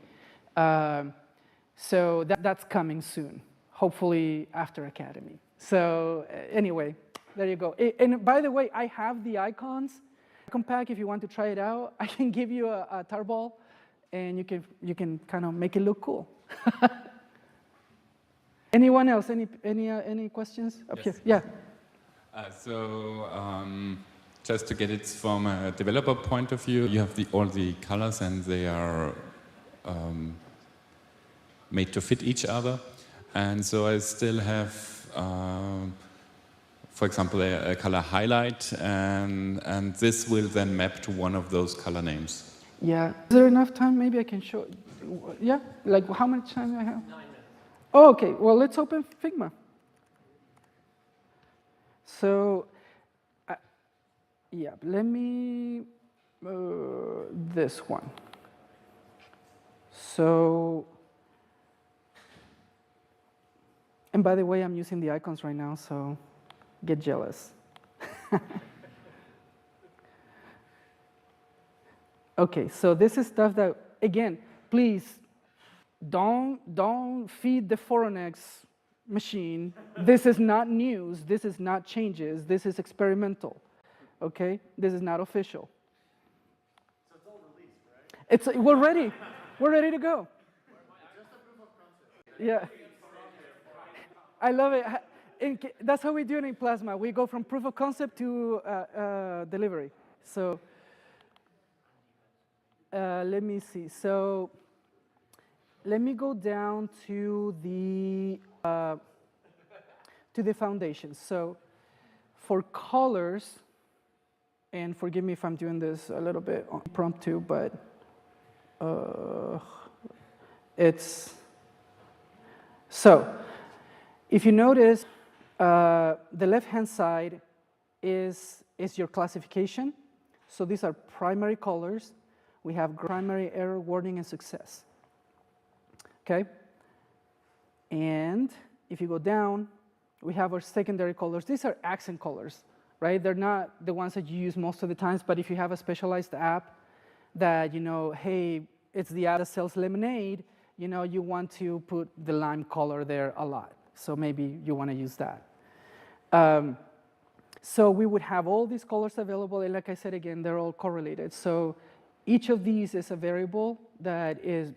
So that's coming soon, hopefully after Akademy. So anyway, there you go. And by the way, I have the icons. Pack, if you want to try it out, I can give you a tarball, and you can kind of make it look cool. Anyone else? Any questions up here? Yeah. Just to get it from a developer point of view, you have all the colors and they are made to fit each other. And so I still have, for example, a color highlight, and this will then map to one of those color names. Yeah. Is there enough time? Maybe I can show. Yeah? Like, how much time do I have? 9 minutes. Oh, okay. Well, let's open Figma. So, yeah, let me, this one. So, and by the way, I'm using the icons right now, so get jealous. Okay, so this is stuff that, again, please don't feed the 4NX machine. This is not news. This is not changes. This is experimental. Okay, this is not official. So it's all released, right? We're ready. We're ready to go. Yeah, I love it. That's how we do it in Plasma. We go from proof of concept to delivery. So. Let me see. So let me go down to the foundations. So for colors, and forgive me if I'm doing this a little bit impromptu, but it's so. If you notice, the left-hand side is your classification. So these are primary colors. We have primary, error, warning, and success. Okay? And if you go down, we have our secondary colors. These are accent colors, right? They're not the ones that you use most of the times, but if you have a specialized app that, you know, hey, it's the app that sells lemonade, you know, you want to put the lime color there a lot. So maybe you want to use that. So we would have all these colors available, and like I said again, they're all correlated. So each of these is a variable that is,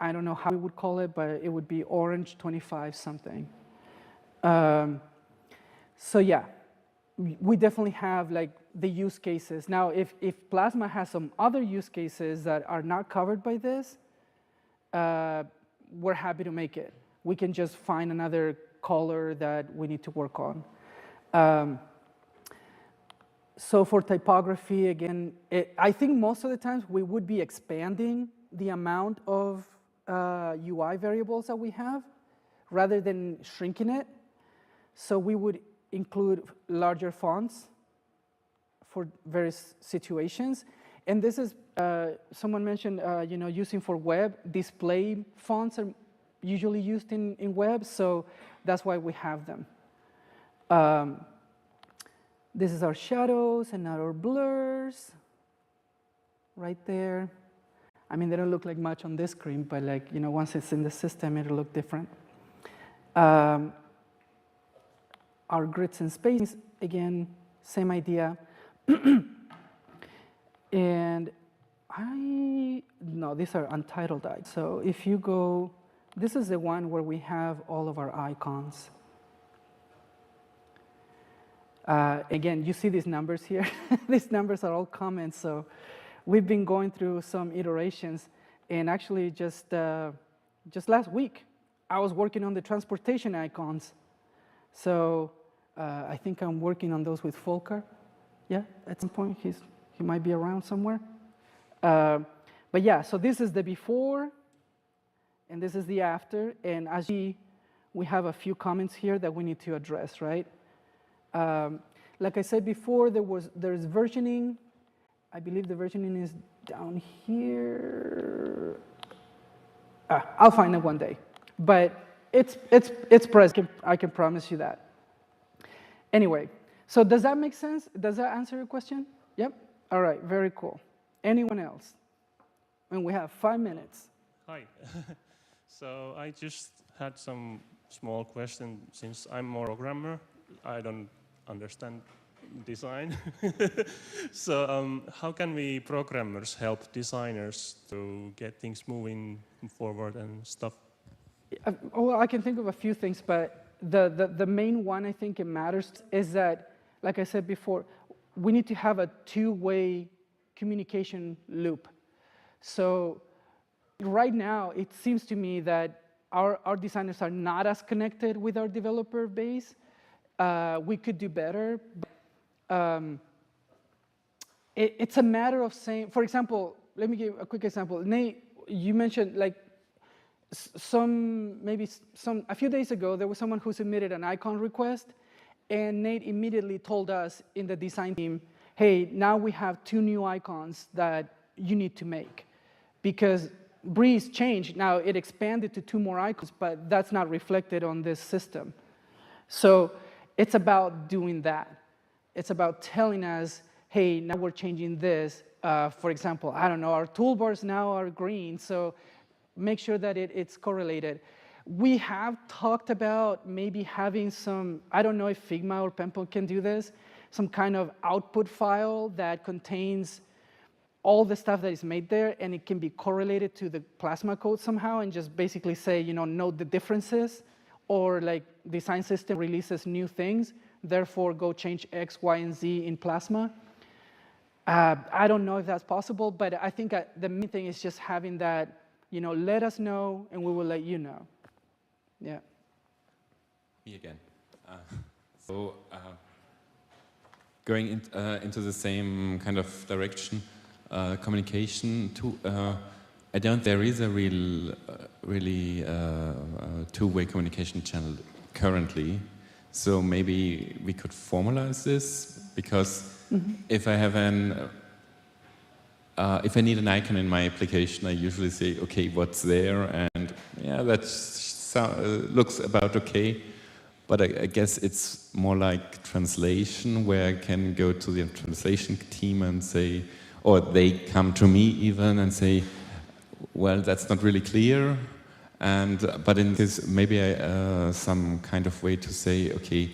I don't know how we would call it, but it would be orange 25 something. So yeah, we definitely have like the use cases. Now, if Plasma has some other use cases that are not covered by this, we're happy to make it. We can just find another color that we need to work on. So for typography, again, I think most of the times we would be expanding the amount of UI variables that we have rather than shrinking it. So we would include larger fonts for various situations. And this is, someone mentioned, you know, using for web, display fonts are usually used in web, so that's why we have them. This is our shadows and our blurs right there. I mean, they don't look like much on this screen, but like, you know, once it's in the system, it'll look different. Our grids and spaces, again, same idea. And no, these are untitled icons. So if you go, this is the one where we have all of our icons. Again, you see these numbers here. These numbers are all comments. So we've been going through some iterations. And actually, just last week, I was working on the transportation icons. So I think I'm working on those with Volker. Yeah, at some point, he might be around somewhere. But yeah, so this is the before, and this is the after. And as you see, we have a few comments here that we need to address, right? Like I said before, there's versioning. I believe the versioning is down here. I'll find it one day, but it's present. I can promise you that. Anyway, so does that make sense? Does that answer your question? Yep. All right. Very cool. Anyone else? And we have 5 minutes. Hi. So I just had some small question. Since I'm more programmer, I don't understand design. So how can we programmers help designers to get things moving forward and stuff? Well, I can think of a few things, but the main one I think it matters is that, like I said before, we need to have a two-way communication loop. So right now, it seems to me that our designers are not as connected with our developer base. We could do better. But, it's a matter of saying, for example, let me give a quick example. Nate, you mentioned like a few days ago, there was someone who submitted an icon request, and Nate immediately told us in the design team, hey, now we have 2 new icons that you need to make. Because Breeze changed, now it expanded to 2 more icons, but that's not reflected on this system. So it's about doing that. It's about telling us, hey, now we're changing this. For example, I don't know, our toolbars now are green, so make sure that it's correlated. We have talked about maybe having some, I don't know if Figma or Pempo can do this, some kind of output file that contains all the stuff that is made there, and it can be correlated to the Plasma code somehow, and just basically say, note the differences, or like design system releases new things, therefore go change X, Y, and Z in Plasma. I don't know if that's possible, but I think the main thing is just having that, let us know, and we will let you know. Yeah. Me again. Going into the same kind of direction, communication. There is a really two-way communication channel currently. So maybe we could formalize this, because if I have if I need an icon in my application, I usually say, okay, what's there? And yeah, that looks about okay. But I guess it's more like translation, where I can go to the translation team and say, or they come to me even and say, well, that's not really clear. But in this, maybe some kind of way to say, okay,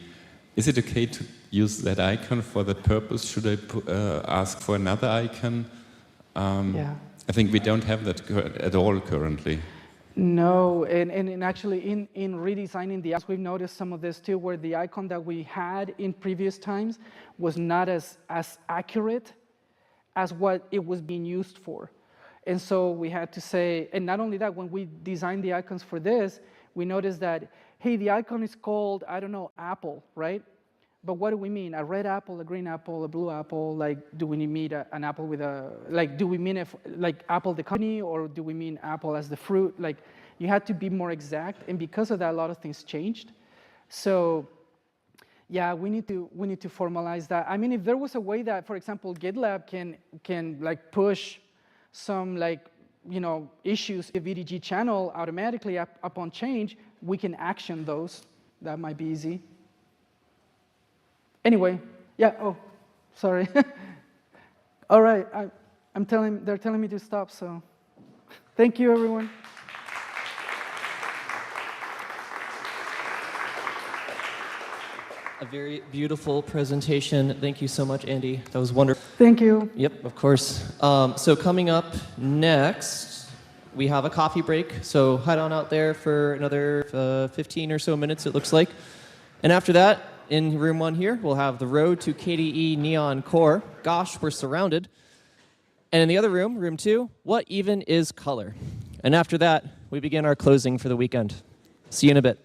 is it okay to use that icon for that purpose? Should I ask for another icon? Yeah. I think we don't have that at all currently. No, and actually in redesigning the apps, we've noticed some of this too, where the icon that we had in previous times was not as accurate as what it was being used for. And so we had to say, and not only that, when we designed the icons for this, we noticed that, hey, the icon is called, I don't know, apple, right? But what do we mean? A red apple, a green apple, a blue apple? Like, do we mean an apple with a, like, do we mean like Apple the company, or do we mean apple as the fruit? Like, you had to be more exact, and because of that, a lot of things changed. So, yeah, we need to formalize that. I mean, if there was a way that, for example, GitLab can like push some issues in the VDG channel automatically upon change, we can action those. That might be easy. Anyway, yeah, oh, sorry. All right, they're telling me to stop, so thank you, everyone. A very beautiful presentation. Thank you so much, Andy. That was wonderful. Thank you. Yep, of course. So coming up next, we have a coffee break. So head on out there for another 15 or so minutes, it looks like. And after that, in room 1 here, we'll have the road to KDE Neon Core. Gosh, we're surrounded. And in the other room, room 2, what even is color? And after that, we begin our closing for the weekend. See you in a bit.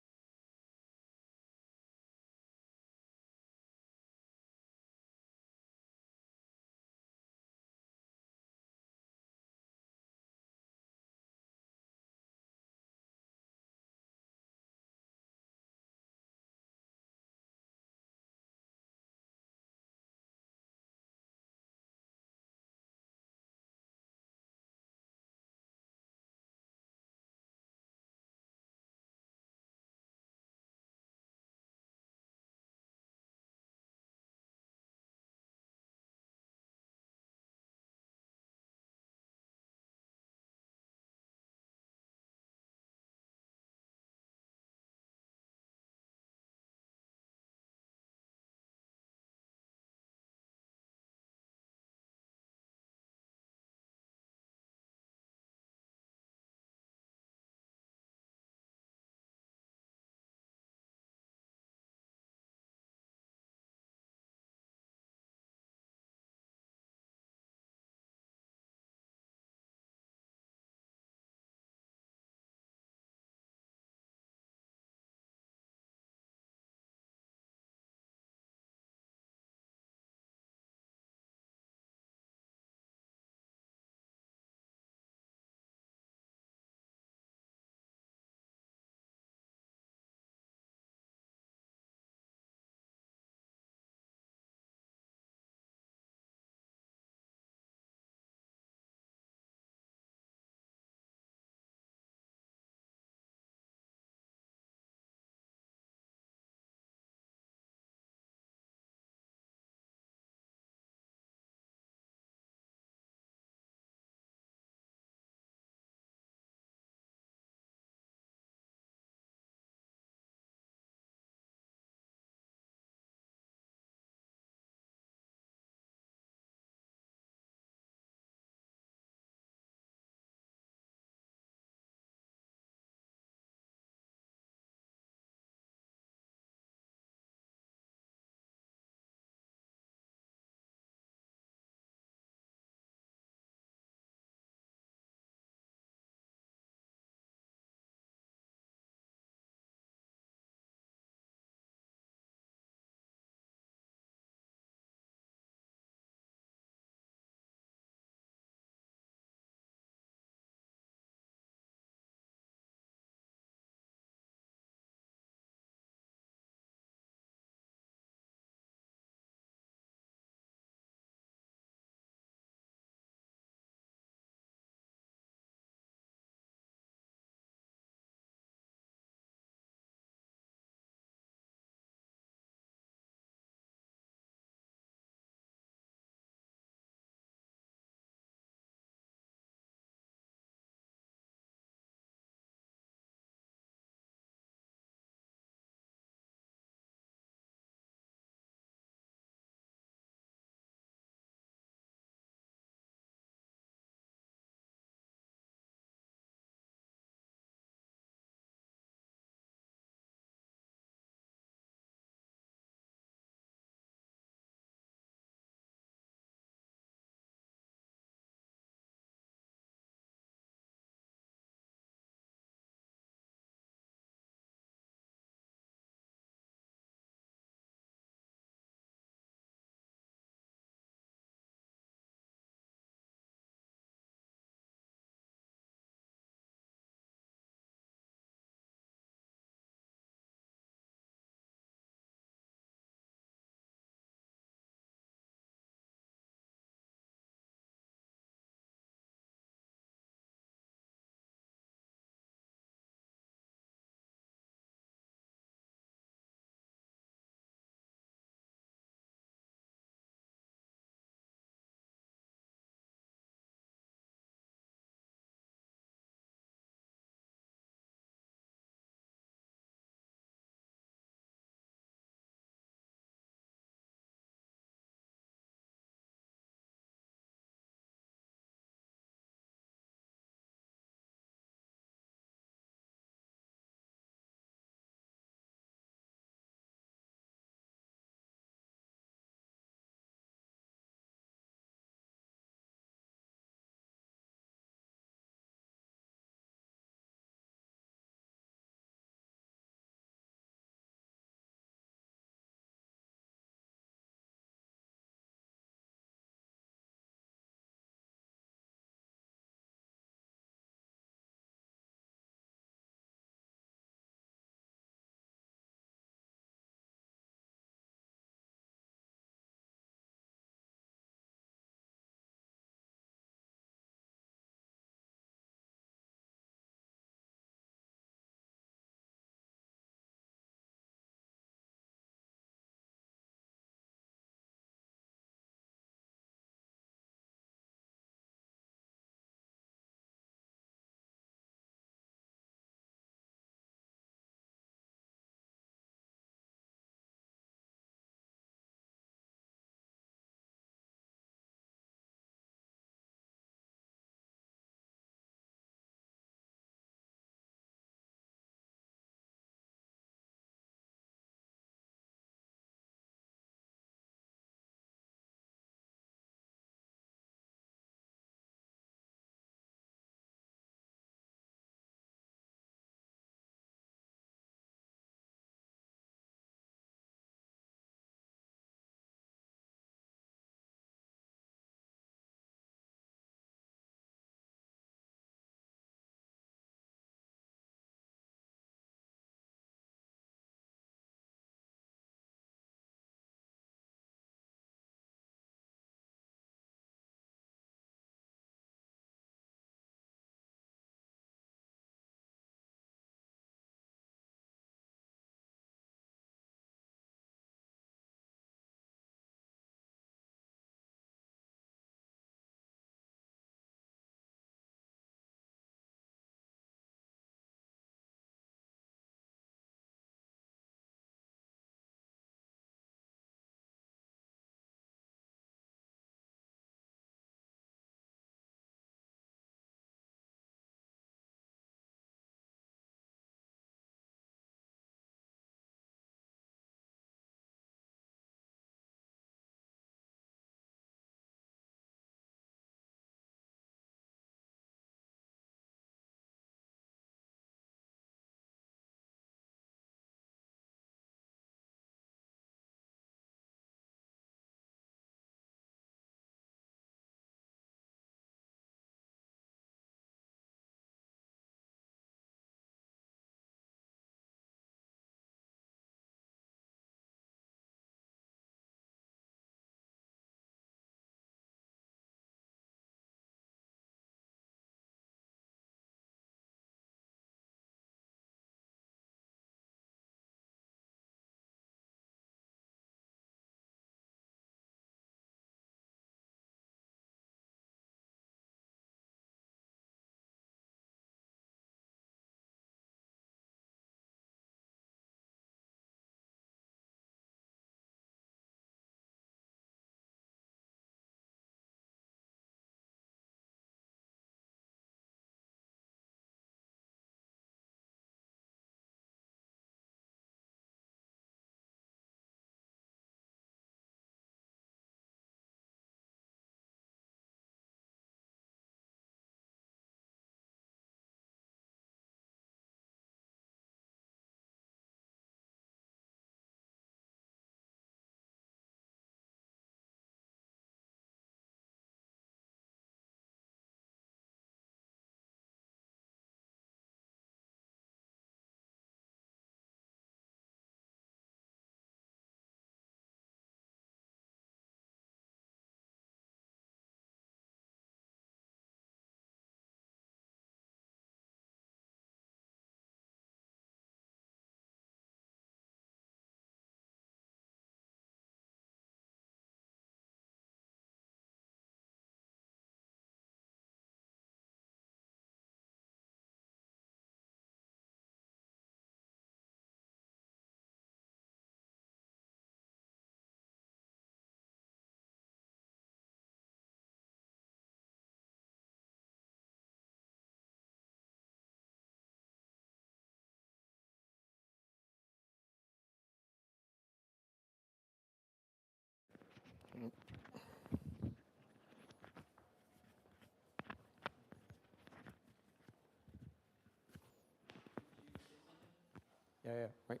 Yeah, right.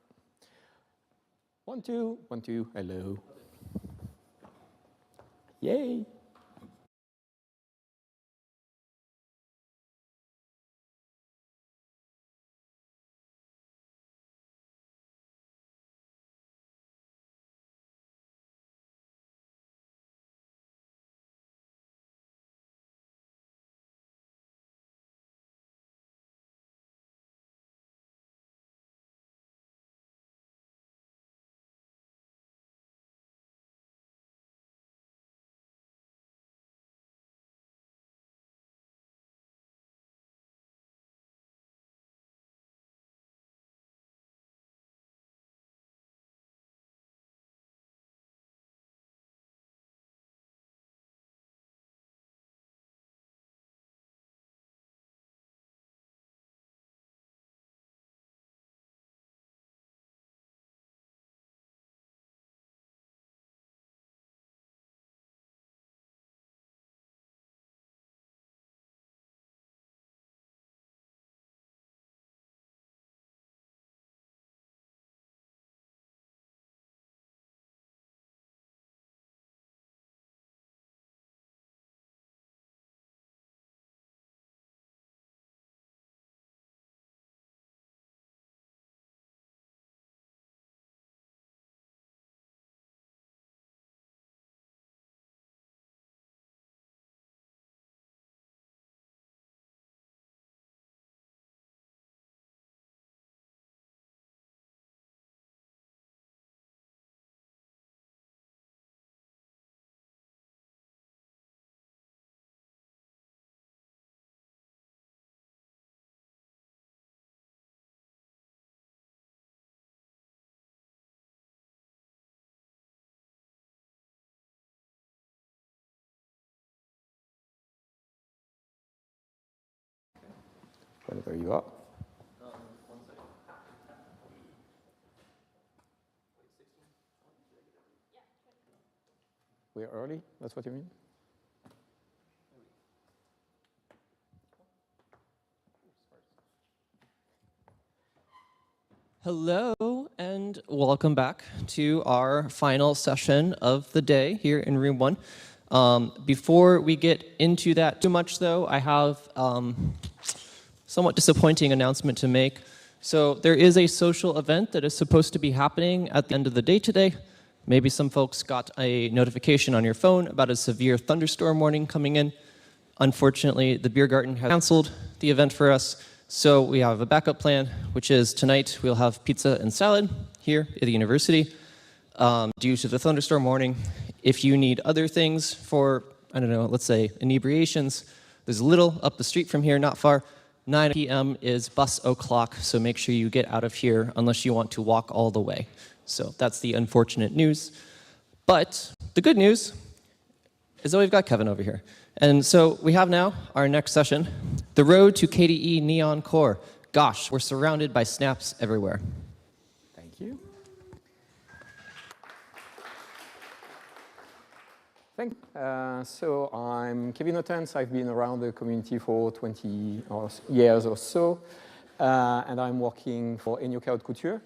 1, 2, 1, 2, hello. Yay. Whenever you are. We're early, that's what you mean? Hello, and welcome back to our final session of the day here in room 1. Before we get into that too much, though, I have somewhat disappointing announcement to make. So there is a social event that is supposed to be happening at the end of the day today. Maybe some folks got a notification on your phone about a severe thunderstorm warning coming in. Unfortunately, the beer garden has canceled the event for us. So we have a backup plan, which is tonight we'll have pizza and salad here at the university due to the thunderstorm warning. If you need other things for, I don't know, let's say inebriations, there's a little up the street from here, not far. 9 p.m. is bus o'clock, so make sure you get out of here unless you want to walk all the way. So that's the unfortunate news. But the good news is that we've got Kevin over here. And so we have now our next session, the road to KDE Neon Core. Gosh, we're surrounded by snaps everywhere. Thank you. Thank you. So I'm Kevin Ottens. I've been around the community for 20 years or so, and I'm working for Enyoka Haute Couture.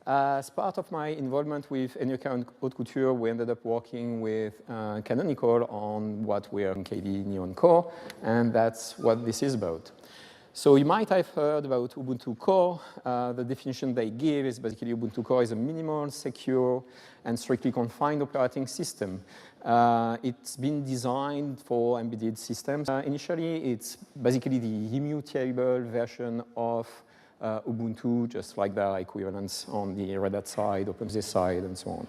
As part of my involvement with Enyoka Haute Couture, we ended up working with Canonical on what we are in KDE Neon Core, and that's what this is about. So you might have heard about Ubuntu Core. The definition they give is basically Ubuntu Core is a minimal, secure, and strictly confined operating system. It's been designed for embedded systems. Initially, it's basically the immutable version of Ubuntu, just like their equivalents on the Red Hat side, OpenShift side, and so on.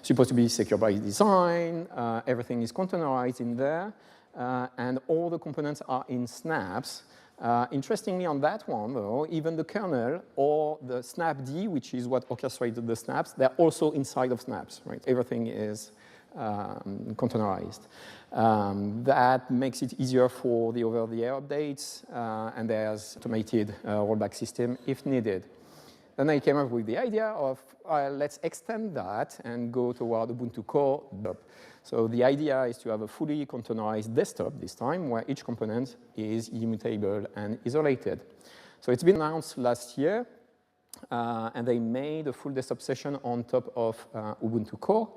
Supposed to be secure by design. Everything is containerized in there, and all the components are in snaps. Interestingly, on that one, though, even the kernel or the snapd, which is what orchestrated the snaps, they're also inside of snaps, right? Everything is containerized. That makes it easier for the over-the-air updates, and there's automated rollback system if needed. Then I came up with the idea of let's extend that and go toward Ubuntu Core. So the idea is to have a fully containerized desktop this time, where each component is immutable and isolated. So it's been announced last year. and they made a full desktop session on top of Ubuntu Core.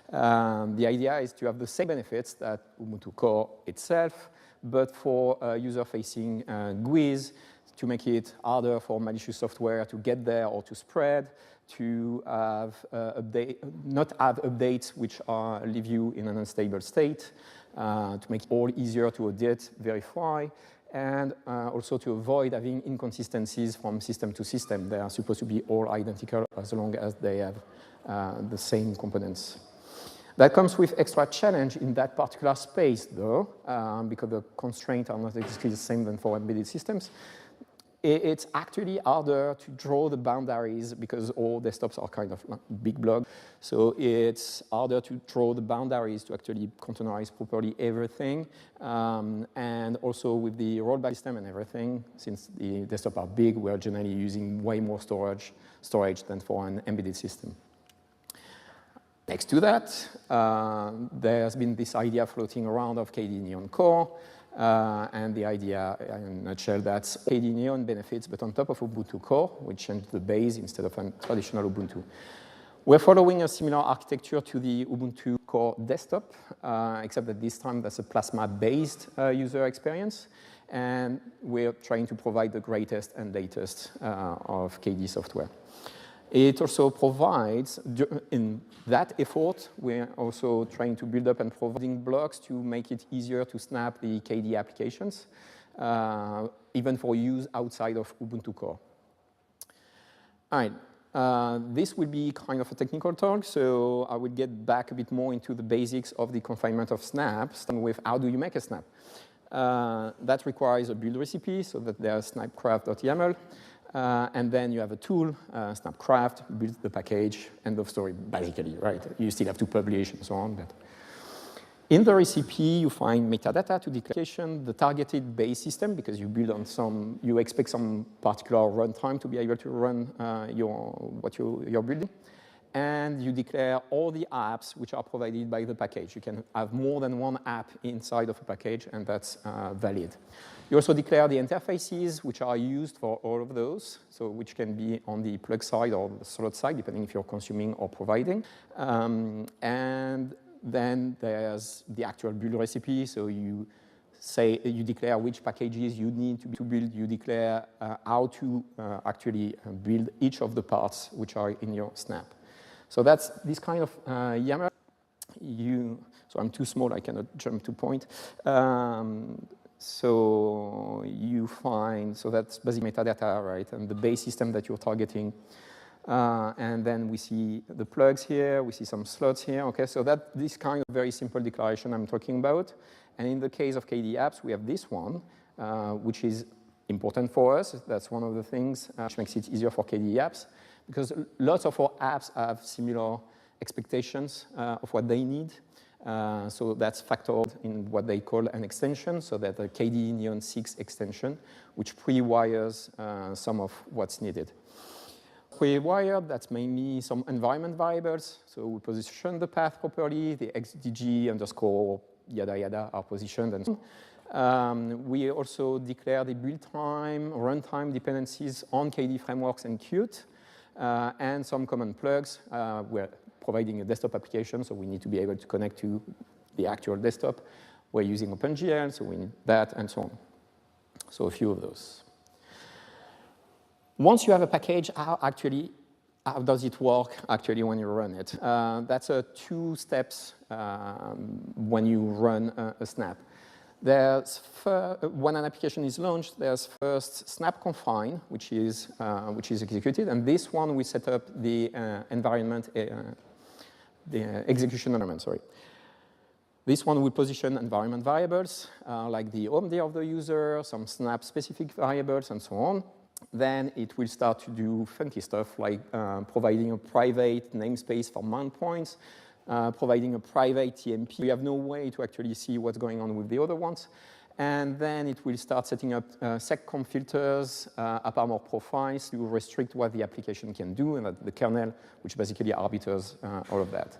The idea is to have the same benefits that Ubuntu Core itself, but for user-facing GUIs, to make it harder for malicious software to get there or to spread, to have not have updates which leave you in an unstable state, to make it all easier to audit, verify, and also to avoid having inconsistencies from system to system. They are supposed to be all identical as long as they have the same components. That comes with extra challenge in that particular space, though, because the constraints are not exactly the same than for embedded systems. It's actually harder to draw the boundaries because all desktops are kind of like big block. So it's harder to draw the boundaries to actually containerize properly everything. And also with the rollback system and everything, since the desktops are big, we're generally using way more storage than for an embedded system. Next to that, there's been this idea floating around of KDE Neon Core. And the idea, in a nutshell, that's KDE Neon benefits, but on top of Ubuntu Core, we changed the base instead of a traditional Ubuntu. We're following a similar architecture to the Ubuntu Core desktop, except that this time that's a Plasma-based user experience. And we're trying to provide the greatest and latest of KDE software. It also provides, in that effort, we're also trying to build up and providing blocks to make it easier to snap the KDE applications, even for use outside of Ubuntu Core. All right, this will be kind of a technical talk, so I will get back a bit more into the basics of the confinement of snap, starting with how do you make a snap. That requires a build recipe, so that there's snapcraft.yaml. And then you have a tool, Snapcraft, build the package, end of story, basically, right? You still have to publish and so on. But in the recipe, you find metadata to declaration, the targeted base system, because you build on some, you expect some particular runtime to be able to run what you're building. And you declare all the apps which are provided by the package. You can have more than one app inside of a package, and that's valid. You also declare the interfaces which are used for all of those, so which can be on the plug side or the slot side, depending if you're consuming or providing. And then there's the actual build recipe, so you declare which packages you need to build. You declare how to actually build each of the parts which are in your snap. So that's this kind of YAML. So I'm too small, I cannot jump to point. So you find, so that's basic metadata, right? And the base system that you're targeting. And then we see the plugs here, we see some slots here, okay? So that this kind of very simple declaration I'm talking about. And in the case of KDE apps, we have this one, which is important for us. That's one of the things which makes it easier for KDE apps, because lots of our apps have similar expectations of what they need. So that's factored in what they call an extension, so that the KDE Neon 6 extension, which pre-wires some of what's needed. Pre-wired, that's mainly some environment variables. So we position the path properly, the xdg underscore yada yada are positioned, and so on. We also declare the build time, runtime dependencies on KDE frameworks and Qt. And some common plugs. We're providing a desktop application, so we need to be able to connect to the actual desktop. We're using OpenGL, so we need that, and so on. So a few of those. Once you have a package, how does it work actually when you run it? That's two steps when you run a snap. There's when an application is launched, there's first snap confine, which is executed, and this one we set up the environment, the execution environment. Sorry. This one will position environment variables like the home day of the user, some snap specific variables, and so on. Then it will start to do funky stuff like providing a private namespace for mount points, providing a private TMP. We have no way to actually see what's going on with the other ones. And then it will start setting up seccomp filters, AppArmor profiles to restrict what the application can do, and the kernel, which basically arbiters all of that.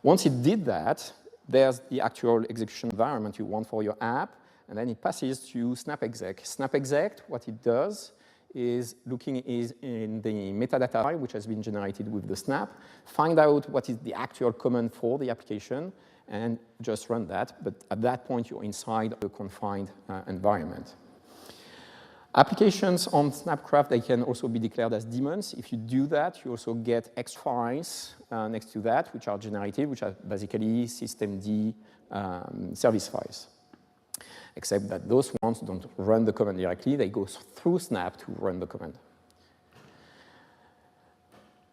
Once it did that, there's the actual execution environment you want for your app, and then it passes to snap exec. Snap exec, what it does is looking in the metadata file, which has been generated with the snap, find out what is the actual command for the application, and just run that. But at that point, you're inside a confined environment. Applications on Snapcraft, they can also be declared as daemons. If you do that, you also get extra files next to that, which are generated, which are basically systemd service files. Except that those ones don't run the command directly, they go through Snap to run the command.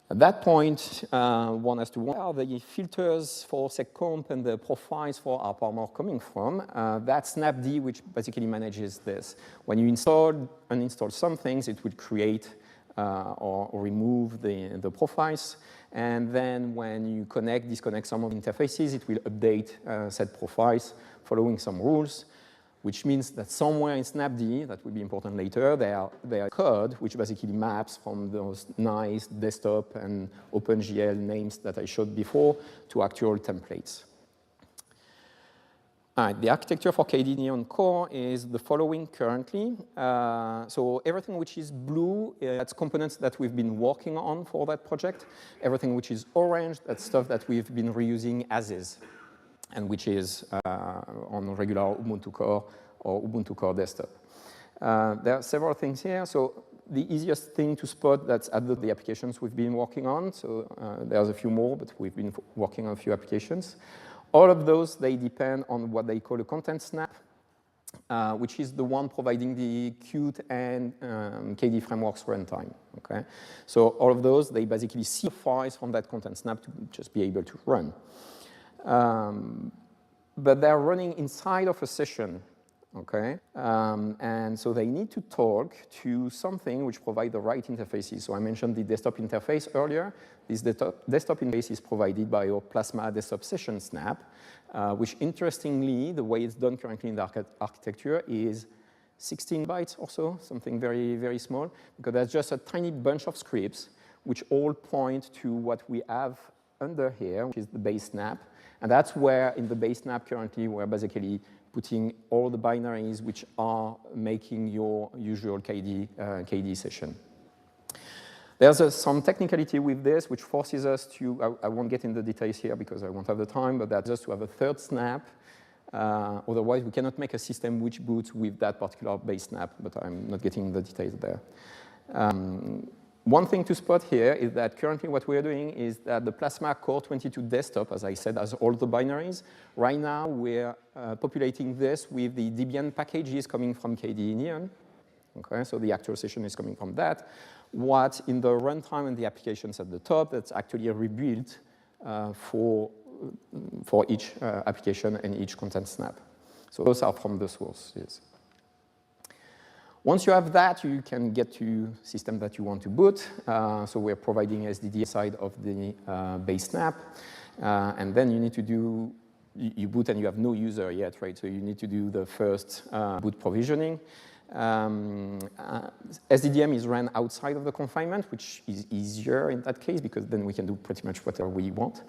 At that point, one has to wonder where are the filters for seccomp and the profiles for ARParmor coming from. That's snapd, which basically manages this. When you install and uninstall some things, it will create or remove the profiles. And then when you connect, disconnect some of the interfaces, it will update said profiles following some rules, which means that somewhere in snapd, that will be important later, there are code which basically maps from those nice desktop and OpenGL names that I showed before to actual templates. All right, the architecture for KDE Neon Core is the following currently. So everything which is blue, that's components that we've been working on for that project. Everything which is orange, that's stuff that we've been reusing as is, and which is on regular Ubuntu Core or Ubuntu Core desktop. There are several things here. So the easiest thing to spot, that's the applications we've been working on. So there's a few more, but we've been working on a few applications. All of those, they depend on what they call a content snap, which is the one providing the Qt and KDE Frameworks runtime. Okay? So all of those, they basically see files from that content snap to just be able to run. But they're running inside of a session, okay? And so they need to talk to something which provides the right interfaces. So I mentioned the desktop interface earlier. This desktop interface is provided by our Plasma desktop session snap, which interestingly, the way it's done currently in the architecture is 16 bytes or so, something very, very small, because there's just a tiny bunch of scripts which all point to what we have under here, which is the base snap. And that's where, in the base snap currently, we're basically putting all the binaries which are making your usual KDE session. There's some technicality with this which forces us to, I won't get into the details here because I won't have the time, but that's just to have a third snap. Otherwise, we cannot make a system which boots with that particular base snap, but I'm not getting into the details there. One thing to spot here is that currently what we're doing is that the Plasma Core 22 desktop, as I said, has all the binaries. Right now, we're populating this with the Debian packages coming from KDE Neon. Okay, so the actual session is coming from that. What in the runtime and the applications at the top, that's actually a rebuild for each application and each content snap. So those are from the source, yes. Once you have that, you can get to system that you want to boot. So we're providing SDD side of the base snap. And then you need to do, you boot and you have no user yet, right? So you need to do the first boot provisioning. SDDM is ran outside of the confinement, which is easier in that case because then we can do pretty much whatever we want.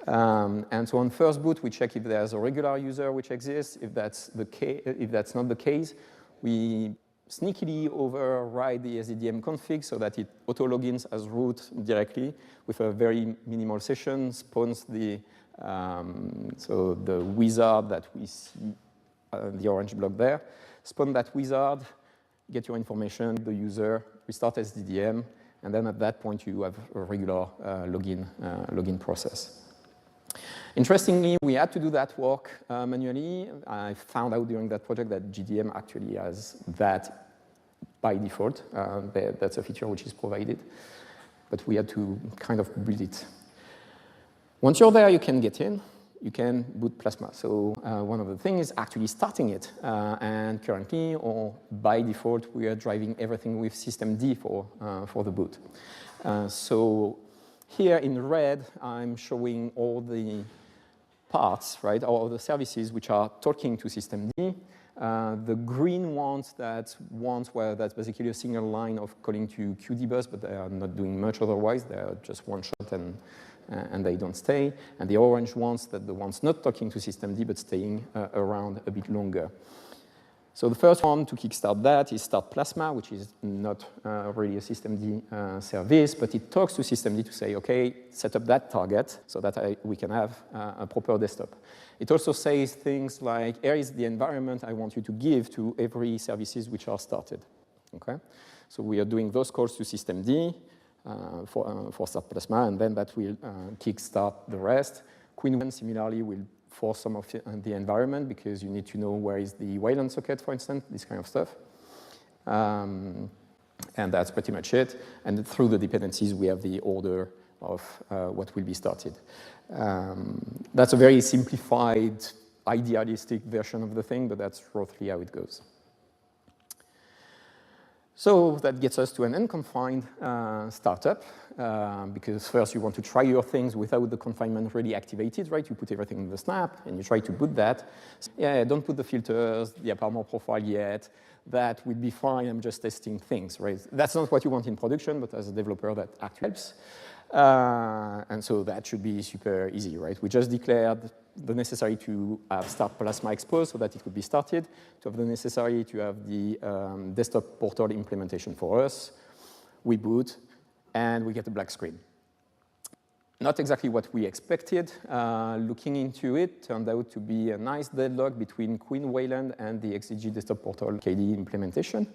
And so on first boot, we check if there's a regular user which exists. If that's not the case, we sneakily override the SDDM config so that it auto-logins as root directly with a very minimal session, spawns the wizard that we see, the orange block there, spawn that wizard, get your information, the user, restart SDDM, and then at that point you have a regular login process. Interestingly, we had to do that work manually. I found out during that project that GDM actually has that by default. That's a feature which is provided, but we had to kind of build it. Once you're there, you can get in. You can boot Plasma. So one of the things is actually starting it. And currently, or by default, we are driving everything with systemd for the boot. So here in red, I'm showing all the parts, right, all the services which are talking to systemd. The green ones, that's basically a single line of calling to QDBus, but they are not doing much otherwise. They are just one shot and they don't stay. And the orange ones, that the ones not talking to systemd but staying around a bit longer. So the first one to kickstart that is Start Plasma, which is not really a systemd service, but it talks to systemd to say, okay, set up that target so that we can have a proper desktop. It also says things like, here is the environment I want you to give to every services which are started. Okay? So we are doing those calls to systemd for Start Plasma, and then that will kickstart the rest. Queen similarly will force some of the environment because you need to know where is the Wayland socket, for instance, this kind of stuff. And that's pretty much it. And through the dependencies, we have the order of what will be started. That's a very simplified, idealistic version of the thing, but that's roughly how it goes. So that gets us to an unconfined startup, because first you want to try your things without the confinement really activated, right? You put everything in the snap and you try to boot that. Yeah, don't put the filters, the AppArmor profile yet. That will be fine, I'm just testing things, right? That's not what you want in production, but as a developer, that actually helps. And so that should be super easy, right? We just declared the necessary to have Start Plasma exposed so that it could be started, to have the necessary to have the desktop portal implementation for us. We boot, and we get a black screen. Not exactly what we expected. Looking into it, turned out to be a nice deadlock between Queen Wayland and the XDG desktop portal KDE implementation.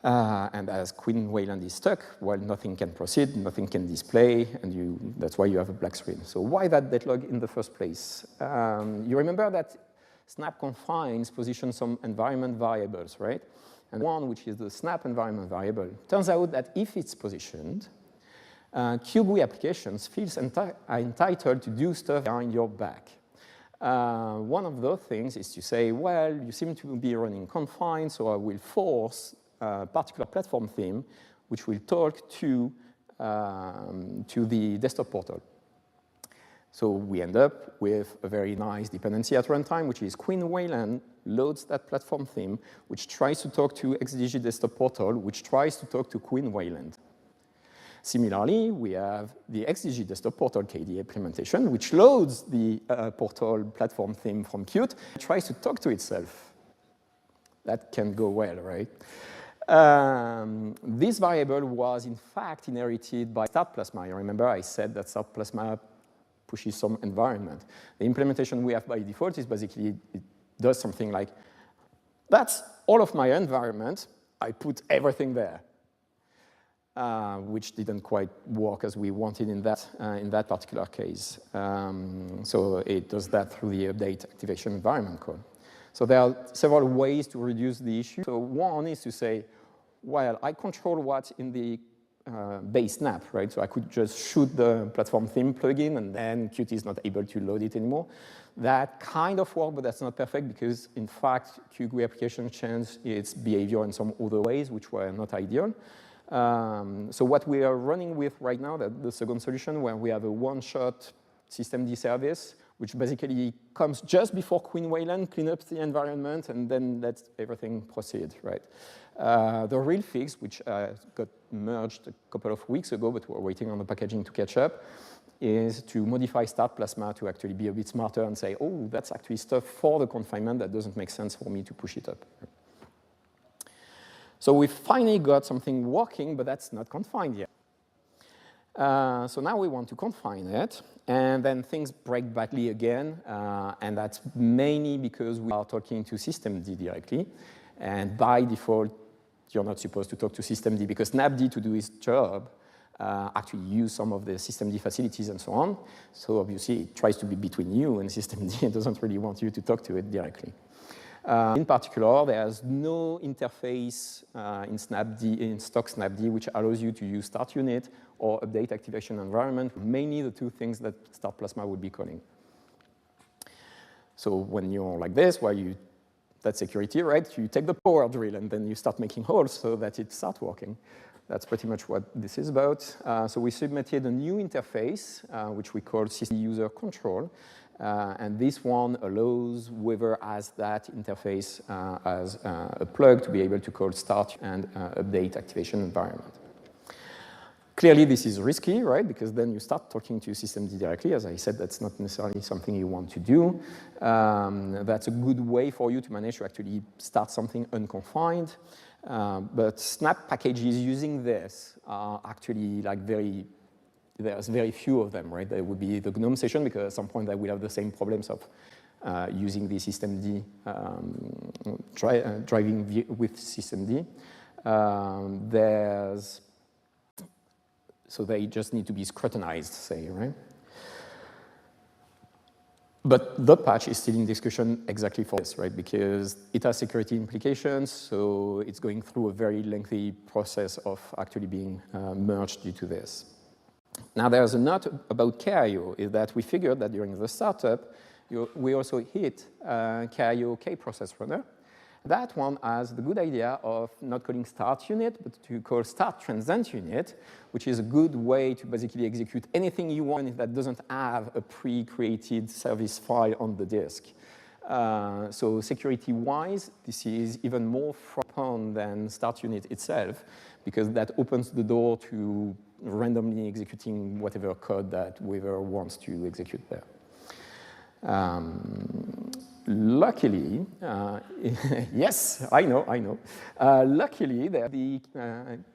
And as Queen Wayland is stuck, well, nothing can proceed, nothing can display, and that's why you have a black screen. So why that deadlock in the first place? You remember that snap confines position some environment variables, right? And one, which is the snap environment variable, turns out that if it's positioned, QGUI applications feels entitled to do stuff behind your back. One of those things is to say, well, you seem to be running confined, so I will force a particular platform theme which will talk to the desktop portal. So we end up with a very nice dependency at runtime, which is Queen Wayland loads that platform theme, which tries to talk to XDG desktop portal, which tries to talk to Queen Wayland. Similarly, we have the XDG desktop portal KDE implementation, which loads the portal platform theme from Qt, tries to talk to itself. That can go well, right? This variable was, in fact, inherited by Start Plasma. You remember I said that Start Plasma pushes some environment. The implementation we have by default is basically, it does something like, that's all of my environment, I put everything there. Which didn't quite work as we wanted in that particular case. So it does that through the update activation environment code. So there are several ways to reduce the issue. So one is to say, well, I control what's in the base snap, right? So I could just shoot the platform theme plugin, and then Qt is not able to load it anymore. That kind of works, but that's not perfect because, in fact, QGUI application changed its behavior in some other ways, which were not ideal. So what we are running with right now, the second solution, where we have a one-shot systemd service, which basically comes just before Queen Wayland, clean up the environment, and then lets everything proceed, right? The real fix, which got merged a couple of weeks ago, but we're waiting on the packaging to catch up, is to modify Start Plasma to actually be a bit smarter and say, oh, that's actually stuff for the confinement that doesn't make sense for me to push it up. So we finally got something working, but that's not confined yet. So now we want to confine it, and then things break badly again, and that's mainly because we are talking to systemd directly, and by default, you're not supposed to talk to systemd because snapd, to do its job, actually use some of the systemd facilities and so on. So obviously, it tries to be between you and systemd and doesn't really want you to talk to it directly. In particular, there's no interface in stock snapd which allows you to use start unit or update activation environment, mainly the two things that Start Plasma would be calling. So when you're like this, that's security, right? You take the power drill and then you start making holes so that it starts working. That's pretty much what this is about. So we submitted a new interface, which we call system user control. And this one allows whoever has that interface as a plug to be able to call start and update activation environment. Clearly, this is risky, right? Because then you start talking to systemd directly. As I said, that's not necessarily something you want to do. That's a good way for you to manage to actually start something unconfined. But Snap packages using this are actually like there's very few of them, right? There would be the GNOME session, because at some point they will have the same problems of using the systemd, driving with systemd. So they just need to be scrutinized, say, right? But the patch is still in discussion exactly for this, right? Because it has security implications, so it's going through a very lengthy process of actually being merged due to this. Now, there's a note about KIO, is that we figured that during the startup, we also hit KIO K-process runner. That one has the good idea of not calling start unit, but to call start transient unit, which is a good way to basically execute anything you want that doesn't have a pre-created service file on the disk. So security-wise, this is even more frowned than start unit itself, because that opens the door to randomly executing whatever code that whoever wants to execute there. Luckily, yes, I know. Luckily, the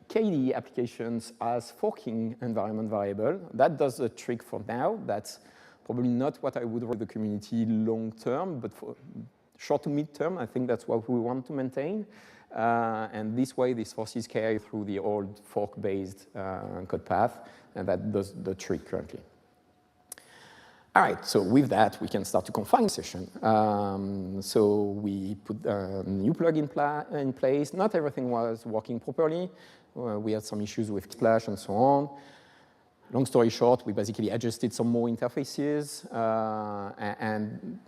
KDE applications as forking environment variable. That does the trick for now. That's probably not what I would write the community long term, but for short to mid term, I think that's what we want to maintain. And this way, this forces KI through the old fork-based code path, and that does the trick currently. All right, so with that, we can start to confine the session. So we put a new plug in place. Not everything was working properly. We had some issues with Splash and so on. Long story short, we basically adjusted some more interfaces, and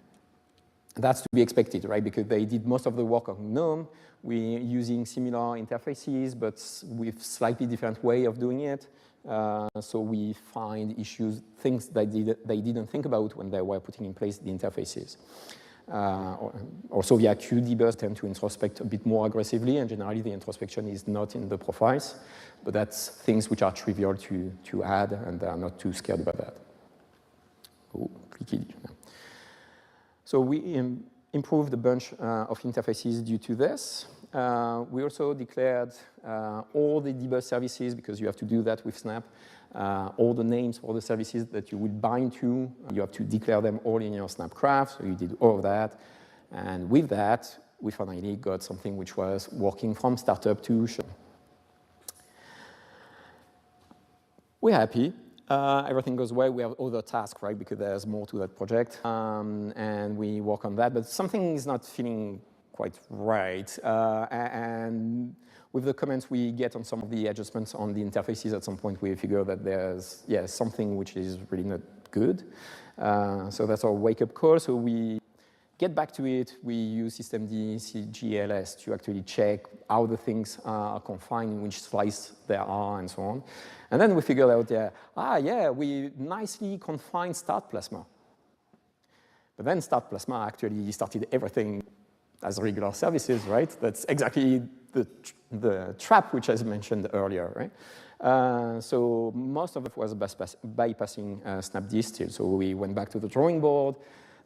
that's to be expected, right? Because they did most of the work on GNOME. We're using similar interfaces, but with slightly different way of doing it. So we find issues, things that they didn't think about when they were putting in place the interfaces. Also, the Q debuggers tend to introspect a bit more aggressively, and generally the introspection is not in the profiles, but that's things which are trivial to add, and they are not too scared about that. Oh, clicky. So we improved a bunch of interfaces due to this. We also declared all the debug services, because you have to do that with Snap, all the names for the services that you will bind to. You have to declare them all in your Snapcraft, so you did all of that. And with that, we finally got something which was working from startup to show. We're happy. Everything goes well. We have other tasks, right, because there's more to that project. And we work on that, but something is not feeling quite right. And with the comments we get on some of the adjustments on the interfaces, at some point we figure that there's something which is really not good. So that's our wake-up call. So we get back to it. We use systemd cgls to actually check how the things are confined, in which slice there are, and so on. And then we figured out, we nicely confined start plasma. But then start plasma actually started everything as regular services, right? That's exactly the trap which I mentioned earlier, right? So most of it was bypassing snapd still. So we went back to the drawing board,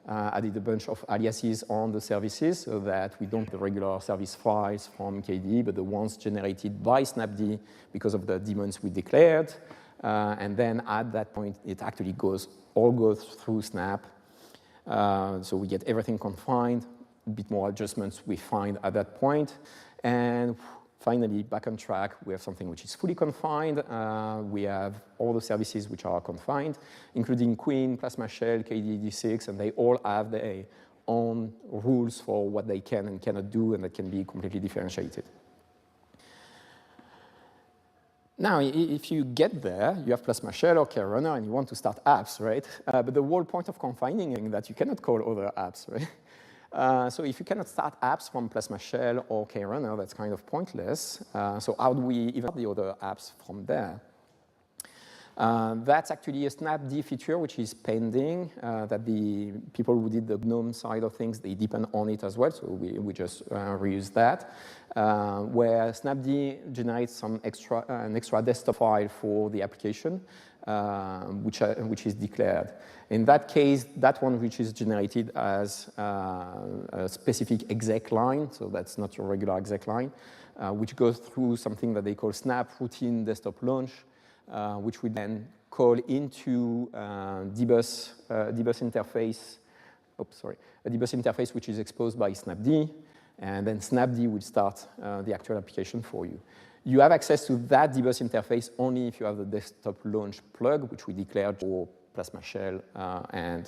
added a bunch of aliases on the services so that we don't get the regular service files from KDE, but the ones generated by snapd because of the daemons we declared. And then at that point, it actually all goes through Snap. So we get everything confined. A bit more adjustments we find at that point. And finally, back on track, we have something which is fully confined. We have all the services which are confined, including Queen, Plasma Shell, KDE D6, and they all have their own rules for what they can and cannot do, and that can be completely differentiated. Now, if you get there, you have Plasma Shell or KRunner, and you want to start apps, right? But the whole point of confining is that you cannot call other apps, right? So if you cannot start apps from Plasma Shell or KRunner, that's kind of pointless. So how do we even start the other apps from there? That's actually a snapd feature which is pending, that the people who did the GNOME side of things, they depend on it as well, so we just reuse that, where snapd generates an extra desktop file for the application, which is declared. In that case, that one which is generated as a specific exec line, so that's not your regular exec line, which goes through something that they call snap routine desktop launch, which we then call into dbus interface. Oops, sorry, a dbus interface which is exposed by snapd, and then snapd will start the actual application for you. You have access to that dbus interface only if you have the desktop launch plug, which we declared for Plasma Shell and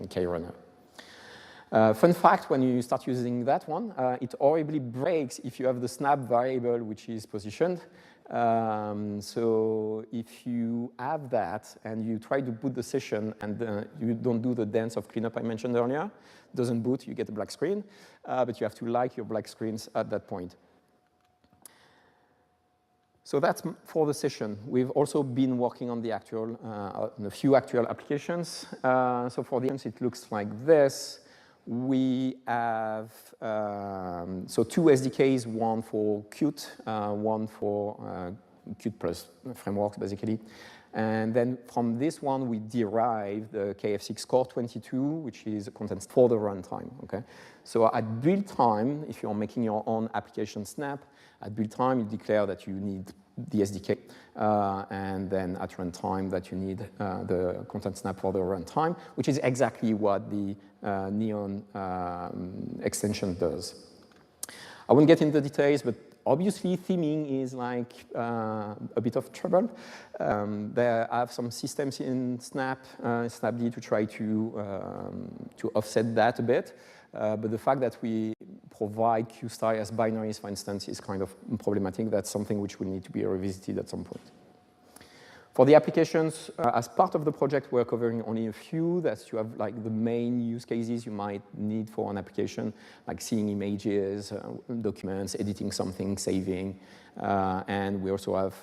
KRunner. Fun fact, when you start using that one, it horribly breaks if you have the snap variable which is positioned. So if you have that and you try to boot the session and you don't do the dance of cleanup I mentioned earlier, doesn't boot, you get a black screen, but you have to like your black screens at that point. So that's for the session. We've also been working on the actual, on a few actual applications. So for the applications, it looks like this. We have so two SDKs, one for Qt, one for Qt plus frameworks, basically. And then from this one, we derive the KF6 Core 22, which is content for the runtime. Okay. So at build time, if you're making your own application snap, at build time, you declare that you need the SDK, and then at runtime that you need the content snap for the runtime, which is exactly what the Neon extension does. I won't get into the details, but obviously theming is like a bit of trouble. There are some systems in snapd to try to offset that a bit. But the fact that we provide QSty as binaries, for instance, is kind of problematic. That's something which will need to be revisited at some point. For the applications, as part of the project, we're covering only a few. That's you have like the main use cases you might need for an application, like seeing images, documents, editing something, saving. And we also have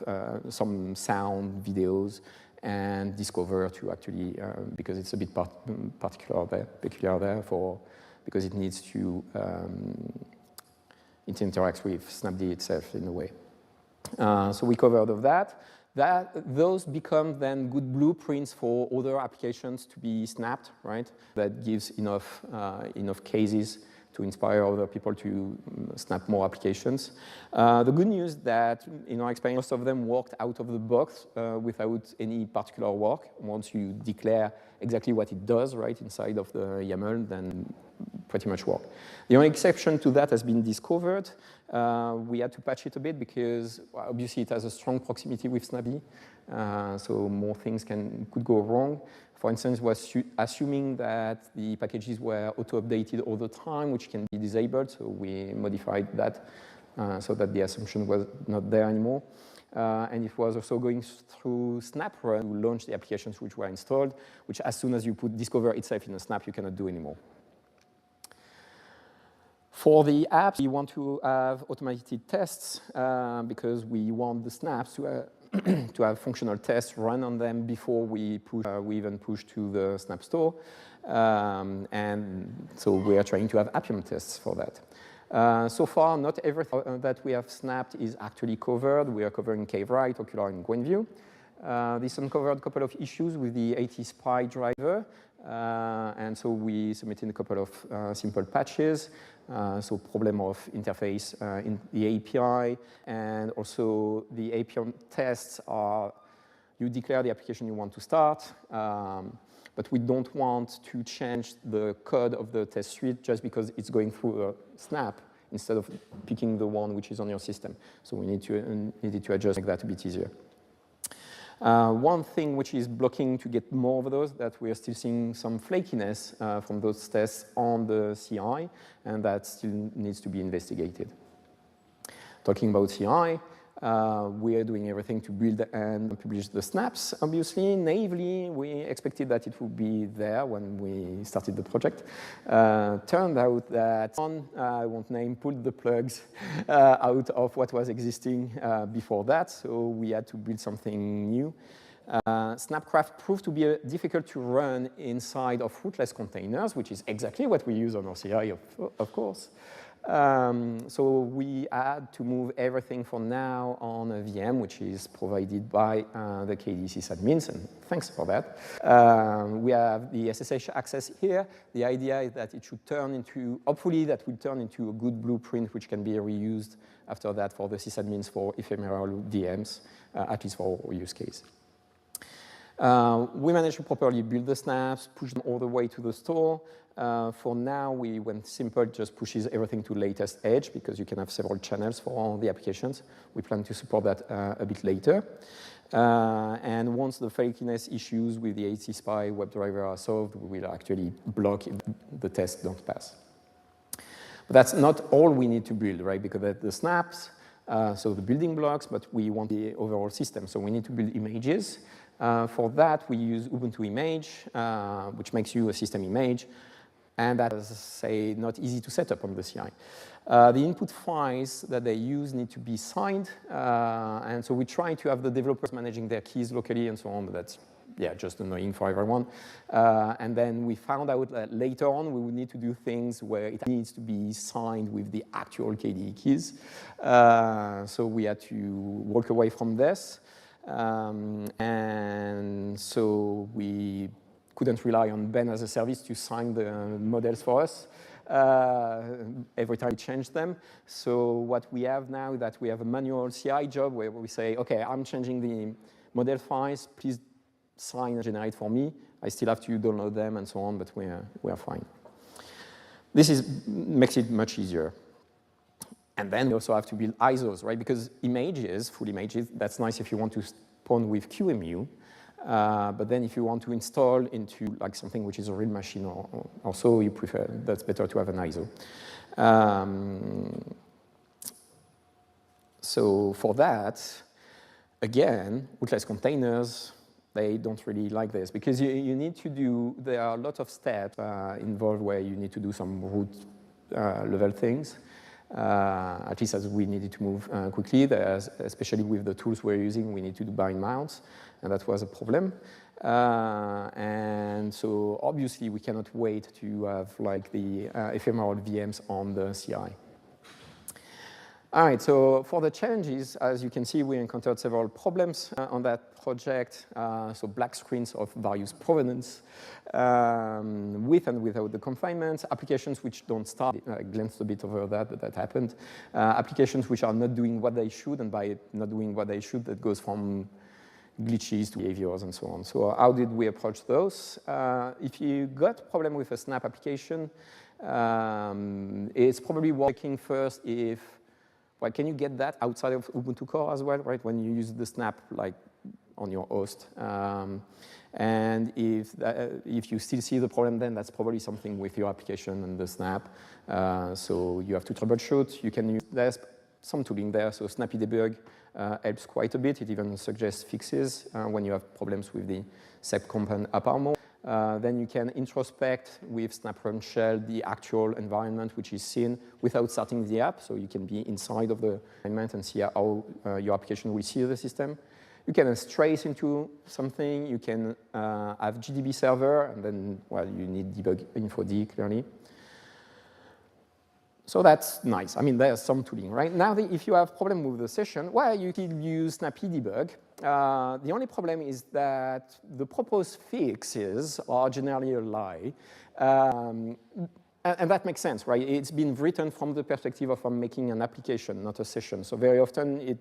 some sound, videos, and Discover to actually, because it's a bit peculiar there for, because it needs to, it interacts with snapd itself in a way. So we covered all of that. Those become then good blueprints for other applications to be snapped, right? That gives enough cases to inspire other people to snap more applications. The good news that, in our experience, most of them worked out of the box without any particular work. Once you declare exactly what it does, right, inside of the YAML, then pretty much work. The only exception to that has been discovered. We had to patch it a bit because obviously it has a strong proximity with snapd, so more things could go wrong. For instance, was assuming that the packages were auto-updated all the time, which can be disabled, so we modified that so that the assumption was not there anymore. And it was also going through SnapRun to launch the applications which were installed, which as soon as you put Discover itself in a snap, you cannot do anymore. For the apps, we want to have automated tests because we want the snaps to have functional tests run on them before we even push to the Snap Store. And so we are trying to have Appium tests for that. So far, not everything that we have snapped is actually covered. We are covering KWrite, Ocular, and Gwenview. This uncovered a couple of issues with the AT-SPY driver. And so we submitted a couple of simple patches. So problem of interface in the API, and also the API tests are, you declare the application you want to start, but we don't want to change the code of the test suite just because it's going through a snap instead of picking the one which is on your system. So we needed to adjust, make that a bit easier. One thing which is blocking to get more of those, that we are still seeing some flakiness from those tests on the CI, and that still needs to be investigated. Talking about CI, we are doing everything to build and publish the snaps, obviously. Naively, we expected that it would be there when we started the project. Turned out that one, I won't name, pulled the plugs out of what was existing before that, so we had to build something new. Snapcraft proved to be difficult to run inside of rootless containers, which is exactly what we use on our CI, of course. So we had to move everything for now on a VM, which is provided by the KDE sysadmins, and thanks for that. We have the SSH access here. The idea is that it should turn into, hopefully that will turn into a good blueprint which can be reused after that for the sysadmins for ephemeral VMs, at least for our use case. We managed to properly build the snaps, push them all the way to the store. For now, we went simple, just pushes everything to latest edge because you can have several channels for all the applications. We plan to support that a bit later. And once the flakiness issues with the ACSpy WebDriver are solved, we will actually block if the tests don't pass. But that's not all we need to build, right? Because the snaps, so the building blocks, but we want the overall system. So we need to build images. For that, we use Ubuntu Image, which makes you a system image. And that is, say, not easy to set up on the CI. The input files that they use need to be signed. And so we try to have the developers managing their keys locally and so on, but that's just annoying for everyone. And then we found out that later on, we would need to do things where it needs to be signed with the actual KDE keys. So we had to walk away from this. And so we couldn't rely on Ben as a service to sign the models for us every time we change them. So what we have now is that we have a manual CI job where we say, OK, I'm changing the model files. Please sign and generate for me. I still have to download them and so on, but we are fine. This makes it much easier. And then we also have to build ISOs, right? Because images, full images, that's nice if you want to spawn with QEMU. But then if you want to install into like something which is a real machine or so, you prefer, that's better to have an ISO. So for that, again, rootless containers, they don't really like this because you need to do, there are a lot of steps involved where you need to do some root level things. At least as we needed to move quickly, especially with the tools we're using, we need to do bind mounts, and that was a problem. And so obviously we cannot wait to have like the ephemeral VMs on the CI. All right, so for the challenges, as you can see, we encountered several problems on that project. So black screens of various provenance, with and without the confinements, applications which don't start. I glanced a bit over that, but that happened. Applications which are not doing what they should, and by not doing what they should, that goes from glitches to behaviors and so on. So how did we approach those? If you got a problem with a Snap application, it's probably working first if, well, can you get that outside of Ubuntu Core as well, right? When you use the Snap like on your host. And if you still see the problem, then that's probably something with your application and the Snap. So you have to troubleshoot. You can use, there's some tooling there. So Snappy Debug helps quite a bit. It even suggests fixes when you have problems with the SEP component apparently. Then you can introspect with Snap Run Shell the actual environment which is seen without starting the app. So you can be inside of the environment and see how your application will see the system. You can trace into something. You can have GDB server, and then, well, you need debug info-D clearly. So that's nice. I mean, there's some tooling, right? Now, if you have problem with the session, well, you can use Snappy Debug. The only problem is that the proposed fixes are generally a lie. And that makes sense, right? It's been written from the perspective of making an application, not a session. So very often, it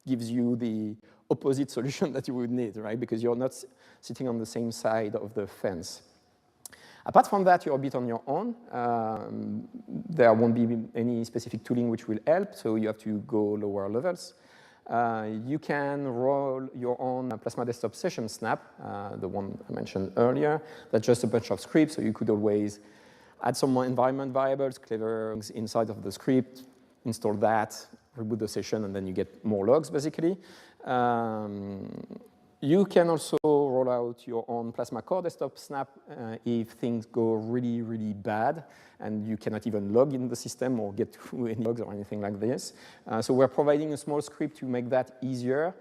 gives you the opposite solution that you would need, right? Because you're not sitting on the same side of the fence. Apart from that, you're a bit on your own. There won't be any specific tooling which will help, so you have to go lower levels. You can roll your own Plasma Desktop Session Snap, the one I mentioned earlier. That's just a bunch of scripts, so you could always add some more environment variables, clever things inside of the script, install that, reboot the session, and then you get more logs, basically. You can also roll out your own Plasma Core desktop snap if things go really, really bad and you cannot even log in the system or get to any logs or anything like this. So we're providing a small script to make that easier,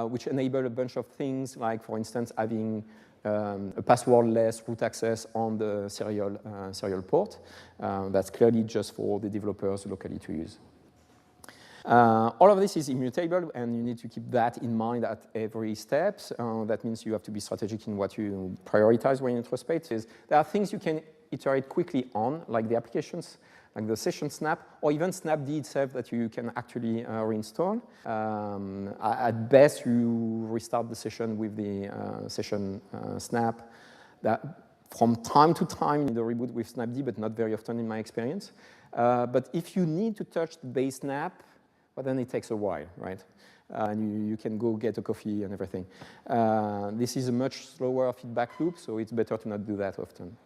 which enable a bunch of things like, for instance, having a passwordless root access on the serial port. That's clearly just for the developers locally to use. All of this is immutable, and you need to keep that in mind at every step. That means you have to be strategic in what you prioritize when you introspect. There are things you can iterate quickly on, like the applications, like the session snap, or even snapd itself that you can actually reinstall. At best, you restart the session with the session snap. That from time to time, you need a reboot with snapd, but not very often in my experience. But if you need to touch the base snap, well, then it takes a while, right? And you can go get a coffee and everything. This is a much slower feedback loop, so it's better to not do that often.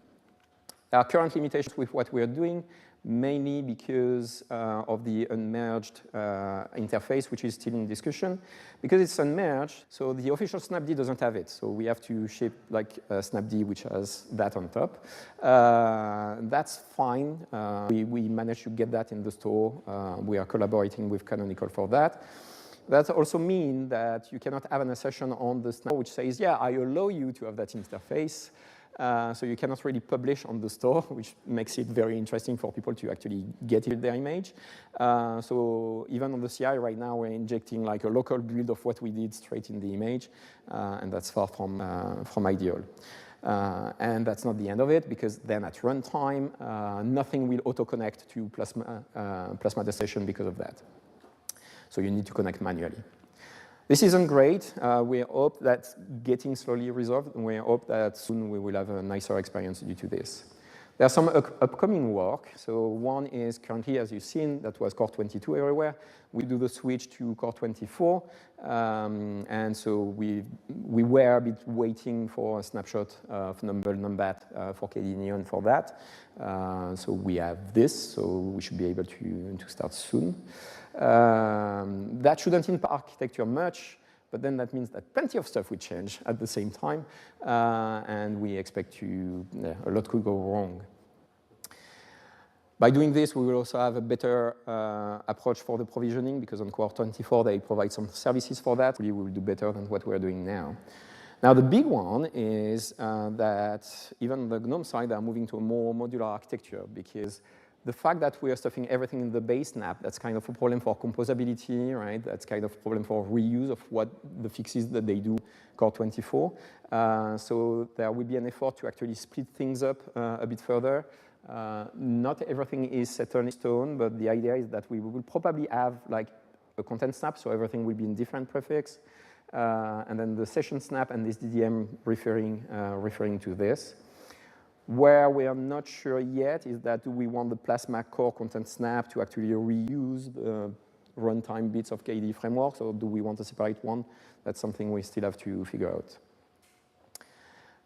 There are current limitations with what we are doing, mainly because of the unmerged interface, which is still in discussion. Because it's unmerged, so the official snapd doesn't have it. So we have to ship like snapd, which has that on top. That's fine. We managed to get that in the store. We are collaborating with Canonical for that. That also means that you cannot have an assertion on the snap which says, yeah, I allow you to have that interface. So you cannot really publish on the store, which makes it very interesting for people to actually get their image. So even on the CI right now, we're injecting like a local build of what we did straight in the image, and that's far from ideal. And that's not the end of it, because then at runtime, nothing will auto-connect to Plasma Destination because of that. So you need to connect manually. This isn't great. We hope that's getting slowly resolved, and we hope that soon we will have a nicer experience due to this. There's some upcoming work. So one is currently, as you've seen, that was Core 22 everywhere. We do the switch to Core 24. And so we were a bit waiting for a snapshot of numbat for KDE Neon for that. So we have this, so we should be able to start soon. That shouldn't impact architecture much, but then that means that plenty of stuff will change at the same time, and we expect a lot could go wrong. By doing this, we will also have a better approach for the provisioning, because on Core 24, they provide some services for that. We will do better than what we're doing now. Now, the big one is that even on the GNOME side, they're moving to a more modular architecture, because the fact that we are stuffing everything in the base snap, that's kind of a problem for composability, right? That's kind of a problem for reuse of what the fixes that they do Core 24. So there will be an effort to actually split things up a bit further. Not everything is set in stone, but the idea is that we will probably have like a content snap, so everything will be in different prefix, and then the session snap and this DDM referring to this. Where we are not sure yet is that do we want the Plasma Core content snap to actually reuse the runtime bits of KDE frameworks, or do we want a separate one? That's something we still have to figure out.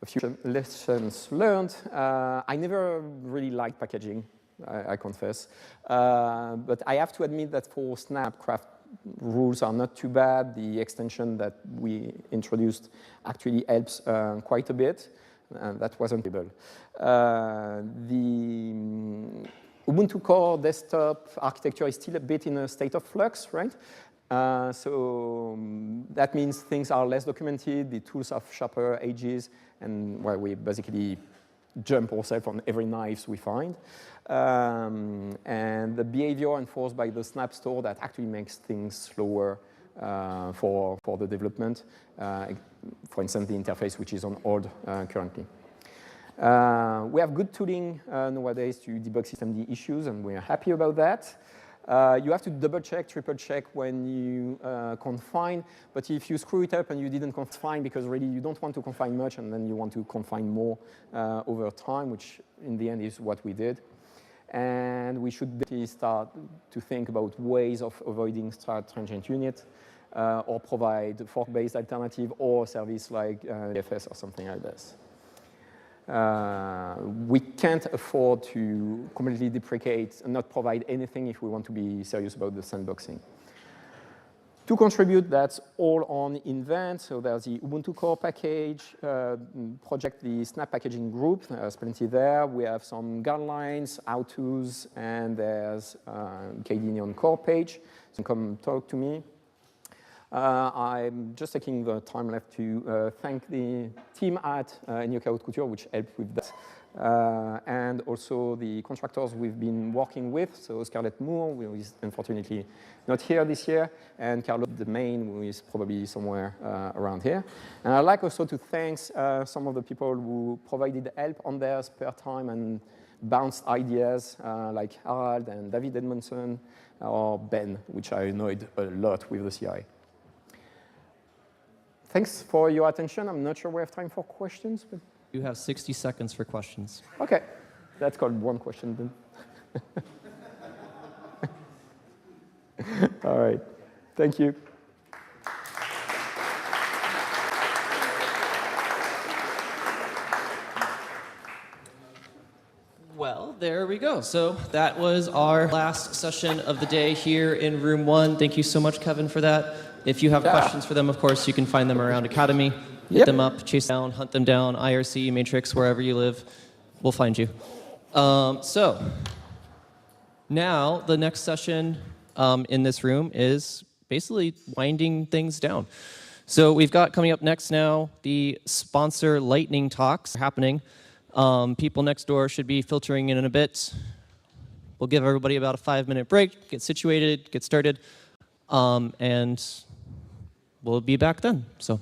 A few lessons learned. I never really liked packaging, I confess. But I have to admit that for Snapcraft, rules are not too bad. The extension that we introduced actually helps quite a bit. That wasn't able. The Ubuntu Core desktop architecture is still a bit in a state of flux, right? So that means things are less documented, the tools have sharper edges, and well, we basically jump ourselves on every knife we find. And the behavior enforced by the Snap Store that actually makes things slower for the development. For instance, the interface, which is on hold currently. We have good tooling nowadays to debug systemd issues, and we're happy about that. You have to double check, triple check when you confine, but if you screw it up and you didn't confine because really you don't want to confine much and then you want to confine more over time, which in the end is what we did. And we should start to think about ways of avoiding start transient unit or provide fork-based alternative or service like FS or something like this. We can't afford to completely deprecate and not provide anything if we want to be serious about the sandboxing. To contribute, that's all on Invent. So there's the Ubuntu core package project, the Snap packaging group. There's plenty there. We have some guidelines, how-tos, and there's KDE Neon core page. So come talk to me. I'm just taking the time left to thank the team at New Cloud Couture, which helped with that. And also the contractors we've been working with, so Scarlett Moore, who is unfortunately not here this year, and Carlo the Main, who is probably somewhere around here. And I'd like also to thank some of the people who provided help on their spare time and bounced ideas, like Harald and David Edmondson, or Ben, which I annoyed a lot with the CI. Thanks for your attention. I'm not sure we have time for questions, but You have 60 seconds for questions. OK. That's called one question then. All right. Thank you. Well, there we go. So that was our last session of the day here in room 1. Thank you so much, Kevin, for that. If you have questions for them, of course, you can find them around Akademy. Hit them up, chase down, hunt them down, IRC, Matrix, wherever you live. We'll find you. So now the next session in this room is basically winding things down. So we've got coming up next now the sponsor lightning talks happening. People next door should be filtering in a bit. We'll give everybody about a 5-minute break, get situated, get started, and we'll be back then. So.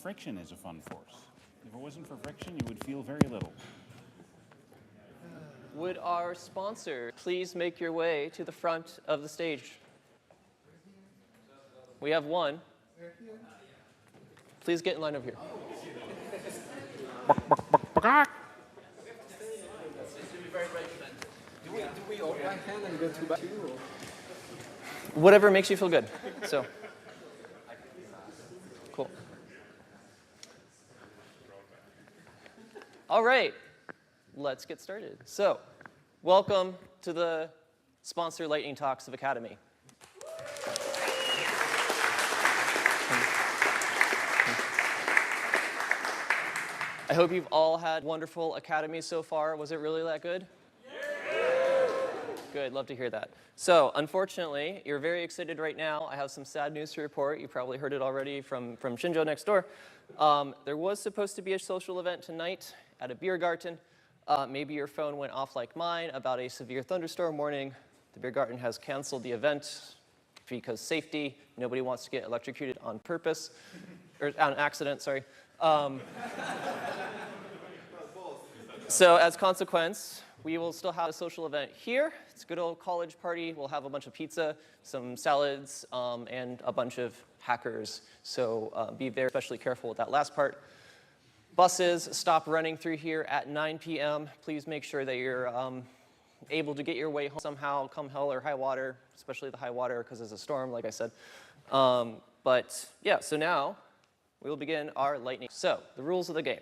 friction is a fun force. If it wasn't for friction, you would feel very little. Would our sponsor please make your way to the front of the stage? We have one. Please get in line over here. Do we all right hand and go two by two? Whatever makes you feel good. So, cool. All right, let's get started. So, welcome to the sponsor lightning talks of Akademy. I hope you've all had wonderful Akademy so far. Was it really that good? Good, love to hear that. So, unfortunately, you're very excited right now. I have some sad news to report. You probably heard it already from Shinjo next door. There was supposed to be a social event tonight at a beer garden. Maybe your phone went off like mine about a severe thunderstorm warning. The beer garden has canceled the event because safety. Nobody wants to get electrocuted on purpose, or on accident, sorry. So as consequence, we will still have a social event here. It's a good old college party. We'll have a bunch of pizza, some salads, and a bunch of hackers. So be very especially careful with that last part. Buses stop running through here at 9 p.m. Please make sure that you're able to get your way home somehow, come hell or high water, especially the high water because there's a storm, like I said. But yeah, so now we will begin our lightning. So the rules of the game.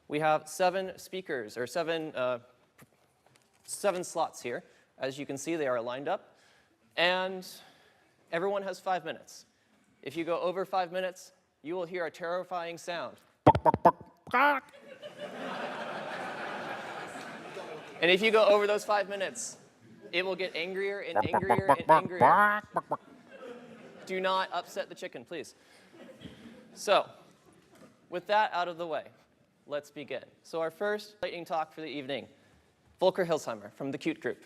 We have 7 speakers, or 7 slots here. As you can see, they are lined up. And everyone has 5 minutes. If you go over 5 minutes, you will hear a terrifying sound. And if you go over those 5 minutes, it will get angrier and angrier and angrier. Do not upset the chicken, please. So, with that out of the way, let's begin. So our first lightning talk for the evening, Volker Hilsheimer from the Qt Group.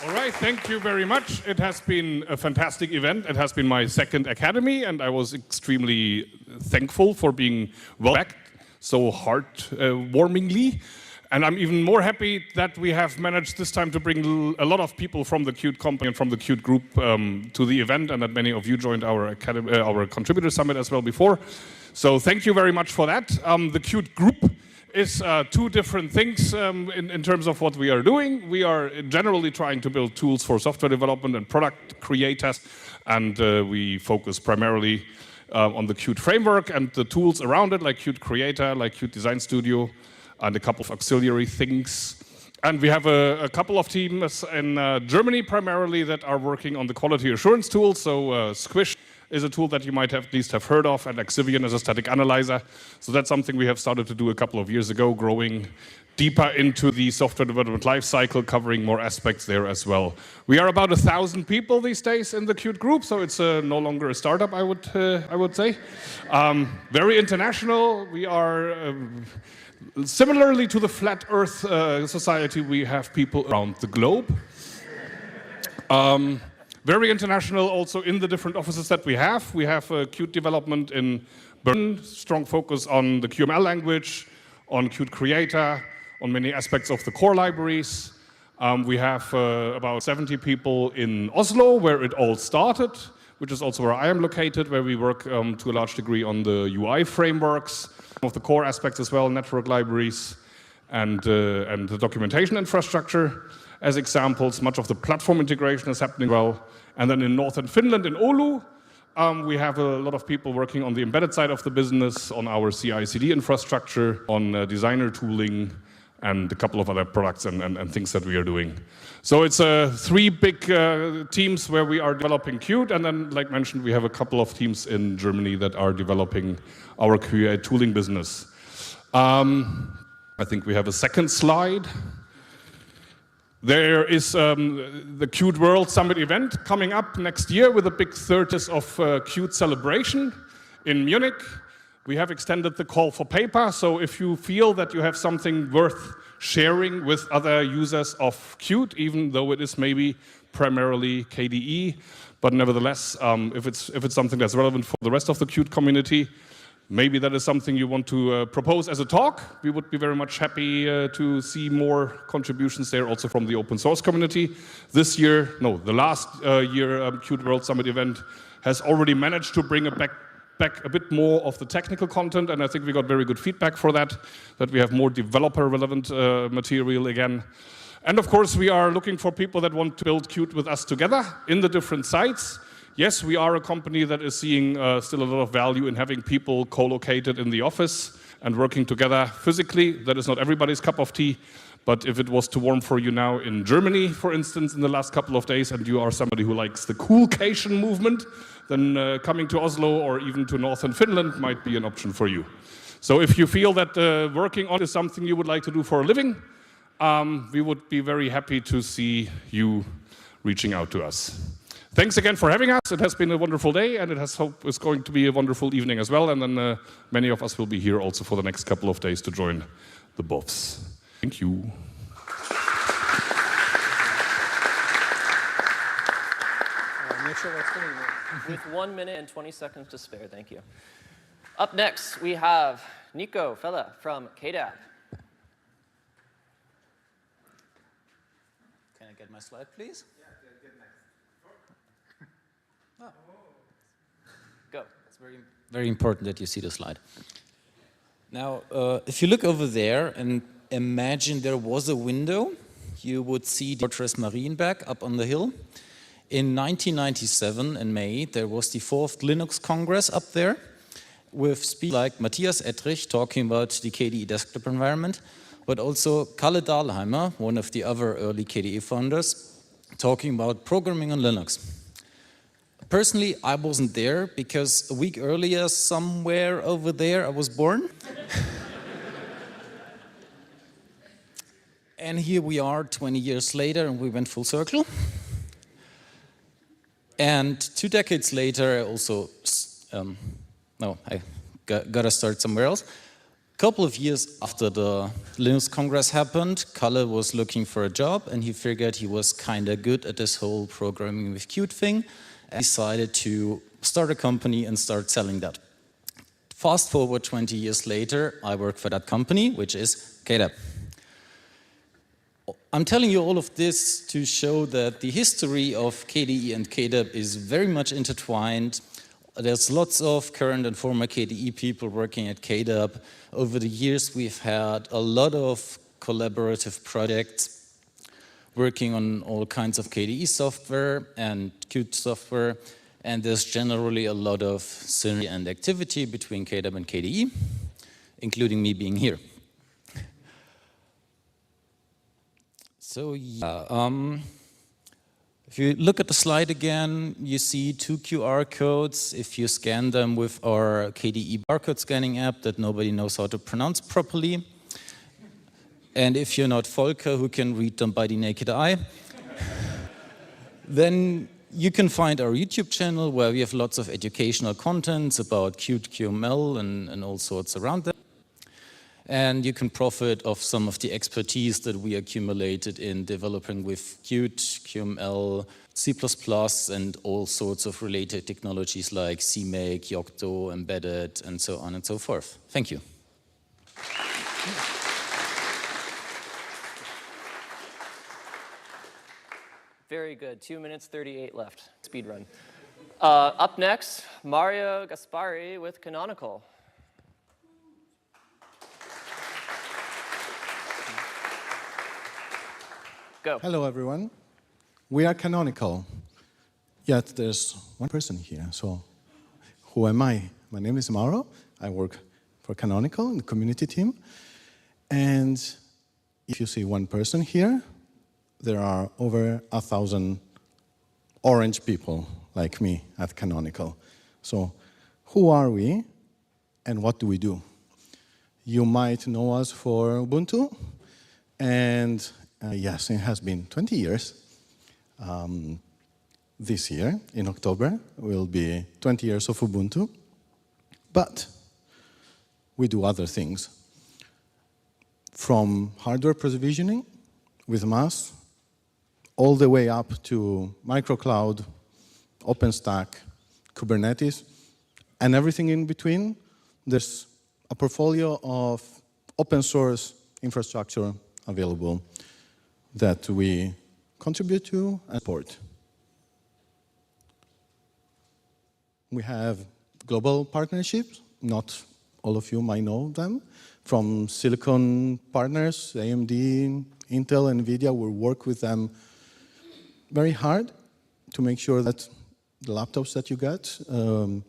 All right, thank you very much. It has been a fantastic event. It has been my second Akademy, and I was extremely thankful for being welcomed so heartwarmingly. And I'm even more happy that we have managed this time to bring a lot of people from the Qt company and from the Qt Group to the event, and that many of you joined our Contributor Summit as well before. So thank you very much for that. The Qt Group is 2 different things in terms of what we are doing. We are generally trying to build tools for software development and product creators, and we focus primarily on the Qt framework and the tools around it, like Qt Creator, like Qt Design Studio, and a couple of auxiliary things. And we have a couple of teams in Germany primarily that are working on the quality assurance tool. So Squish is a tool that you might have at least have heard of, and Axivian is a static analyzer. So that's something we have started to do a couple of years ago, growing deeper into the software development lifecycle, covering more aspects there as well. We are about 1,000 people these days in the Qt Group, so it's no longer a startup, I would say. Very international. We are similarly to the Flat Earth Society, we have people around the globe. Very international also in the different offices that we have. We have Qt development in Berlin, strong focus on the QML language, on Qt Creator, on many aspects of the core libraries. We have about 70 people in Oslo, where it all started, which is also where I am located, where we work to a large degree on the UI frameworks, some of the core aspects as well, network libraries, and the documentation infrastructure as examples. Much of the platform integration is happening well. And then in northern Finland, in Oulu, we have a lot of people working on the embedded side of the business, on our CI/CD infrastructure, on designer tooling, and a couple of other products and things that we are doing. So it's 3 big teams where we are developing Qt, and then, like mentioned, we have a couple of teams in Germany that are developing our QA tooling business. I think we have a second slide. There is the Qt World Summit event coming up next year with a big 30th of Qt celebration in Munich. We have extended the call for paper, so if you feel that you have something worth sharing with other users of Qt, even though it is maybe primarily KDE, but nevertheless, if it's something that's relevant for the rest of the Qt community, maybe that is something you want to propose as a talk. We would be very much happy to see more contributions there, also from the open source community. This year, no, the last year Qt World Summit event has already managed to bring back a bit more of the technical content, and I think we got very good feedback for that we have more developer-relevant material again. And of course, we are looking for people that want to build Qt with us together in the different sites. Yes, we are a company that is seeing still a lot of value in having people co-located in the office and working together physically. That is not everybody's cup of tea, but if it was too warm for you now in Germany, for instance, in the last couple of days, and you are somebody who likes the coolcation movement, then coming to Oslo or even to northern Finland might be an option for you. So if you feel that working on is something you would like to do for a living, we would be very happy to see you reaching out to us. Thanks again for having us. It has been a wonderful day, and it's going to be a wonderful evening as well. And then many of us will be here also for the next couple of days to join the BOFs. Thank you. With 1 minute and 20 seconds to spare, thank you. Up next, we have Nico Fella from KDE. Can I get my slide, please? Oh. Go. It's very important that you see the slide. Now, if you look over there and imagine there was a window, you would see the Fortress Marienberg up on the hill. In 1997, in May, there was the 4th Linux Congress up there with speakers like Matthias Ettrich talking about the KDE desktop environment, but also Kalle Dahlheimer, one of the other early KDE founders, talking about programming on Linux. Personally, I wasn't there because a week earlier, somewhere over there, I was born. And here we are 20 years later, and we went full circle. And 2 decades later, I also, I got to start somewhere else. A couple of years after the Linux Congress happened, Kalle was looking for a job, and he figured he was kind of good at this whole programming with Qt thing, and decided to start a company and start selling that. Fast forward 20 years later, I work for that company, which is KDE. I'm telling you all of this to show that the history of KDE and KDE is very much intertwined. There's lots of current and former KDE people working at KDE. Over the years, we've had a lot of collaborative projects working on all kinds of KDE software and Qt software, and there's generally a lot of synergy and activity between KDE and KDE, including me being here. So yeah, if you look at the slide again, you see 2 QR codes. If you scan them with our KDE barcode scanning app that nobody knows how to pronounce properly, and if you're not Volker, who can read them by the naked eye, then you can find our YouTube channel where we have lots of educational contents about Qt, QML, and all sorts around that. And you can profit of some of the expertise that we accumulated in developing with Qt, QML, C++, and all sorts of related technologies like CMake, Yocto, Embedded, and so on and so forth. Thank you. Very good. 2 minutes, 38 left. Speed run. Up next, Mario Gaspari with Canonical. Go. Hello, everyone. We are Canonical. Yet there's one person here. So who am I? My name is Mauro. I work for Canonical in the community team. And if you see one person here, there are over 1,000 orange people like me at Canonical. So who are we and what do we do? You might know us for Ubuntu. And yes, it has been 20 years. This year, in October, will be 20 years of Ubuntu. But we do other things. From hardware provisioning with MAS, all the way up to microcloud, OpenStack, Kubernetes, and everything in between. There's a portfolio of open source infrastructure available that we contribute to and support. We have global partnerships, not all of you might know them, from silicon partners, AMD, Intel, NVIDIA. We work with them very hard to make sure that the laptops that you get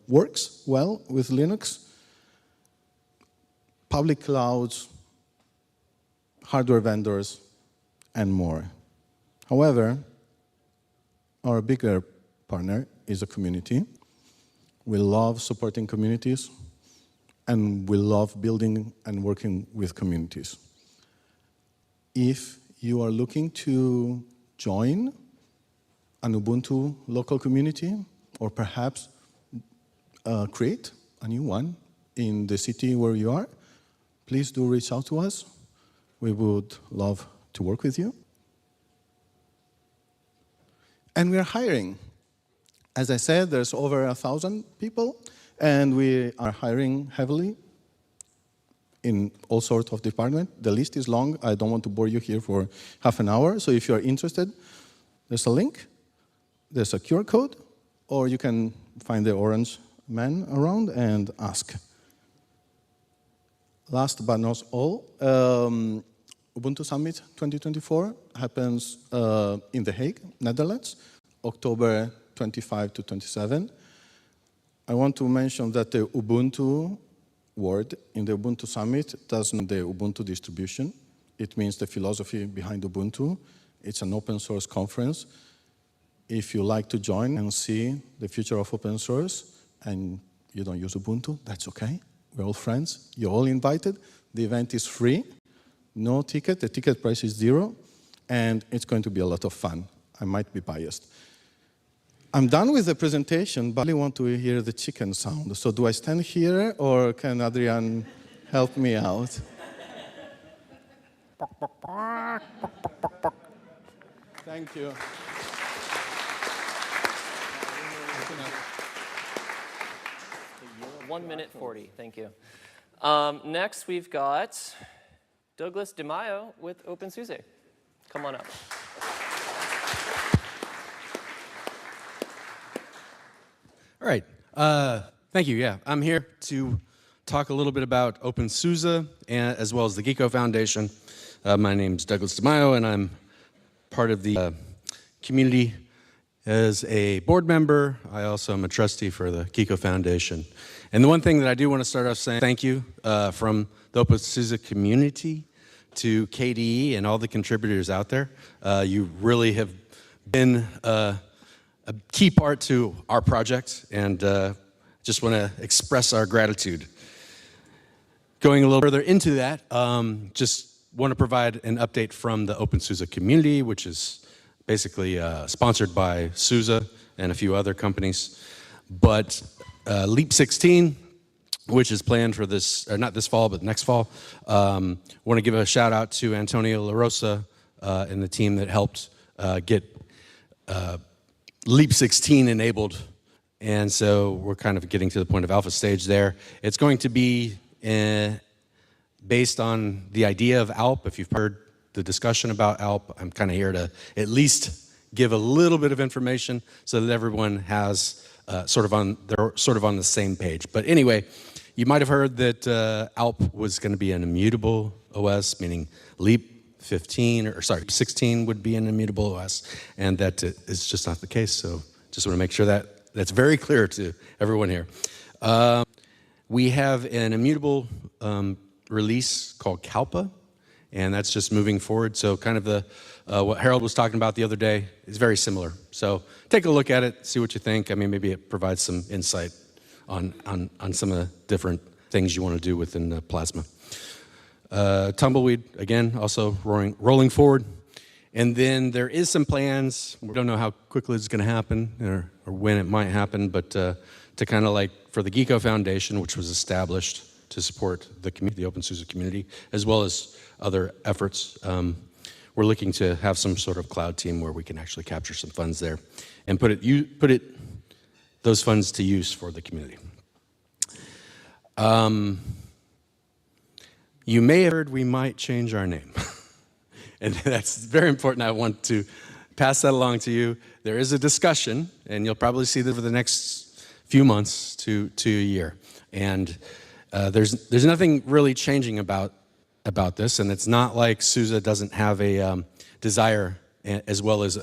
works well with Linux. Public clouds, hardware vendors, and more. However, our bigger partner is a community. We love supporting communities, and we love building and working with communities. If you are looking to join an Ubuntu local community, or perhaps create a new one in the city where you are, please do reach out to us. We would love to work with you. And we are hiring. As I said, there's over 1,000 people, and we are hiring heavily in all sorts of departments. The list is long. I don't want to bore you here for half an hour. So if you're interested, there's a link, there's a QR code, or you can find the orange man around and ask. Last but not all, Ubuntu Summit 2024 happens in The Hague, Netherlands, October 25 to 27. I want to mention that the Ubuntu word in the Ubuntu Summit doesn't mean the Ubuntu distribution. It means the philosophy behind Ubuntu. It's an open source conference. If you like to join and see the future of open source and you don't use Ubuntu, that's okay. We're all friends. You're all invited. The event is free. No ticket. The ticket price is $0. And it's going to be a lot of fun. I might be biased. I'm done with the presentation, but I really want to hear the chicken sound. So do I stand here, or can Adrian help me out? Thank you. 1 minute 40, thank you. Next, we've got Douglas DeMaio with OpenSUSE. Come on up. All right, thank you, yeah. I'm here to talk a little bit about OpenSUSE and, as well as the Geeko Foundation. My name's Douglas DeMaio, and I'm part of the community as a board member. I also am a trustee for the Geeko Foundation. And the one thing that I do want to start off saying thank you from the OpenSUSE community to KDE and all the contributors out there. You really have been a key part to our project, and just want to express our gratitude. Going a little further into that, just want to provide an update from the OpenSUSE community, which is basically sponsored by SUSE and a few other companies. But Leap 16, which is planned for this, or not this fall, but next fall. Want to give a shout out to Antonio La Rosa and the team that helped get Leap 16 enabled. And so we're kind of getting to the point of alpha stage there. It's going to be based on the idea of ALP. If you've heard the discussion about ALP, I'm kind of here to at least give a little bit of information so that everyone has they're sort of on the same page. But anyway, you might have heard that ALP was going to be an immutable OS, meaning Leap 16 would be an immutable OS, and that is just not the case. So just want to make sure that that's very clear to everyone here. We have an immutable release called Kalpa, and that's just moving forward. So kind of the what Harold was talking about the other day is very similar. So take a look at it, see what you think. I mean, maybe it provides some insight on some of the different things you want to do within the Plasma. Tumbleweed, again, also rolling forward. And then there is some plans. We don't know how quickly it's going to happen or when it might happen, but to kind of like for the Geeko Foundation, which was established to support the community, the OpenSUSE community, as well as other efforts. we're looking to have some sort of cloud team where we can actually capture some funds there and put those funds to use for the community. You may have heard we might change our name. And that's very important. I want to pass that along to you. There is a discussion, and you'll probably see that over the next few months to a year. And there's nothing really changing about this, and it's not like SUSE doesn't have a desire as well as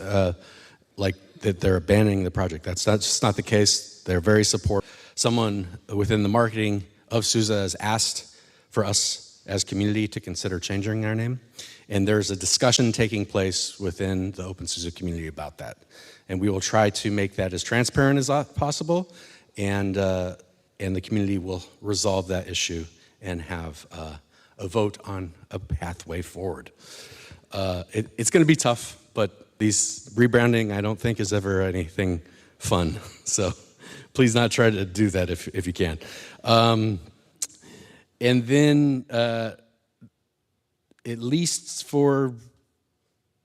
like that they're abandoning the project. That's just not the case. They're very supportive. Someone within the marketing of SUSE has asked for us as community to consider changing our name, and there's a discussion taking place within the OpenSUSE community about that. And we will try to make that as transparent as possible, and the community will resolve that issue and have a vote on a pathway forward. It's going to be tough, but these rebranding, I don't think, is ever anything fun. So please not try to do that if you can. And then, at least for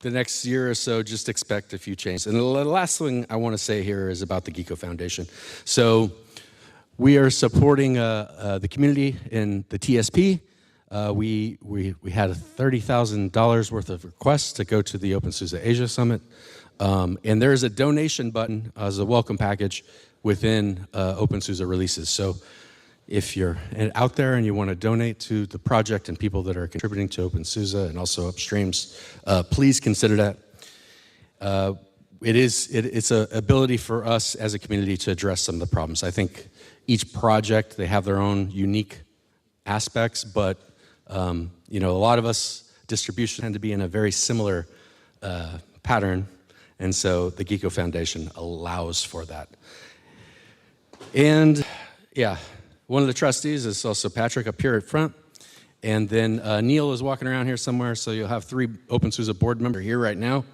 the next year or so, just expect a few changes. And the last thing I want to say here is about the Geeko Foundation. So we are supporting the community in the TSP. We had $30,000 worth of requests to go to the OpenSUSE Asia Summit. And there's a donation button as a welcome package within OpenSUSE releases. So if you're out there and you want to donate to the project and people that are contributing to OpenSUSE and also upstreams, please consider that. It's an ability for us as a community to address some of the problems. I think each project, they have their own unique aspects, but you know, a lot of us distribution tend to be in a very similar pattern, and so the Geeko Foundation allows for that. And yeah, one of the trustees is also Patrick up here at front, and then Neil is walking around here somewhere, so you'll have 3 OpenSUSE board members here right now.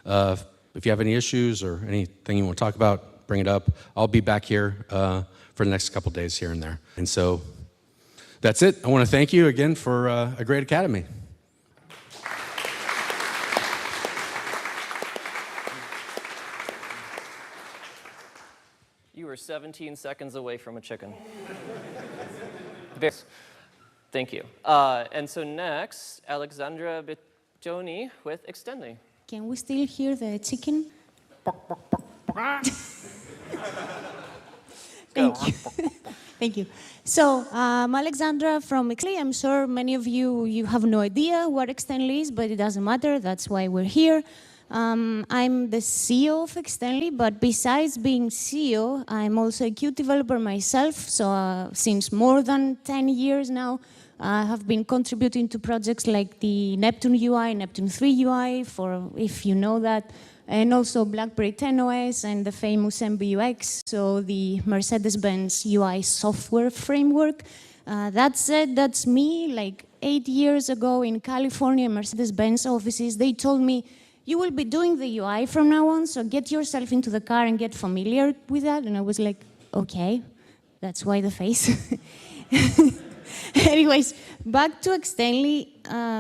If you have any issues or anything you want to talk about, bring it up. I'll be back here for the next couple days here and there. And so that's it. I want to thank you again for a great academy. You were 17 seconds away from a chicken. Thank you. And so next, Alexandra Bittoni with Extendly. Can we still hear the chicken? Thank you. Thank you. So, I'm Alexandra from Extendly. I'm sure many of you have no idea what Extendly is, but it doesn't matter. That's why we're here. I'm the CEO of Extendly, but besides being CEO, I'm also a Qt developer myself. So since more than 10 years now, I have been contributing to projects like the Neptune UI, Neptune 3 UI, for if you know that, and also BlackBerry 10 OS and the famous MBUX, so the Mercedes-Benz UI software framework. That said, that's me. Like 8 years ago in California, Mercedes-Benz offices, they told me, you will be doing the UI from now on, so get yourself into the car and get familiar with that. And I was like, okay, that's why the face. Anyways, back to Extendly.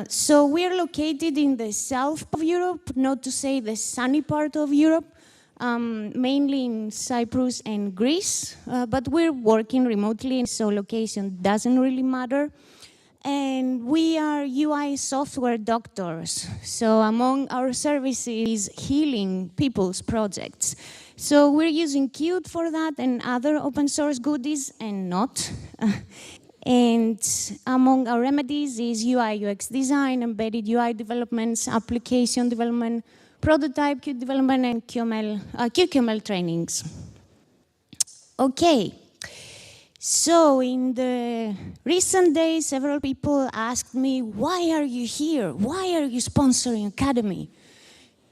So we're located in the south of Europe, not to say the sunny part of Europe, mainly in Cyprus and Greece, but we're working remotely, so location doesn't really matter. And we are UI software doctors. So among our services, healing people's projects. So we're using Qt for that and other open source goodies and not. And among our remedies is UI UX design, embedded UI developments, application development, prototype Qt development, and QML trainings. Okay. So in the recent days, several people asked me, why are you here? Why are you sponsoring Akademy?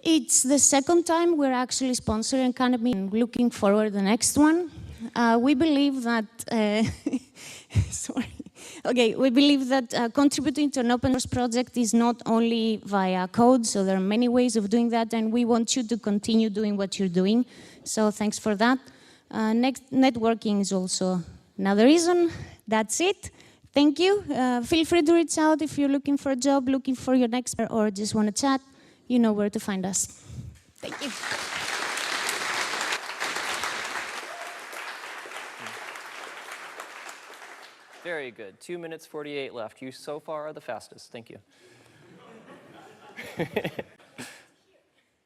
It's the second time we're actually sponsoring Akademy and looking forward to the next one. We believe that, we believe that contributing to an open source project is not only via code, so there are many ways of doing that, and we want you to continue doing what you're doing. So thanks for that. Networking is also another reason. That's it. Thank you. Feel free to reach out if you're looking for a job, looking for your next, or just want to chat. you know where to find us. Thank you. Very good. 2 minutes 48 left. You so far are the fastest. Thank you.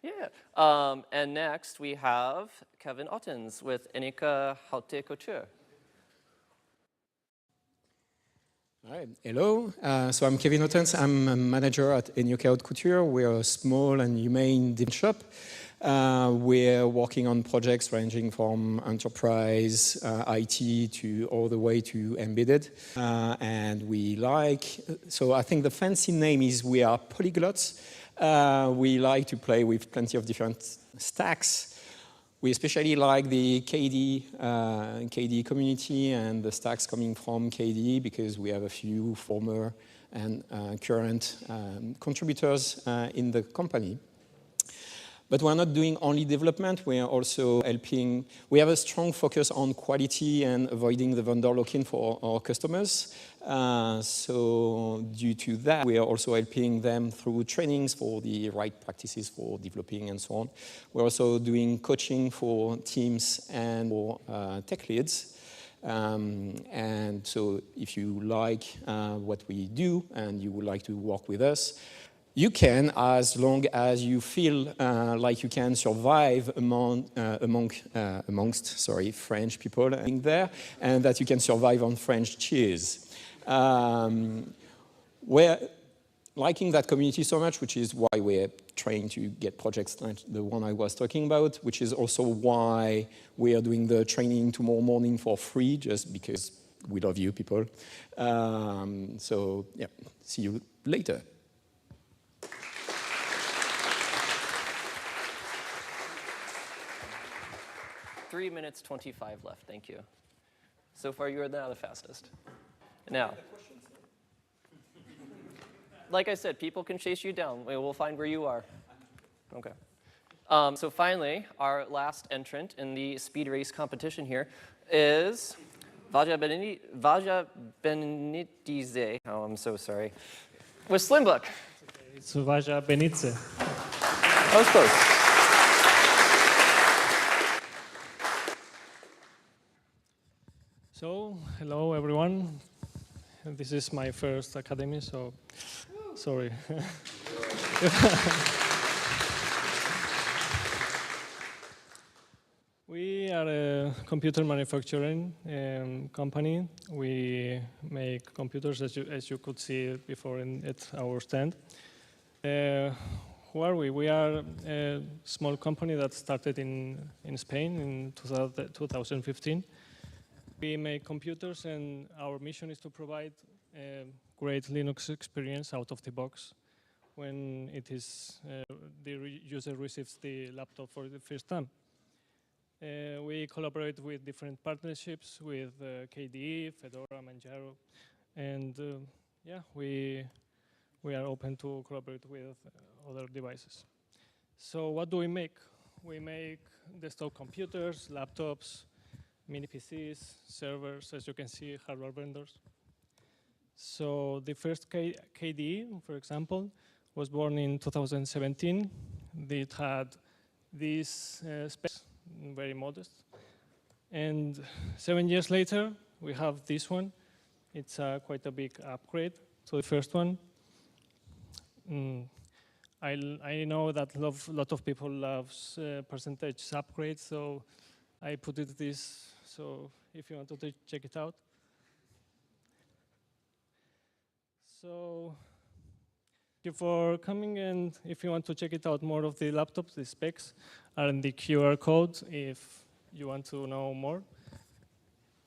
Yeah. And next we have Kevin Ottens with Enika Haute Couture. All right. Hello. So I'm Kevin Ottens. I'm a manager at Enika Haute Couture. We're a small and humane design shop. We're working on projects ranging from enterprise, IT, to all the way to embedded. And we like, so I think the fancy name is we are polyglots. We like to play with plenty of different stacks. We especially like the KDE community and the stacks coming from KDE because we have a few former and current contributors in the company. But we're not doing only development, we are also helping, we have a strong focus on quality and avoiding the vendor lock-in for our customers. So due to that, we are also helping them through trainings for the right practices for developing and so on. We're also doing coaching for teams and for tech leads. And so if you like what we do and you would like to work with us, you can, as long as you feel like you can survive amongst French people there, and that you can survive on French cheese. We're liking that community so much, which is why we're trying to get projects like the one I was talking about, which is also why we are doing the training tomorrow morning for free, just because we love you people. So yeah, see you later. 3 minutes 25 left. Thank you. So far, you are now the fastest. Now, like I said, people can chase you down. We'll find where you are. Okay. So finally, our last entrant in the speed race competition here is Vaja Benitize. Oh, I'm so sorry. With Slimbook. It's Vaja Benitze. That was close. So, hello everyone. This is my first Akademy, so sorry. We are a computer manufacturing company. We make computers, as you could see before at our stand. Who are we? We are a small company that started in Spain in 2015. We make computers, and our mission is to provide a great Linux experience out of the box when it is the user receives the laptop for the first time. We collaborate with different partnerships with KDE, Fedora, Manjaro, and yeah, we are open to collaborate with other devices. So what do we make? We make desktop computers, laptops, mini PCs, servers, as you can see, hardware vendors. So the first KDE, for example, was born in 2017. It had these specs, very modest. And 7 years later, we have this one. It's quite a big upgrade to the first one. I know that a lot of people love percentage upgrades, so I put it this. So if you want to check it out. So thank you for coming, and if you want to check it out, more of the laptops, the specs are in the QR code if you want to know more.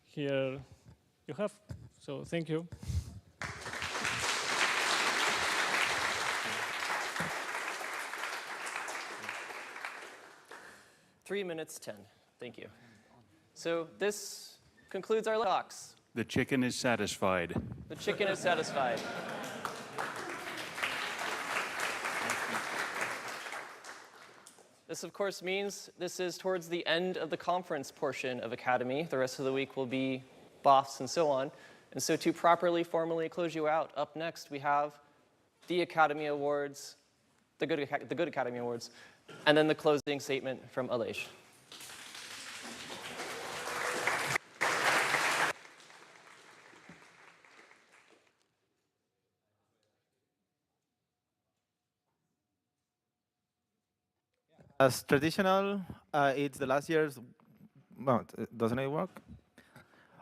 Here you have. So thank you. Three minutes 10. Thank you. So this concludes our talks. The chicken is satisfied. The chicken is satisfied. This, of course, means this is towards the end of the conference portion of Akademy. The rest of the week will be BOFs and so on. And so to properly, formally close you out, up next we have the Akademy Awards the Good Academy Awards, and then the closing statement from Aleix. As traditional, it's the last year's, well, doesn't it work?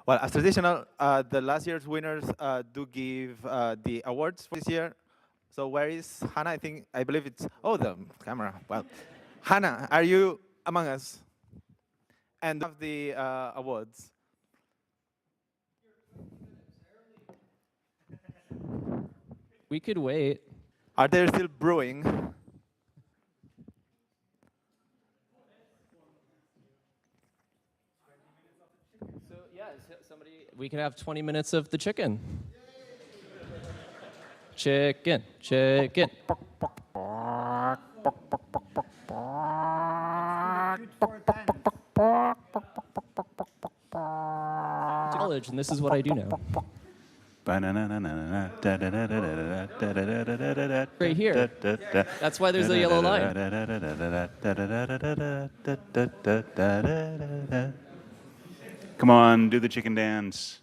Well, as traditional, the last year's winners do give the awards for this year. So where is Hannah? I believe it's, oh, the camera. Well, Hannah, are you among us? And have the awards. We could wait. Are they still brewing? So yeah, we can have 20 minutes of the chicken. Chicken, chicken. College, and this is what I do now. Right here. That's why there's a yellow line. Come on, do the chicken dance.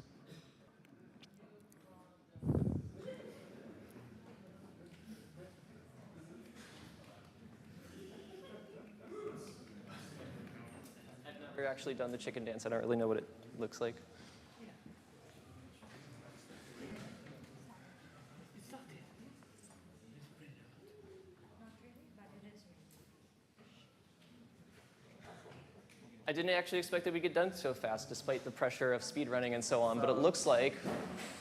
I've never actually done the chicken dance. I don't really know what it looks like. I didn't actually expect that we get done so fast, despite the pressure of speed running and so on. But it looks like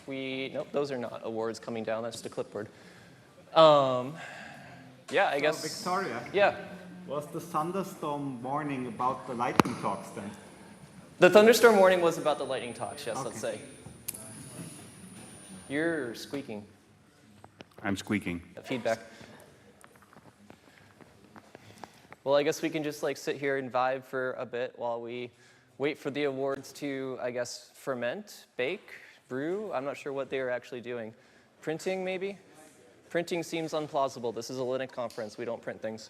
nope, those are not awards coming down. That's just a clipboard. Yeah, I guess. Victoria. Yeah. Was the thunderstorm warning about the lightning talks then? The thunderstorm warning was about the lightning talks. Yes, Okay. let's say. You're squeaking. I'm squeaking. Feedback. Well, I guess we can just like sit here and vibe for a bit while we wait for the awards to, I guess, ferment, bake, brew. I'm not sure what they are actually doing. Printing, maybe? Printing seems unplausible. This is a Linux conference. We don't print things.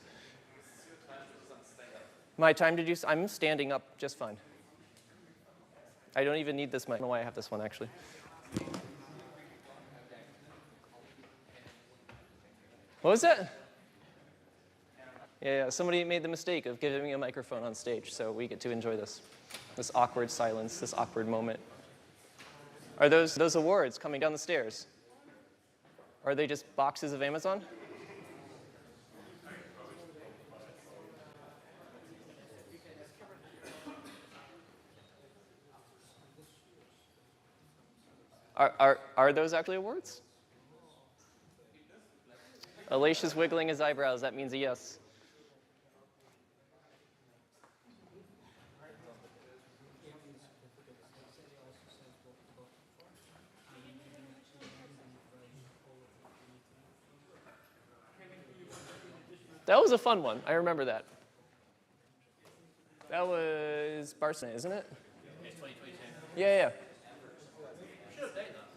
My time to do, I'm standing up just fine. I don't even need this mic. I don't know why I have this one, actually. What was that? Yeah, somebody made the mistake of giving me a microphone on stage, so we get to enjoy this awkward silence, this awkward moment. Are those awards coming down the stairs? Are they just boxes of Amazon? Are those actually awards? Aleix is wiggling his eyebrows. That means a yes. That was a fun one. I remember that. That was Barcelona, isn't it? It's 2022. Yeah.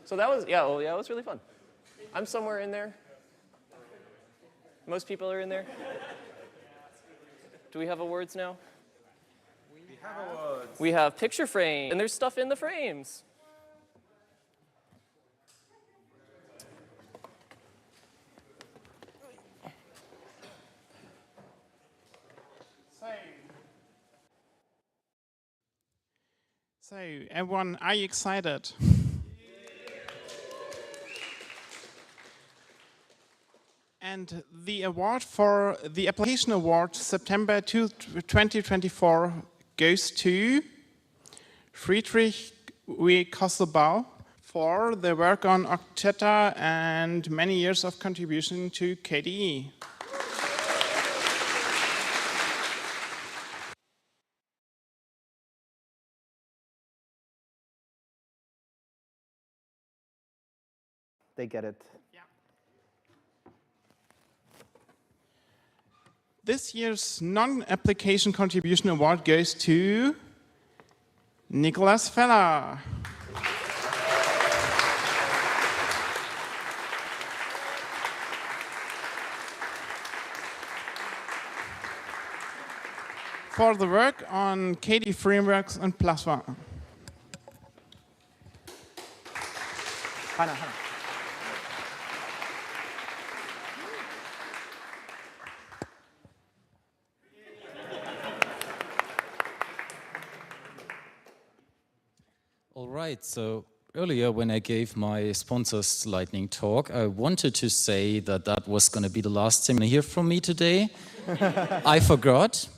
So that was, yeah, well, yeah, it was really fun. I'm somewhere in there. Most people are in there. Do we have awards now? We have awards. We have picture frames, and there's stuff in the frames. So, everyone, are you excited? And the award for the Application Award September 2024 goes to Friedrich W. Kosselbau for the work on Octeta and many years of contribution to KDE. They get it. This year's non-application contribution award goes to Nicholas Feller. for the work on KDE frameworks and Plasma. Hannah. All right, so earlier when I gave my sponsors lightning talk, I wanted to say that that was going to be the last thing you hear from me today. I forgot,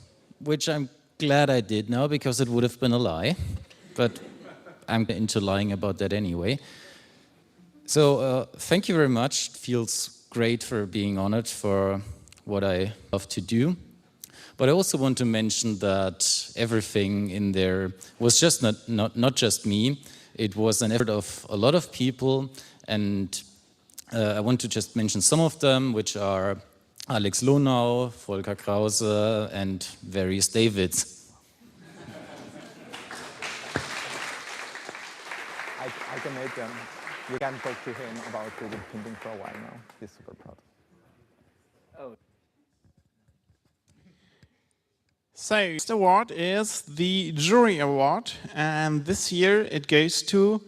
which I'm glad I did now because it would have been a lie, but I'm into lying about that anyway. So thank you very much. It feels great for being honored for what I love to do. But I also want to mention that everything in there was just not just me. It was an effort of a lot of people, and I want to just mention some of them, which are Alex Lohnau, Volker Krause, and various Davids. I can make them. You can talk to him about 3D printing for a while now. He's super proud. Oh. So this award is the jury award, and this year it goes to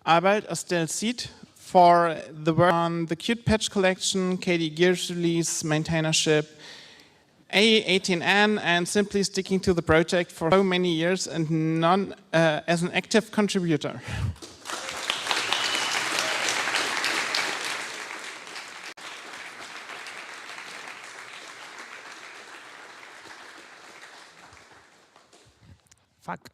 Albert Astel-Seed for the work on the Qt patch collection, KDE Gears release, maintainership, A18N, and simply sticking to the project for so many years and as an active contributor. Fuck.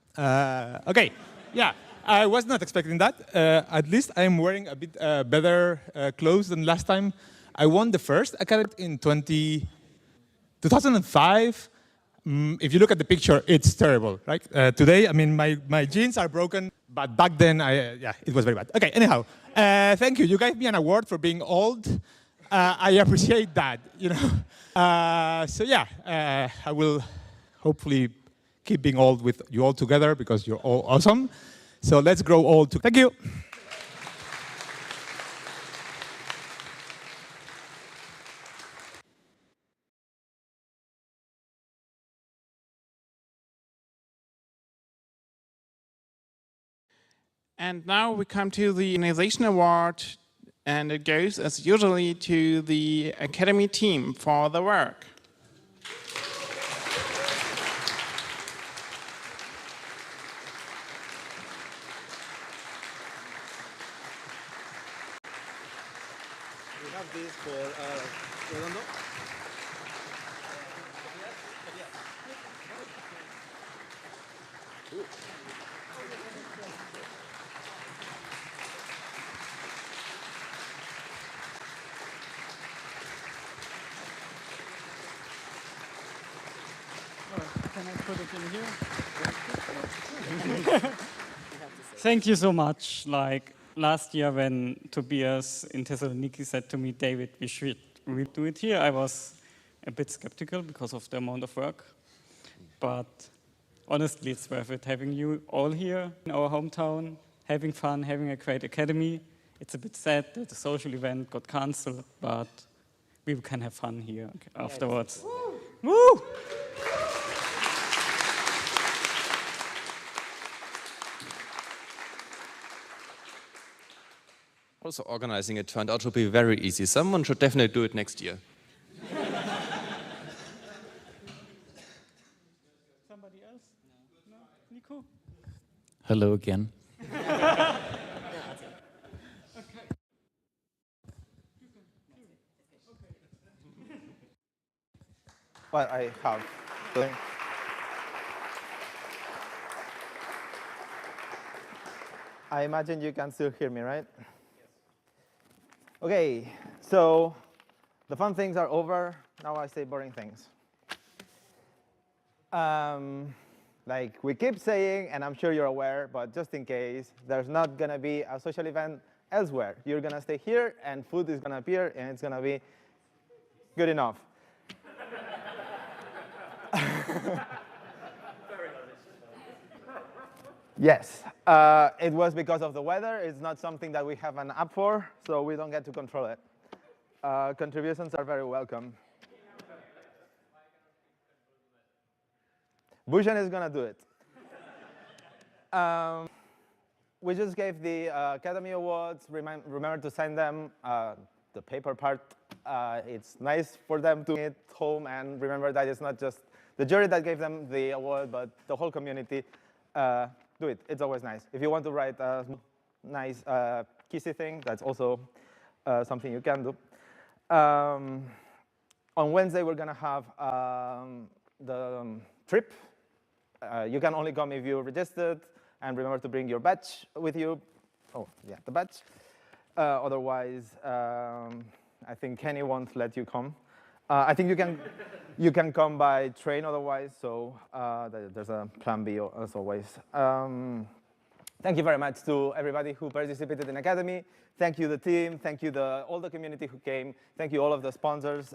Okay, yeah, I was not expecting that. At least I'm wearing a bit better clothes than last time. I won the first Academy in 2005. If you look at the picture, it's terrible, right? Today, I mean, my jeans are broken, but back then, yeah, it was very bad. Okay, anyhow, thank you. You gave me an award for being old. I appreciate that, you know. So yeah, I will hopefully keep being old with you all together because you're all awesome. So let's grow old together. Thank you. And now we come to the Organization Award, and it goes, as usually, to the Academy team for the work. We have this for Redondo. Can I put it in here? Thank you so much. Like last year when Tobias in Thessaloniki said to me, David, we should do it here, I was a bit skeptical because of the amount of work. But honestly, it's worth it having you all here in our hometown, having fun, having a great academy. It's a bit sad that the social event got cancelled, but we can have fun here afterwards. Woo! Woo! Also, organizing it turned out to be very easy. Someone should definitely do it next year. Somebody else? No? Nico? Hello again. Well, I have. I imagine you can still hear me, right? Okay, so the fun things are over. Now I say boring things. Like we keep saying, and I'm sure you're aware, but just in case, there's not going to be a social event elsewhere. You're going to stay here, and food is going to appear, and it's going to be good enough. Yes, it was because of the weather. It's not something that we have an app for, so we don't get to control it. Contributions are very welcome. Bhujan is going to do it. We just gave the Academy Awards. Remember to send them the paper part. It's nice for them to get home and remember that it's not just the jury that gave them the award, but the whole community. Do it. It's always nice. If you want to write a nice kissy thing, that's also something you can do. On Wednesday, we're going to have the trip. You can only come if you registered, and remember to bring your badge with you. Oh, yeah, the badge. Otherwise, I think Kenny won't let you come. I think you can come by train otherwise, so there's a plan B as always. Thank you very much to everybody who participated in Academy. Thank you, the team. Thank you, all the community who came. Thank you, all of the sponsors.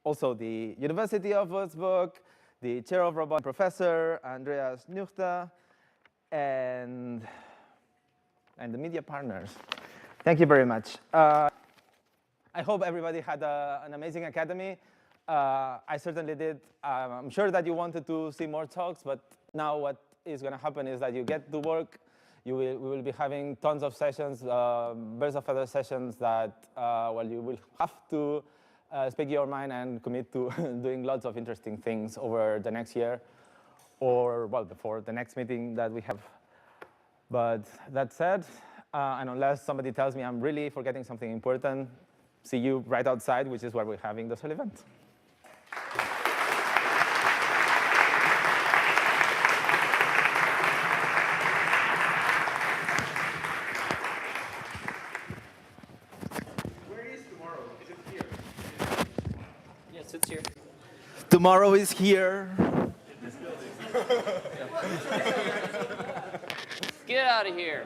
Also, the University of Würzburg, the Chair of Robotics, Professor Andreas Nuchter, and the media partners. Thank you very much. I hope everybody had an amazing Academy. I certainly did. I'm sure that you wanted to see more talks, but now what is going to happen is that you get to work. We will be having tons of sessions, birds of feather sessions that, well, you will have to speak your mind and commit to doing lots of interesting things over the next year, or, well, before the next meeting that we have. But that said, and unless somebody tells me I'm really forgetting something important, see you right outside, which is where we're having this whole event. Where is tomorrow? Is it here? Yes, it's here. Tomorrow is here. Get out of here.